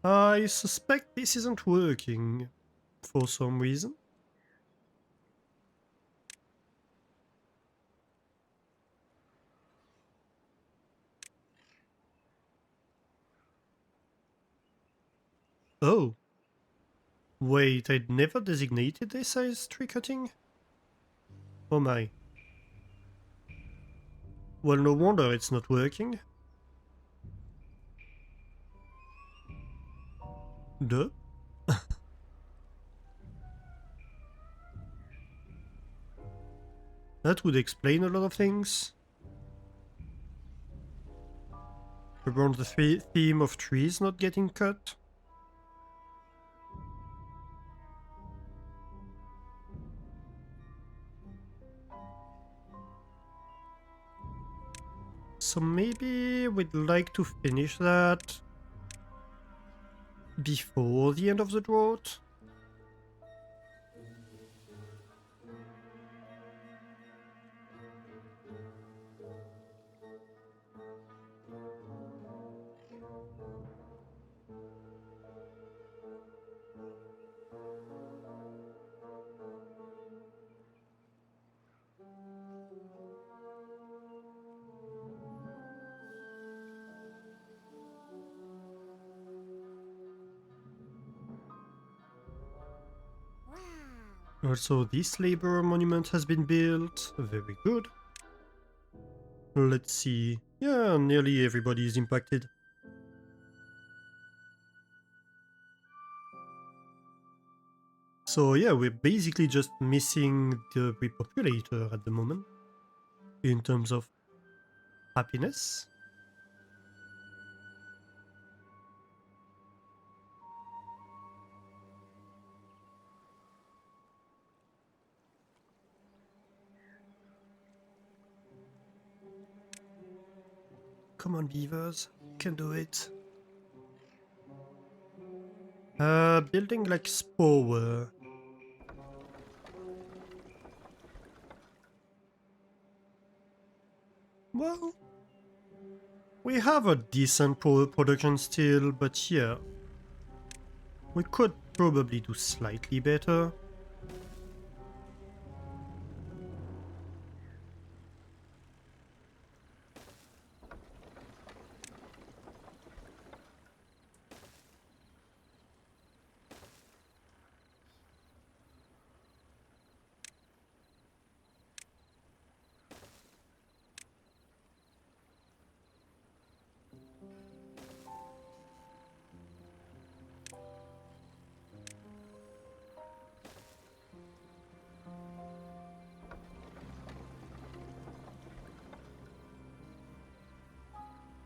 I suspect this isn't working for some reason. Oh. Wait, I'd never designated this as tree cutting? Oh my. Well, no wonder it's not working. Duh. That would explain a lot of things. Around the theme of trees not getting cut. So maybe we'd like to finish that before the end of the drought. Also, this labor monument has been built. Very good. Let's see. Yeah, nearly everybody is impacted. So yeah, we're basically just missing the repopulator at the moment in terms of happiness. Come on, beavers, you can do it. Building like Spower. Well, we have a decent production still, but yeah, we could probably do slightly better.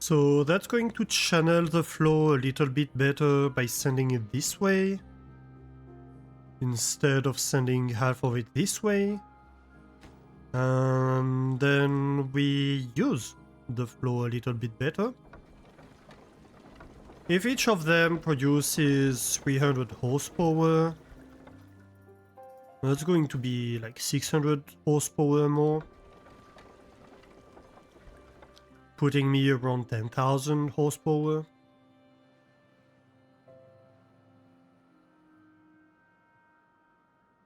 So that's going to channel the flow a little bit better by sending it this way, instead of sending half of it this way. And then we use the flow a little bit better. If each of them produces 300 horsepower, that's going to be like 600 horsepower more, putting me around 10,000 horsepower.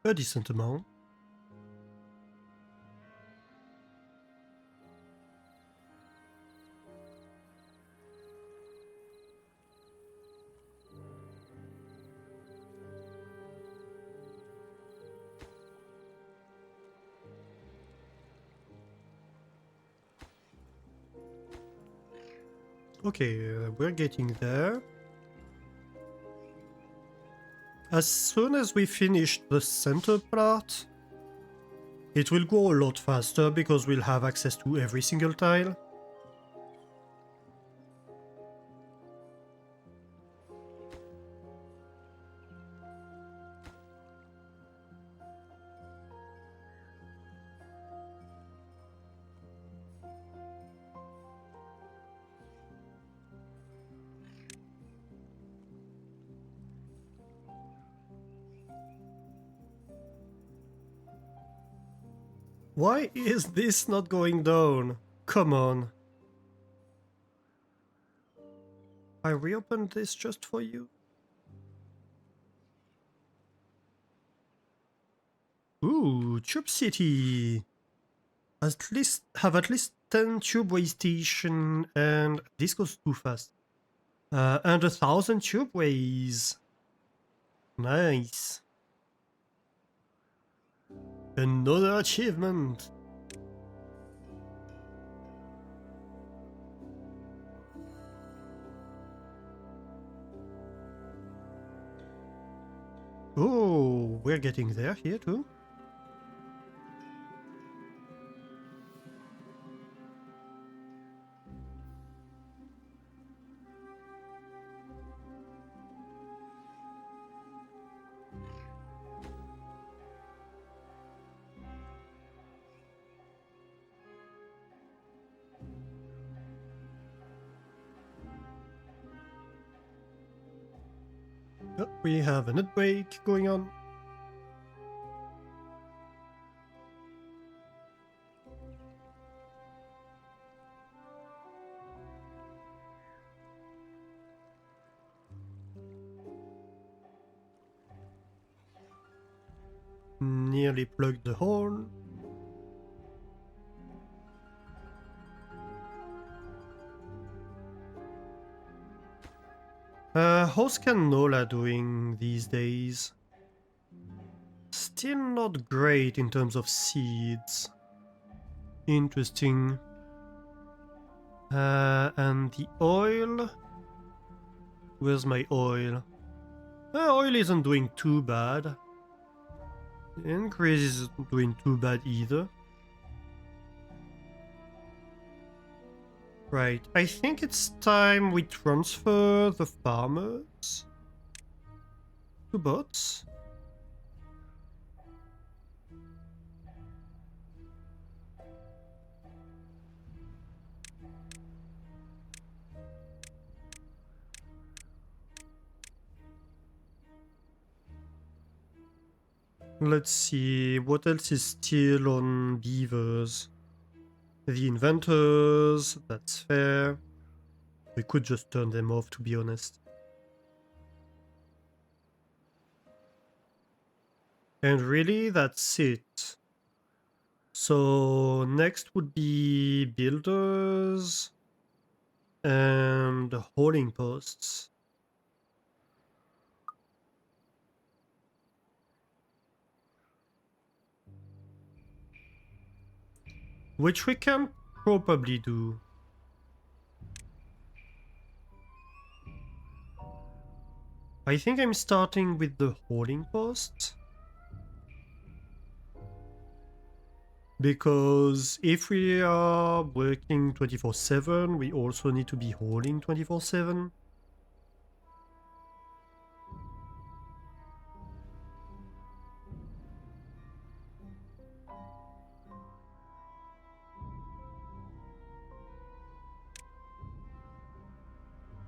A decent amount. Okay, we're getting there. As soon as we finish the center part, it will go a lot faster because we'll have access to every single tile. Why is this not going down? Come on. I reopened this just for you. Ooh, Tube City. At least have at least 10 tubeway station, and this goes too fast. And 1,000 tubeways. Nice. Another achievement. Oh, we're getting there here too. Oh, we have a nut break going on. Nearly plugged the horn. How's Canola doing these days? Still not great in terms of seeds. Interesting. And the oil? Where's my oil? Oil isn't doing too bad. Increase isn't doing too bad either. Right, I think it's time we transfer the farmers to bots. Let's see, what else is still on beavers? The inventors, that's fair. We could just turn them off, to be honest. And really, that's it. So next would be builders and holding posts. Which we can probably do. I think I'm starting with the holding post. Because if we are working 24/7, we also need to be holding 24/7.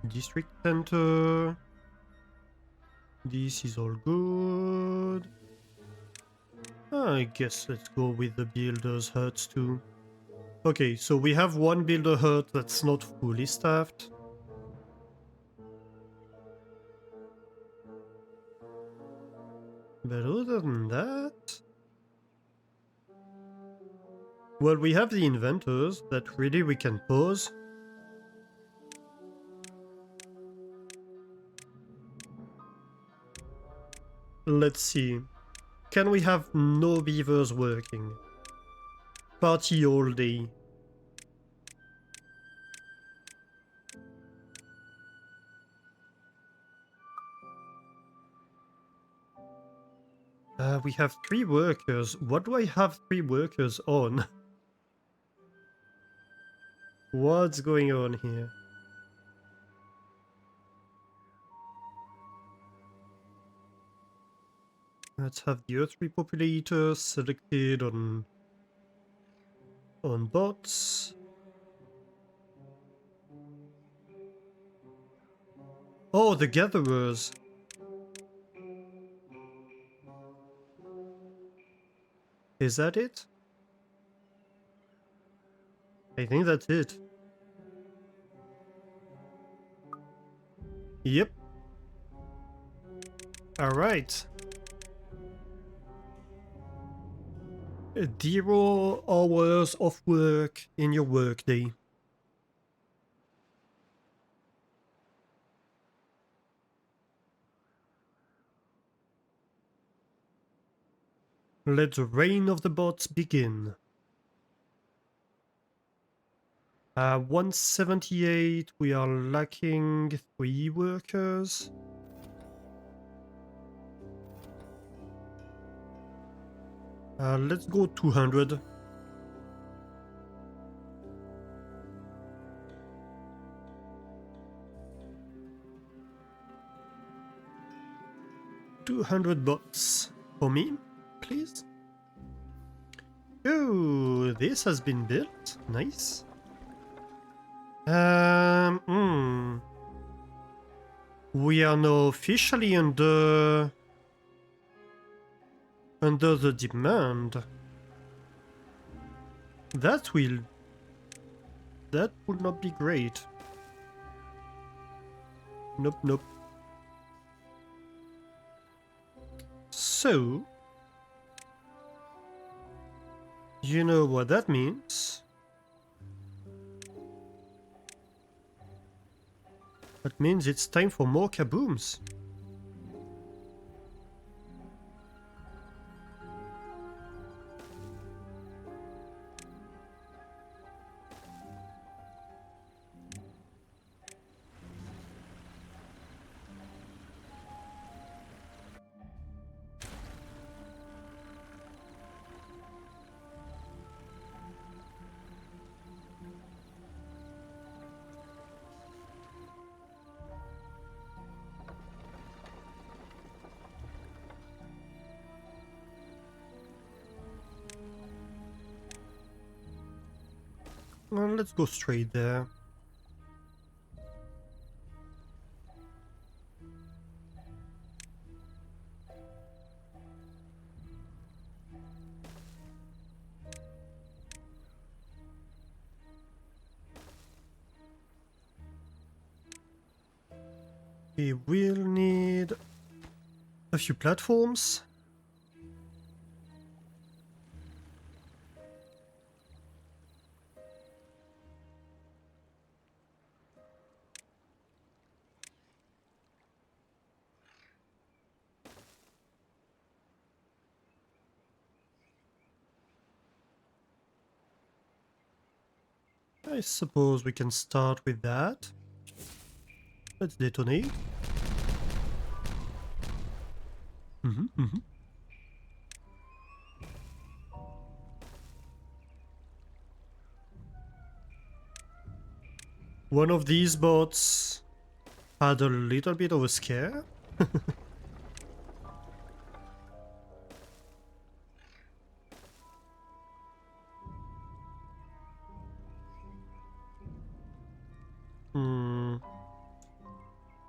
District center. This is all good. I guess let's go with the builder's huts too. Okay, so we have one builder hut that's not fully staffed. But other than that... Well, we have the inventors that really we can pause. Let's see. Can we have no beavers working? Party all day. We have 3 workers. What do I have 3 workers on? What's going on here? Let's have the Earth repopulator selected on bots. Oh, the gatherers. Is that it? I think that's it. Yep. Alright. 0 hours of work in your workday. Let the reign of the bots begin. 178, we are lacking 3 workers. Let's go 200. $200 bots for me, please. Oh, this has been built. Nice. We are now officially under the demand. That would not be great. Nope, nope. So, you know what that means. That means it's time for more kabooms. Well, let's go straight there. We will need a few platforms. I suppose we can start with that. Let's detonate. One of these bots had a little bit of a scare.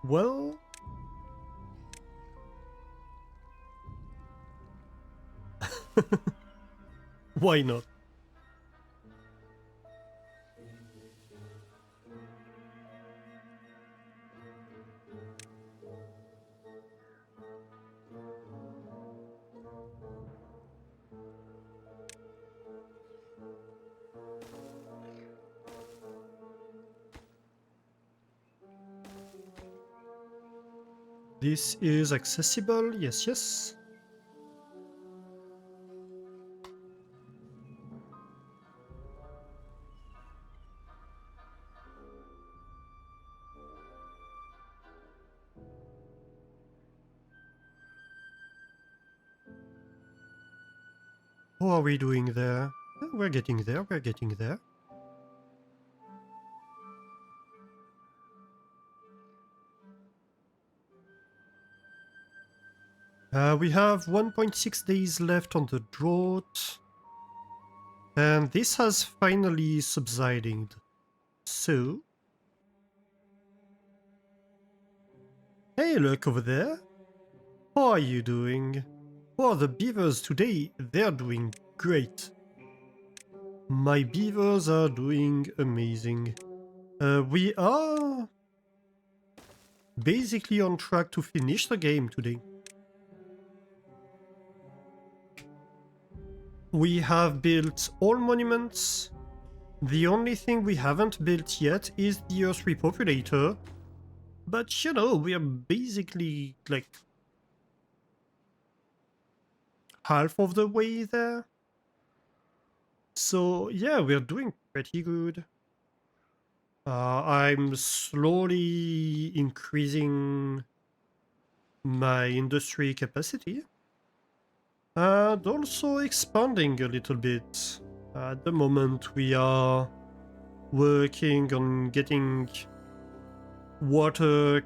Well, why not? This is accessible, yes, yes. How are we doing there? We're getting there, we're getting there. We have 1.6 days left on the drought. And this has finally subsided. So... Hey, look over there. How are you doing? How are the beavers today? They're doing great. My beavers are doing amazing. We are basically on track to finish the game today. We have built all monuments. The only thing we haven't built yet is the Earth Repopulator. But you know, we are basically like half of the way there. So yeah, we're doing pretty good. I'm slowly increasing my industry capacity and also expanding a little bit. At the moment, we are working on getting water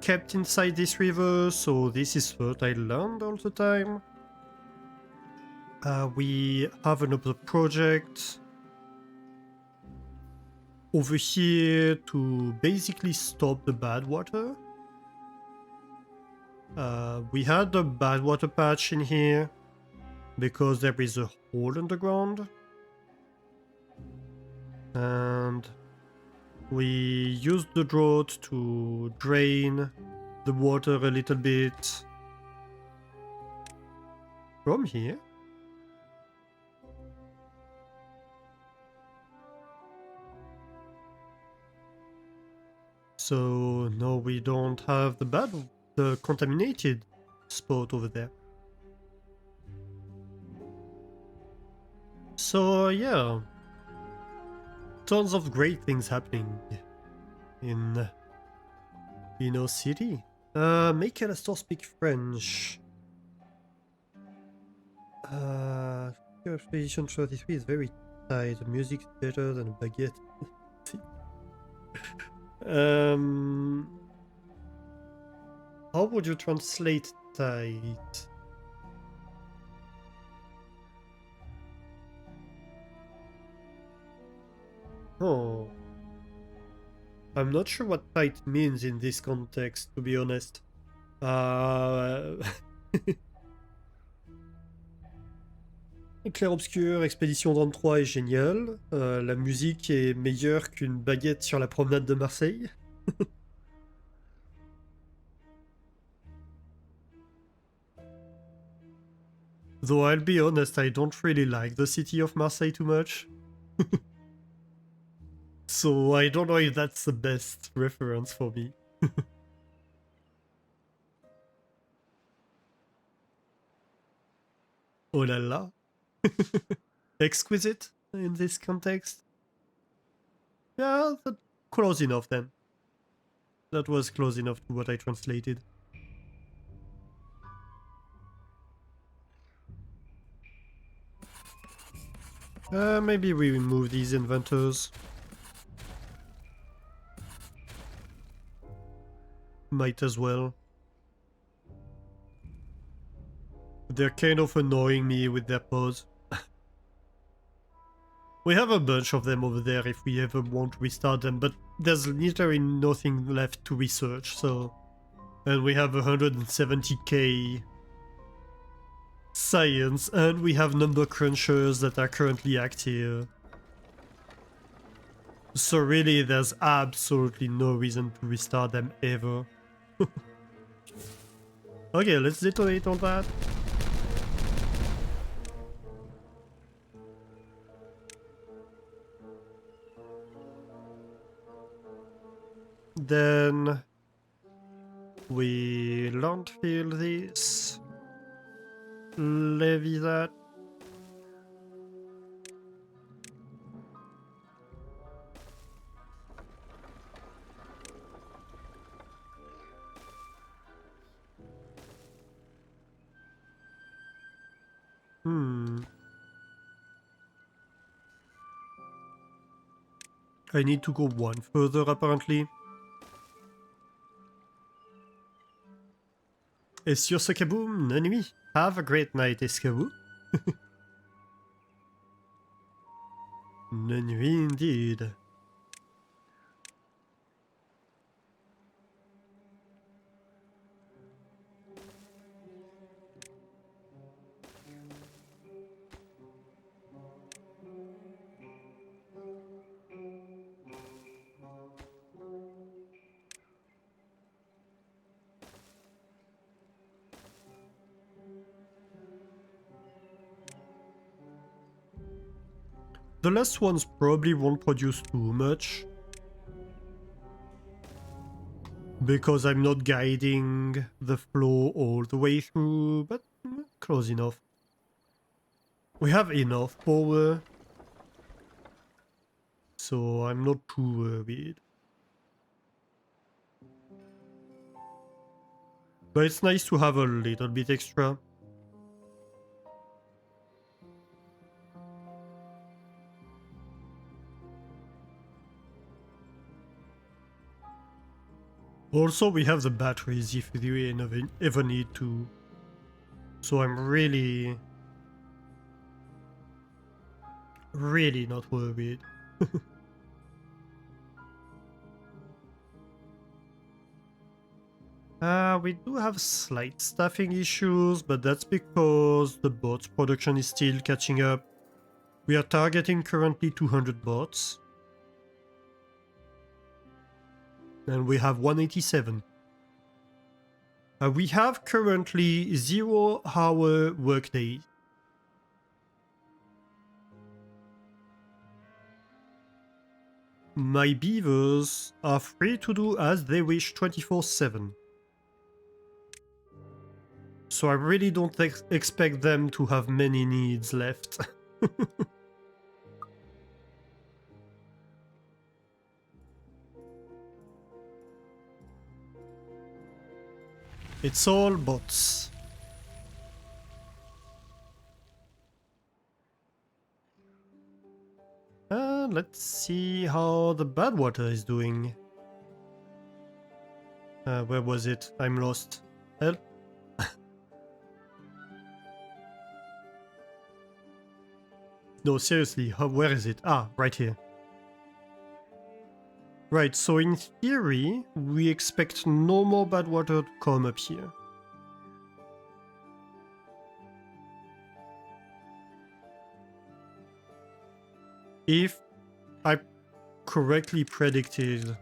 kept inside this river, so this is fertile land all the time. We have another project over here to basically stop the bad water. We had a bad water patch in here because there is a hole in the ground. And we used the drought to drain the water a little bit from here. So no, we don't have the contaminated spot over there. So yeah, tons of great things happening in our city. Make Alastor speak French. Expedition 33 is very tight. The music's better than a baguette. How would you translate tight? Oh. I'm not sure what tight means in this context, to be honest. Clair-obscur, Expédition 33 est génial. La musique est meilleure qu'une baguette sur la promenade de Marseille. Though I'll be honest, I don't really like the city of Marseille too much. So I don't know if that's the best reference for me. Oh la la. Exquisite in this context. Yeah, close enough then. That was close enough to what I translated. Maybe we remove these inventors. Might as well. They're kind of annoying me with their pose. We have a bunch of them over there if we ever want to restart them, but there's literally nothing left to research, so... And we have 170k science, and we have number crunchers that are currently active. So really, there's absolutely no reason to restart them ever. Okay, let's detonate all that. Then we landfill this, levy that. I need to go one further apparently. Et sur ce kaboom, nuit. Have a great night, escabou. Nuit indeed. The last ones probably won't produce too much. because I'm not guiding the flow all the way through, but close enough. We have enough power, so I'm not too worried. But it's nice to have a little bit extra. Also, we have the batteries if we ever need to. So I'm really not worried. We do have slight staffing issues, but that's because the bots production is still catching up. We are targeting currently 200 bots. And we have 187. We have currently 0-hour workday. My beavers are free to do as they wish 24/7. So I really don't expect them to have many needs left. It's all bots. Let's see how the Badwater is doing. Where was it? I'm lost. Help. No, seriously, where is it? Ah, right here. Right, so in theory, we expect no more Badwater to come up here. If I correctly predicted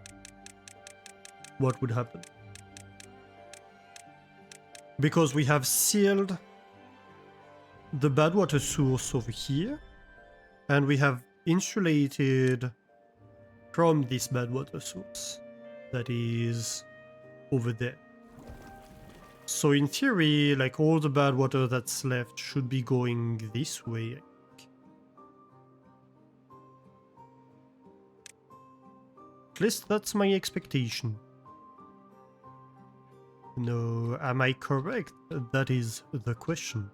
what would happen. Because we have sealed the Badwater source over here, and we have insulated from this Badwater source that is over there. So in theory, like all the Badwater that's left should be going this way. At least that's my expectation. No, am I correct? That is the question.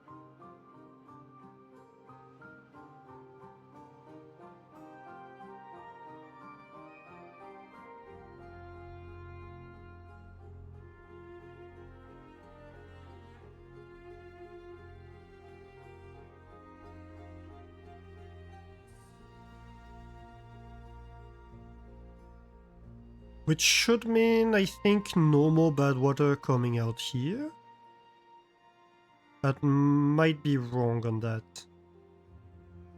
Which should mean, I think, no more Badwater coming out here. That might be wrong on that.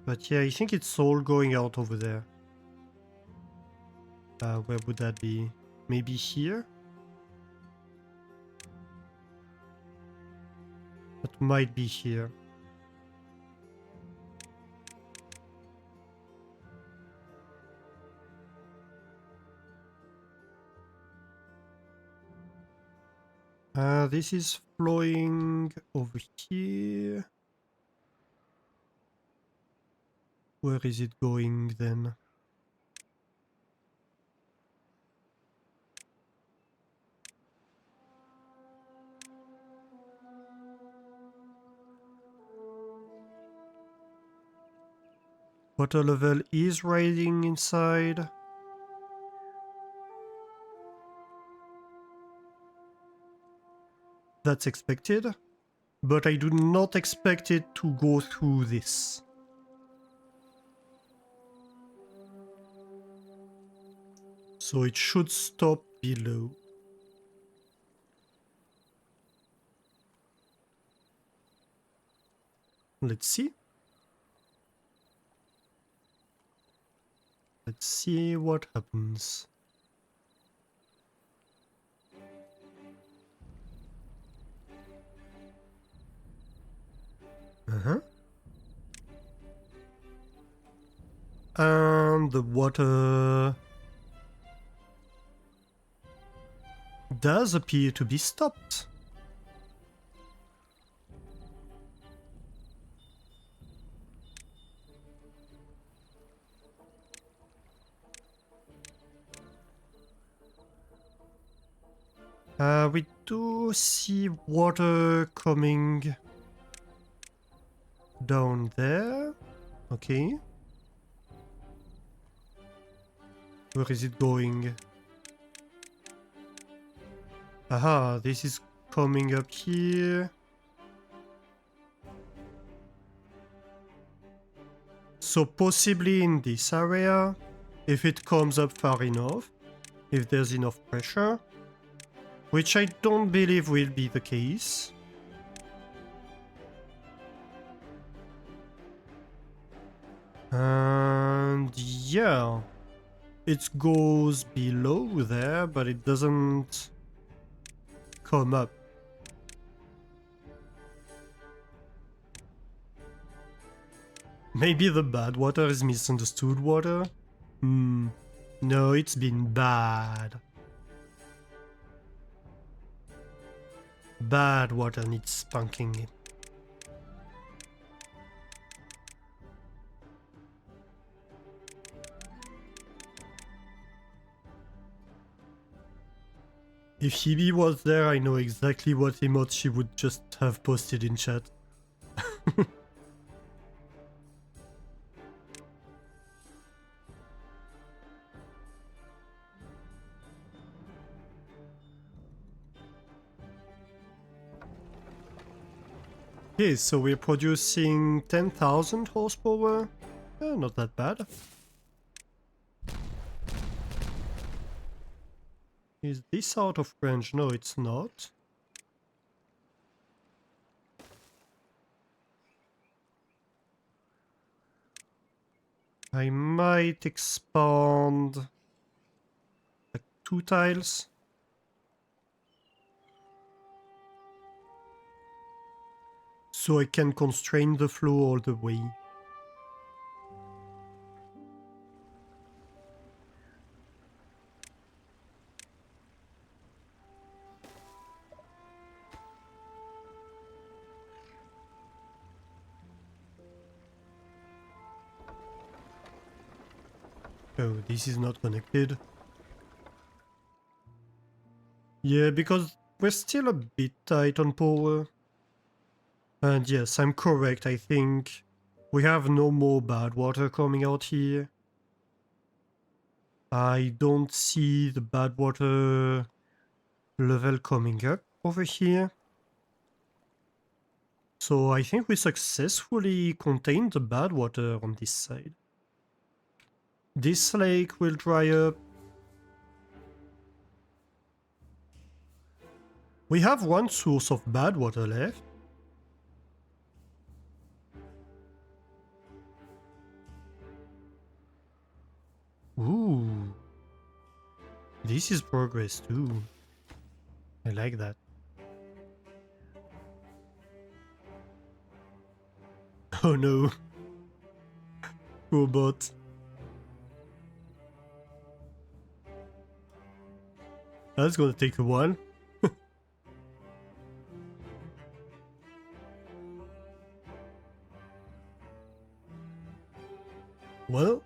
But yeah, I think it's all going out over there. Where would that be? Maybe here? That might be here. This is flowing over here. Where is it going then? Water level is rising inside. That's expected, but I do not expect it to go through this. So it should stop below. Let's see. Let's see what happens. And the water does appear to be stopped. We do see water coming down there. Okay. Where is it going? Aha, this is coming up here. So possibly in this area, if it comes up far enough, if there's enough pressure, which I don't believe will be the case. And yeah, it goes below there, but it doesn't come up. Maybe the bad water is misunderstood water? No, it's been bad. Bad water needs spanking. If Hebe was there, I know exactly what emote she would just have posted in chat. Okay, so we're producing 10,000 horsepower. Not that bad. Is this out of range? No, it's not. I might expand like 2 tiles. So I can constrain the flow all the way. Oh, this is not connected. Yeah, because we're still a bit tight on power. And yes, I'm correct, I think we have no more bad water coming out here. I don't see the bad water level coming up over here. So I think we successfully contained the bad water on this side. This lake will dry up. We have one source of bad water left. Ooh. This is progress too. I like that. Oh no. Poor bot. That's gonna take a while. Well.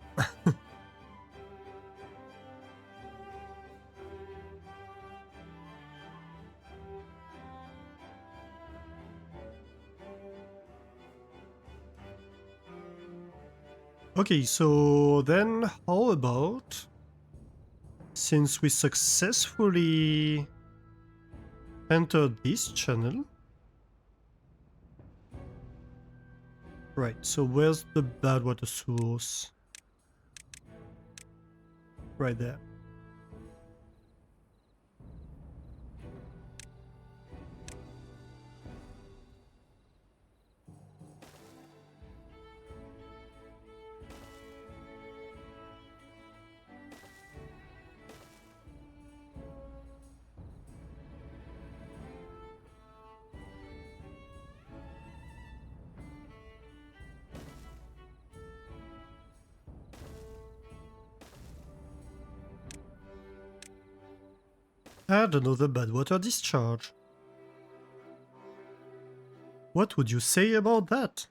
Okay, so then how about, since we successfully entered this channel, right, so where's the bad water source? Right there. Add another bad water discharge. What would you say about that?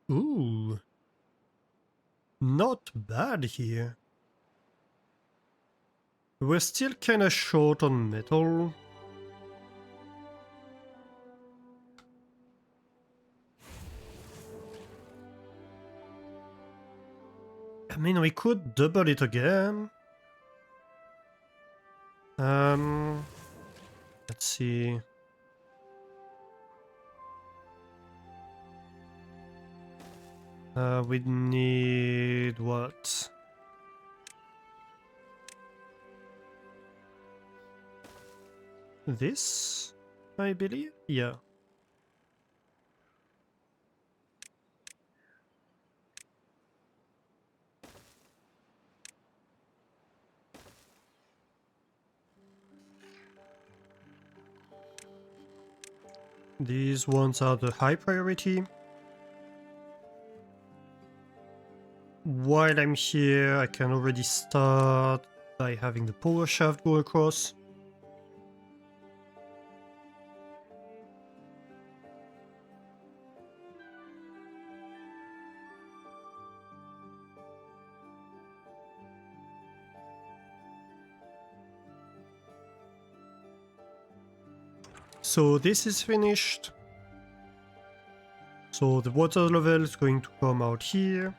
Ooh. Not bad here. We're still kinda short on metal. I mean, we could double it again. Let's see. We need what? This, I believe? Yeah. These ones are the high priority. While I'm here, I can already start by having the power shaft go across. So this is finished. So the water level is going to come out here.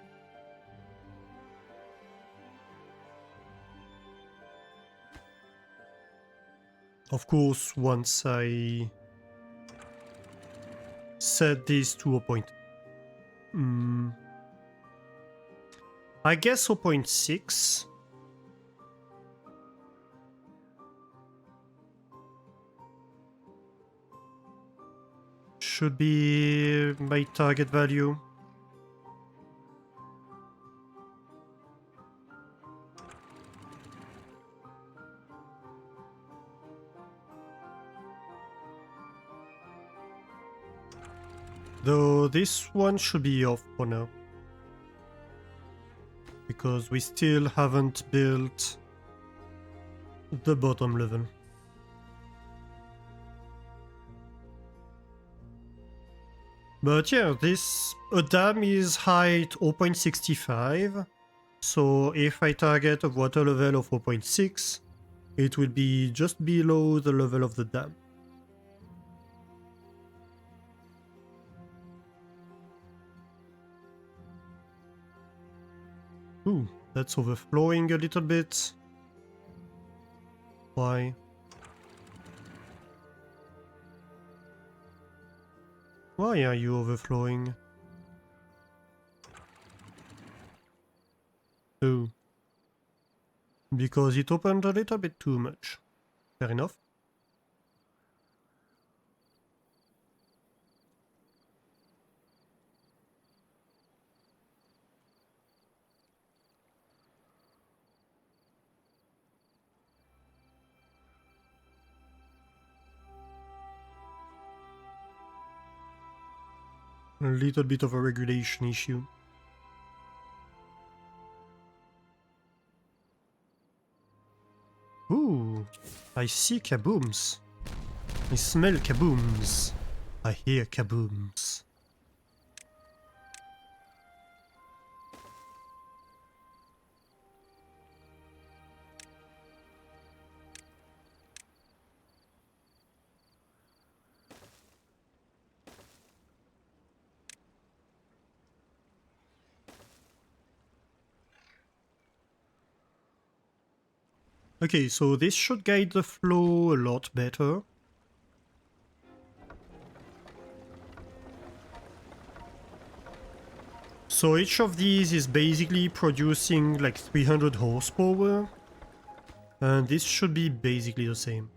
Of course, once I set this to a point. I guess 0.6. Should be my target value. Though this one should be off for now. Because we still haven't built the bottom level. But yeah, this a dam is height 0.65. So if I target a water level of 0.6, it will be just below the level of the dam. Ooh, that's overflowing a little bit. Why? Why are you overflowing? Oh. Because it opened a little bit too much. Fair enough. A little bit of a regulation issue. Ooh, I see kabooms. I smell kabooms. I hear kabooms. Okay, so this should guide the flow a lot better. So each of these is basically producing like 300 horsepower. And this should be basically the same.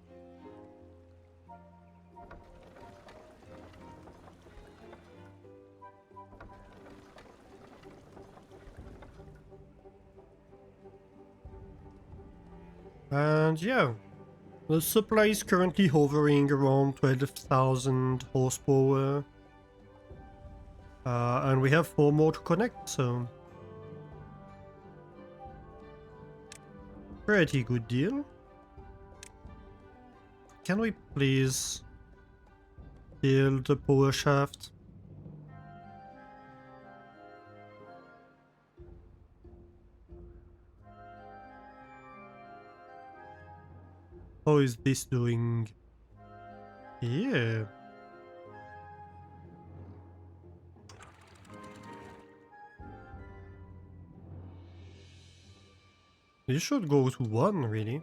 And yeah, the supply is currently hovering around 12,000 horsepower. And we have 4 more to connect, so pretty good deal. Can we please build a power shaft? How is this doing? Yeah. This should go to 1, really.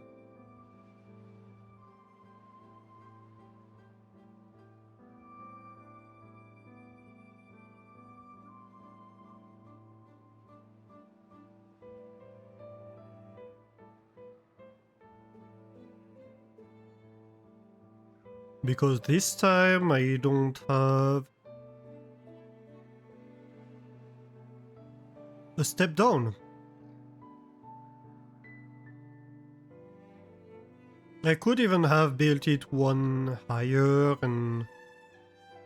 Because this time I don't have a step down. I could even have built it 1 higher and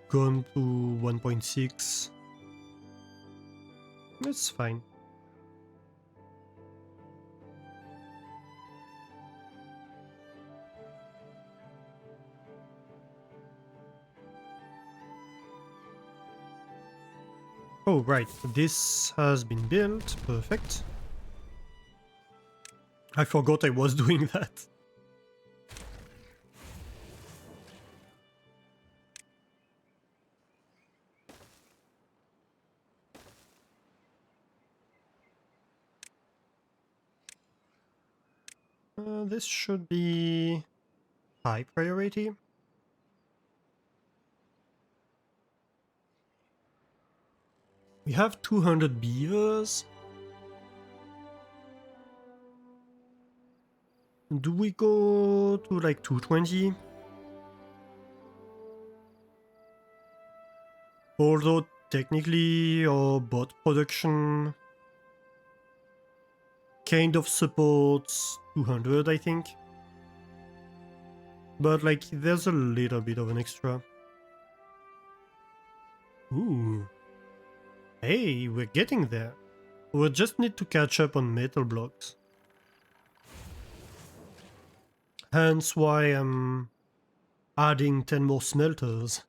gone to 1.6. It's fine. Oh, right. This has been built. Perfect. I forgot I was doing that. This should be high priority. We have 200 beavers. Do we go to like 220? Although technically our bot production kind of supports 200, I think. But like there's a little bit of an extra. Ooh. Hey, we're getting there. We just need to catch up on metal blocks. Hence why I'm adding 10 more smelters.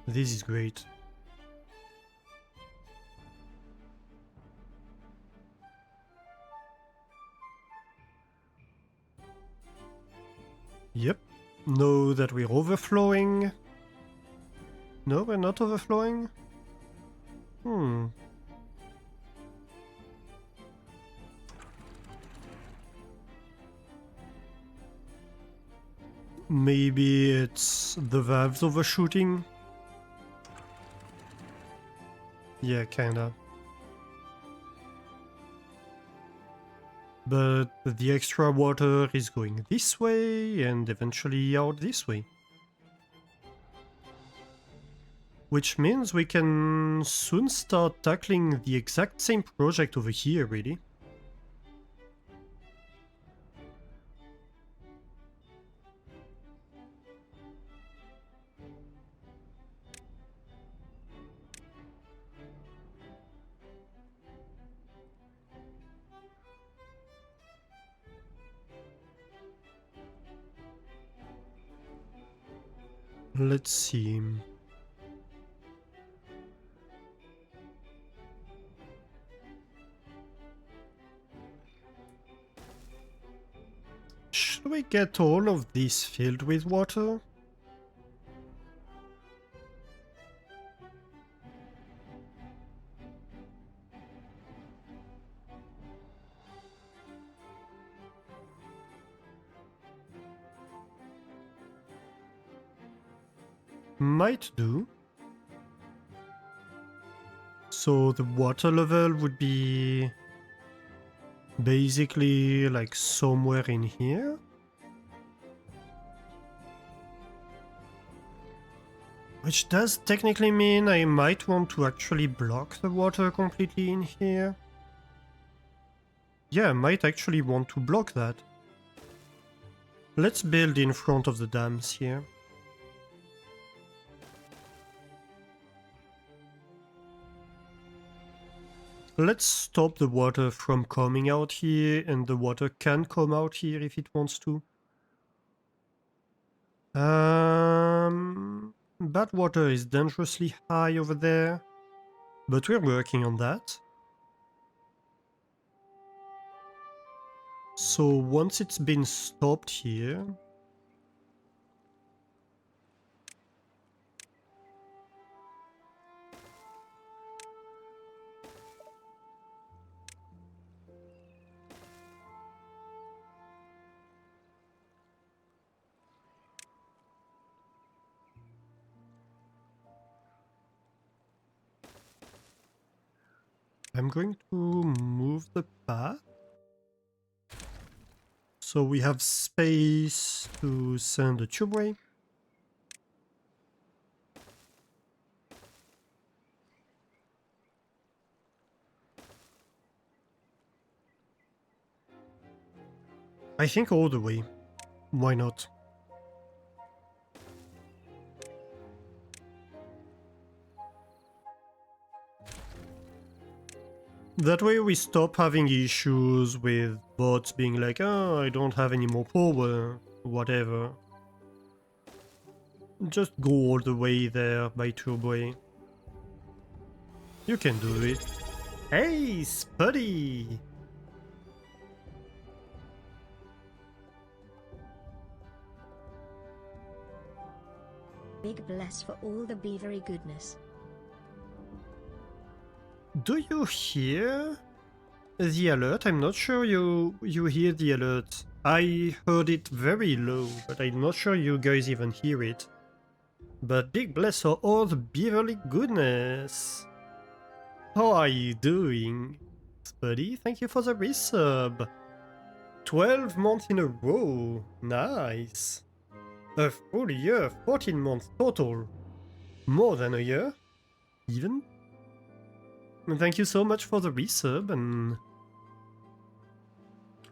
This is great. Yep. Know that we're overflowing. No, we're not overflowing. Maybe it's the valves overshooting. Yeah, kinda. But the extra water is going this way and eventually out this way. Which means we can soon start tackling the exact same project over here, really. Let's see. Should we get all of this filled with water? Might do. So the water level would be basically like somewhere in here. Which does technically mean I might want to actually block the water completely in here. Yeah, I might actually want to block that. Let's build in front of the dams here. Let's stop the water from coming out here, and the water can come out here if it wants to. Bad water is dangerously high over there, but we're working on that. So once it's been stopped here, I'm going to move the path so we have space to send a tubeway. I think all the way. Why not? That way we stop having issues with bots being like, oh, I don't have any more power, whatever. Just go all the way there by tubeway. You can do it. Hey, Spuddy! Big bless for all the beavery goodness. Do you hear the alert? I'm not sure you hear the alert. I heard it very low, but I'm not sure you guys even hear it. But big bless for all the beaverly goodness. How are you doing, Spuddy? Thank you for the resub. 12 months in a row. Nice. A full year, 14 months total. More than a year, even. And thank you so much for the resub and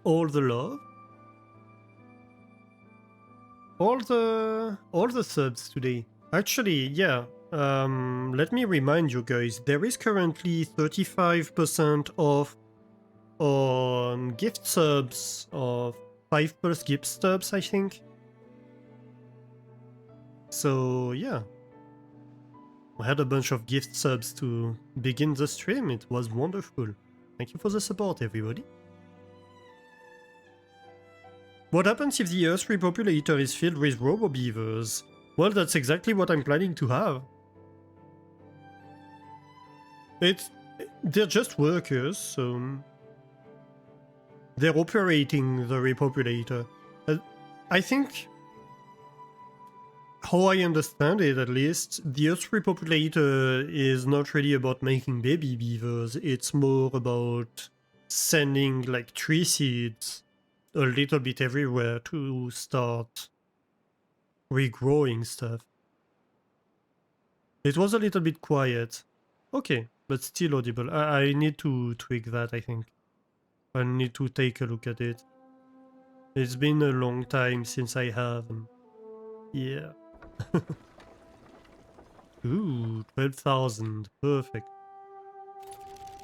all the love. All the subs today. Actually, yeah. Let me remind you guys, there is currently 35% off on gift subs of 5+ gift subs, I think. So yeah, I had a bunch of gift subs to begin the stream. It was wonderful. Thank you for the support, everybody. What happens if the Earth repopulator is filled with robo-beavers? Well, that's exactly what I'm planning to have. They're just workers, so they're operating the repopulator. I think, how I understand it at least, the Earth repopulator is not really about making baby beavers, it's more about sending like tree seeds a little bit everywhere to start regrowing stuff. It was a little bit quiet. Okay, but still audible. I need to tweak that, I think. I need to take a look at it. It's been a long time since I have. Yeah. Ooh, 12,000. Perfect.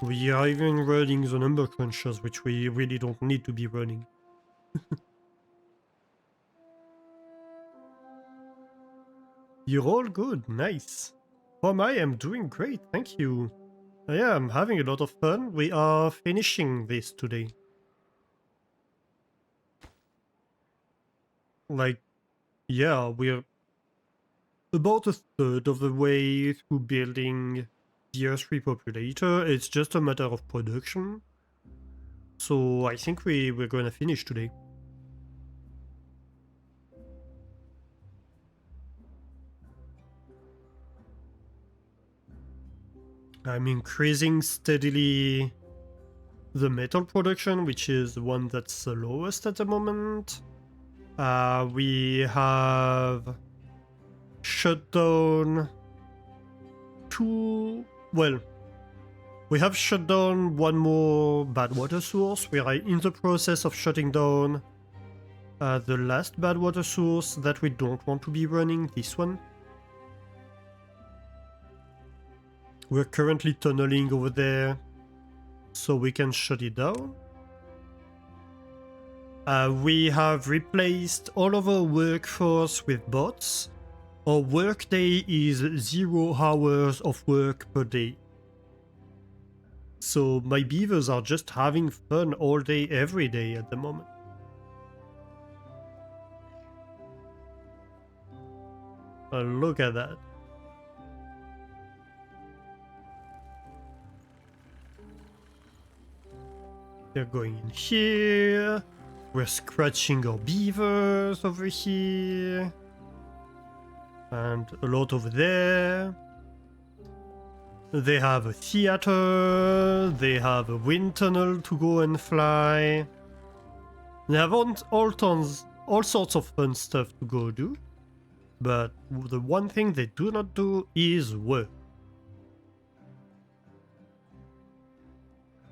We are even running the number crunchers, which we really don't need to be running. You're all good. Nice. I am doing great. Thank you. Yeah, I'm having a lot of fun. We are finishing this today. Like, yeah, we're about a third of the way through building the Earth repopulator. It's just a matter of production. So I think we're gonna finish today. I'm increasing steadily the metal production, which is the one that's the lowest at the moment. We have shut down two... Well, we have shut down one more bad water source. We are in the process of shutting down the last bad water source that we don't want to be running, this one. We're currently tunneling over there so we can shut it down. We have replaced all of our workforce with bots. Our workday is 0 hours of work per day. So my beavers are just having fun all day, every day at the moment. Look at that. They're going in here. We're scratching our beavers over here. And a lot over there. They have a theater. They have a wind tunnel to go and fly. They have all sorts of fun stuff to go do. But the one thing they do not do is work.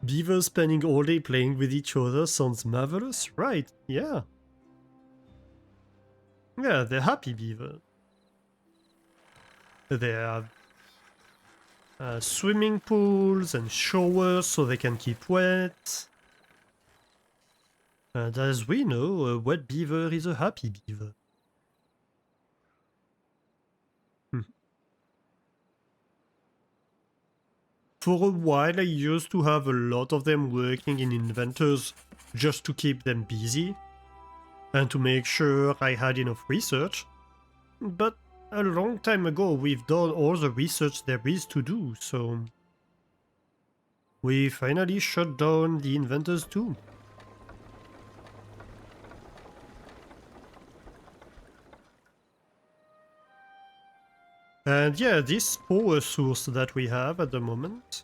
Beavers spending all day playing with each other sounds marvelous, right? Yeah. Yeah, they're happy beavers. They have swimming pools and showers so they can keep wet. And as we know, a wet beaver is a happy beaver. For a while I used to have a lot of them working in inventors just to keep them busy and to make sure I had enough research. But a long time ago we've done all the research there is to do, so we finally shut down the inventors too. And yeah, this power source that we have at the moment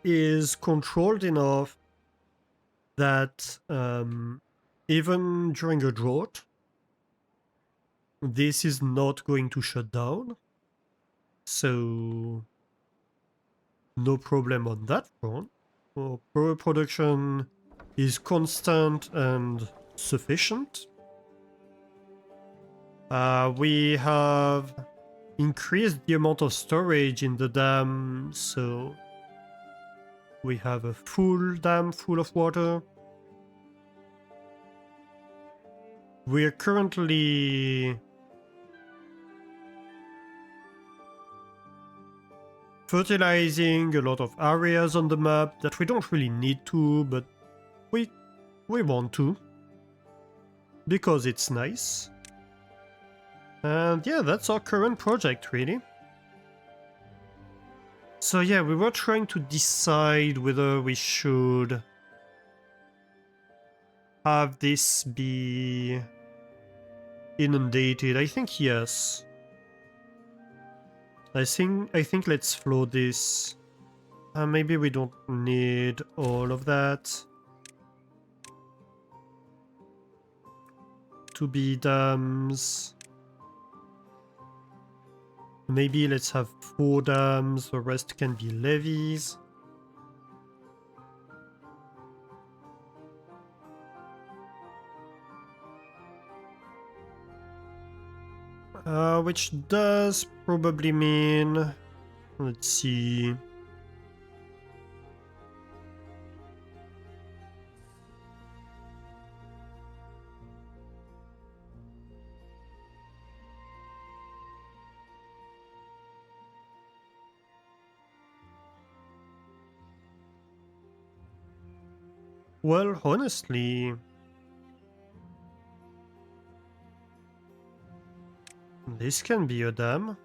is controlled enough that even during a drought, this is not going to shut down. So no problem on that front. Our power production is constant and sufficient. We have increased the amount of storage in the dam, so we have a full dam full of water. We're currently fertilizing a lot of areas on the map that we don't really need to, but we want to because it's nice. And yeah, that's our current project, really. So yeah, we were trying to decide whether we should have this be inundated. I think yes. I think let's float this. Maybe we don't need all of that to be dams. Maybe let's have 4 dams, the rest can be levees. Which does probably mean... Let's see... Well, honestly... This can be a dam.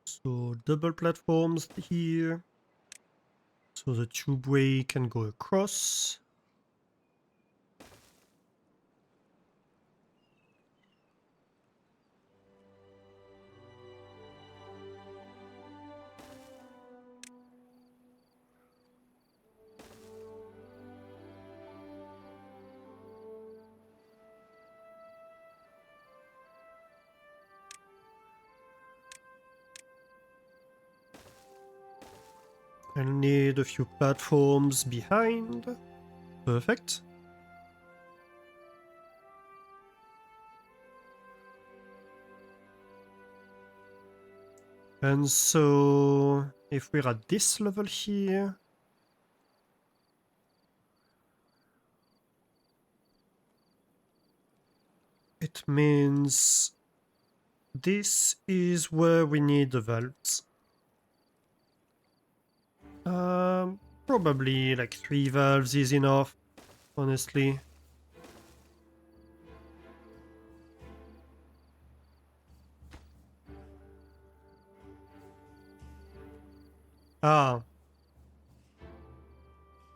So double platforms here. So the tubeway can go across. I'll need a few platforms behind. Perfect. And so, if we're at this level here, it means this is where we need the valves. Probably like 3 valves is enough, honestly. Ah.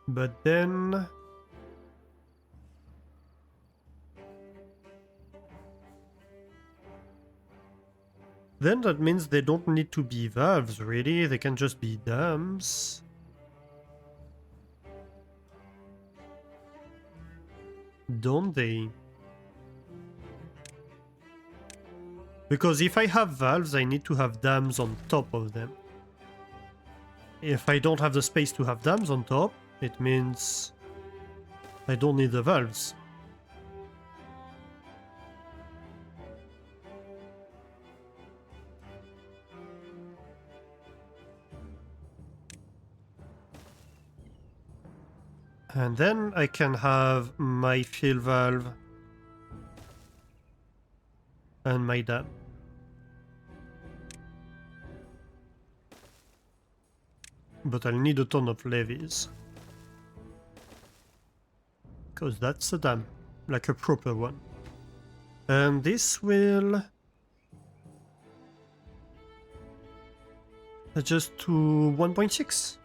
But then... Then that means they don't need to be valves, really. They can just be dams. Don't they? Because if I have valves, I need to have dams on top of them. If I don't have the space to have dams on top, it means I don't need the valves. And then I can have my fill valve and my dam. But I'll need a ton of levees. Because that's a dam, like a proper one. And this will adjust to 1.6.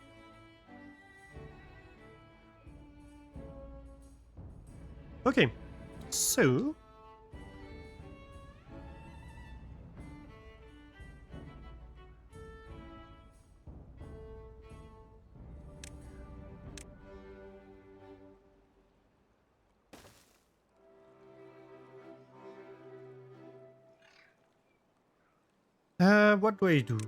Okay, so... what do I do?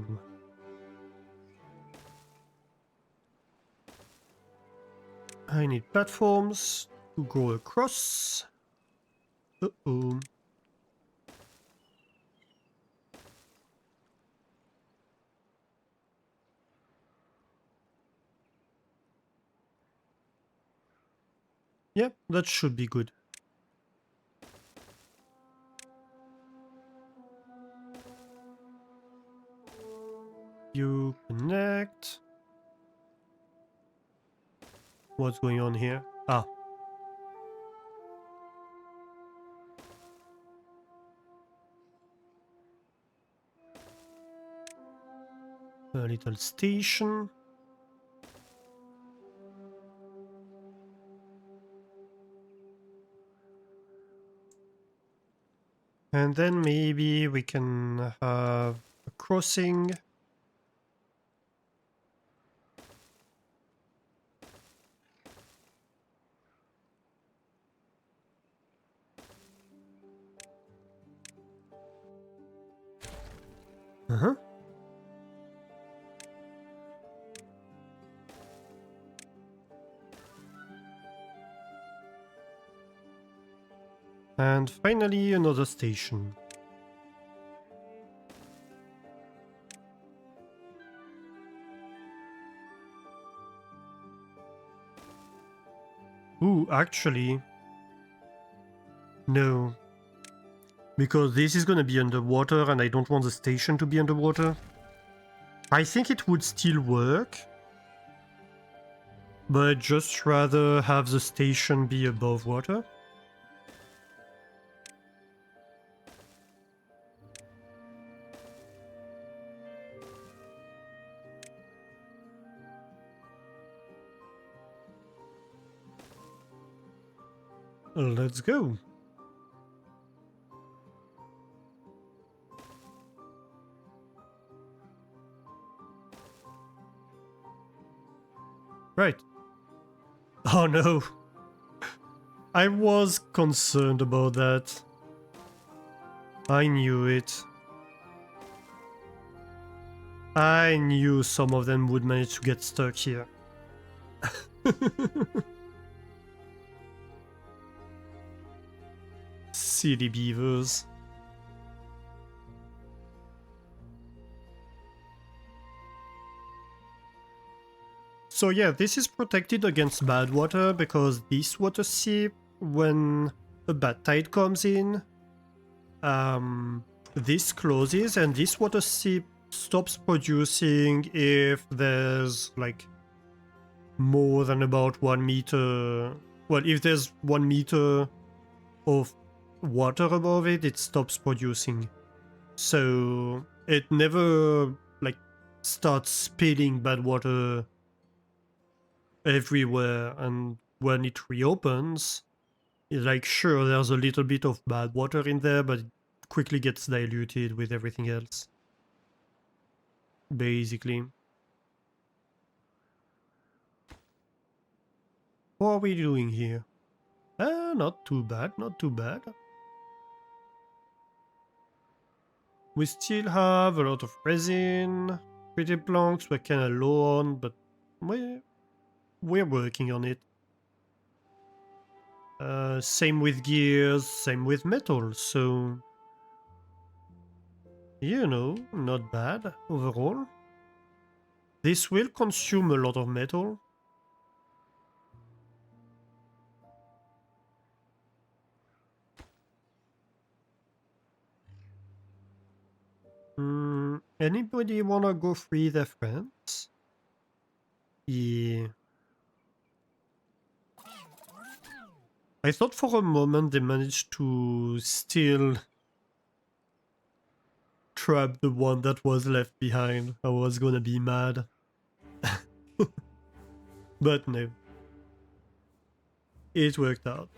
I need platforms to go across. Uh-oh. Yeah, that should be good. You connect. What's going on here? Ah. A little station. And then maybe we can have a crossing. Uh-huh. And finally another station. Ooh, actually... No. Because this is gonna be underwater and I don't want the station to be underwater. I think it would still work. But I'd just rather have the station be above water. Let's go. Right. Oh no. I was concerned about that. I knew it. I knew some of them would manage to get stuck here. Silly beavers. So yeah, this is protected against bad water because this water seep, when a bad tide comes in, this closes and this water seep stops producing if there's like more than about 1 meter. Well, if there's 1 meter of water above it, it stops producing. So it never like starts spilling bad water everywhere, and when it reopens, it's like sure there's a little bit of bad water in there, but it quickly gets diluted with everything else. Basically. What are we doing here? Not too bad, not too bad. We still have a lot of resin, pretty planks we're kinda low on, but we're working on it. Same with gears, same with metal, so you know, not bad overall. This will consume a lot of metal. Anybody wanna go free their friends? Yeah. I thought for a moment they managed to still trap the one that was left behind. I was gonna be mad. But no. It worked out.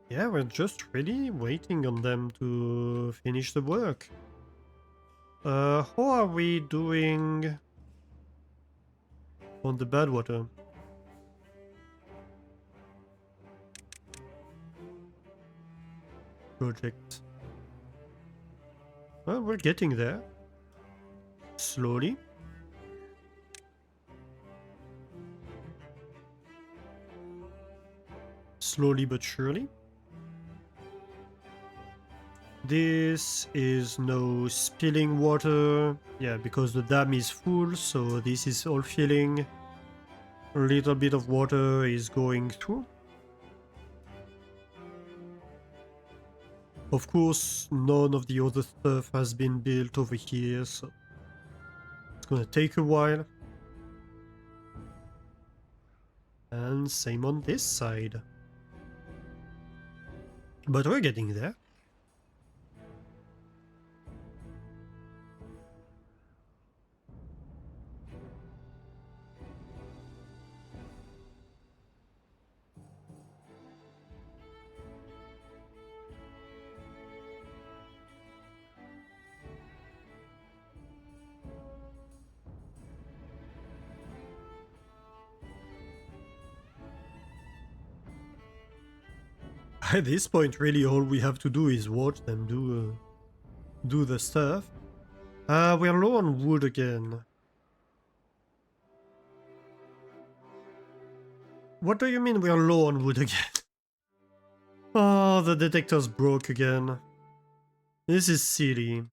Yeah, we're just really waiting on them to finish the work. How are we doing on the bad water? Project. Well, we're getting there. Slowly. Slowly but surely. This is no spilling water. Yeah, because the dam is full, so this is all filling. A little bit of water is going through. Of course, none of the other stuff has been built over here, so it's gonna take a while. And same on this side. But we're getting there. At this point, really all we have to do is watch them do the stuff. We're low on wood again. What do you mean we're low on wood again? Oh, the detector's broke again. This is silly.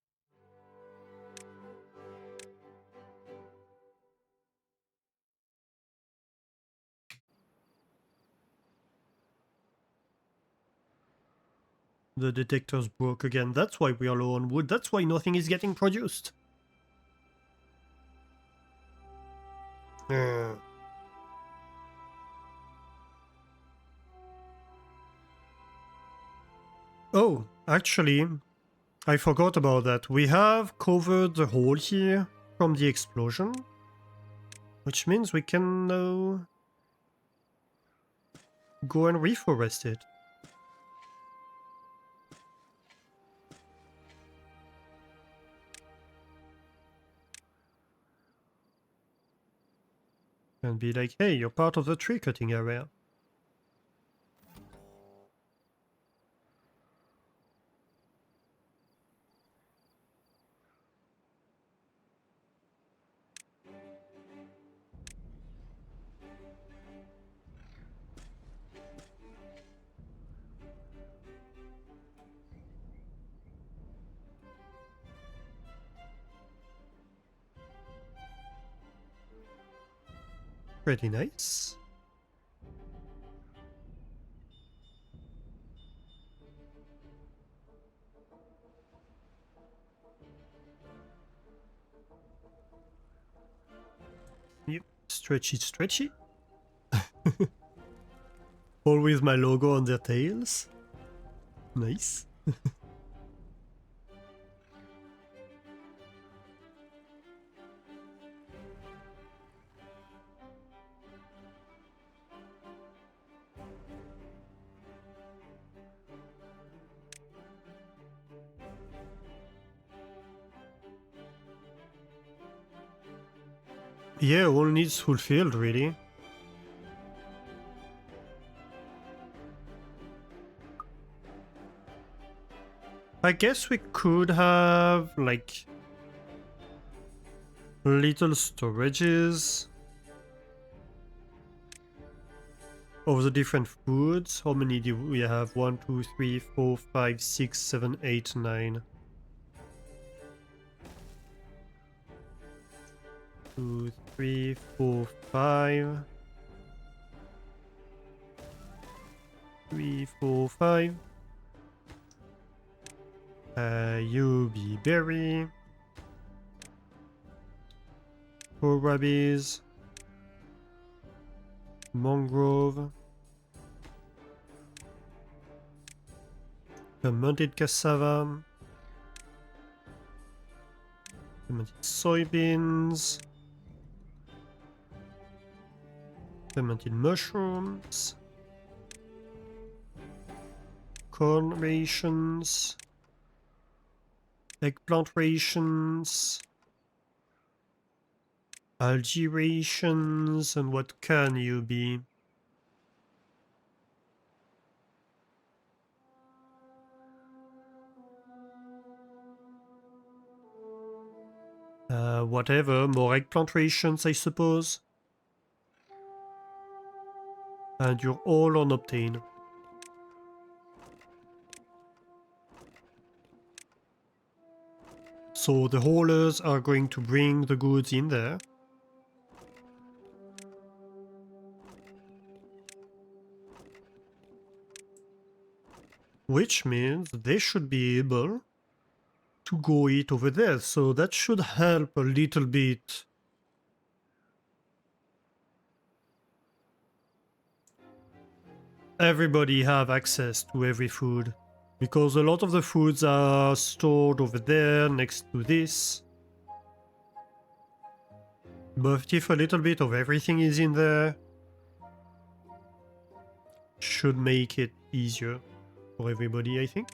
The detector's broke again. That's why we are low on wood. That's why nothing is getting produced. Oh, actually, I forgot about that. We have covered the hole here from the explosion, which means we can now go and reforest it. And be like, hey, you're part of the tree cutting area. Pretty nice. Yep, stretchy, stretchy. All with my logo on their tails. Nice. Yeah, all needs fulfilled, really. I guess we could have, like, little storages of the different foods. How many do we have? 1, 2, 3, 4, 5, 6, 7, 8, 9. 2, 3, 4, 5. 3, 4, 5. UB berry. Kohlrabies. Mangrove. Fermented cassava. Fermented soybeans. Fermented mushrooms. Corn rations. Eggplant rations. Algae rations. And what can you be? Whatever, more eggplant rations, I suppose. And you're all on obtain. So the haulers are going to bring the goods in there. Which means they should be able to go eat over there. So that should help a little bit. Everybody have access to every food. Because a lot of the foods are stored over there next to this. But if a little bit of everything is in there, should make it easier for everybody, I think.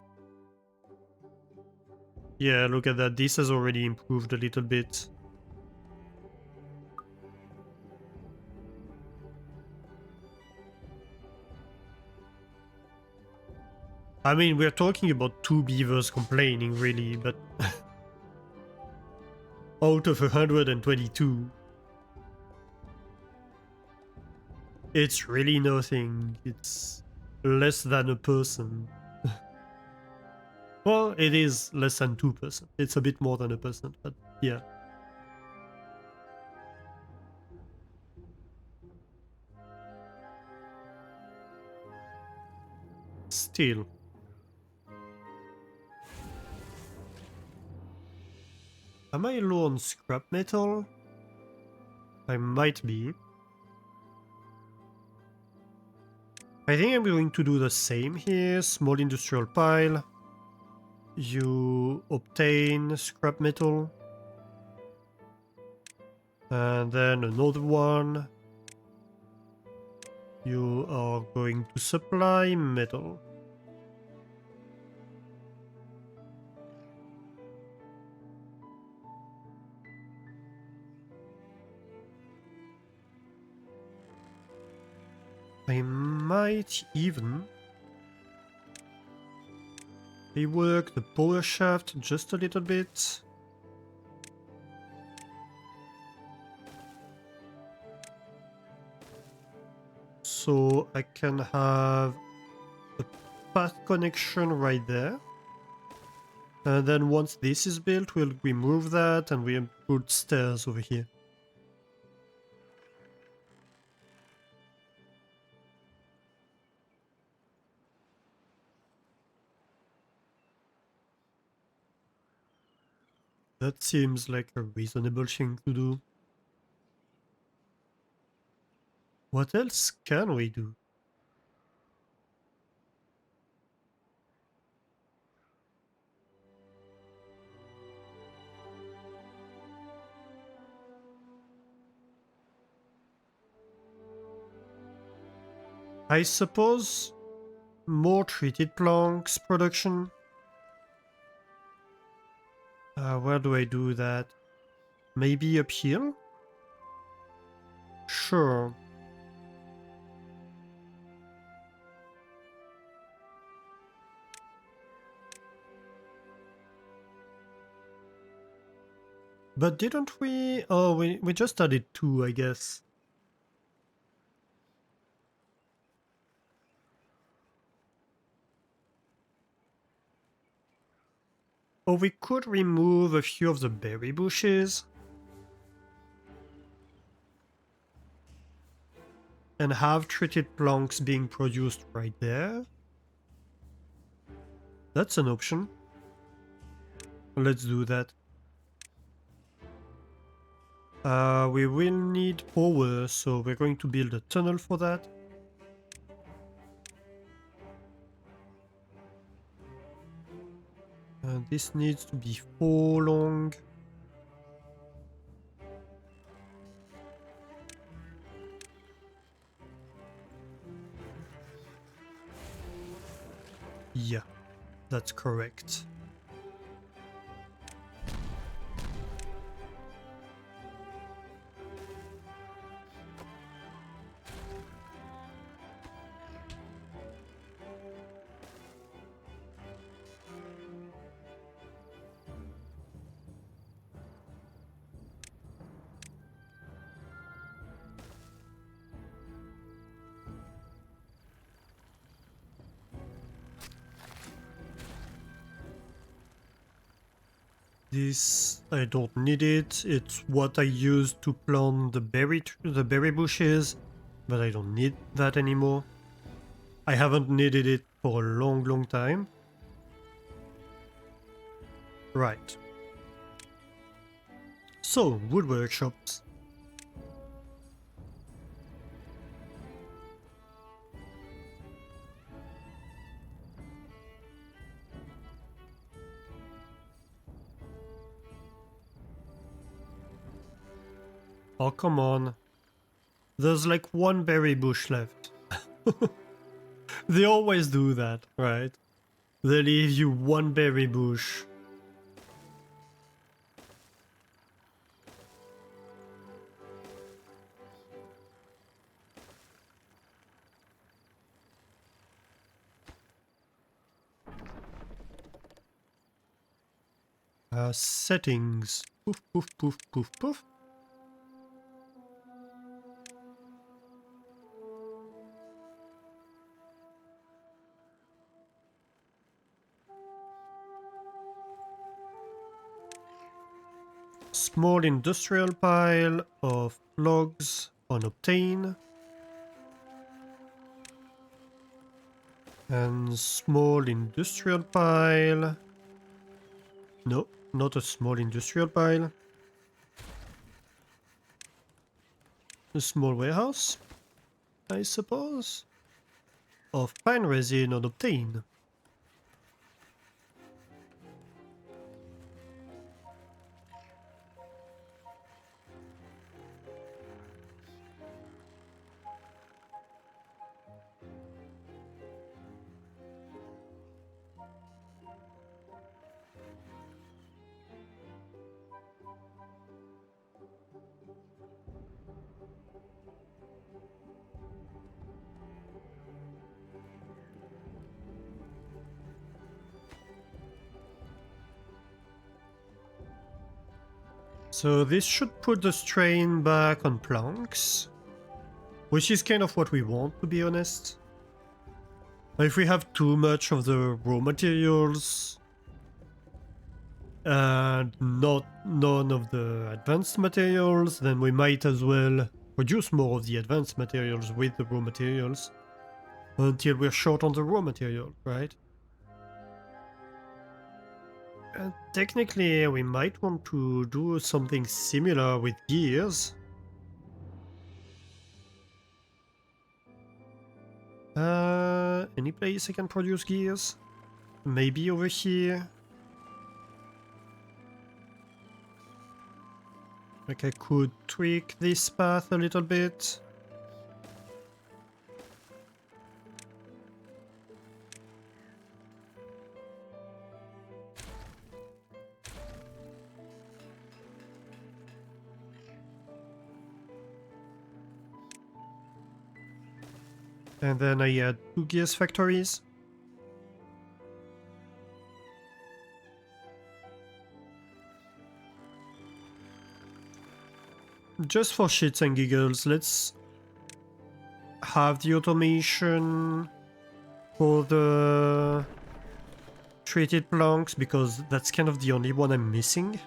Yeah, look at that. This has already improved a little bit. I mean, we're talking about 2 beavers complaining, really, but out of 122, it's really nothing. It's less than a person. Well, it is less than 2%. It's a bit more than a percent, but yeah. Still. Am I low on scrap metal? I might be. I think I'm going to do the same here. Small industrial pile. You obtain scrap metal. And then another one. You are going to supply metal. I might even rework the power shaft just a little bit. So I can have a path connection right there. And then once this is built, we'll remove that and we'll put stairs over here. That seems like a reasonable thing to do. What else can we do? I suppose more treated planks production. Where do I do that? Maybe up here? Sure. But didn't we? Oh, we just added 2, I guess. Or we could remove a few of the berry bushes. And have treated planks being produced right there. That's an option. Let's do that. We will need power, so we're going to build a tunnel for that. And this needs to be 4 long. Yeah, that's correct. This, I don't need it. It's what I used to plant the berry bushes, but I don't need that anymore. I haven't needed it for a long time. Right. So, wood workshops. Oh, come on. There's like 1 berry bush left. They always do that, right? They leave you 1 berry bush. Settings. Poof, poof, poof, poof, poof. Small industrial pile of logs on obtain. And small industrial pile. No, not a small industrial pile. A small warehouse, I suppose, of pine resin on obtain. So this should put the strain back on planks, which is kind of what we want, to be honest. If we have too much of the raw materials and none of the advanced materials, then we might as well produce more of the advanced materials with the raw materials until we're short on the raw material, right? Technically, we might want to do something similar with gears. Any place I can produce gears? Maybe over here? Like I could tweak this path a little bit. And then I add 2 gears factories. Just for shits and giggles, let's have the automation for the treated planks, because that's kind of the only one I'm missing.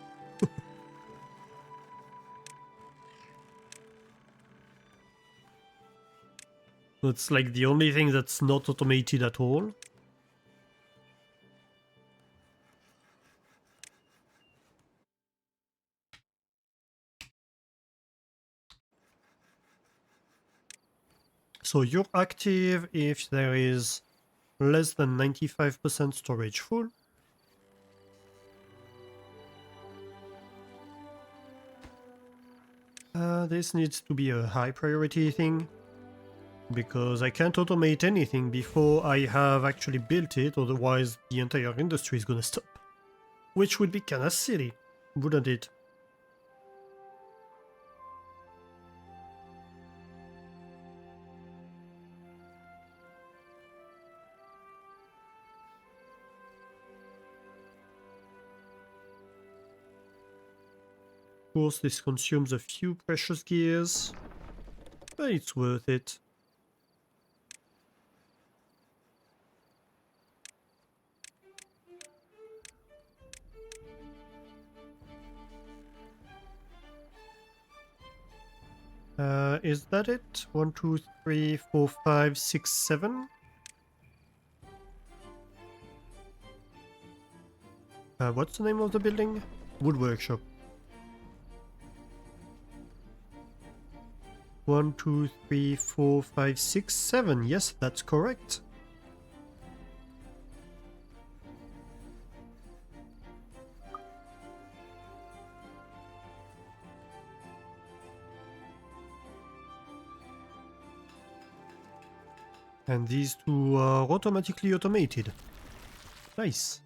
It's like the only thing that's not automated at all. So you're active if there is less than 95% storage full. This needs to be a high priority thing, because I can't automate anything before I have actually built it, otherwise the entire industry is gonna stop. Which would be kinda silly, wouldn't it? Of course, this consumes a few precious gears, but it's worth it. Is that it? 1, 2, 3, 4, 5, 6, 7? What's the name of the building? Wood Workshop. 1, 2, 3, 4, 5, 6, 7. Yes, that's correct. And these two are automatically automated. Nice.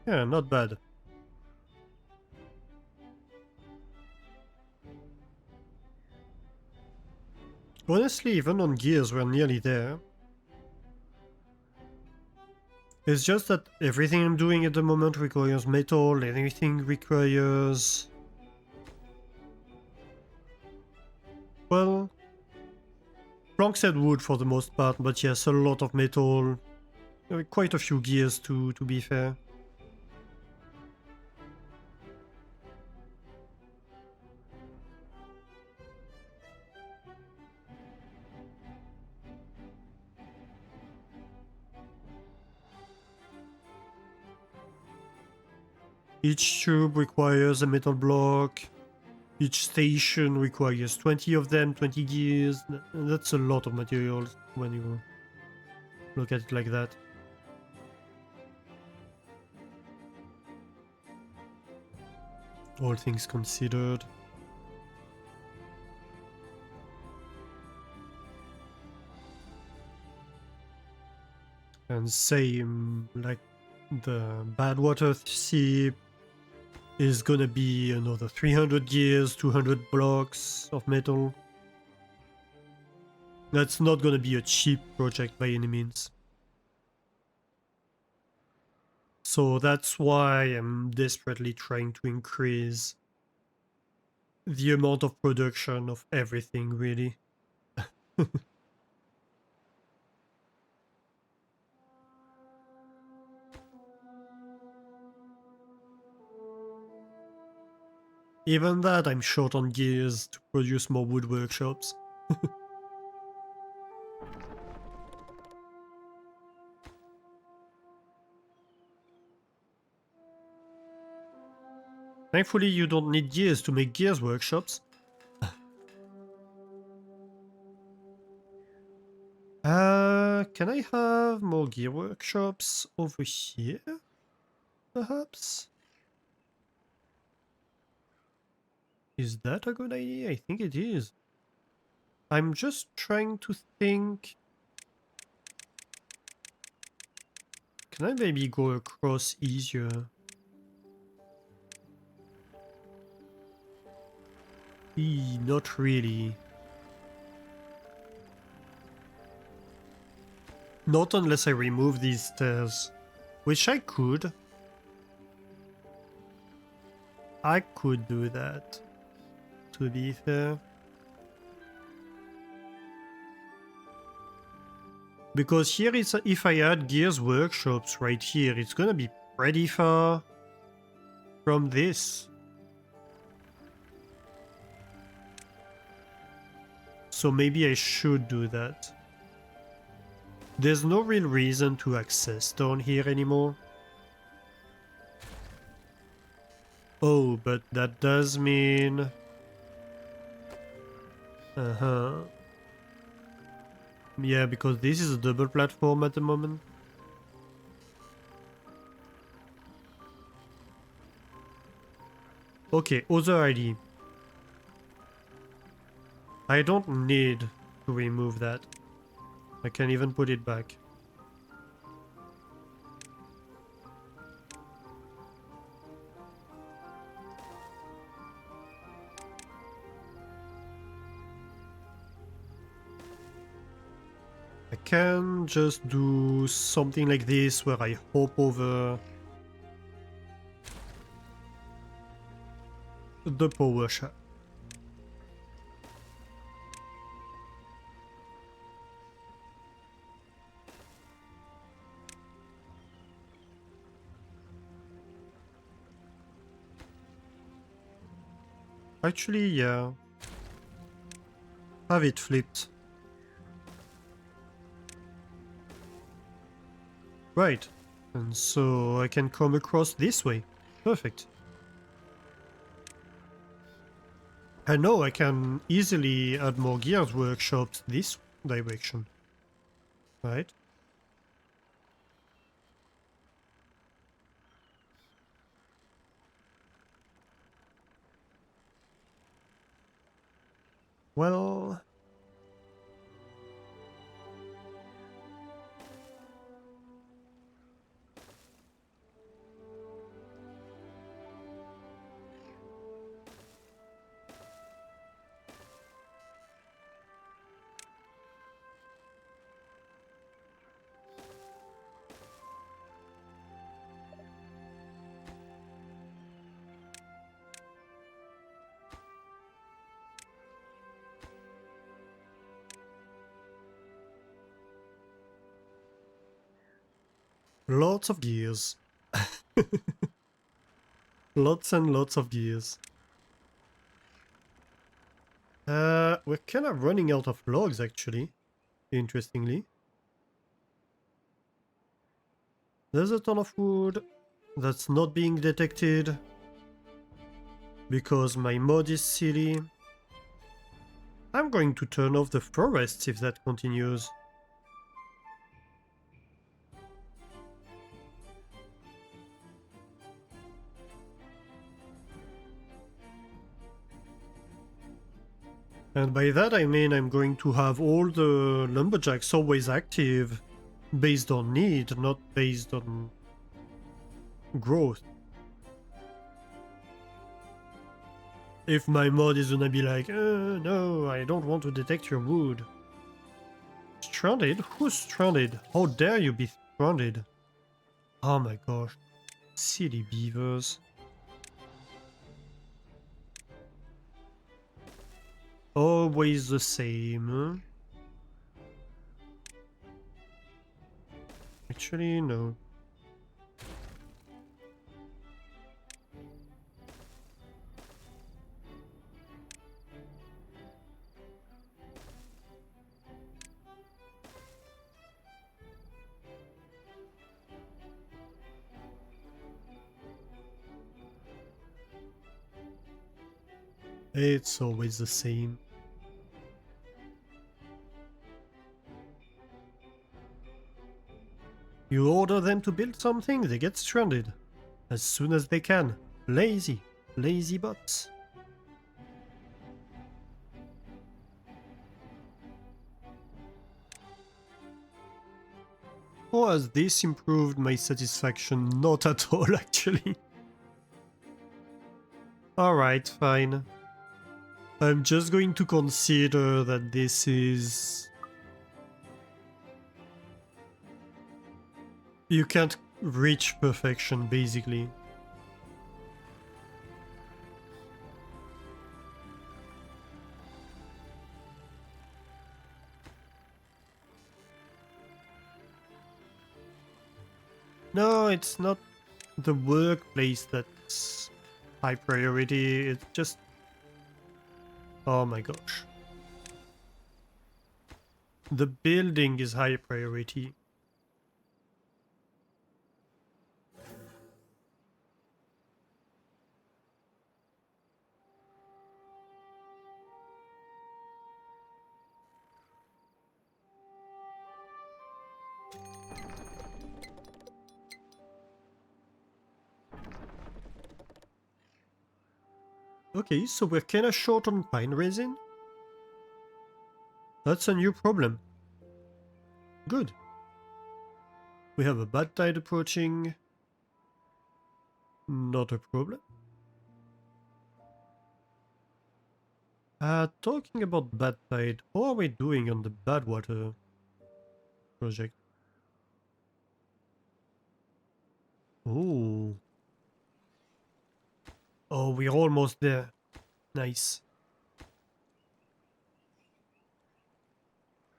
Yeah, not bad. Honestly, even on gears, we're nearly there. It's just that everything I'm doing at the moment requires metal, everything requires... Well... planks and wood for the most part, but yes, a lot of metal. Quite a few gears to be fair. Each tube requires a metal block. Each station requires 20 of them, 20 gears. That's a lot of materials when you look at it like that. All things considered. And same, like the Badwater ship is gonna be another 300 gears, 200 blocks of metal. That's not gonna be a cheap project by any means. So that's why I'm desperately trying to increase the amount of production of everything, really. Even that, I'm short on gears to produce more wood workshops. Thankfully, you don't need gears to make gears workshops. Can I have more gear workshops over here? Perhaps? Is that a good idea? I think it is. I'm just trying to think. Can I maybe go across easier? Not really. Not unless I remove these stairs. Which I could. I could do that, to be fair. Because here is, if I add gears workshops right here, it's gonna be pretty far from this. So maybe I should do that. There's no real reason to access down here anymore. Oh, but that does mean... Uh-huh. Yeah, because this is a double platform at the moment. Okay, other ID. I don't need to remove that. I can even put it back. I can just do something like this where I hop over the power shaft. Actually, yeah. Have it flipped. Right. And so I can come across this way. Perfect. And now I can easily add more gears workshops this direction. Right? Well... Lots of gears. Lots and lots of gears. We're kind of running out of logs, actually. Interestingly. There's a ton of wood that's not being detected because my mod is silly. I'm going to turn off the forests if that continues. And by that I mean I'm going to have all the lumberjacks always active based on need, not based on growth. If my mod is gonna be like, no, I don't want to detect your wood. Stranded? Who's stranded? How dare you be stranded? Oh my gosh. Silly beavers. Always the same. Actually, no. It's always the same. You order them to build something, they get stranded. As soon as they can. Lazy. Lazy bots. Or has this improved my satisfaction? Not at all, actually. Alright, fine. I'm just going to consider that this is... You can't reach perfection, basically. No, it's not the workplace that's high priority, it's just... Oh my gosh. The building is high priority. Okay, so we're kinda short on pine resin? That's a new problem. Good. We have a bad tide approaching. Not a problem. Talking about bad tide, how are we doing on the bad water project? Oh. Oh, we're almost there. Nice.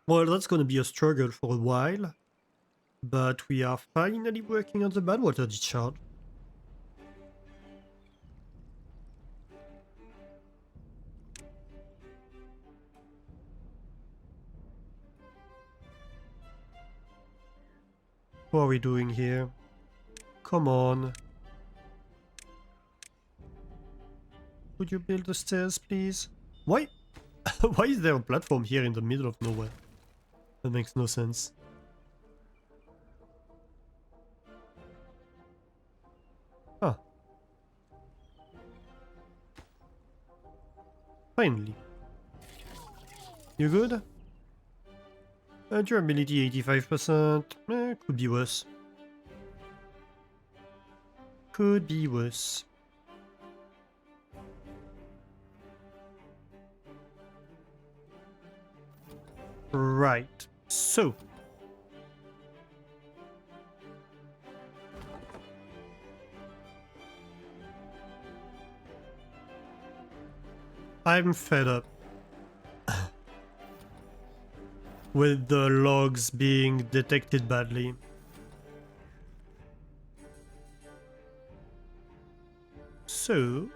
Well, that's gonna be a struggle for a while, but we are finally working on the bad water discharge. What are we doing here? Come on. Could you build the stairs, please? Why? Why is there a platform here in the middle of nowhere? That makes no sense. Ah. Finally. You good? Durability 85%. Could be worse. Could be worse. Right. So. I'm fed up with the logs being detected badly. So,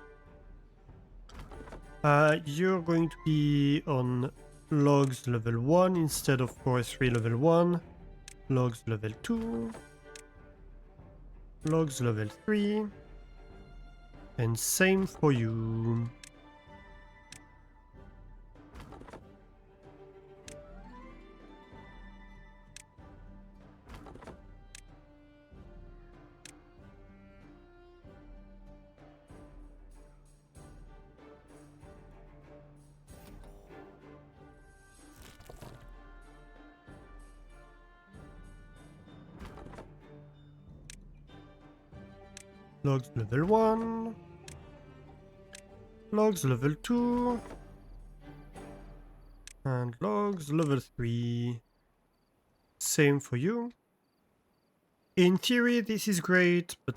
you're going to be on logs level 1 instead of forestry level 1, logs level 2, logs level 3, and same for you. Logs level 1, logs level 2, and logs level 3. Same for you. In theory, this is great, but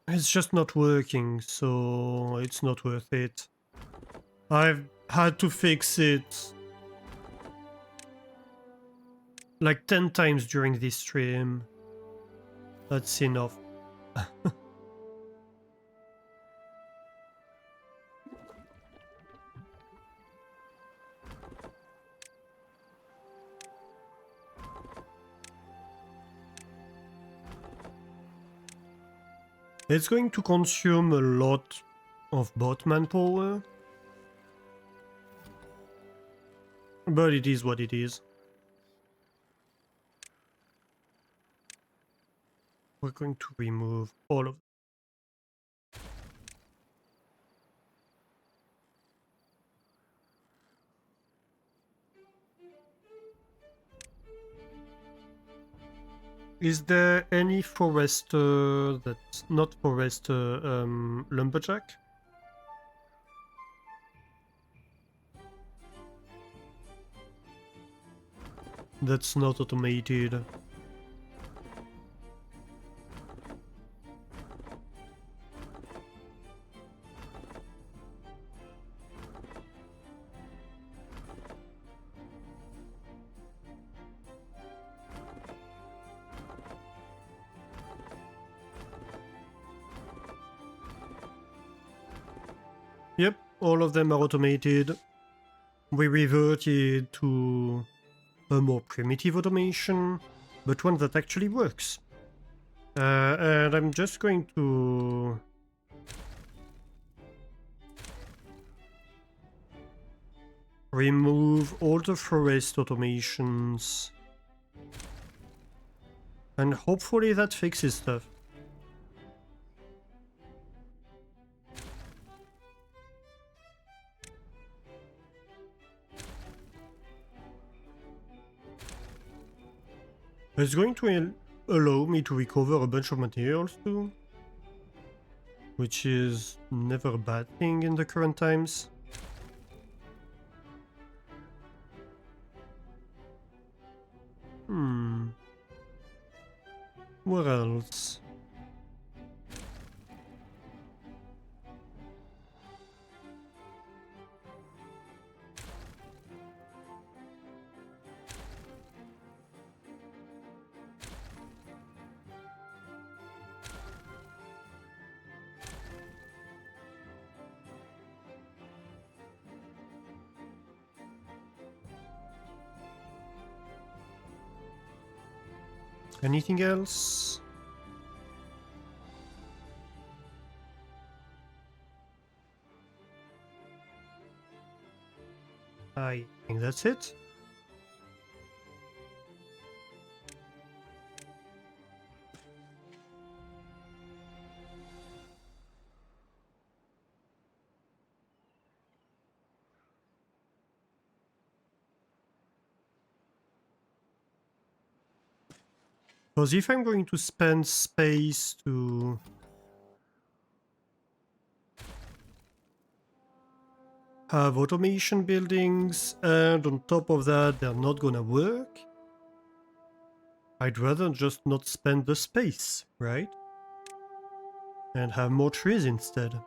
it's just not working, so it's not worth it. I've had to fix it like 10 times during this stream. That's enough. It's going to consume a lot of bot manpower, But it is what it is. We're going to remove all of. Is there any forester that's not forester, lumberjack? That's not automated. Yep, all of them are automated. We reverted to a more primitive automation, but one that actually works. And I'm just going to remove all the forest automations. And hopefully that fixes stuff. It's going to allow me to recover a bunch of materials too, which is never a bad thing in the current times. What else? Anything else? I think that's it. Because if I'm going to spend space to have automation buildings, and on top of that they're not gonna work, I'd rather just not spend the space, right? And have more trees instead.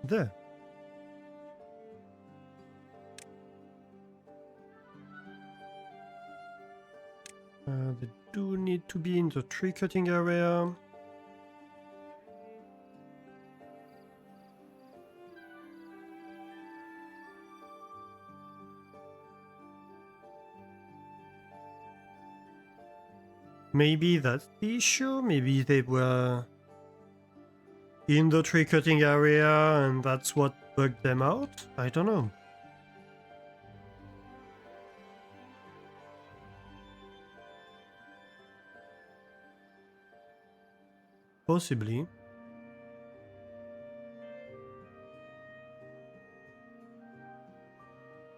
There. They do need to be in the tree cutting area. Maybe that's the issue. Maybe they were in the tree cutting area and that's what bugged them out. I don't know. Possibly.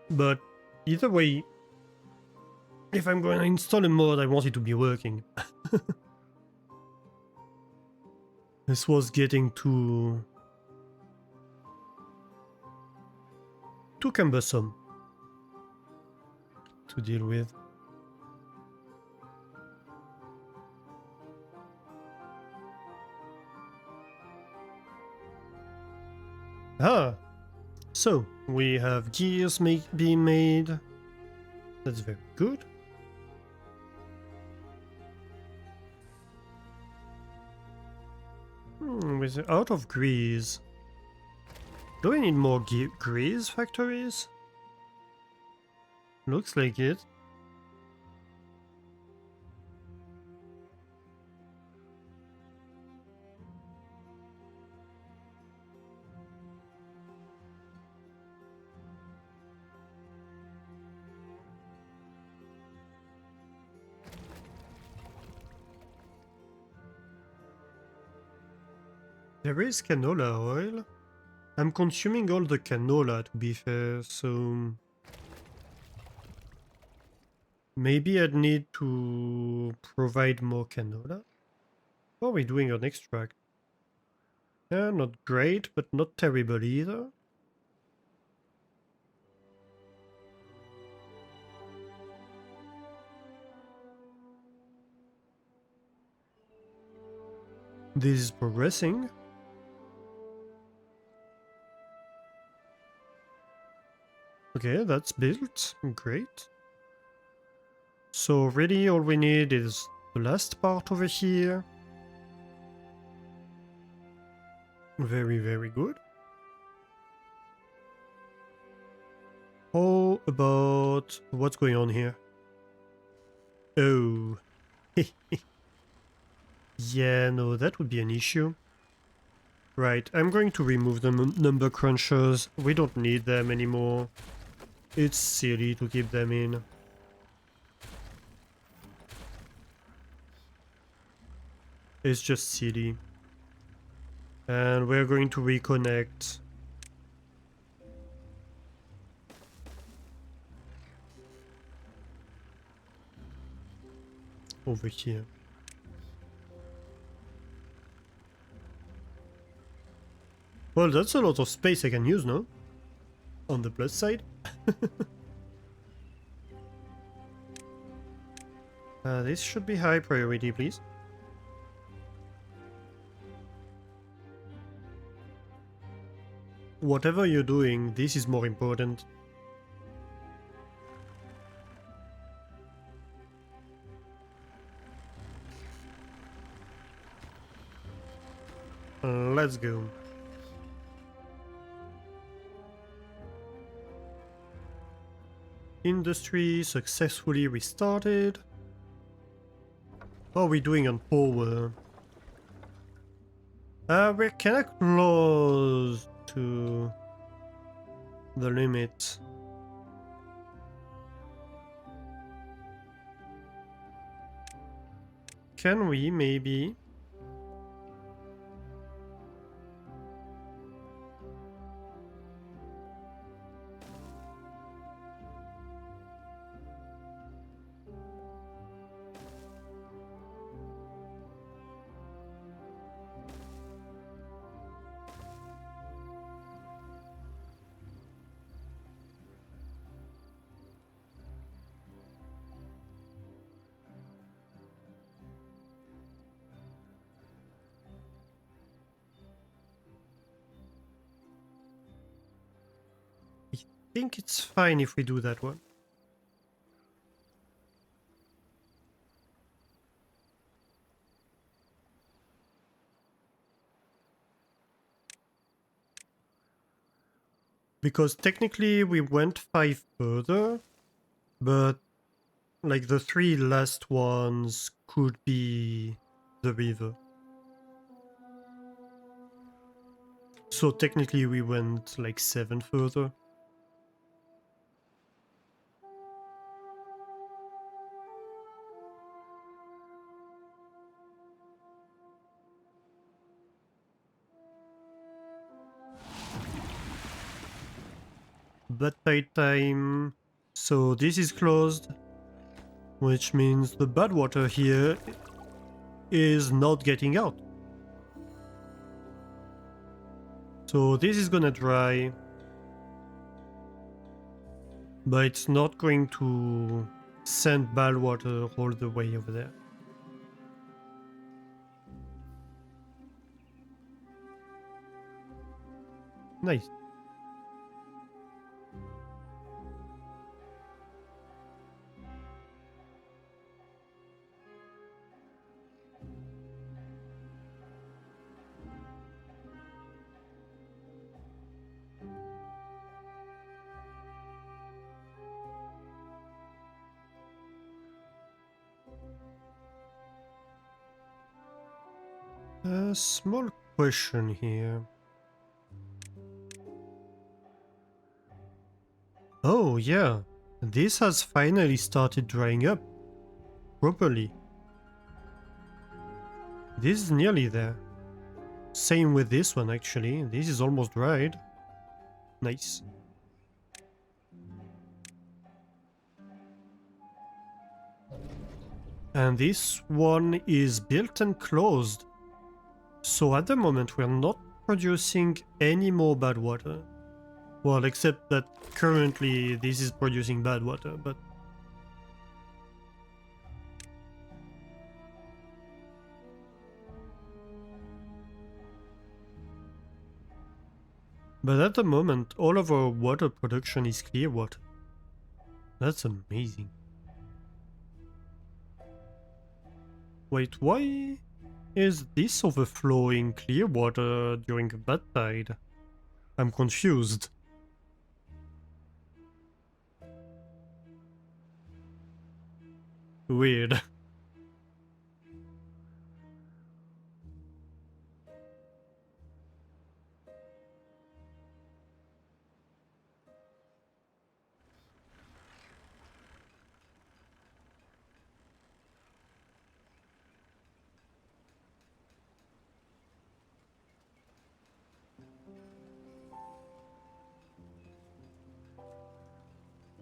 But either way, if I'm going to install a mod, I want it to be working. This was getting too cumbersome to deal with. Ah, So, we have gears being made. That's very good. We're out of grease. Do we need more grease factories? Looks like it. There is canola oil. I'm consuming all the canola to be fair, so maybe I'd need to provide more canola. What are we doing on extract? Yeah, not great, but not terrible either. This is progressing. Okay, that's built. Great. So really all we need is the last part over here. Very, very good. How about what's going on here? Oh. Yeah, no, that would be an issue. Right, I'm going to remove the number crunchers. We don't need them anymore. It's silly to keep them in. It's just silly. And we're going to reconnect. Over here. Well, that's a lot of space I can use, no? On the plus side. This should be high priority, please. Whatever you're doing, this is more important. Let's go. Industry successfully restarted. How are we doing on power? We're kinda close to the limit. Can we maybe? I think it's fine if we do that one. Because technically we went 5 further, but like the 3 last ones could be the river. So technically we went like 7 further. But by time... So this is closed, which means the bad water here is not getting out. So this is gonna dry, but it's not going to send bad water all the way over there. Nice. A small question here. Oh yeah, this has finally started drying up properly. This is nearly there. Same with this one actually, this is almost dried. Nice. And this one is built and closed. So at the moment we're not producing any more bad water. Well, except that currently this is producing bad water, but... But at the moment, all of our water production is clear water. That's amazing. Wait, why is this overflowing clear water during bad tide? I'm confused. Weird.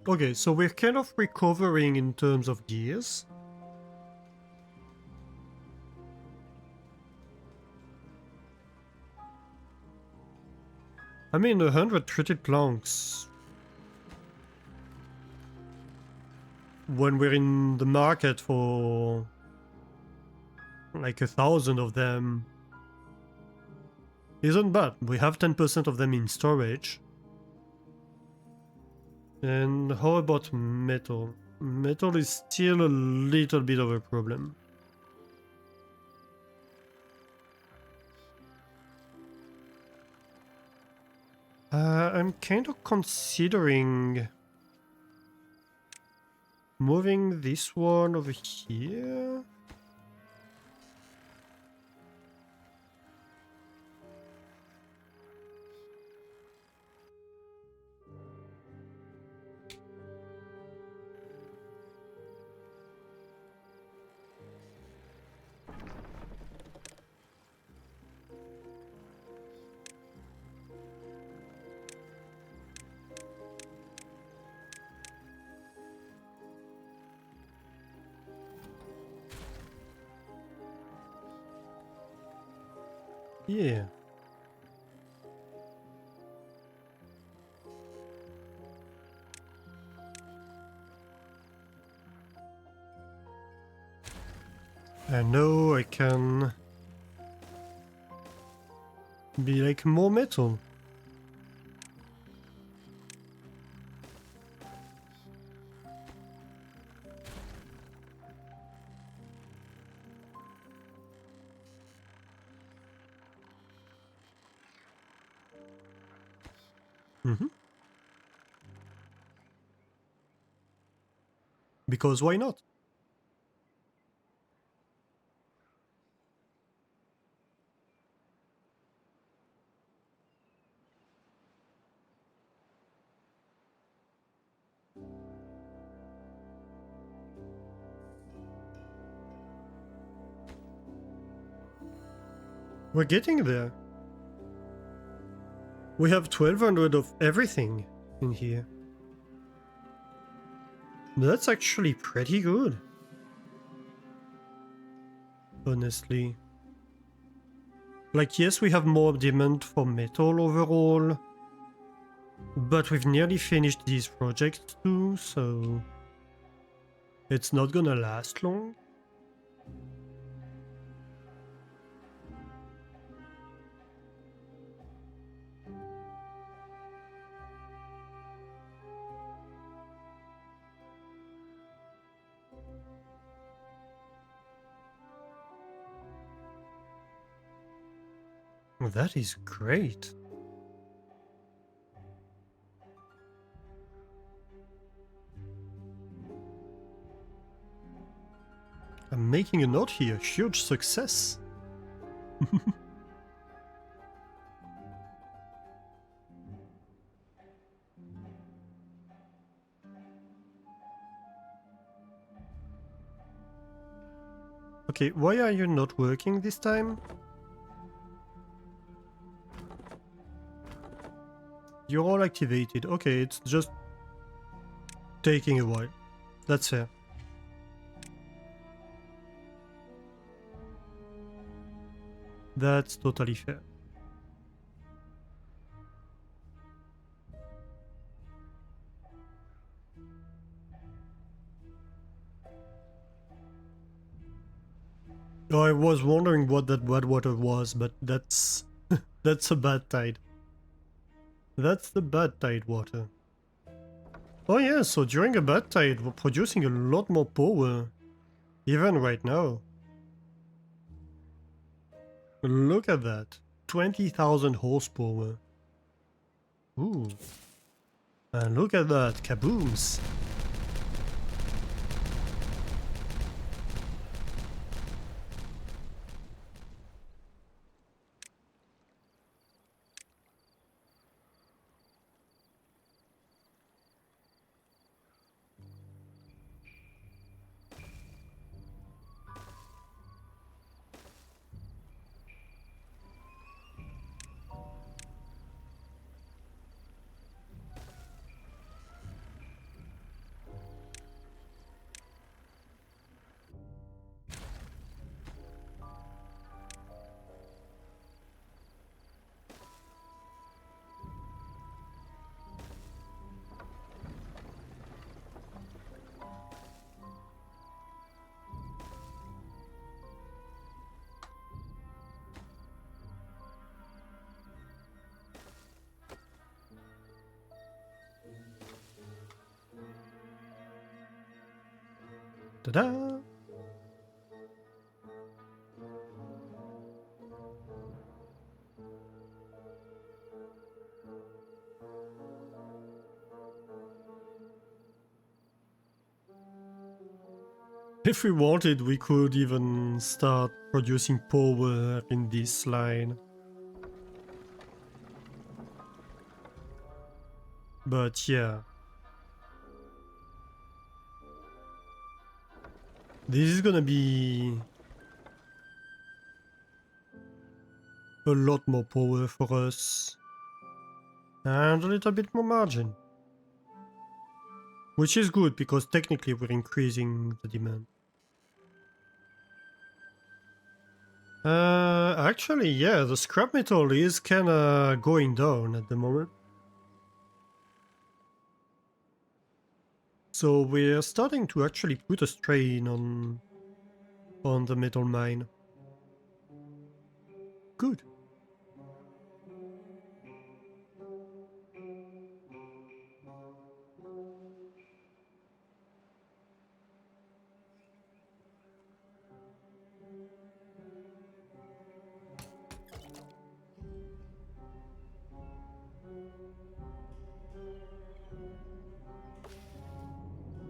Okay, so we're kind of recovering in terms of gears. I mean, 100 treated planks. When we're in the market for like 1,000 of them, isn't bad. We have 10% of them in storage. And how about metal? Metal is still a little bit of a problem. I'm kind of considering moving this one over here. Yeah. I know I can be like more metal. Because why not? We're getting there. We have 1,200 of everything in here. That's actually pretty good. Honestly. Like, yes, we have more demand for metal overall, but we've nearly finished these projects too, so it's not gonna last long. That is great. I'm making a note here, huge success. Okay, why are you not working this time? You're all activated. Okay, it's just taking a while. That's fair. That's totally fair. Oh, I was wondering what that bad water was, but that's that's a bad tide. That's the bad tide water. Oh yeah, so during a bad tide, we're producing a lot more power. Even right now. Look at that. 20,000 horsepower. Ooh. And look at that. Kabooms. Ta-da! If we wanted, we could even start producing power in this line. But yeah. This is gonna be a lot more power for us. And a little bit more margin. Which is good, because technically we're increasing the demand. Actually, yeah, the scrap metal is kinda going down at the moment. So we're starting to actually put a strain on the metal mine. Good.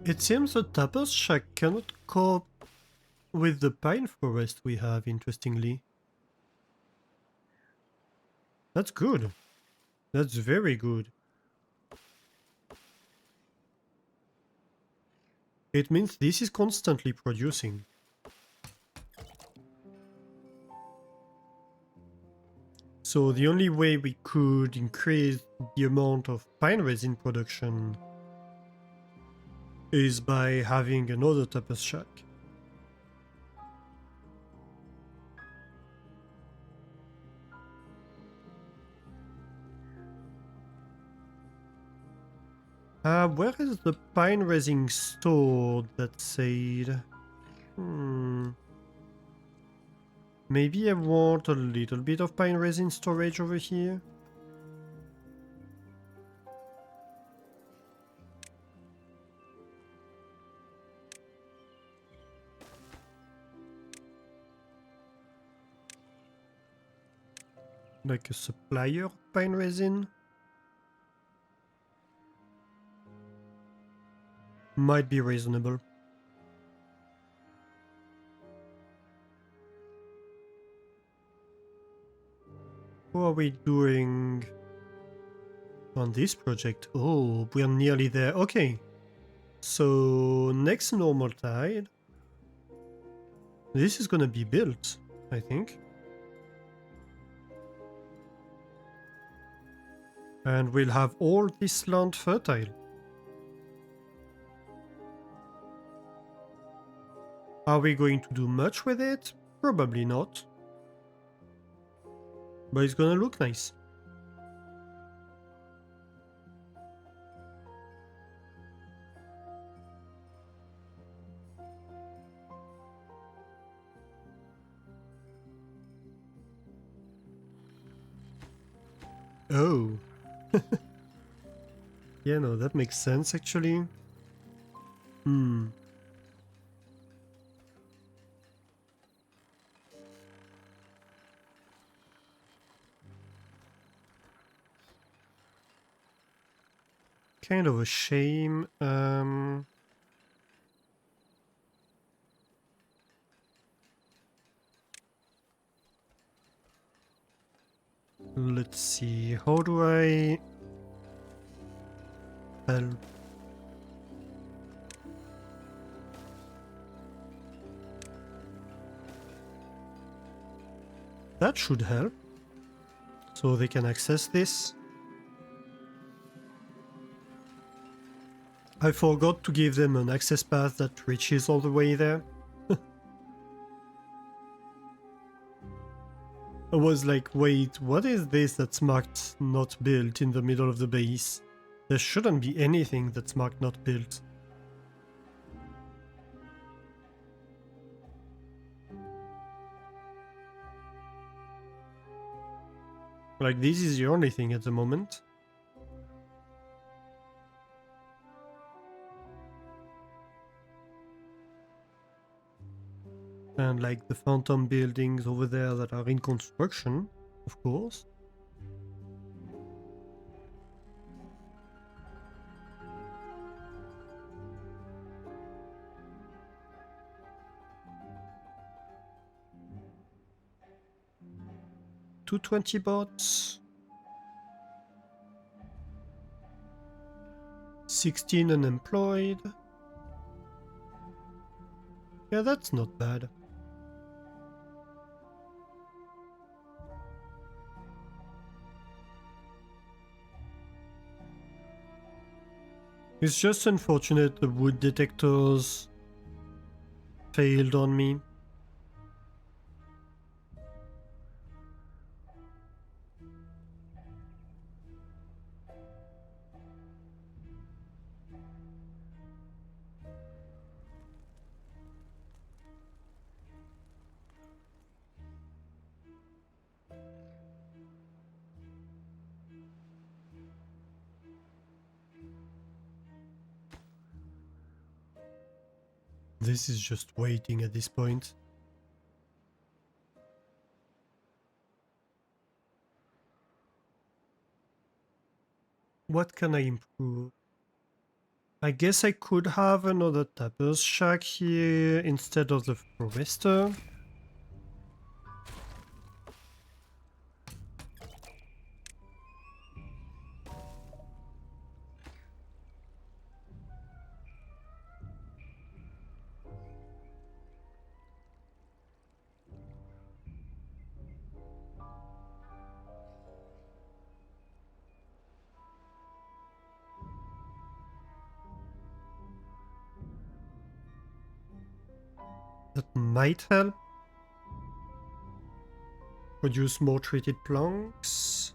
It seems the Tapas Shack cannot cope with the pine forest we have, interestingly. That's good. That's very good. It means this is constantly producing. So the only way we could increase the amount of pine resin production is by having another Tapas Shack. Where is the pine resin stored, that said? Maybe I want a little bit of pine resin storage over here. Like a supplier of pine resin. Might be reasonable. How are we doing on this project? Oh, we're nearly there. Okay. So next normal tide, this is gonna be built, I think. And we'll have all this land fertile. Are we going to do much with it? Probably not. But it's gonna look nice. Oh. Yeah, no, that makes sense actually. Hmm. Kind of a shame. Let's see. How do I help? That should help. So they can access this. I forgot to give them an access path that reaches all the way there. I was like, wait, what is this that's marked not built in the middle of the base? There shouldn't be anything that's marked not built. Like, this is the only thing at the moment. And like the phantom buildings over there that are in construction, of course. $220 bots. 16 unemployed. Yeah, that's not bad. It's just unfortunate the wood detectors failed on me. This is just waiting at this point. What can I improve? I guess I could have another tapper's shack here instead of the forester. That might help. Produce more treated planks.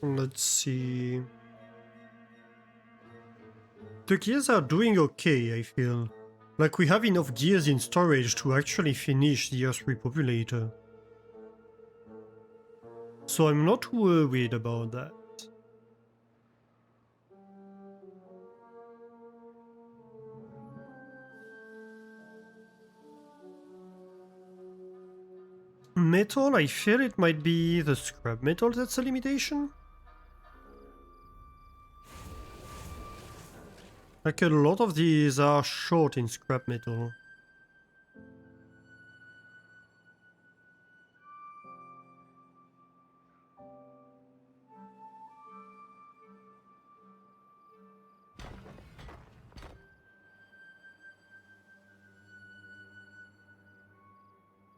Let's see. The gears are doing okay, I feel. Like we have enough gears in storage to actually finish the Earth Repopulator. So I'm not worried about that. Metal, I feel it might be the scrap metal that's a limitation. Like a lot of these are short in scrap metal.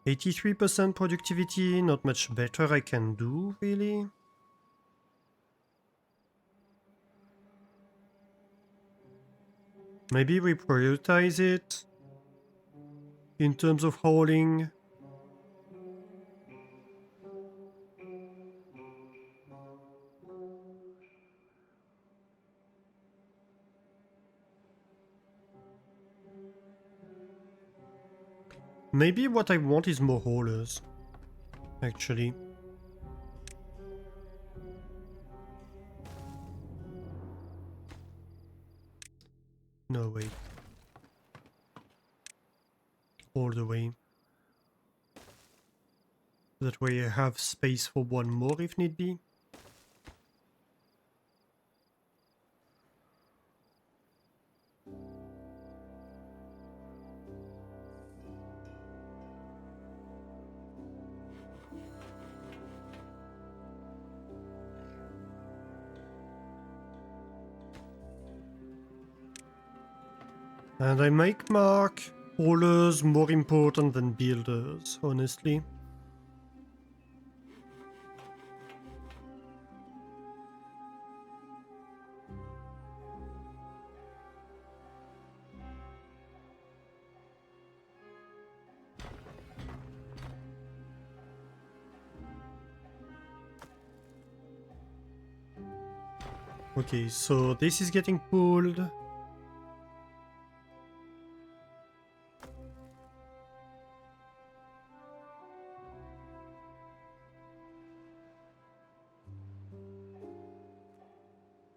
83% productivity, not much better I can do, really. Maybe we prioritize it in terms of hauling. Maybe what I want is more haulers, actually. No, wait. All the way. That way I have space for one more if need be. And I make mark haulers more important than builders, honestly. Okay, so this is getting pulled.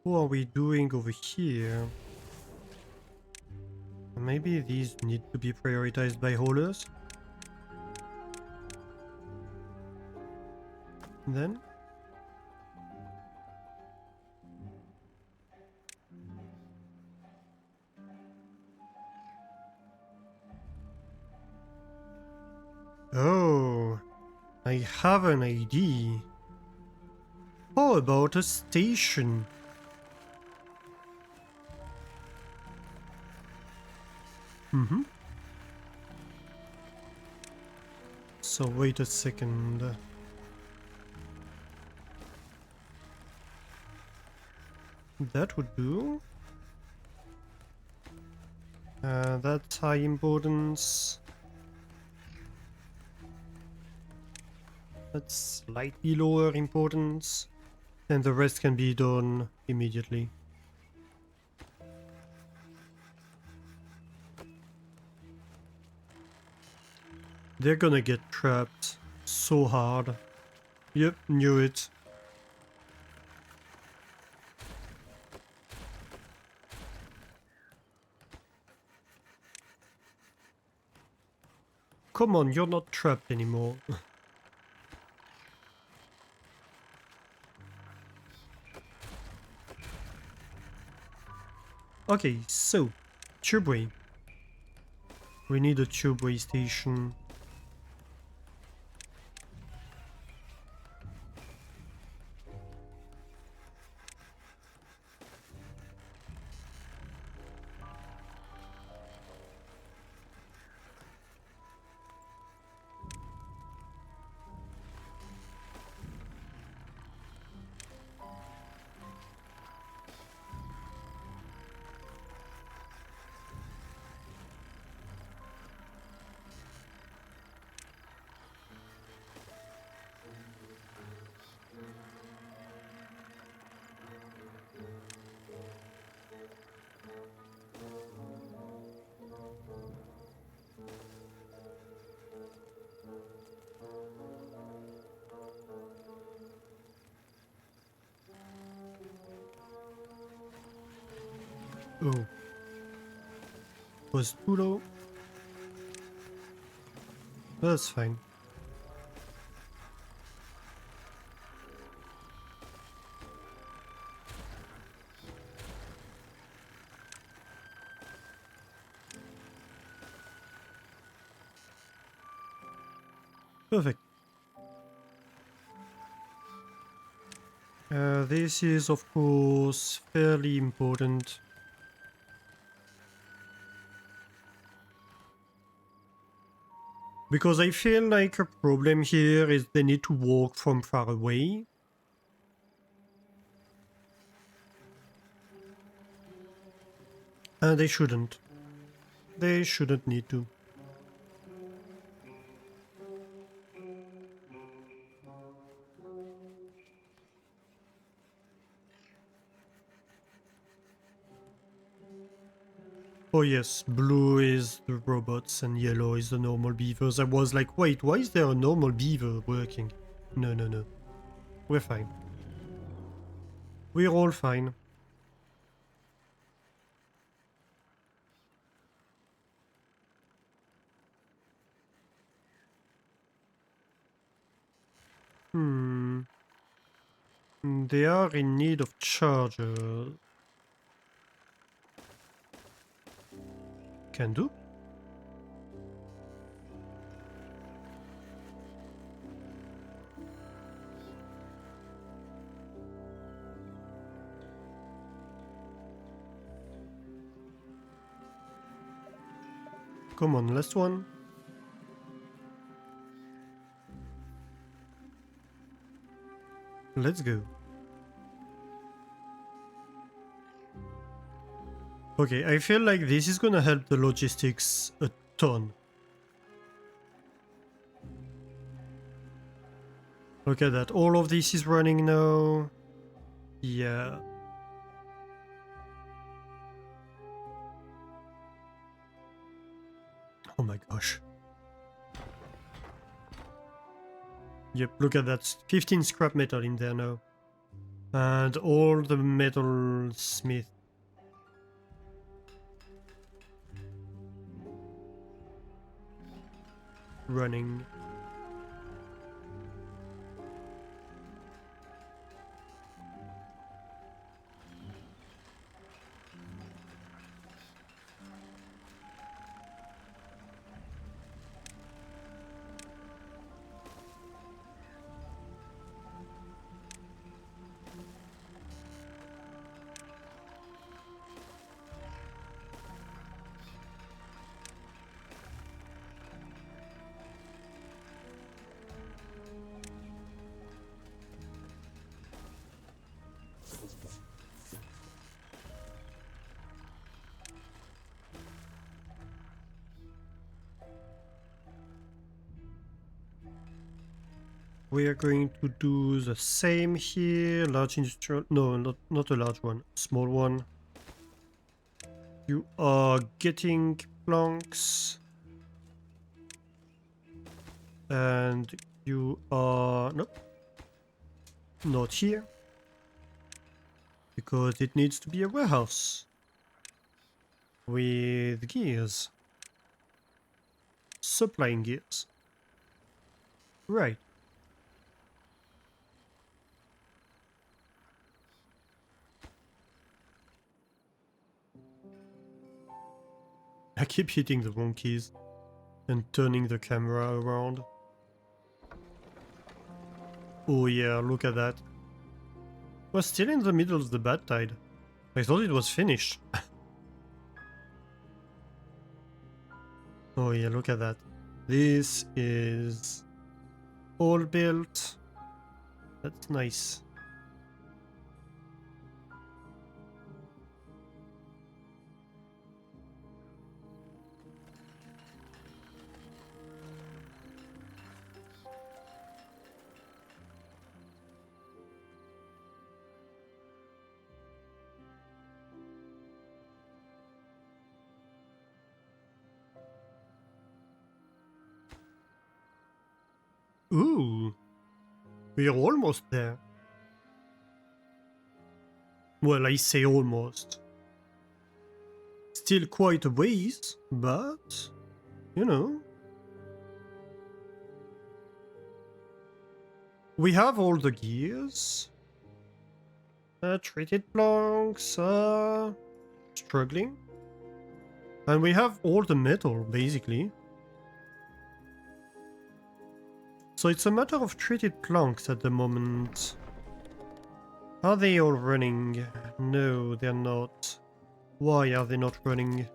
What are we doing over here? Maybe these need to be prioritized by haulers. Then? Oh, I have an idea. How about a station? Mm-hmm. So wait a second. That would do. That's high importance. That's slightly lower importance. And the rest can be done immediately. They're gonna get trapped so hard. Yep, knew it. Come on, you're not trapped anymore. Okay, so, tubeway. We need a tubeway station. Oh. Was too low? That's fine. Perfect. This is of course fairly important. Because I feel like a problem here is they need to walk from far away. And they shouldn't. They shouldn't need to. Oh yes, blue is the robots and yellow is the normal beavers. I was like, wait, why is there a normal beaver working? No, no, no. We're fine. We're all fine. Hmm. They are in need of chargers. Can do. Come on, last one. Let's go. Okay, I feel like this is gonna help the logistics a ton. Look at that, all of this is running now. Yeah. Oh my gosh. Yep, look at that, 15 scrap metal in there now. And all the metal smith. Running. We are going to do the same here. Large industrial... No, not a large one. Small one. You are getting planks. And you are... Nope. Not here. Because it needs to be a warehouse. With gears. Supplying gears. Right. I keep hitting the wrong keys and turning the camera around. Oh yeah, look at that. We're still in the middle of the bad tide. I thought it was finished. Oh yeah, look at that. This is all built. That's nice. Ooh, we're almost there. Well, I say almost. Still quite a ways, but, you know. We have all the gears. Treated planks are struggling. And we have all the metal, basically. So it's a matter of treated planks at the moment. Are they all running? No, they're not. Why are they not running?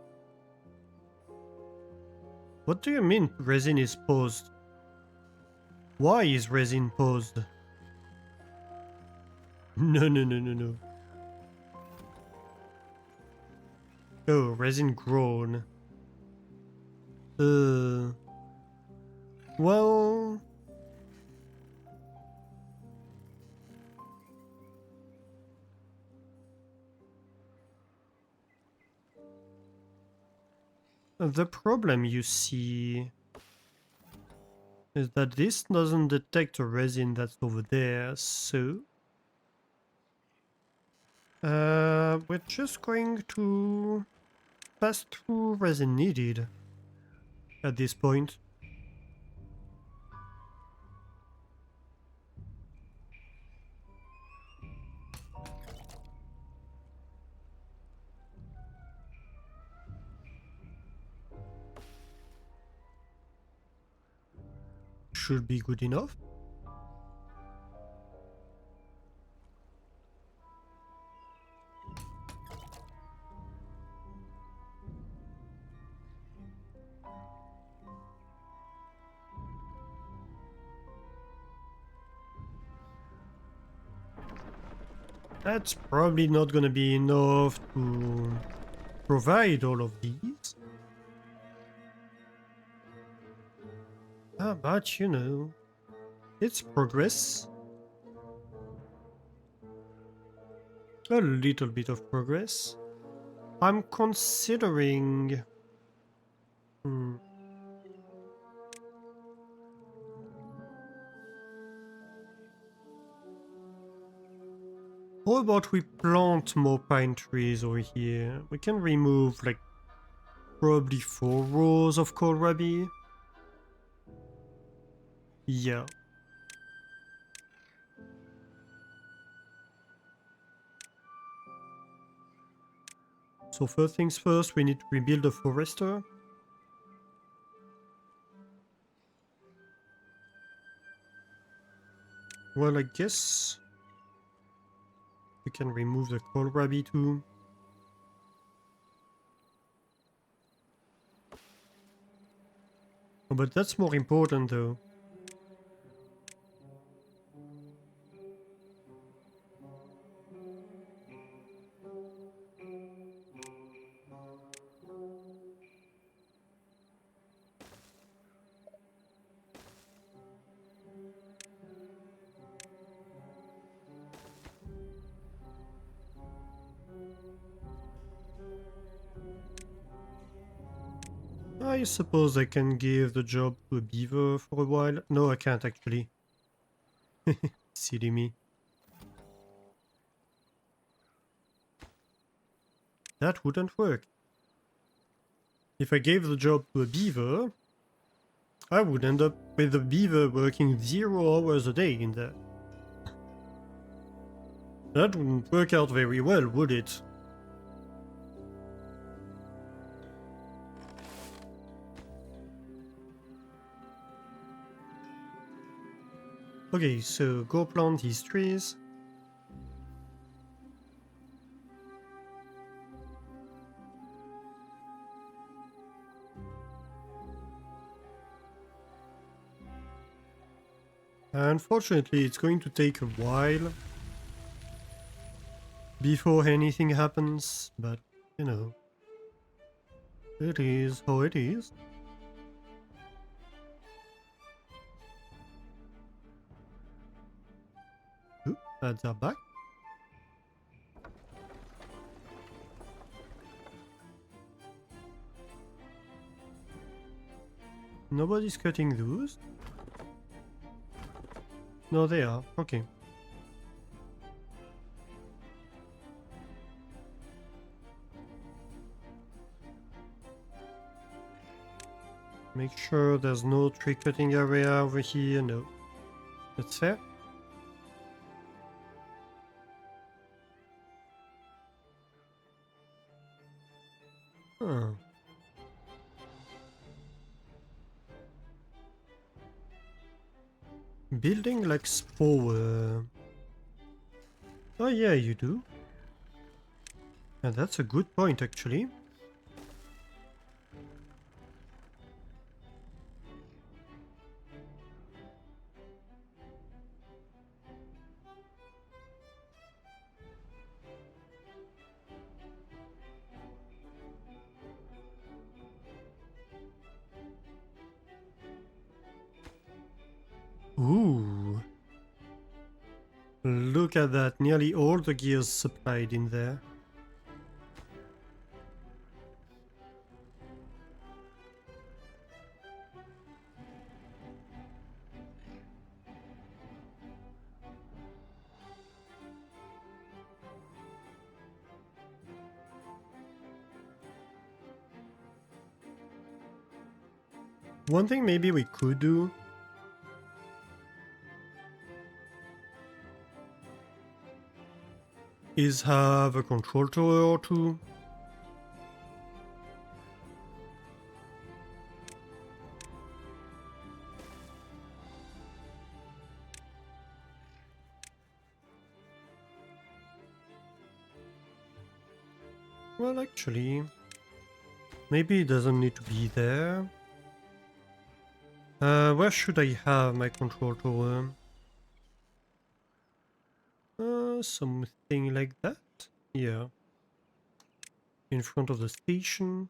What do you mean resin is paused? Why is resin paused? No, no, no, no, no. Oh, resin grown. Well... The problem you see is that this doesn't detect a resin that's over there, so... we're just going to pass through resin needed at this point. Should be good enough. That's probably not gonna be enough to provide all of these. But you know, it's progress. A little bit of progress. I'm considering... How about we plant more pine trees over here? We can remove like probably 4 rows of kohlrabi. Yeah. So first things first, we need to rebuild a forester. Well, I guess we can remove the kohlrabi too. Oh, but that's more important though. I suppose I can give the job to a beaver for a while. No, I can't actually. Silly me. That wouldn't work. If I gave the job to a beaver, I would end up with the beaver working 0 hours a day in there. That wouldn't work out very well, would it? Okay, so go plant these trees. Unfortunately, it's going to take a while before anything happens, but you know, it is how it is. Oop, ads are back. Nobody's cutting those. No, they are. Okay. Make sure there's no tree cutting area over here. No. That's fair. Huh. Building like spore. Oh yeah, you do. And that's a good point actually. Ooh. Look at that, nearly all the gears supplied in there. One thing maybe we could do is have a control tower or two. Well, actually, maybe it doesn't need to be there. Where should I have my control tower? Something like that? Yeah. In front of the station.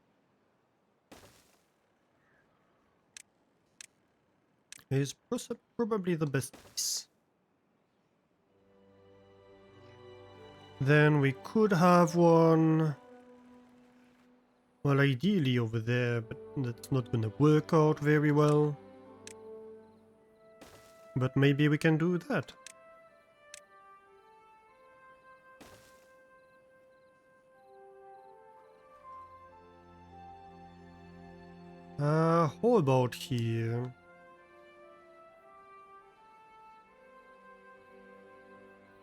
Is probably the best place. Then we could have one... Well, ideally over there, but that's not gonna work out very well. But maybe we can do that. How about here?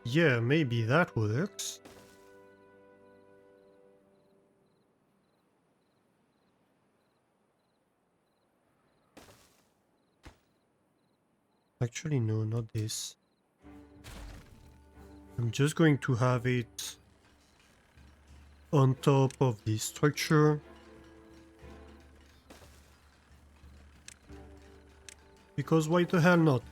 Yeah, maybe that works. Actually, no, not this. I'm just going to have it on top of this structure. Because why the hell not?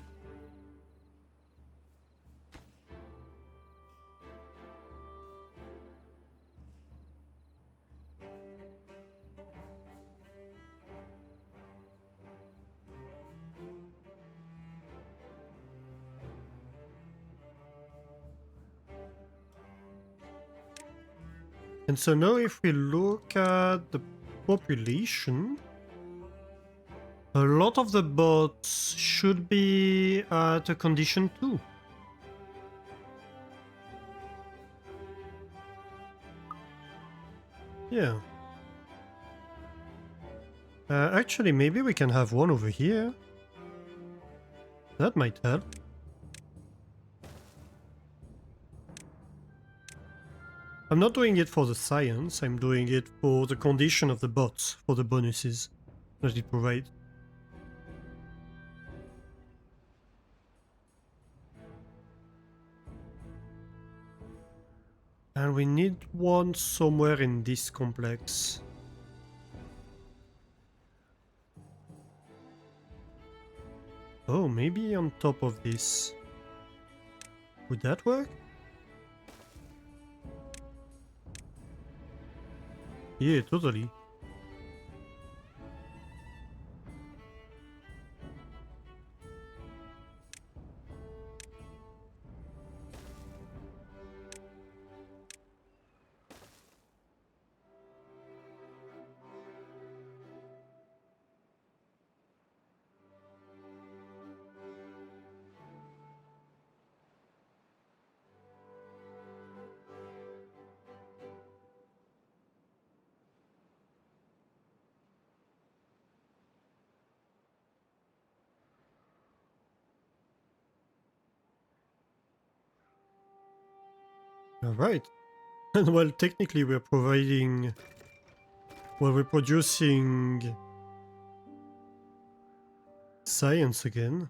And so now if we look at the population, a lot of the bots should be at a condition 2. Yeah. Actually, maybe we can have one over here. That might help. I'm not doing it for the science, I'm doing it for the condition of the bots, for the bonuses that it provides. And we need one somewhere in this complex. Oh, maybe on top of this. Would that work? Yeah, totally. Alright. And well, technically we're providing... Well, we're producing... science again.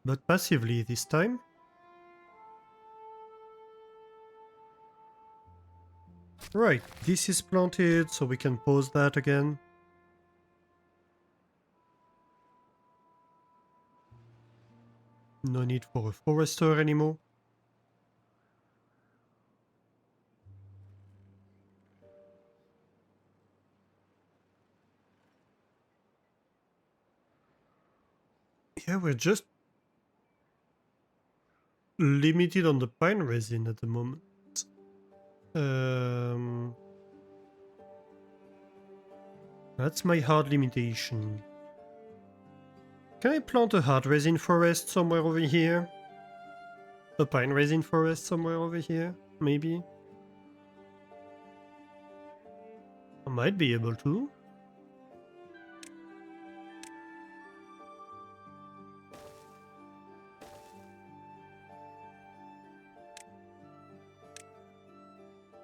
But passively this time. Right, this is planted, so we can pause that again. No need for a forester anymore. Yeah, we're just limited on the pine resin at the moment. That's my hard limitation. Can I plant a hard resin forest somewhere over here? A pine resin forest somewhere over here, maybe? I might be able to.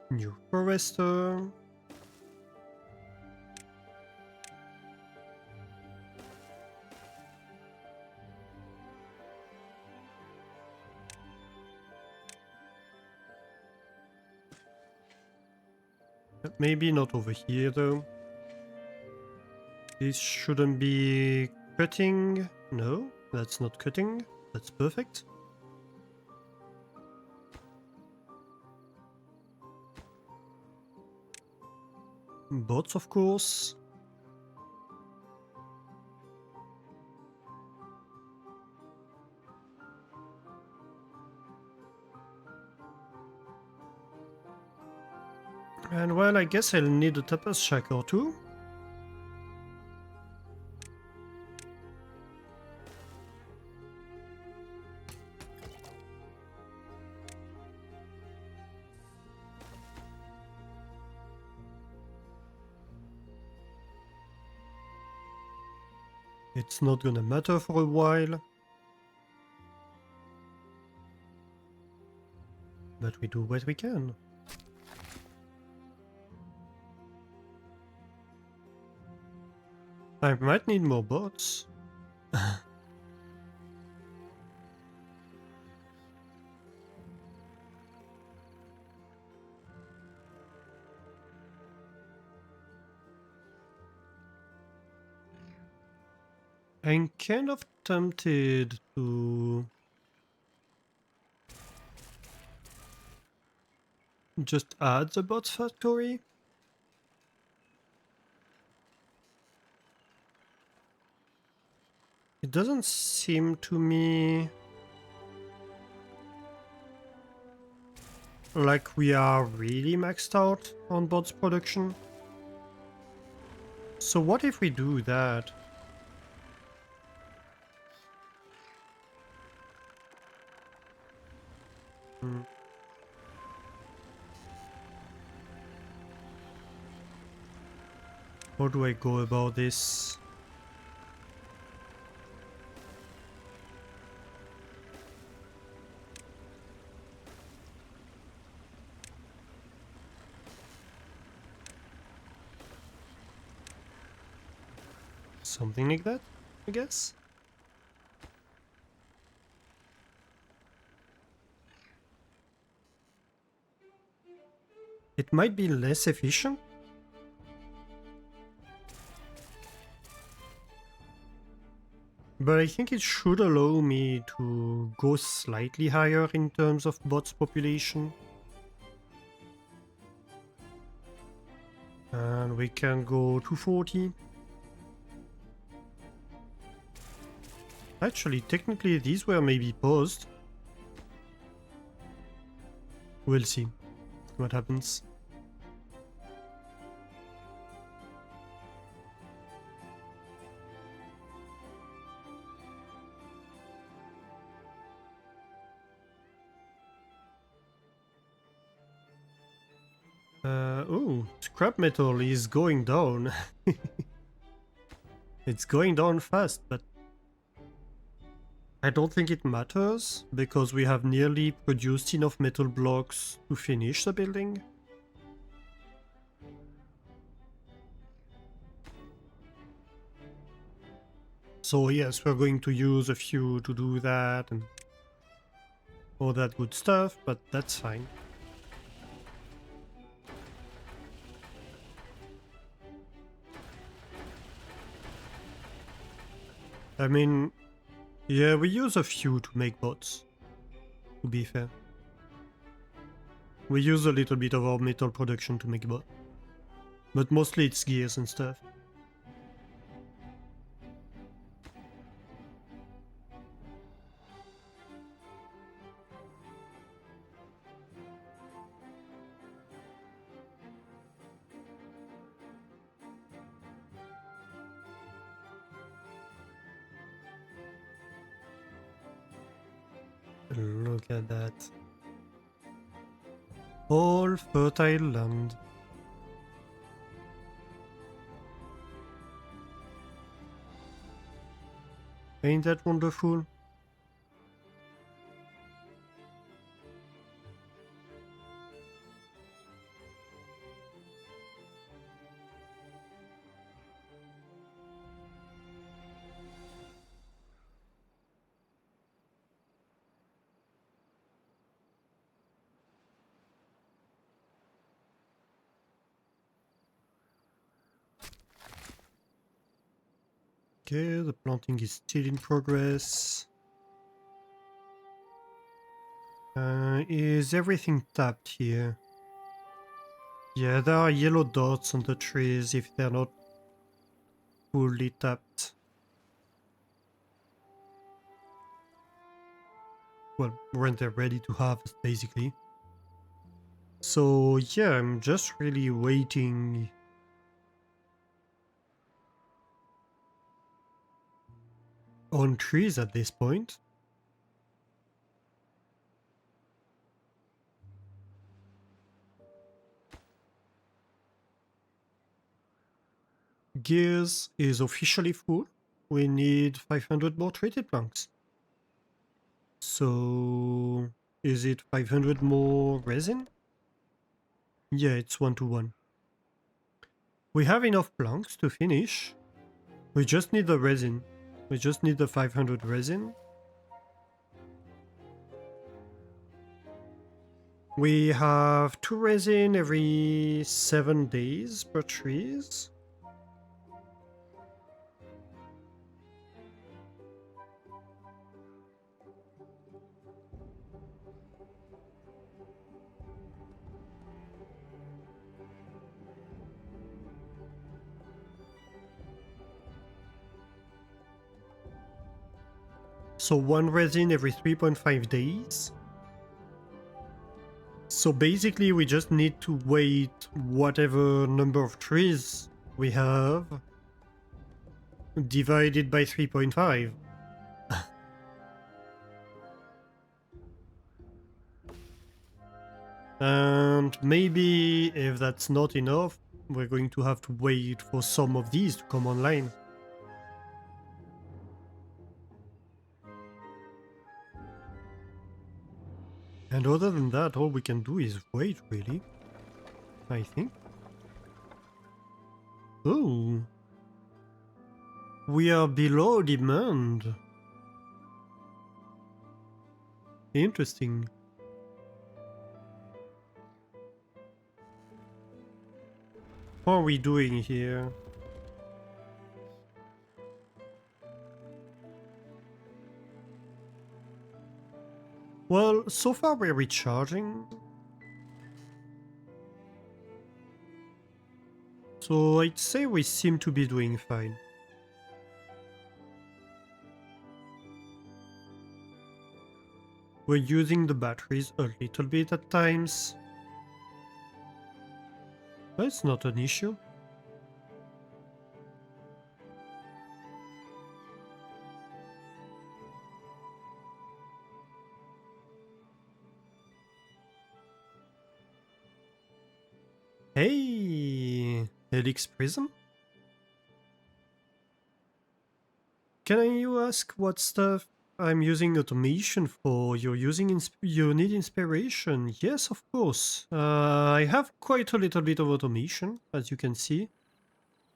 New forester. Maybe not over here though. This shouldn't be cutting. No, that's not cutting. That's perfect. Bots, of course. And well, I guess I'll need a tapas shack or two. It's not gonna matter for a while. But we do what we can. I might need more bots. I'm kind of tempted to just add the bots factory. It doesn't seem to me like we are really maxed out on bots production. So what if we do that? How do I go about this? Something like that, I guess? It might be less efficient. But I think it should allow me to go slightly higher in terms of bots population. And we can go to 40. Actually, technically these were maybe paused. We'll see what happens. Oh, scrap metal is going down. It's going down fast, but I don't think it matters, because we have nearly produced enough metal blocks to finish the building. So yes, we're going to use a few to do that and all that good stuff, but that's fine. I mean, yeah, we use a few to make bots, to be fair. We use a little bit of our metal production to make bot. But mostly it's gears and stuff. Look at that. All fertile land. Ain't that wonderful? Okay, the planting is still in progress. Is everything tapped here? Yeah, there are yellow dots on the trees if they're not fully tapped. Well, when they're ready to harvest, basically. So yeah, I'm just really waiting on trees at this point. Gears is officially full. We need 500 more treated planks. So is it 500 more resin? Yeah, it's 1-to-1. We have enough planks to finish. We just need the resin. We just need the 500 resin. We have 2 resin every 7 days per trees. So 1 resin every 3.5 days. So basically we just need to wait whatever number of trees we have divided by 3.5. And maybe if that's not enough, we're going to have to wait for some of these to come online. And other than that, all we can do is wait, really. I think. Oh. We are below demand. Interesting. What are we doing here? Well, so far we're recharging. So I'd say we seem to be doing fine. We're using the batteries a little bit at times. That's not an issue. Hey, Helix Prism? Can you ask what stuff I'm using automation for? You need inspiration? Yes, of course. I have quite a little bit of automation, as you can see.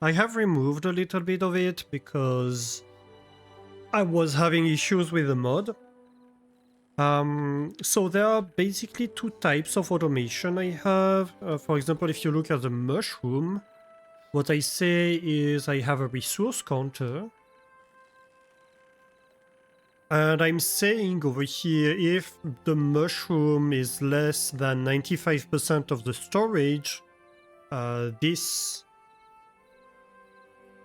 I have removed a little bit of it because I was having issues with the mod. So there are basically 2 types of automation I have. For example, if you look at the mushroom, what I say is I have a resource counter. And I'm saying over here, if the mushroom is less than 95% of the storage, this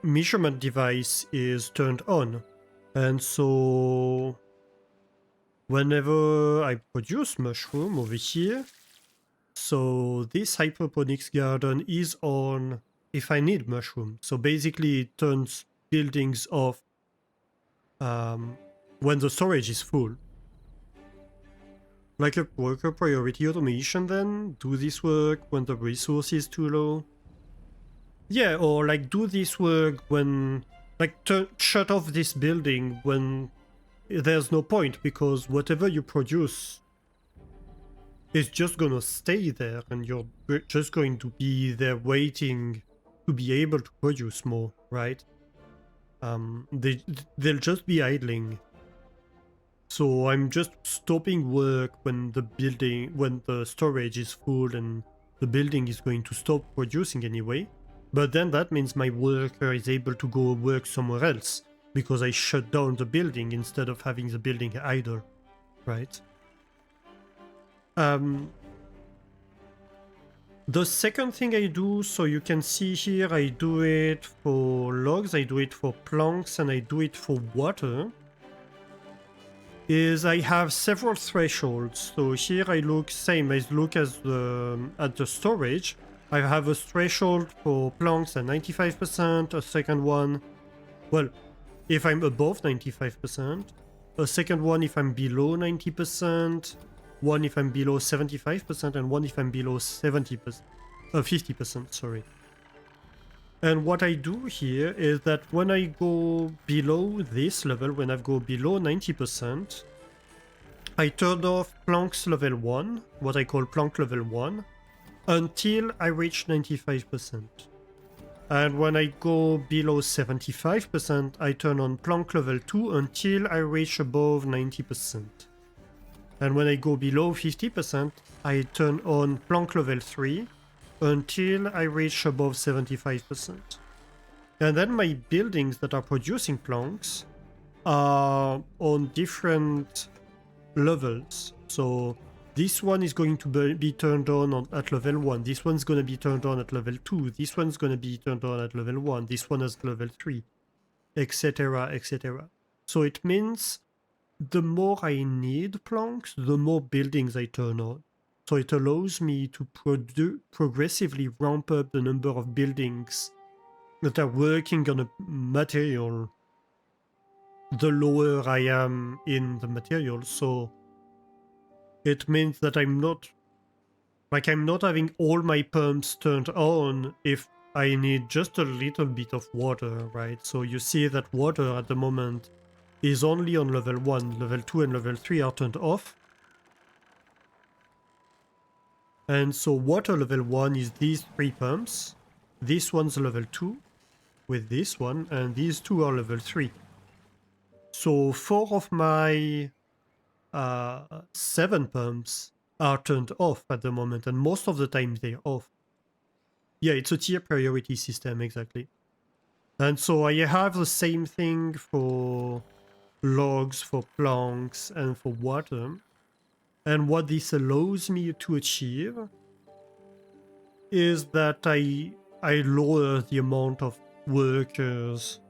measurement device is turned on. And so whenever I produce mushroom over here, so this hydroponics garden is on if I need mushroom. So basically it turns buildings off when the storage is full. Like a worker priority automation then? Do this work when the resource is too low? Yeah, or like do this work when... Like shut off this building when there's no point, because whatever you produce is just gonna stay there and you're just going to be there waiting to be able to produce more, right? They'll just be idling. So I'm just stopping work when the storage is full and the building is going to stop producing anyway. But then that means my worker is able to go work somewhere else because I shut down the building instead of having the building idle, right? The second thing I do, so you can see here, I do it for logs, I do it for planks, and I do it for water, is I have several thresholds. So here I look same as at the storage. I have a threshold for planks at 95%, a second one, well, if I'm above 95%, a second one if I'm below 90%, one if I'm below 75%, and one if I'm below 70%, 50%, sorry. And what I do here is that when I go below this level, when I go below 90%, I turn off planks level 1, what I call plank level 1, until I reach 95%. And when I go below 75%, I turn on plank level 2 until I reach above 90%. And when I go below 50%, I turn on plank level 3 until I reach above 75%. And then my buildings that are producing planks are on different levels. So this one is going to be turned on at level 1. This one's going to be turned on at level 2. This one's going to be turned on at level 1. This one is level 3, etc., etc. So it means the more I need planks, the more buildings I turn on. So it allows me to progressively ramp up the number of buildings that are working on a material the lower I am in the material. So it means that I'm not having all my pumps turned on if I need just a little bit of water, right? So you see that water at the moment is only on level 1, level 2 and level 3 are turned off. And so water level 1 is these 3 pumps. This one's level 2 with this one, and these 2 are level 3. So 4 of my 7 pumps are turned off at the moment, and most of the time they're off. Yeah, it's a tier priority system, exactly. And so I have the same thing for logs, for planks, and for water. And what this allows me to achieve is that I lower the amount of workers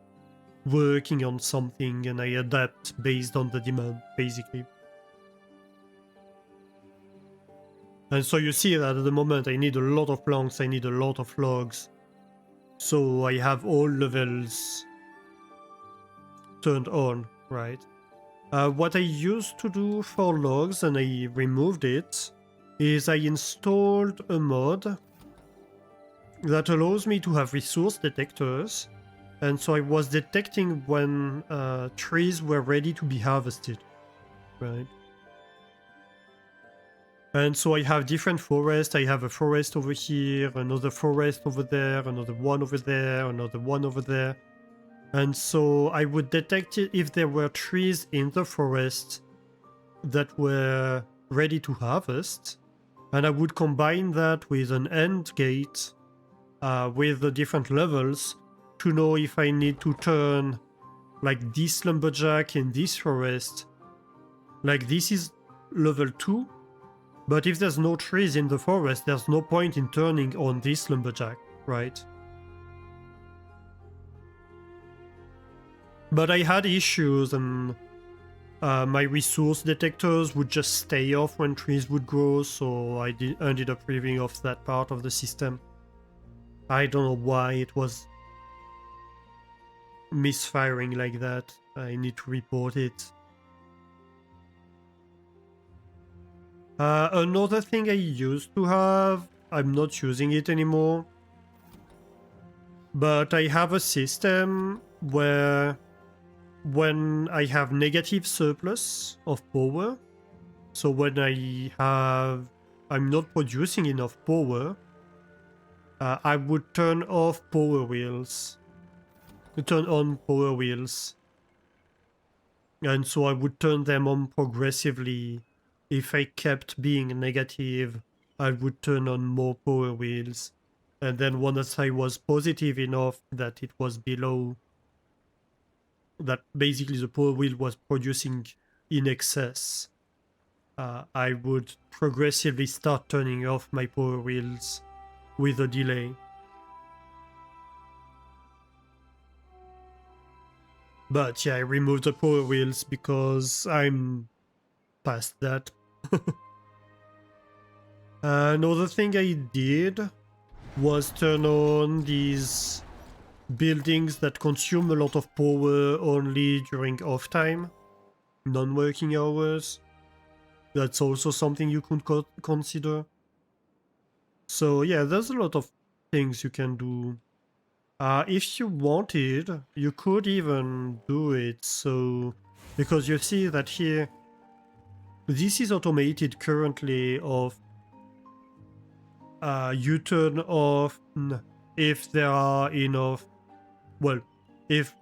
working on something, and I adapt based on the demand, basically. And so you see that at the moment I need a lot of planks, I need a lot of logs. So I have all levels turned on, right? What I used to do for logs, and I removed it, is I installed a mod that allows me to have resource detectors. And so I was detecting when trees were ready to be harvested, right? And so I have different forests. I have a forest over here, another forest over there, another one over there, another one over there. And so I would detect it if there were trees in the forest that were ready to harvest. And I would combine that with an end gate with the different levels to know if I need to turn like this lumberjack in this forest. Like this is level 2. But if there's no trees in the forest, there's no point in turning on this lumberjack, right? But I had issues, and my resource detectors would just stay off when trees would grow, so I ended up leaving off that part of the system. I don't know why it was misfiring like that. I need to report it. Another thing I used to have, I'm not using it anymore, but I have a system where when I have negative surplus of power, so when I'm not producing enough power, I would turn off power wheels, turn on power wheels, and so I would turn them on progressively. If I kept being negative, I would turn on more power wheels, and then once I was positive enough that it was below, that basically the power wheel was producing in excess, I would progressively start turning off my power wheels with a delay. But yeah, I removed the power wheels because I'm past that. Another thing I did was turn on these buildings that consume a lot of power only during off time, non-working hours. That's also something you could consider. So yeah, there's a lot of things you can do. If you wanted, you could even do it. So, because you see that here, this is automated currently of you turn off if there are enough, well, if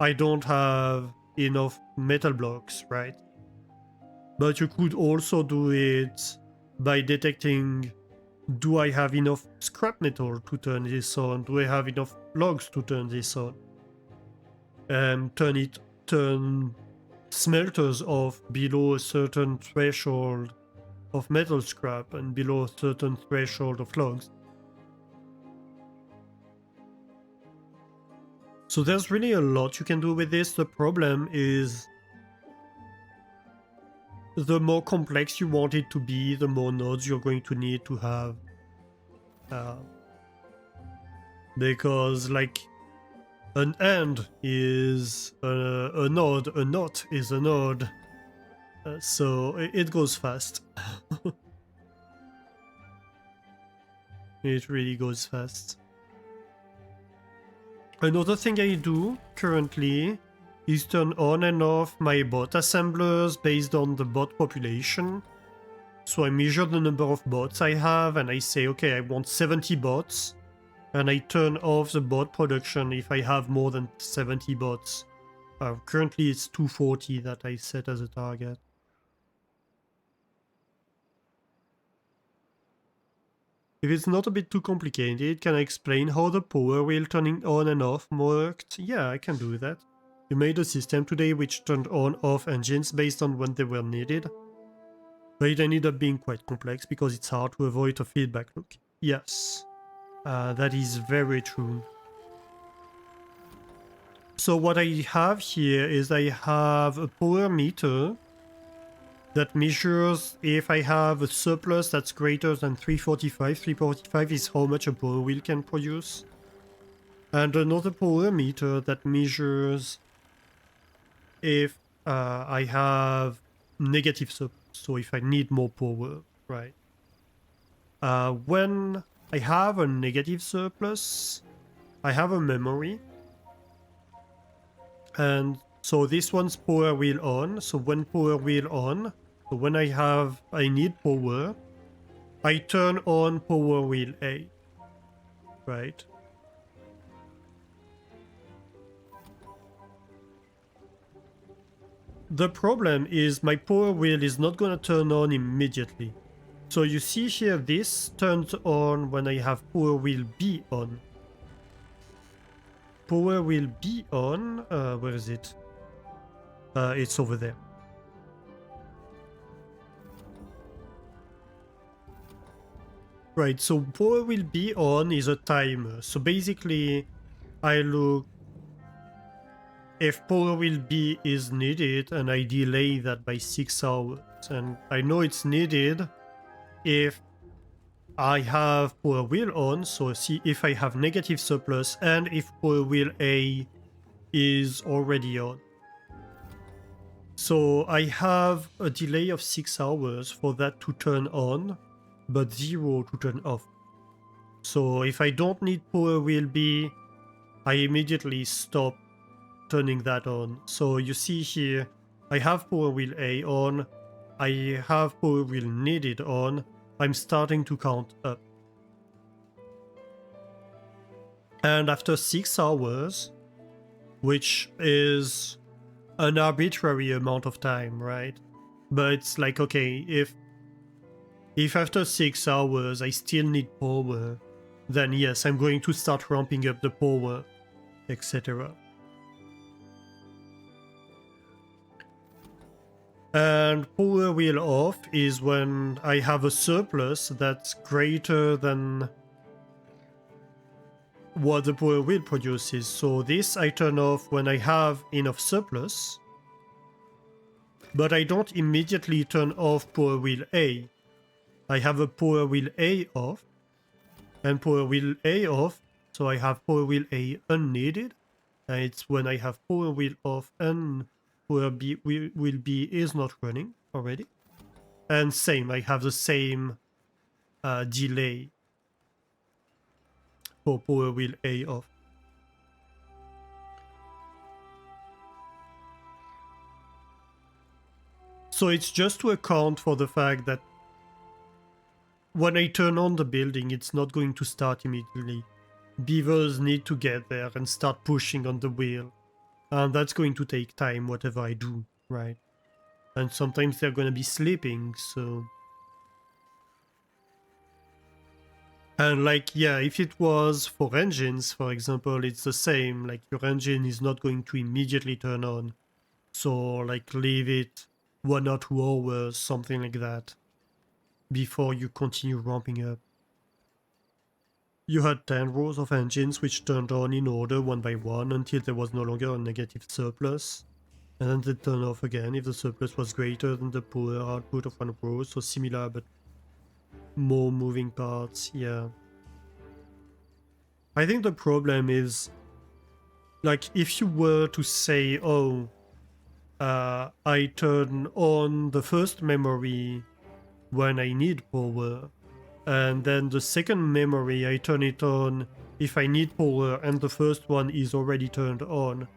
I don't have enough metal blocks, right? But you could also do it by detecting, do I have enough scrap metal to turn this on? Do I have enough logs to turn this on? And turn smelters off below a certain threshold of metal scrap and below a certain threshold of logs. So there's really a lot you can do with this. The problem is the more complex you want it to be, the more nodes you're going to need to have. Because like an AND is a node, a NOT is a node. So it goes fast. It really goes fast. Another thing I do currently is turn on and off my bot assemblers based on the bot population. So I measure the number of bots I have and I say, okay, I want 70 bots. And I turn off the bot production if I have more than 70 bots. Currently it's 240 that I set as a target. If it's not a bit too complicated, can I explain how the power wheel turning on and off worked? Yeah, I can do that. You made a system today which turned on off engines based on when they were needed. But it ended up being quite complex because it's hard to avoid a feedback loop. Yes, that is very true. So what I have here is I have a power meter that measures if I have a surplus that's greater than 345. 345 is how much a power wheel can produce. And another power meter that measures if I have negative surplus, so if I need more power, right? When I have a negative surplus, I have a memory. And so this one's power wheel on. So when power wheel on, so when I need power, I turn on power wheel A, right? The problem is my power wheel is not going to turn on immediately. So you see here, this turns on when I have power wheel B on. Power wheel B on, where is it? It's over there. Right, so power wheel B on is a timer. So basically, I look if power wheel B is needed and I delay that by 6 hours. And I know it's needed if I have power wheel on, so see if I have negative surplus and if power wheel A is already on. So I have a delay of 6 hours for that to turn on, but 0 to turn off. So if I don't need Power Wheel B, I immediately stop turning that on. So you see here, I have Power Wheel A on, I have Power Wheel Needed on, I'm starting to count up. And after 6 hours, which is an arbitrary amount of time, right? But it's like, okay, if after 6 hours I still need power, then yes, I'm going to start ramping up the power, etc. And power wheel off is when I have a surplus that's greater than what the power wheel produces. So this I turn off when I have enough surplus, but I don't immediately turn off power wheel A. I have a power wheel A off and power wheel A off, so I have power wheel A unneeded, and it's when I have power wheel off and power wheel B is not running already. And same, I have the same delay for power wheel A off. So it's just to account for the fact that when I turn on the building, it's not going to start immediately. Beavers need to get there and start pushing on the wheel. And that's going to take time, whatever I do, right? And sometimes they're going to be sleeping, so... And like, yeah, if it was for engines, for example, it's the same. Like, your engine is not going to immediately turn on. So, like, leave it 1 or 2 hours, something like that, before you continue ramping up. You had 10 rows of engines which turned on in order one by one until there was no longer a negative surplus. And then they turn off again if the surplus was greater than the power output of one row, so similar but more moving parts, yeah. I think the problem is, like, if you were to say, oh, I turn on the first memory when I need power, and then the second memory I turn it on if I need power and the first one is already turned on.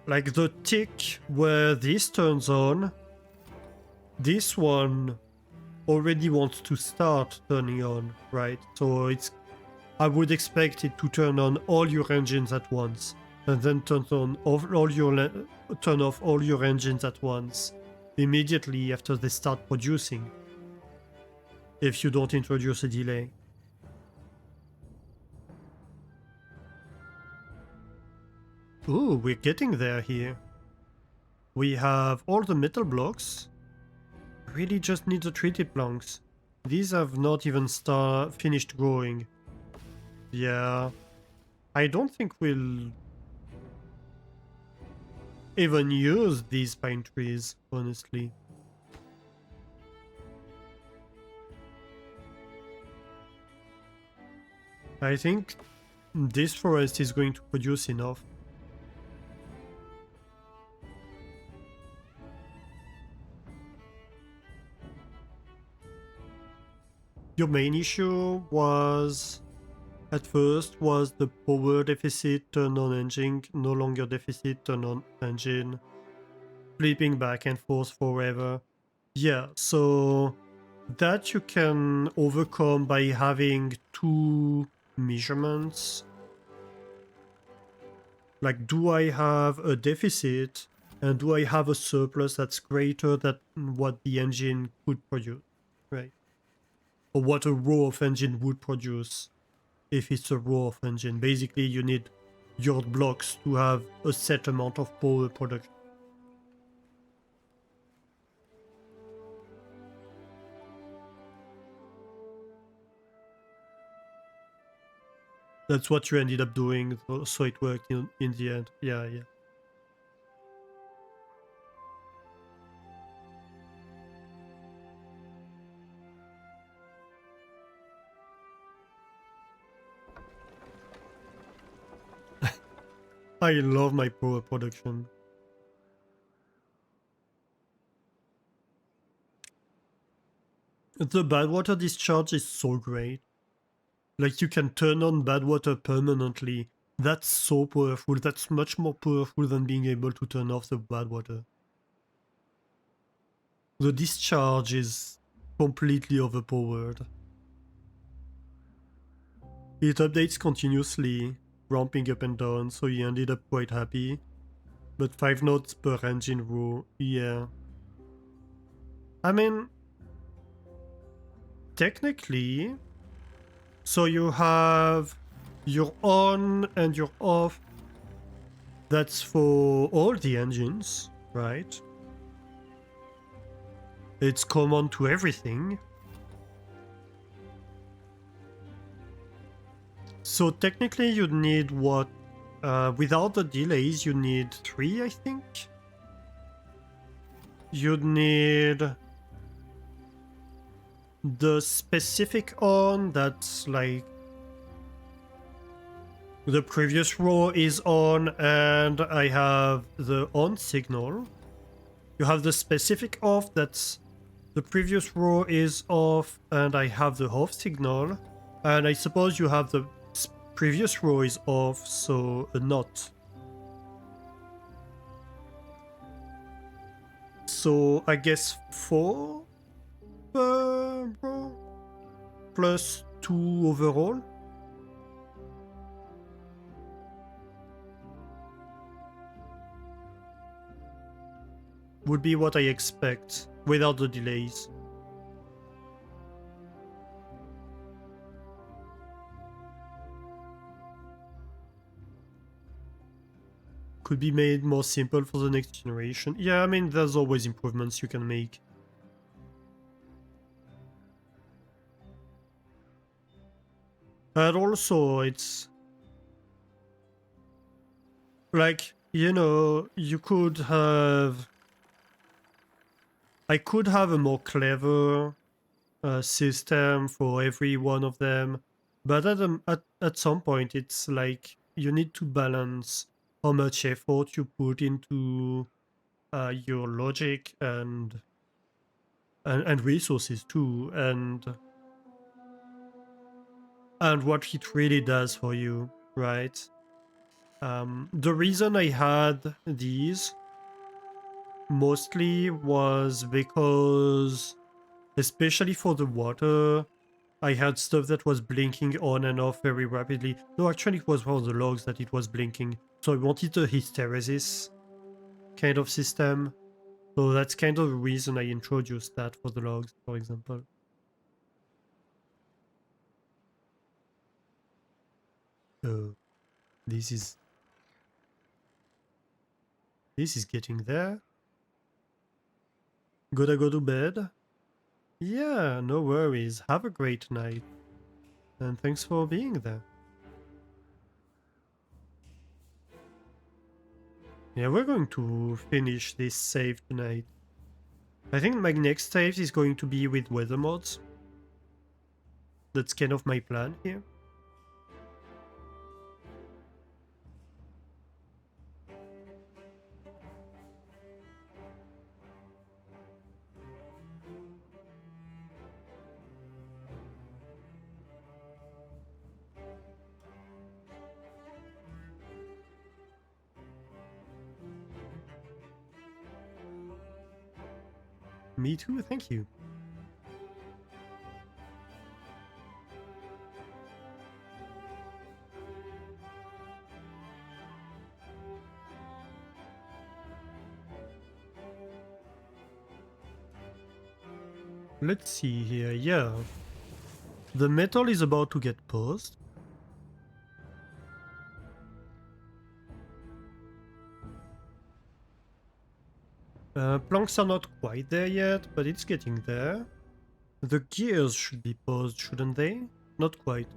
Like the tick where this turns on, this one already wants to start turning on, right? So it's, I would expect it to turn on all your engines at once and then turn off all your engines at once immediately after they start producing, if you don't introduce a delay. Ooh, we're getting there here. We have all the metal blocks. Really just need the treated planks. These have not even finished growing. Yeah. I don't think we'll even use these pine trees, honestly. I think this forest is going to produce enough. Your main issue was, at first, was the power deficit, turn on engine, no longer deficit, turn on engine, flipping back and forth forever. Yeah, so that you can overcome by having 2 measurements. Like, do I have a deficit and do I have a surplus that's greater than what the engine could produce, right? Or what a row of engine would produce if it's a row of engine. Basically, you need your blocks to have a set amount of power production. That's what you ended up doing, so it worked in the end. Yeah, yeah. I love my power production. The bad water discharge is so great. Like, you can turn on bad water permanently. That's so powerful. That's much more powerful than being able to turn off the bad water. The discharge is completely overpowered. It updates continuously, ramping up and down, so he ended up quite happy. But 5 knots per engine row, yeah. I mean, technically, so you have your on and your off. That's for all the engines, right? It's common to everything. So technically you'd need what? Without the delays, you need 3, I think? You'd need the specific on that's like the previous row is on and I have the on signal. You have the specific off that's the previous row is off and I have the off signal. And I suppose you have the previous row is off, so a knot. So I guess 4 per row plus 2 overall. Would be what I expect without the delays. Could be made more simple for the next generation. Yeah, I mean, there's always improvements you can make. And also, it's like, you know, you could have... I could have a more clever system for every one of them, but at some point, it's like you need to balance how much effort you put into your logic and resources too, and what it really does for you, right? The reason I had these mostly was because, especially for the water, I had stuff that was blinking on and off very rapidly. No, actually it was for the logs that it was blinking. So I wanted a hysteresis kind of system. So that's kind of the reason I introduced that for the logs, for example. Oh, this is getting there. Gotta go to bed? Yeah, no worries. Have a great night. And thanks for being there. Yeah, we're going to finish this save tonight. I think my next save is going to be with weather mods. That's kind of my plan here. Me too, thank you. Let's see here, yeah. The metal is about to get paused. Planks are not quite there yet, but it's getting there. The gears should be paused, shouldn't they? Not quite.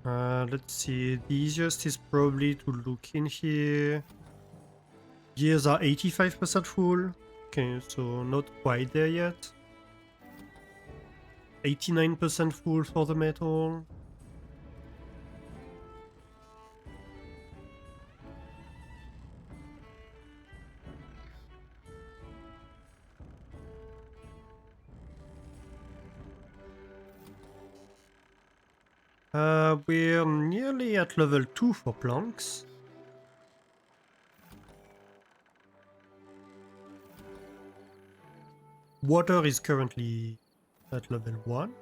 Let's see, the easiest is probably to look in here. Gears are 85% full. Okay, so not quite there yet. 89% full for the metal. We're nearly at level 2 for planks. Water is currently at level 1.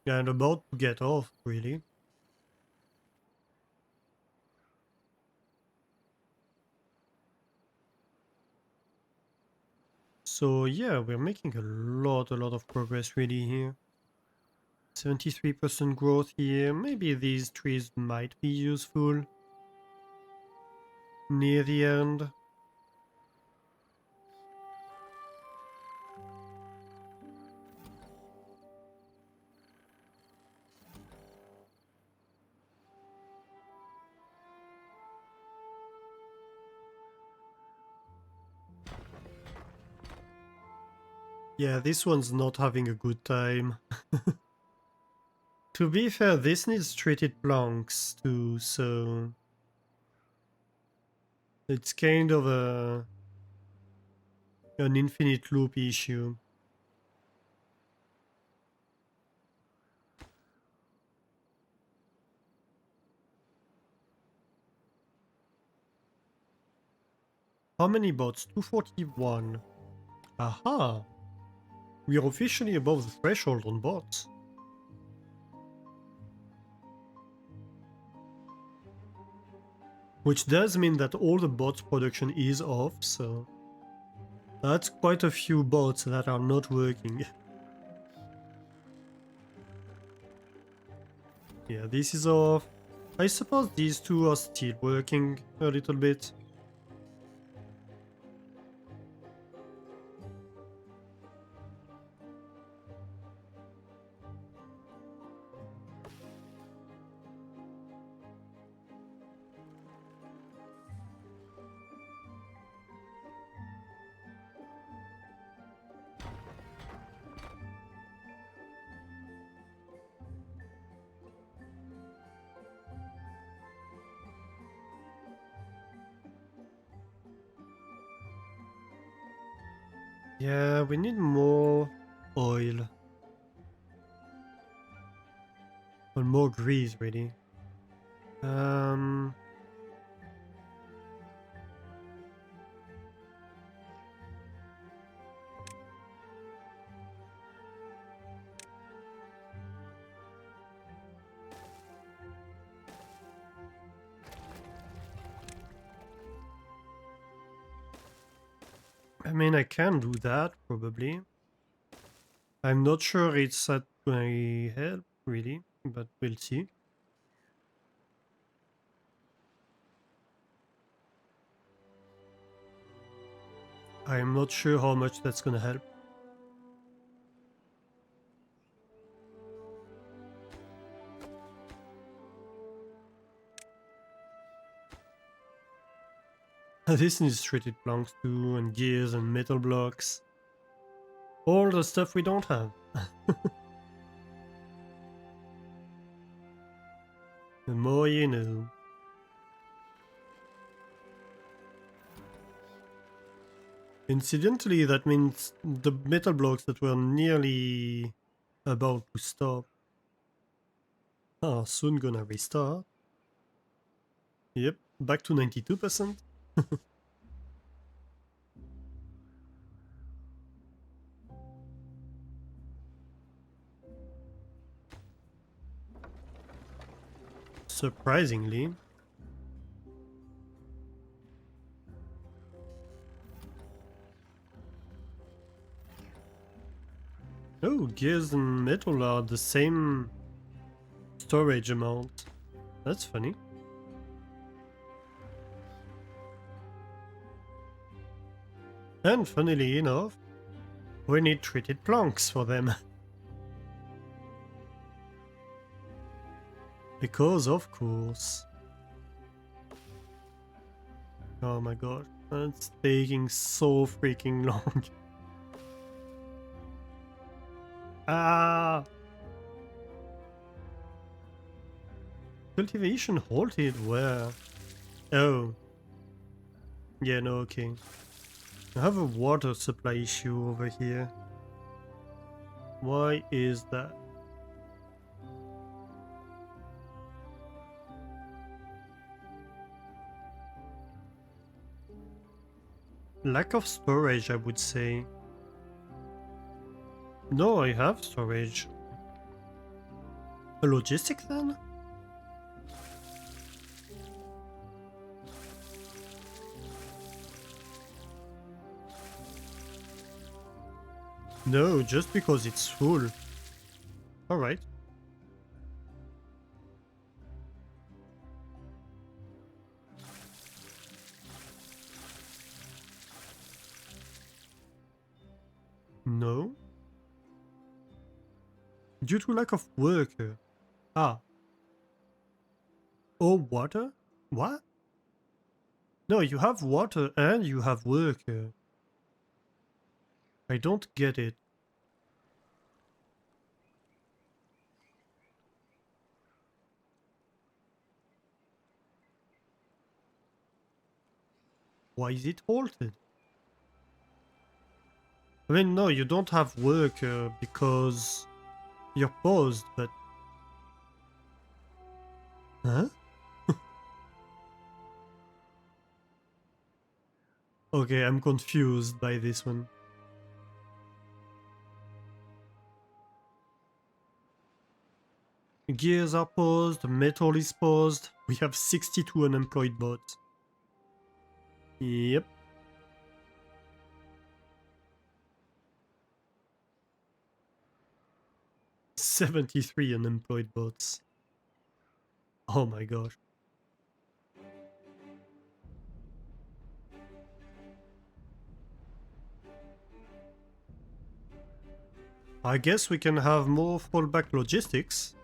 And about to get off, really. So yeah, we're making a lot of progress really here. 73% growth here. Maybe these trees might be useful near the end. Yeah, this one's not having a good time. To be fair, this needs treated planks too, so it's kind of an infinite loop issue. How many bots? 241. Aha! We are officially above the threshold on bots. Which does mean that all the bots production is off, so that's quite a few bots that are not working. Yeah, this is off. I suppose these two are still working a little bit. Yeah, we need more oil. Or more grease, really. Um... I mean, I can do that, probably. I'm not sure it's at my help, really, but we'll see. I'm not sure how much that's gonna help. This needs treated planks too, and gears and metal blocks. All the stuff we don't have. The more you know. Incidentally, that means the metal blocks that were nearly about to stop are soon gonna restart. Yep, back to 92%. Surprisingly. Oh, gears and metal are the same storage amount. That's funny. And funnily enough, we need treated planks for them. Because of course. Oh my god, that's taking so freaking long. Ah! Cultivation halted where? Oh. Yeah, no, okay. I have a water supply issue over here. Why is that? Lack of storage, I would say. No, I have storage. A logistic then? No, just because it's full. Alright. No. Due to lack of worker. Ah. Oh, water? What? No, you have water and you have worker. I don't get it. Why is it halted? I mean, no, you don't have worker because you're paused, but... Huh? Okay, I'm confused by this one. Gears are paused, metal is paused. We have 62 unemployed bots. Yep. "73 unemployed bots. Oh my gosh. I guess we can have more fallback logistics.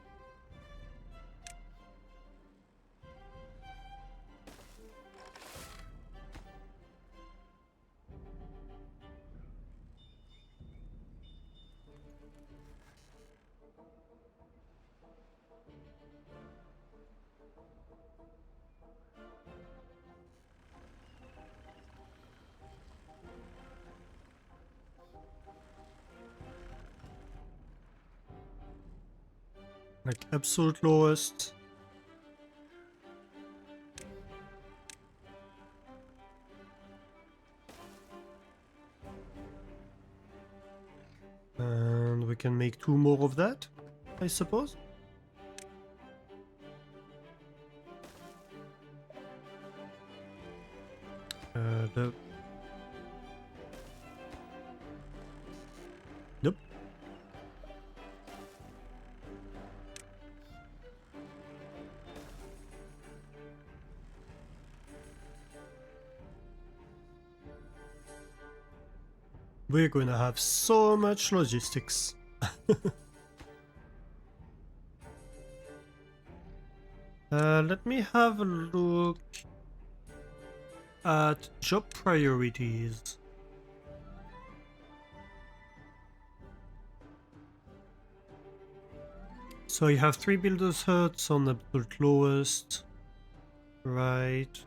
Like absolute lowest. And we can make 2 more of that, I suppose. The... Nope. We're gonna have so much logistics. Let me have a look at job priorities. So you have 3 builders huts on absolute lowest. Right.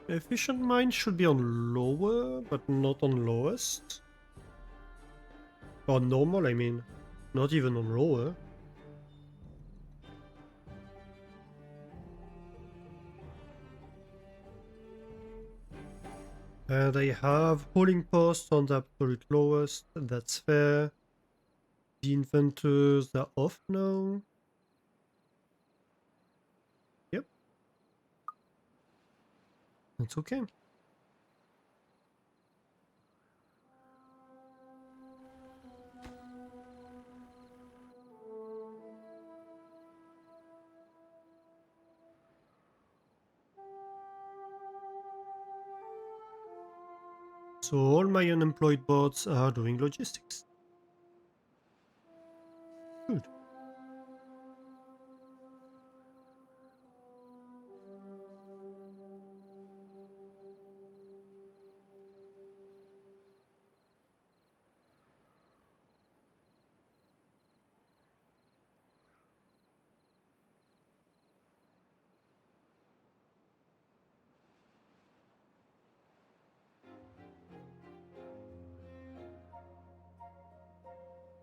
Efficient mine should be on lower, but not on lowest. Or normal, I mean. Not even on lower. And I have holding posts on the absolute lowest. That's fair. The inventors are off now. Yep. That's okay. So all my unemployed bots are doing logistics. Good.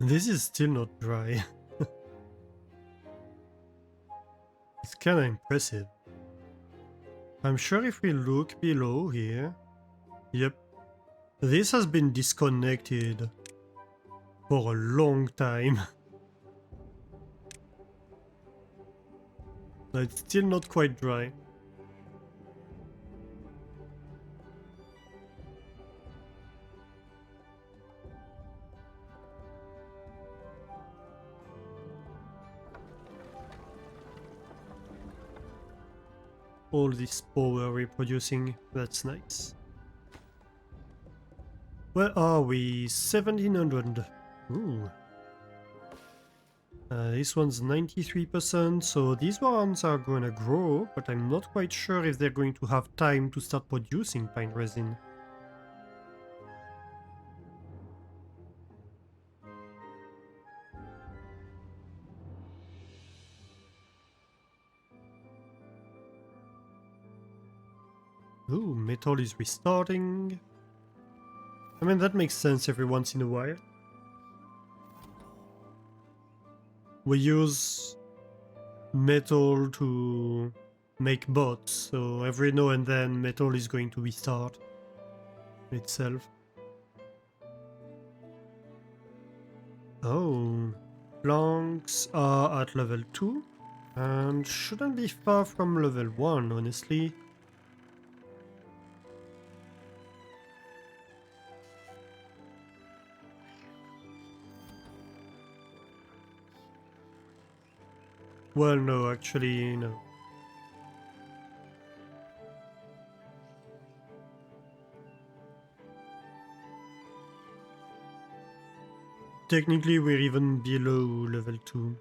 This is still not dry. It's kinda impressive. I'm sure if we look below here... Yep. This has been disconnected for a long time. But it's still not quite dry. All this power we're producing, that's nice. Where are we? 1700. Ooh. This one's 93%, so these ones are gonna grow, but I'm not quite sure if they're going to have time to start producing pine resin. Ooh, metal is restarting. I mean, that makes sense every once in a while. We use metal to make bots, so every now and then metal is going to restart itself. Oh, planks are at level 2 and shouldn't be far from level 1, honestly. Well, no, actually, no. Technically, we're even below level 2.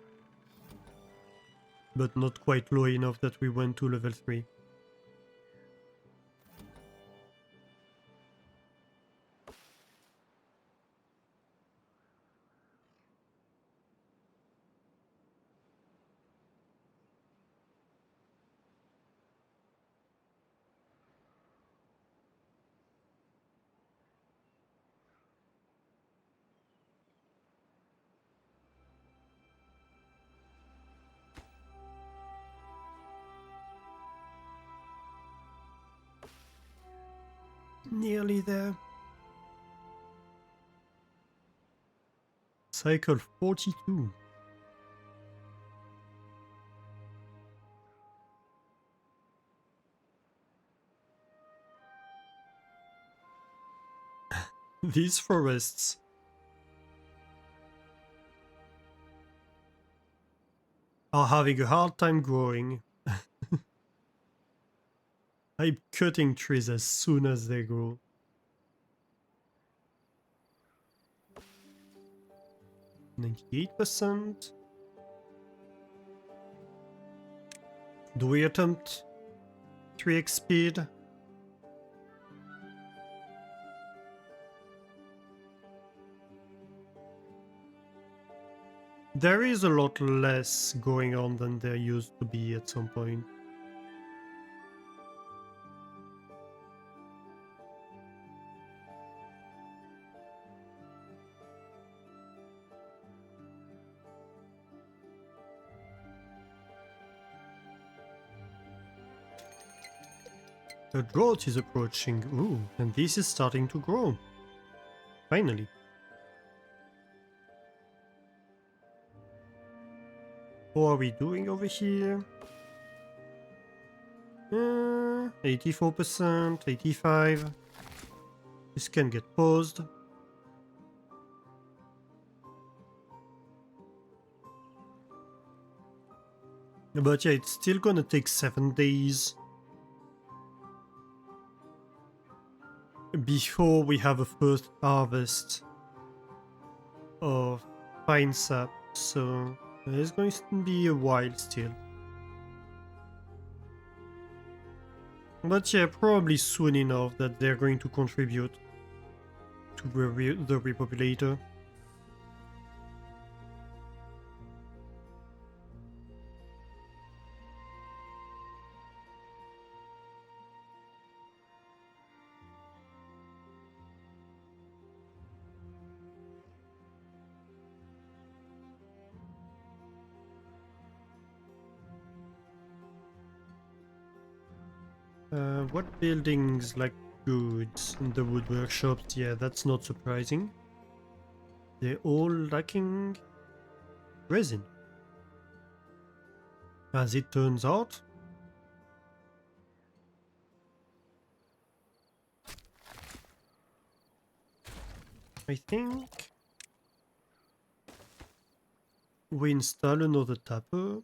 But not quite low enough that we went to level 3. Nearly there. Cycle 42. These forests are having a hard time growing. I'm cutting trees as soon as they grow. %. Do we attempt 3x speed? There is a lot less going on than there used to be at some point. The drought is approaching. Ooh, and this is starting to grow. Finally. How are we doing over here? 84%, 85%. This can get paused. But yeah, it's still gonna take 7 days before we have a first harvest of pine sap, so it's going to be a while still. But yeah, probably soon enough that they're going to contribute to the repopulator. What buildings lack goods in the wood workshops? Yeah, that's not surprising. They're all lacking resin. As it turns out. I think we install another tapper.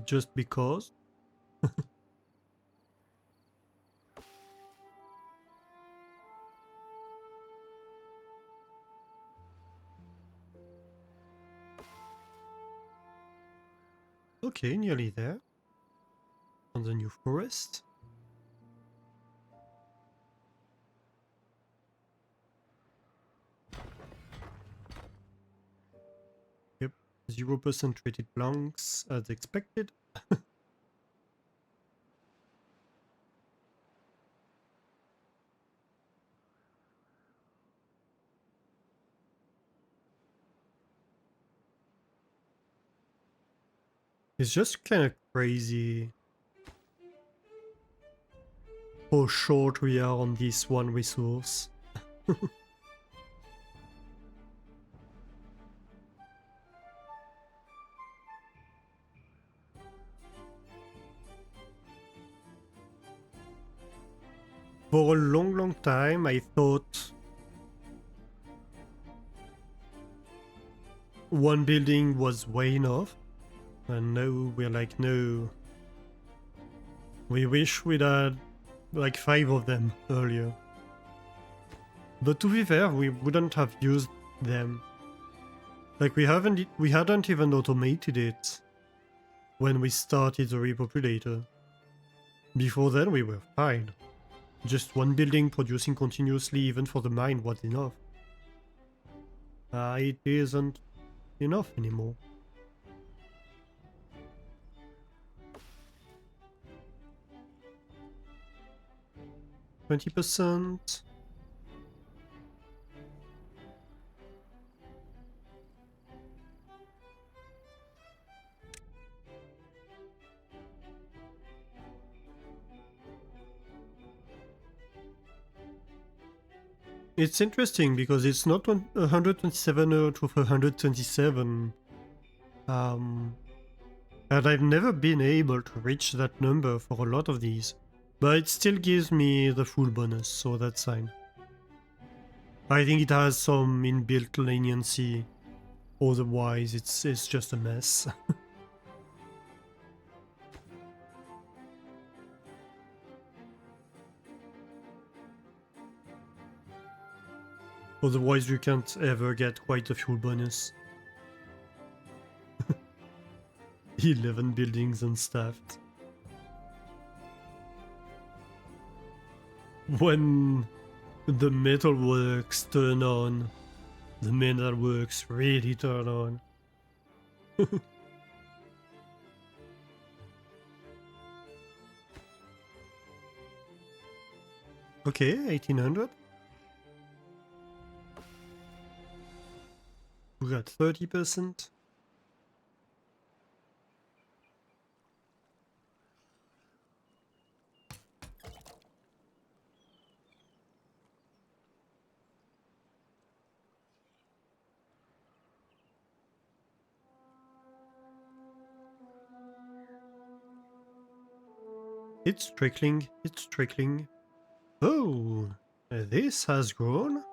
Just because. Okay, nearly there. On the new forest. Yep, 0% treated planks as expected. It's just kind of crazy how short we are on this one resource. For a long time, I thought one building was way enough. And now we're like, no. We wish we'd had like 5 of them earlier. But to be fair, we wouldn't have used them. Like we hadn't even automated it when we started the repopulator. Before then we were fine. Just one building producing continuously even for the mine was enough. It isn't enough anymore. %. It's interesting because it's not 127 out of 127. And I've never been able to reach that number for a lot of these. But it still gives me the full bonus, so that's fine. I think it has some inbuilt leniency. Otherwise, it's just a mess. Otherwise, you can't ever get quite the full bonus. 11 buildings unstaffed. When the metalworks turn on, the metalworks really turn on. Okay, 1800. We got 30%. It's trickling, it's trickling. Oh, this has grown.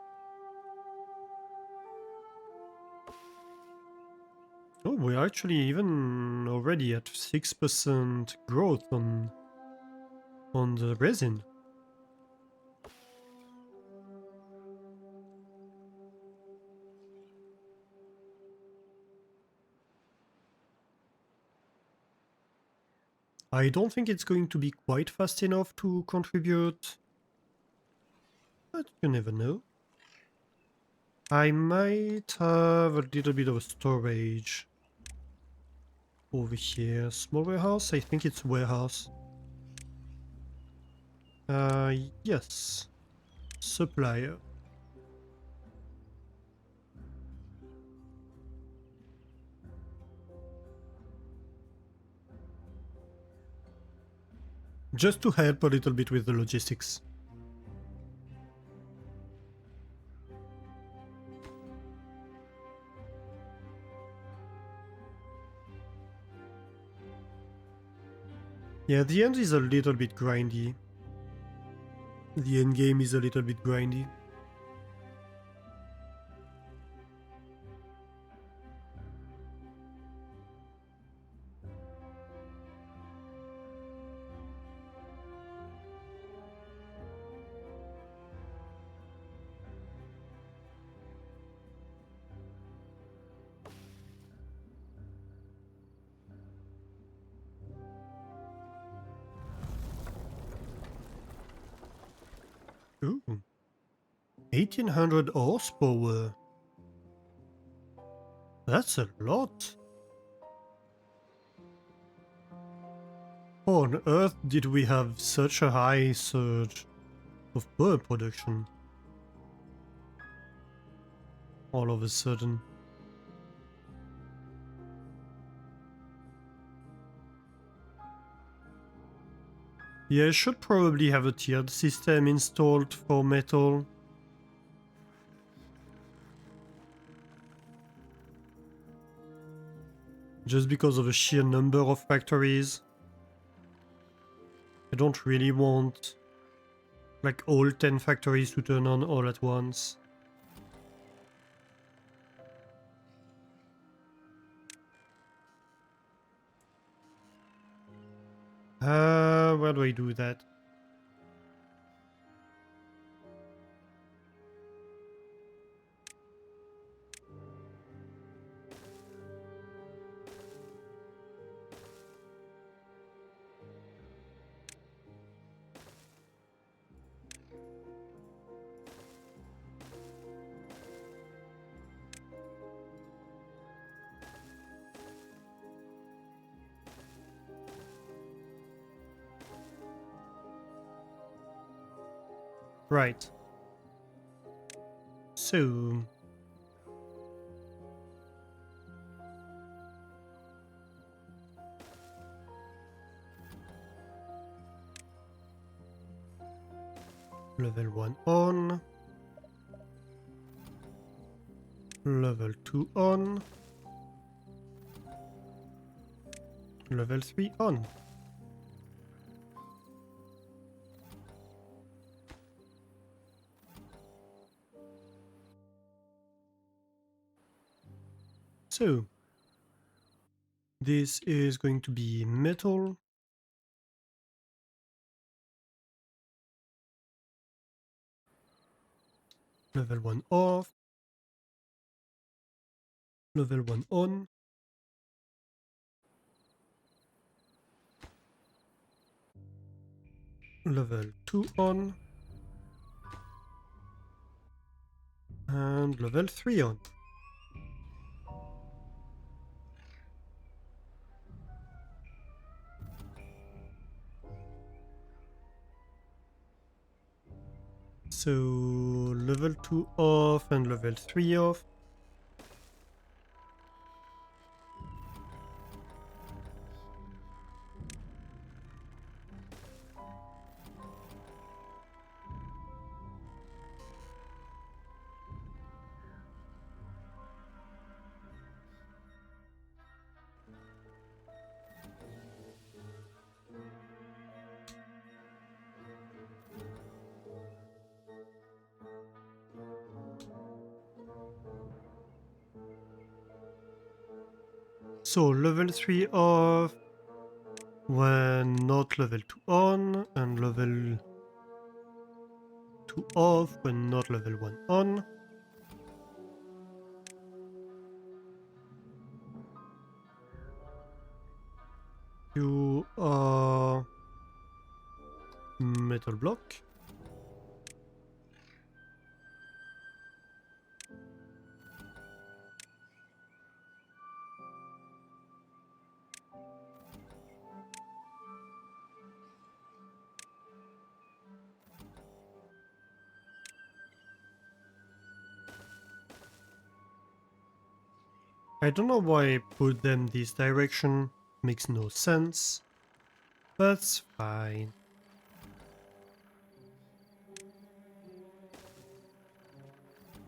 Oh, we're actually even already at 6% growth on the resin. I don't think it's going to be quite fast enough to contribute, but you never know. I might have a little bit of storage over here. Small warehouse? I think it's warehouse. Yes. Supplier. Just to help a little bit with the logistics. Yeah, the end is a little bit grindy. The end game is a little bit grindy. Ooh. 1800 horsepower. That's a lot. How on earth did we have such a high surge of power production? All of a sudden. Yeah, I should probably have a tiered system installed for metal. Just because of the sheer number of factories. I don't really want like all 10 factories to turn on all at once. Where do I do that? Right. So... Level 1 on. Level 2 on. Level 3 on. So, this is going to be metal. Level 1 off. Level 1 on. Level 2 on. And level 3 on. So, level 2 off and level 3 off. So, level 3 off when not level 2 on, and level 2 off when not level 1 on. You are metal block. I don't know why I put them this direction. Makes no sense. That's fine.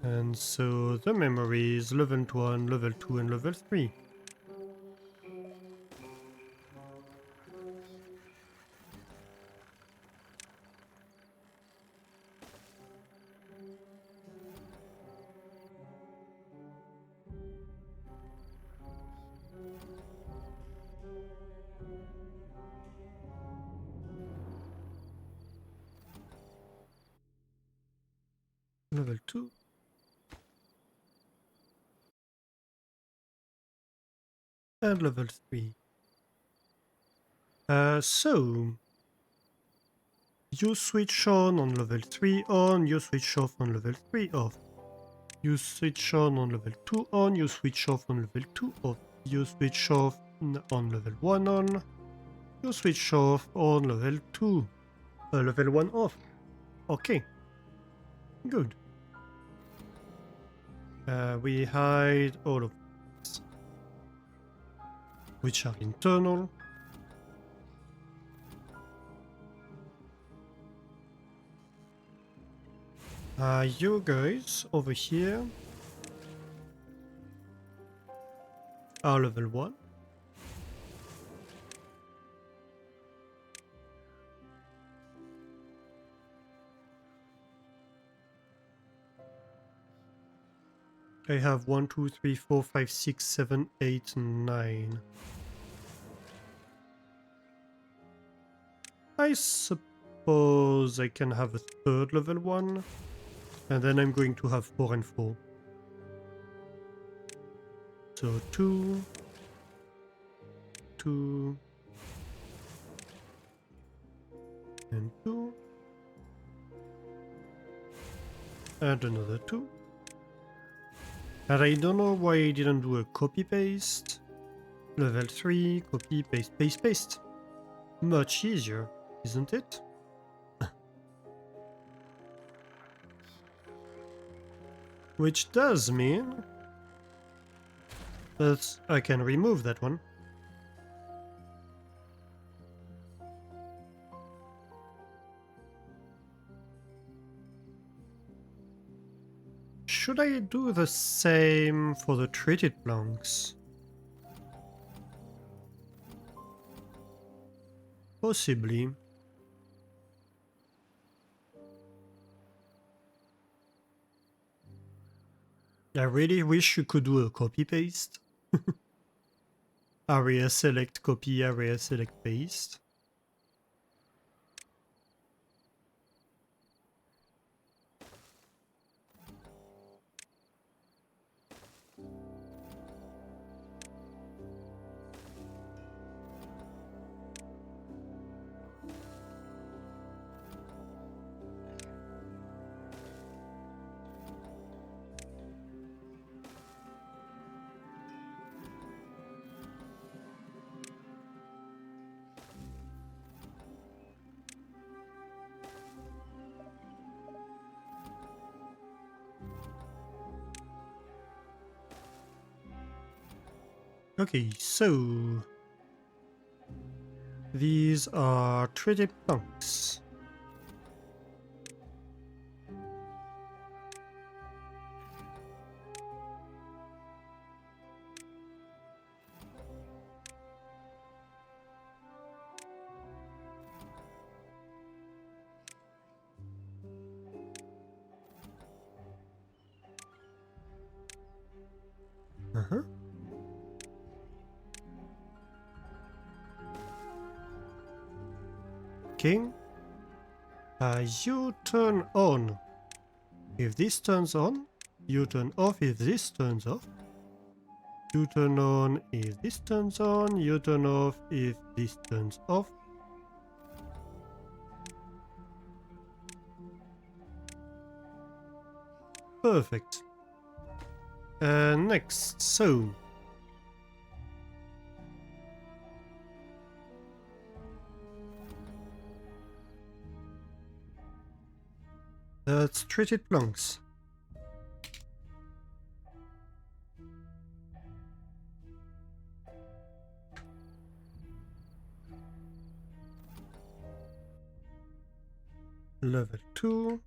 And so the memory is level 1, level 2 and level 3. Level 2. And level 3. So you switch on level 3 on, you switch off on level 3 off. You switch on level 2 on, you switch off on level 2 off. You switch off on level 1 on, you switch off on level 2. Level 1 off. Okay. Good. We hide all of these, which are internal. You guys over here are level 1. I have 1, 2, 3, 4, 5, 6, 7, 8, 9. I suppose I can have a third level 1. And then I'm going to have 4 and 4. So 2, 2, and 2. And another 2. And I don't know why I didn't do a copy paste. Level 3, copy, paste, paste, paste. Much easier, isn't it? Which does mean that I can remove that one. Should I do the same for the treated planks? Possibly. I really wish you could do a copy paste. Area select copy, area select paste. Okay, so these are treated planks. Uh-huh. Okay. You turn on if this turns on. You turn off if this turns off. You turn on if this turns on. You turn off if this turns off. Perfect. Next, so that's treated planks. level 2.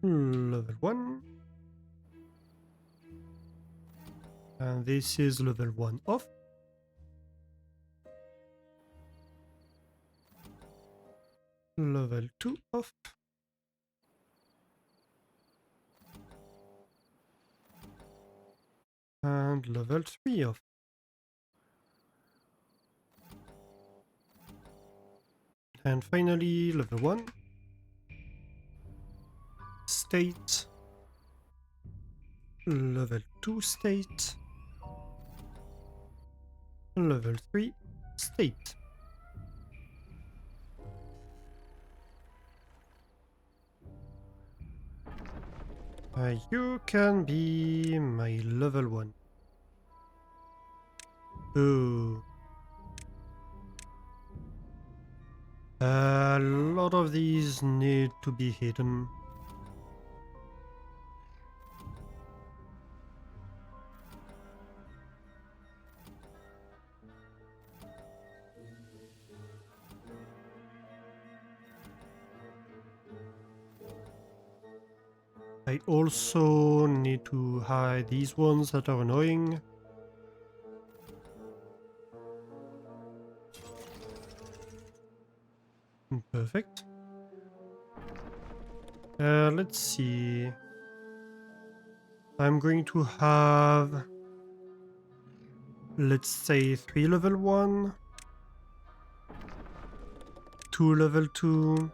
Level 1. And this is level 1 off. Level 2 off. And level 3 off. And finally, level 1. State. Level 2 state. Level 3 state. You can be my level 1. Ooh. A lot of these need to be hidden. I also need to hide these ones that are annoying. Perfect. Let's see. I'm going to have, let's say, 3 level 1, 2 level 2.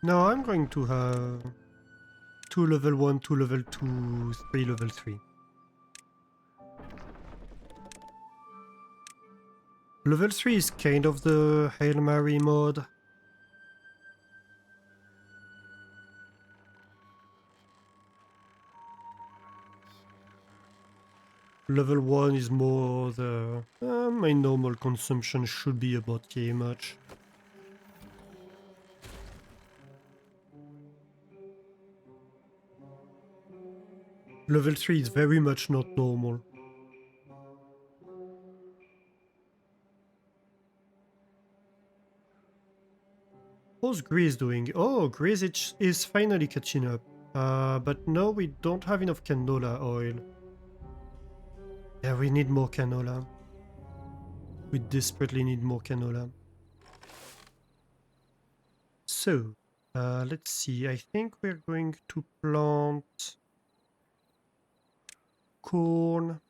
No, I'm going to have 2 level 1, 2 level 2, 3 level 3. Level 3 is kind of the Hail Mary mode. Level 1 is more the... my normal consumption should be about K much. Level 3 is very much not normal. How's Grease doing? Oh, Grease is finally catching up. But no, we don't have enough canola oil. Yeah, we need more canola. We desperately need more canola. So, let's see. I think we're going to plant corn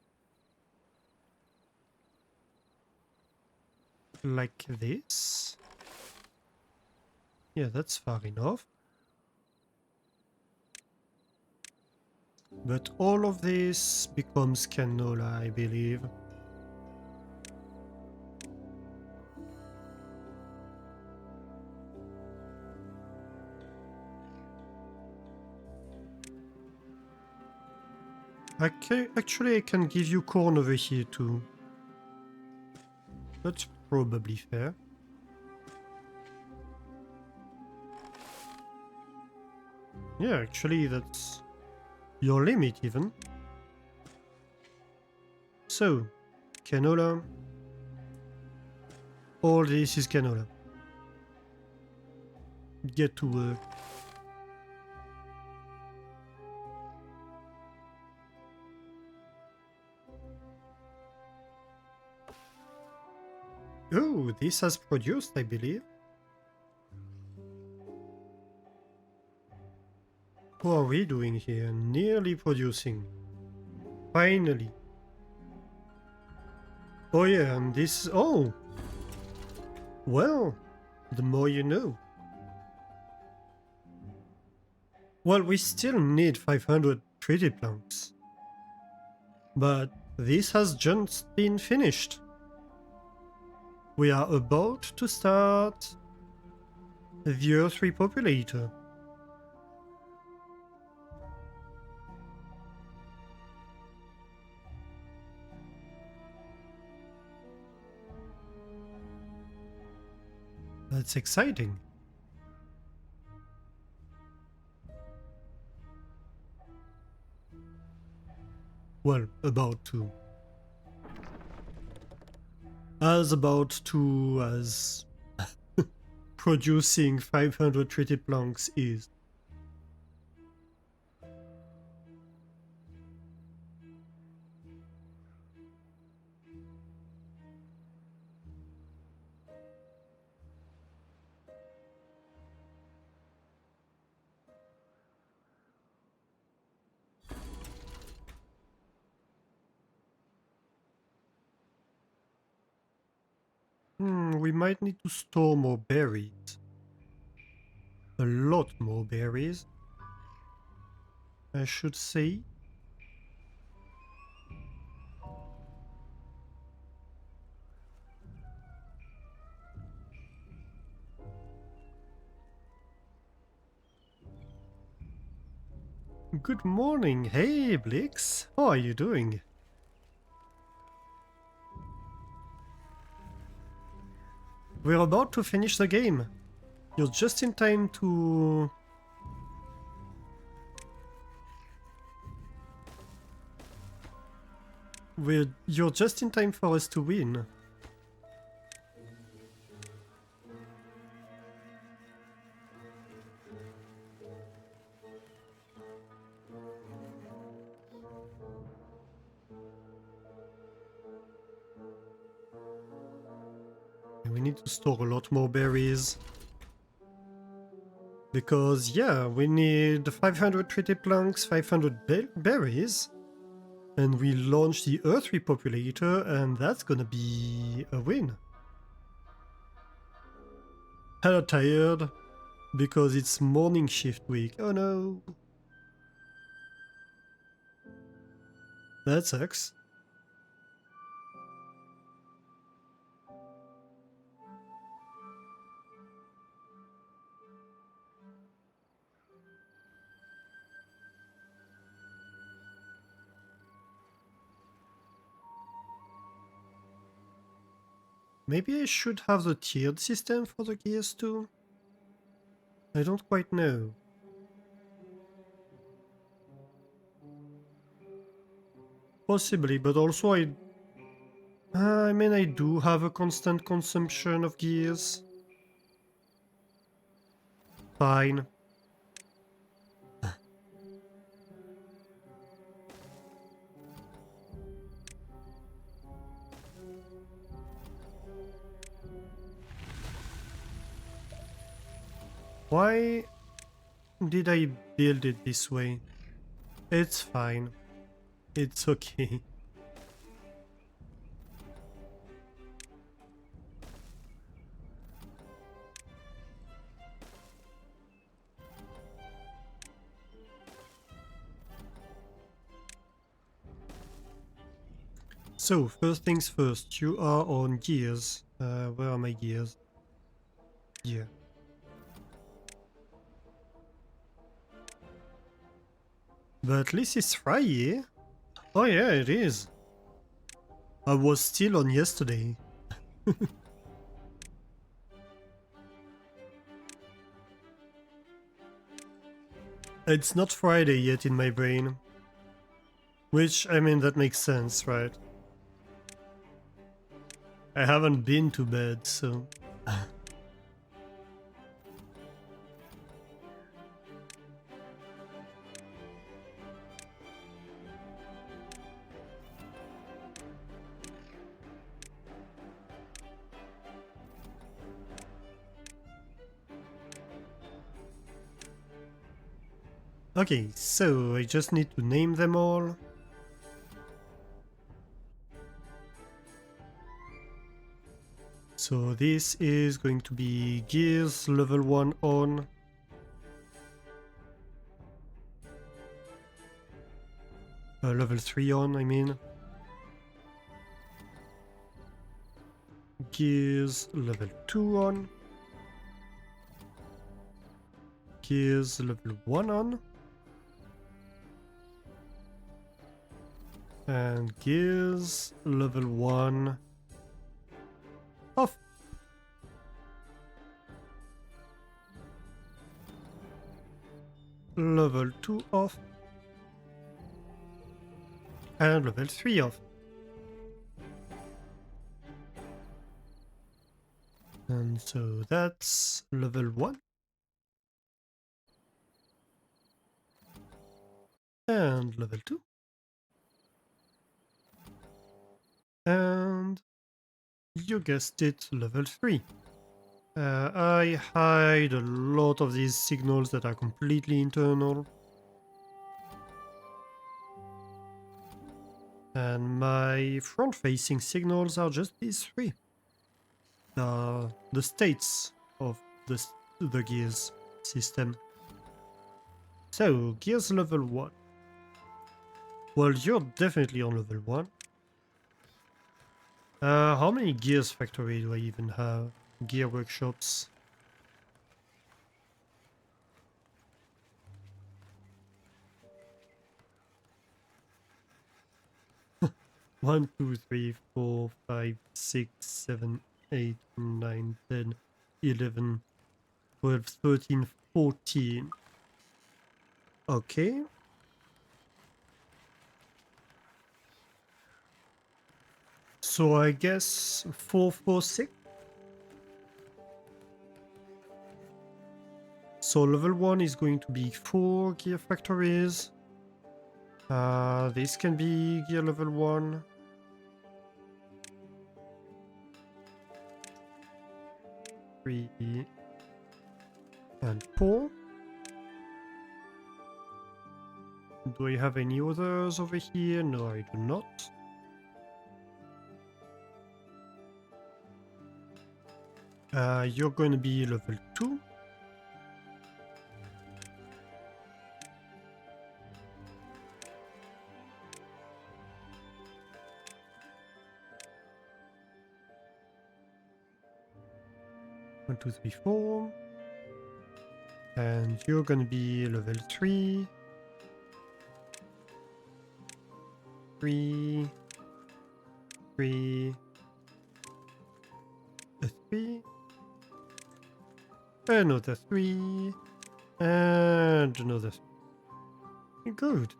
like this. Yeah, that's far enough. But all of this becomes canola, I believe. Actually, I can give you corn over here too. That's probably fair. Yeah, actually, that's your limit even. So, canola. All this is canola. Get to work. Oh, this has produced, I believe. How are we doing here? Nearly producing. Finally. Oh yeah, and this... Oh! Well, the more you know. Well, we still need 500 treaty planks. But this has just been finished. We are about to start the Earth Repopulator. That's exciting. Well, about to. as about to as producing 500 treated planks is. We might need to store more berries. A lot more berries, I should say. Good morning. Hey, Blix. How are you doing? We're about to finish the game. You're just in time to... You're just in time for us to win. We need to store a lot more berries. Because, yeah, we need 500 treated planks, 500 berries. And we launch the Earth Repopulator, and that's gonna be a win. Kinda tired, because it's morning shift week. Oh no. That sucks. Maybe I should have the tiered system for the gears too? I don't quite know. Possibly, but also I mean, I do have a constant consumption of gears. Fine. Why did I build it this way? It's fine. It's okay. So, first things first, you are on gears. Where are my gears? Yeah. But at least it's Friday. Oh yeah, it is. I was still on yesterday. It's not Friday yet in my brain. Which, I mean, that makes sense, right? I haven't been to bed, so... Okay, so I just need to name them all. So this is going to be gears level 1 on. Level 3 on, I mean. Gears level 2 on. Gears level 1 on. And gears level 1 off. Level 2 off. And level 3 off. So that's level 1. And level 2. And you guessed it, level 3. I hide a lot of these signals that are completely internal. And my front-facing signals are just these 3. The states of the gears system. So, gears level 1. Well, you're definitely on level 1. How many gears factory do I even have? Gear workshops. One, 2, 3, 4, 5, 6, 7, 8, 9, 10, 11, 12, 13, 14. Okay. So I guess 4, 4, 6. So level 1 is going to be 4 gear factories. This can be gear level 1. 3 and 4. Do I have any others over here? No, I do not. You're going to be level 2. One, two, three, 4. And you're going to be level 3. 3. 3. A 3. Another 3. And another 3. Good.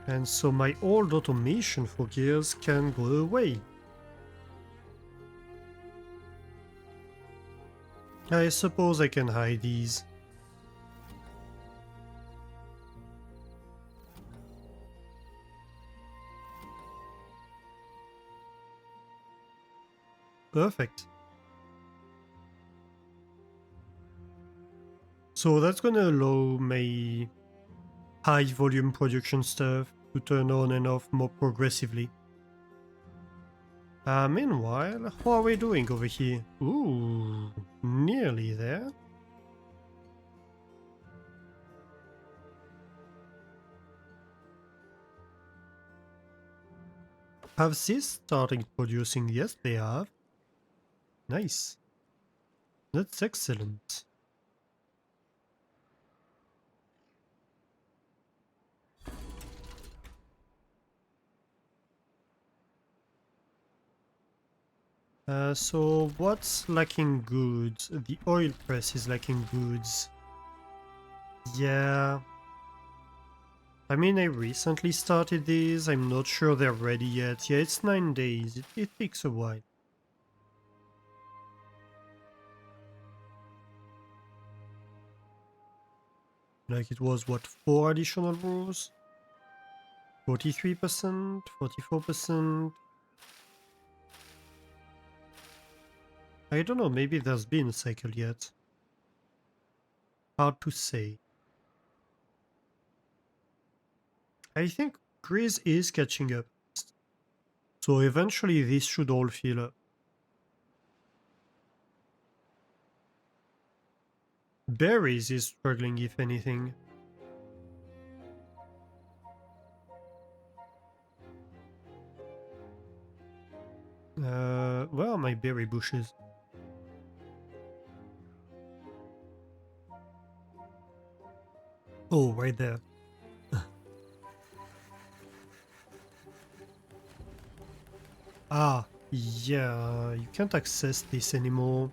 And so my old automation for gears can go away. I suppose I can hide these. Perfect. So that's gonna allow my high volume production stuff to turn on and off more progressively. Meanwhile, how are we doing over here? Ooh, nearly there. Have these started producing? Yes, they have. Nice. That's excellent. So what's lacking goods? The oil press is lacking goods. Yeah. I mean, I recently started these. I'm not sure they're ready yet. Yeah, it's 9 days. It takes a while. Like it was, what, 4 additional rows? 43%, 44%. I don't know, maybe there's been a cycle yet. Hard to say. I think Grease is catching up. So eventually this should all fill up. Berries is struggling if anything. Where are my berry bushes? Oh, right there. Ah, yeah, you can't access this anymore.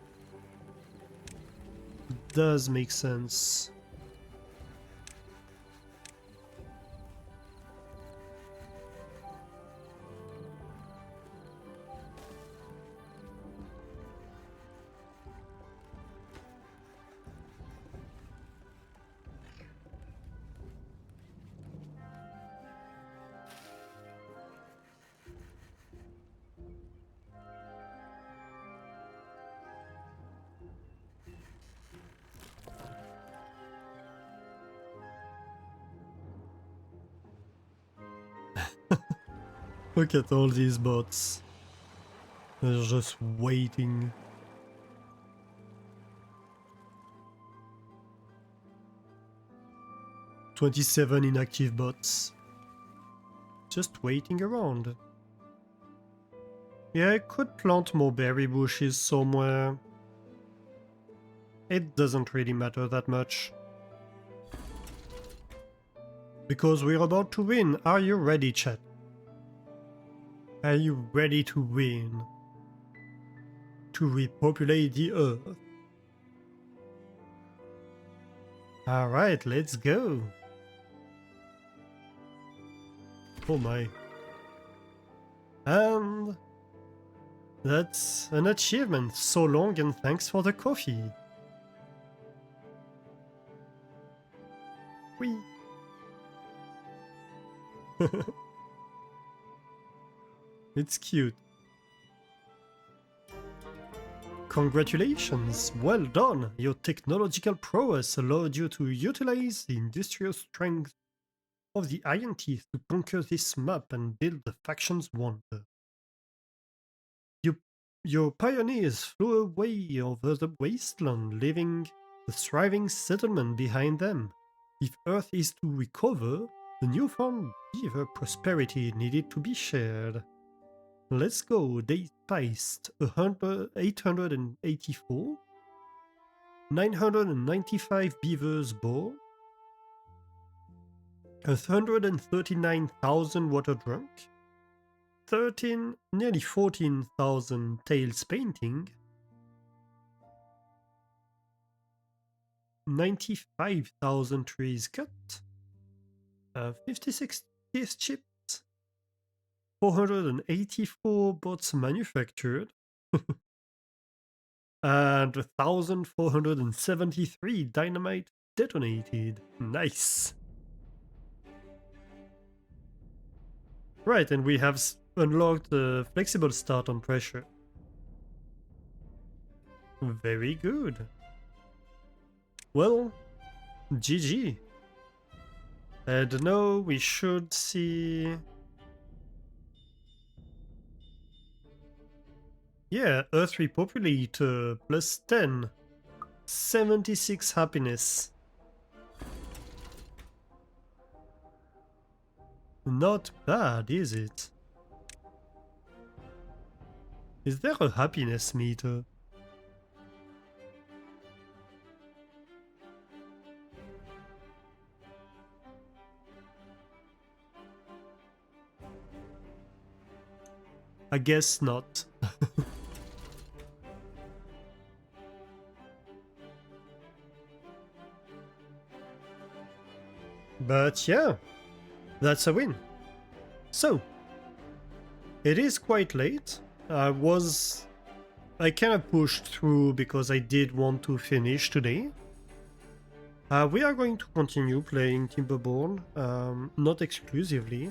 Does make sense. Look at all these bots. They're just waiting. "27 inactive bots. Just waiting around." Yeah, I could plant more berry bushes somewhere. It doesn't really matter that much. Because we're about to win. Are you ready, chat? Are you ready to win? To repopulate the earth? Alright, let's go. Oh my. And that's an achievement. So long and thanks for the coffee. Whee. It's cute. Congratulations, well done! Your technological prowess allowed you to utilize the industrial strength of the Iron Teeth to conquer this map and build the faction's wonder. Your pioneers flew away over the wasteland, leaving the thriving settlement behind them. If Earth is to recover, the newfound beaver prosperity needed to be shared. Let's go. They spiced 884, 995 beavers born, 139,000 water drunk, nearly 14,000 tails painting, 95,000 trees cut, 56 teeth chipped, 484 bots manufactured, and 1,473 dynamite detonated. Nice. Right, and we have unlocked the flexible start on pressure. Very good. Well, GG. And now we should see... Yeah, Earth repopulate plus 10. 76 happiness. Not bad, is it? Is there a happiness meter? I guess not. But yeah, that's a win. So, it is quite late. I kind of pushed through because I did want to finish today. We are going to continue playing Timberborn, not exclusively,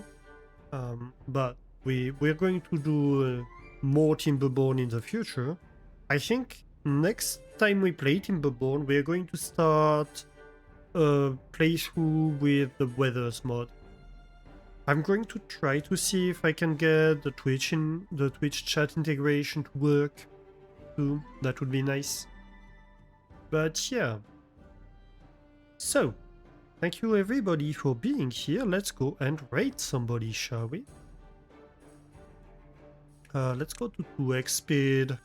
but we're going to do more Timberborn in the future. I think next time we play Timberborn, we're going to start a playthrough with the weathers mod. I'm going to try to see if I can get the Twitch chat integration to work too. That would be nice. But yeah. So, thank you everybody for being here. Let's go and raid somebody, shall we? Let's go to 2x speed.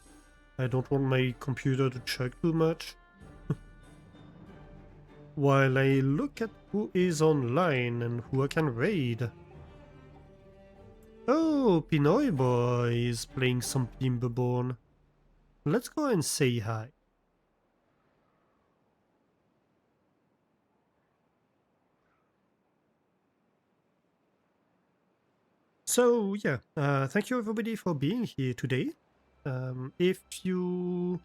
I don't want my computer to chug too much. While I look at who is online and who I can raid. Oh, Pinoy Boy is playing some Timberborn. Let's go and say hi. So yeah, thank you everybody for being here today. If you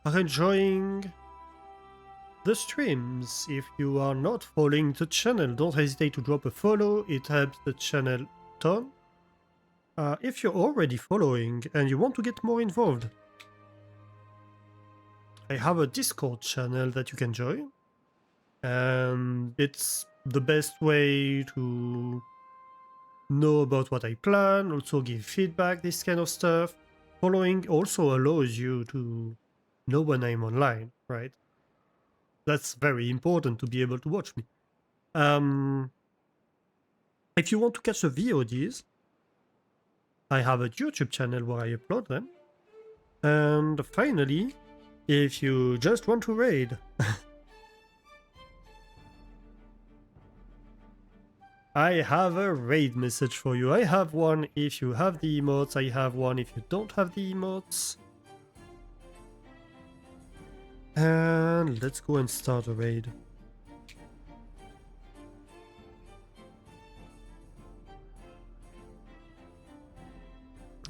are enjoying the streams, if you are not following the channel, don't hesitate to drop a follow. It helps the channel a ton. If you're already following and you want to get more involved, I have a Discord channel that you can join, and it's the best way to know about what I plan, also give feedback, this kind of stuff. Following also allows you to know when I'm online, right? That's very important to be able to watch me. If you want to catch the VODs, I have a YouTube channel where I upload them. And finally, if you just want to raid, I have a raid message for you. I have one if you have the emotes, I have one if you don't have the emotes. And let's go and start a raid.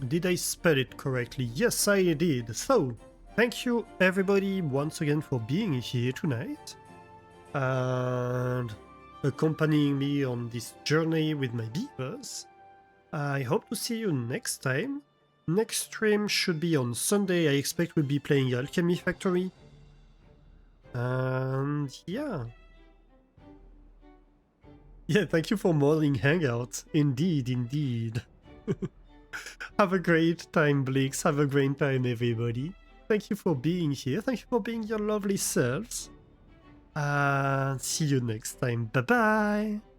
Did I spell it correctly? Yes, I did. So, thank you everybody once again for being here tonight and accompanying me on this journey with my beavers. I hope to see you next time. Next stream should be on Sunday. I expect we'll be playing Alchemy Factory. And yeah. Yeah, thank you for modding Hangout. Indeed, indeed. Have a great time, Blix. Have a great time, everybody. Thank you for being here. Thank you for being your lovely selves. And see you next time. Bye-bye.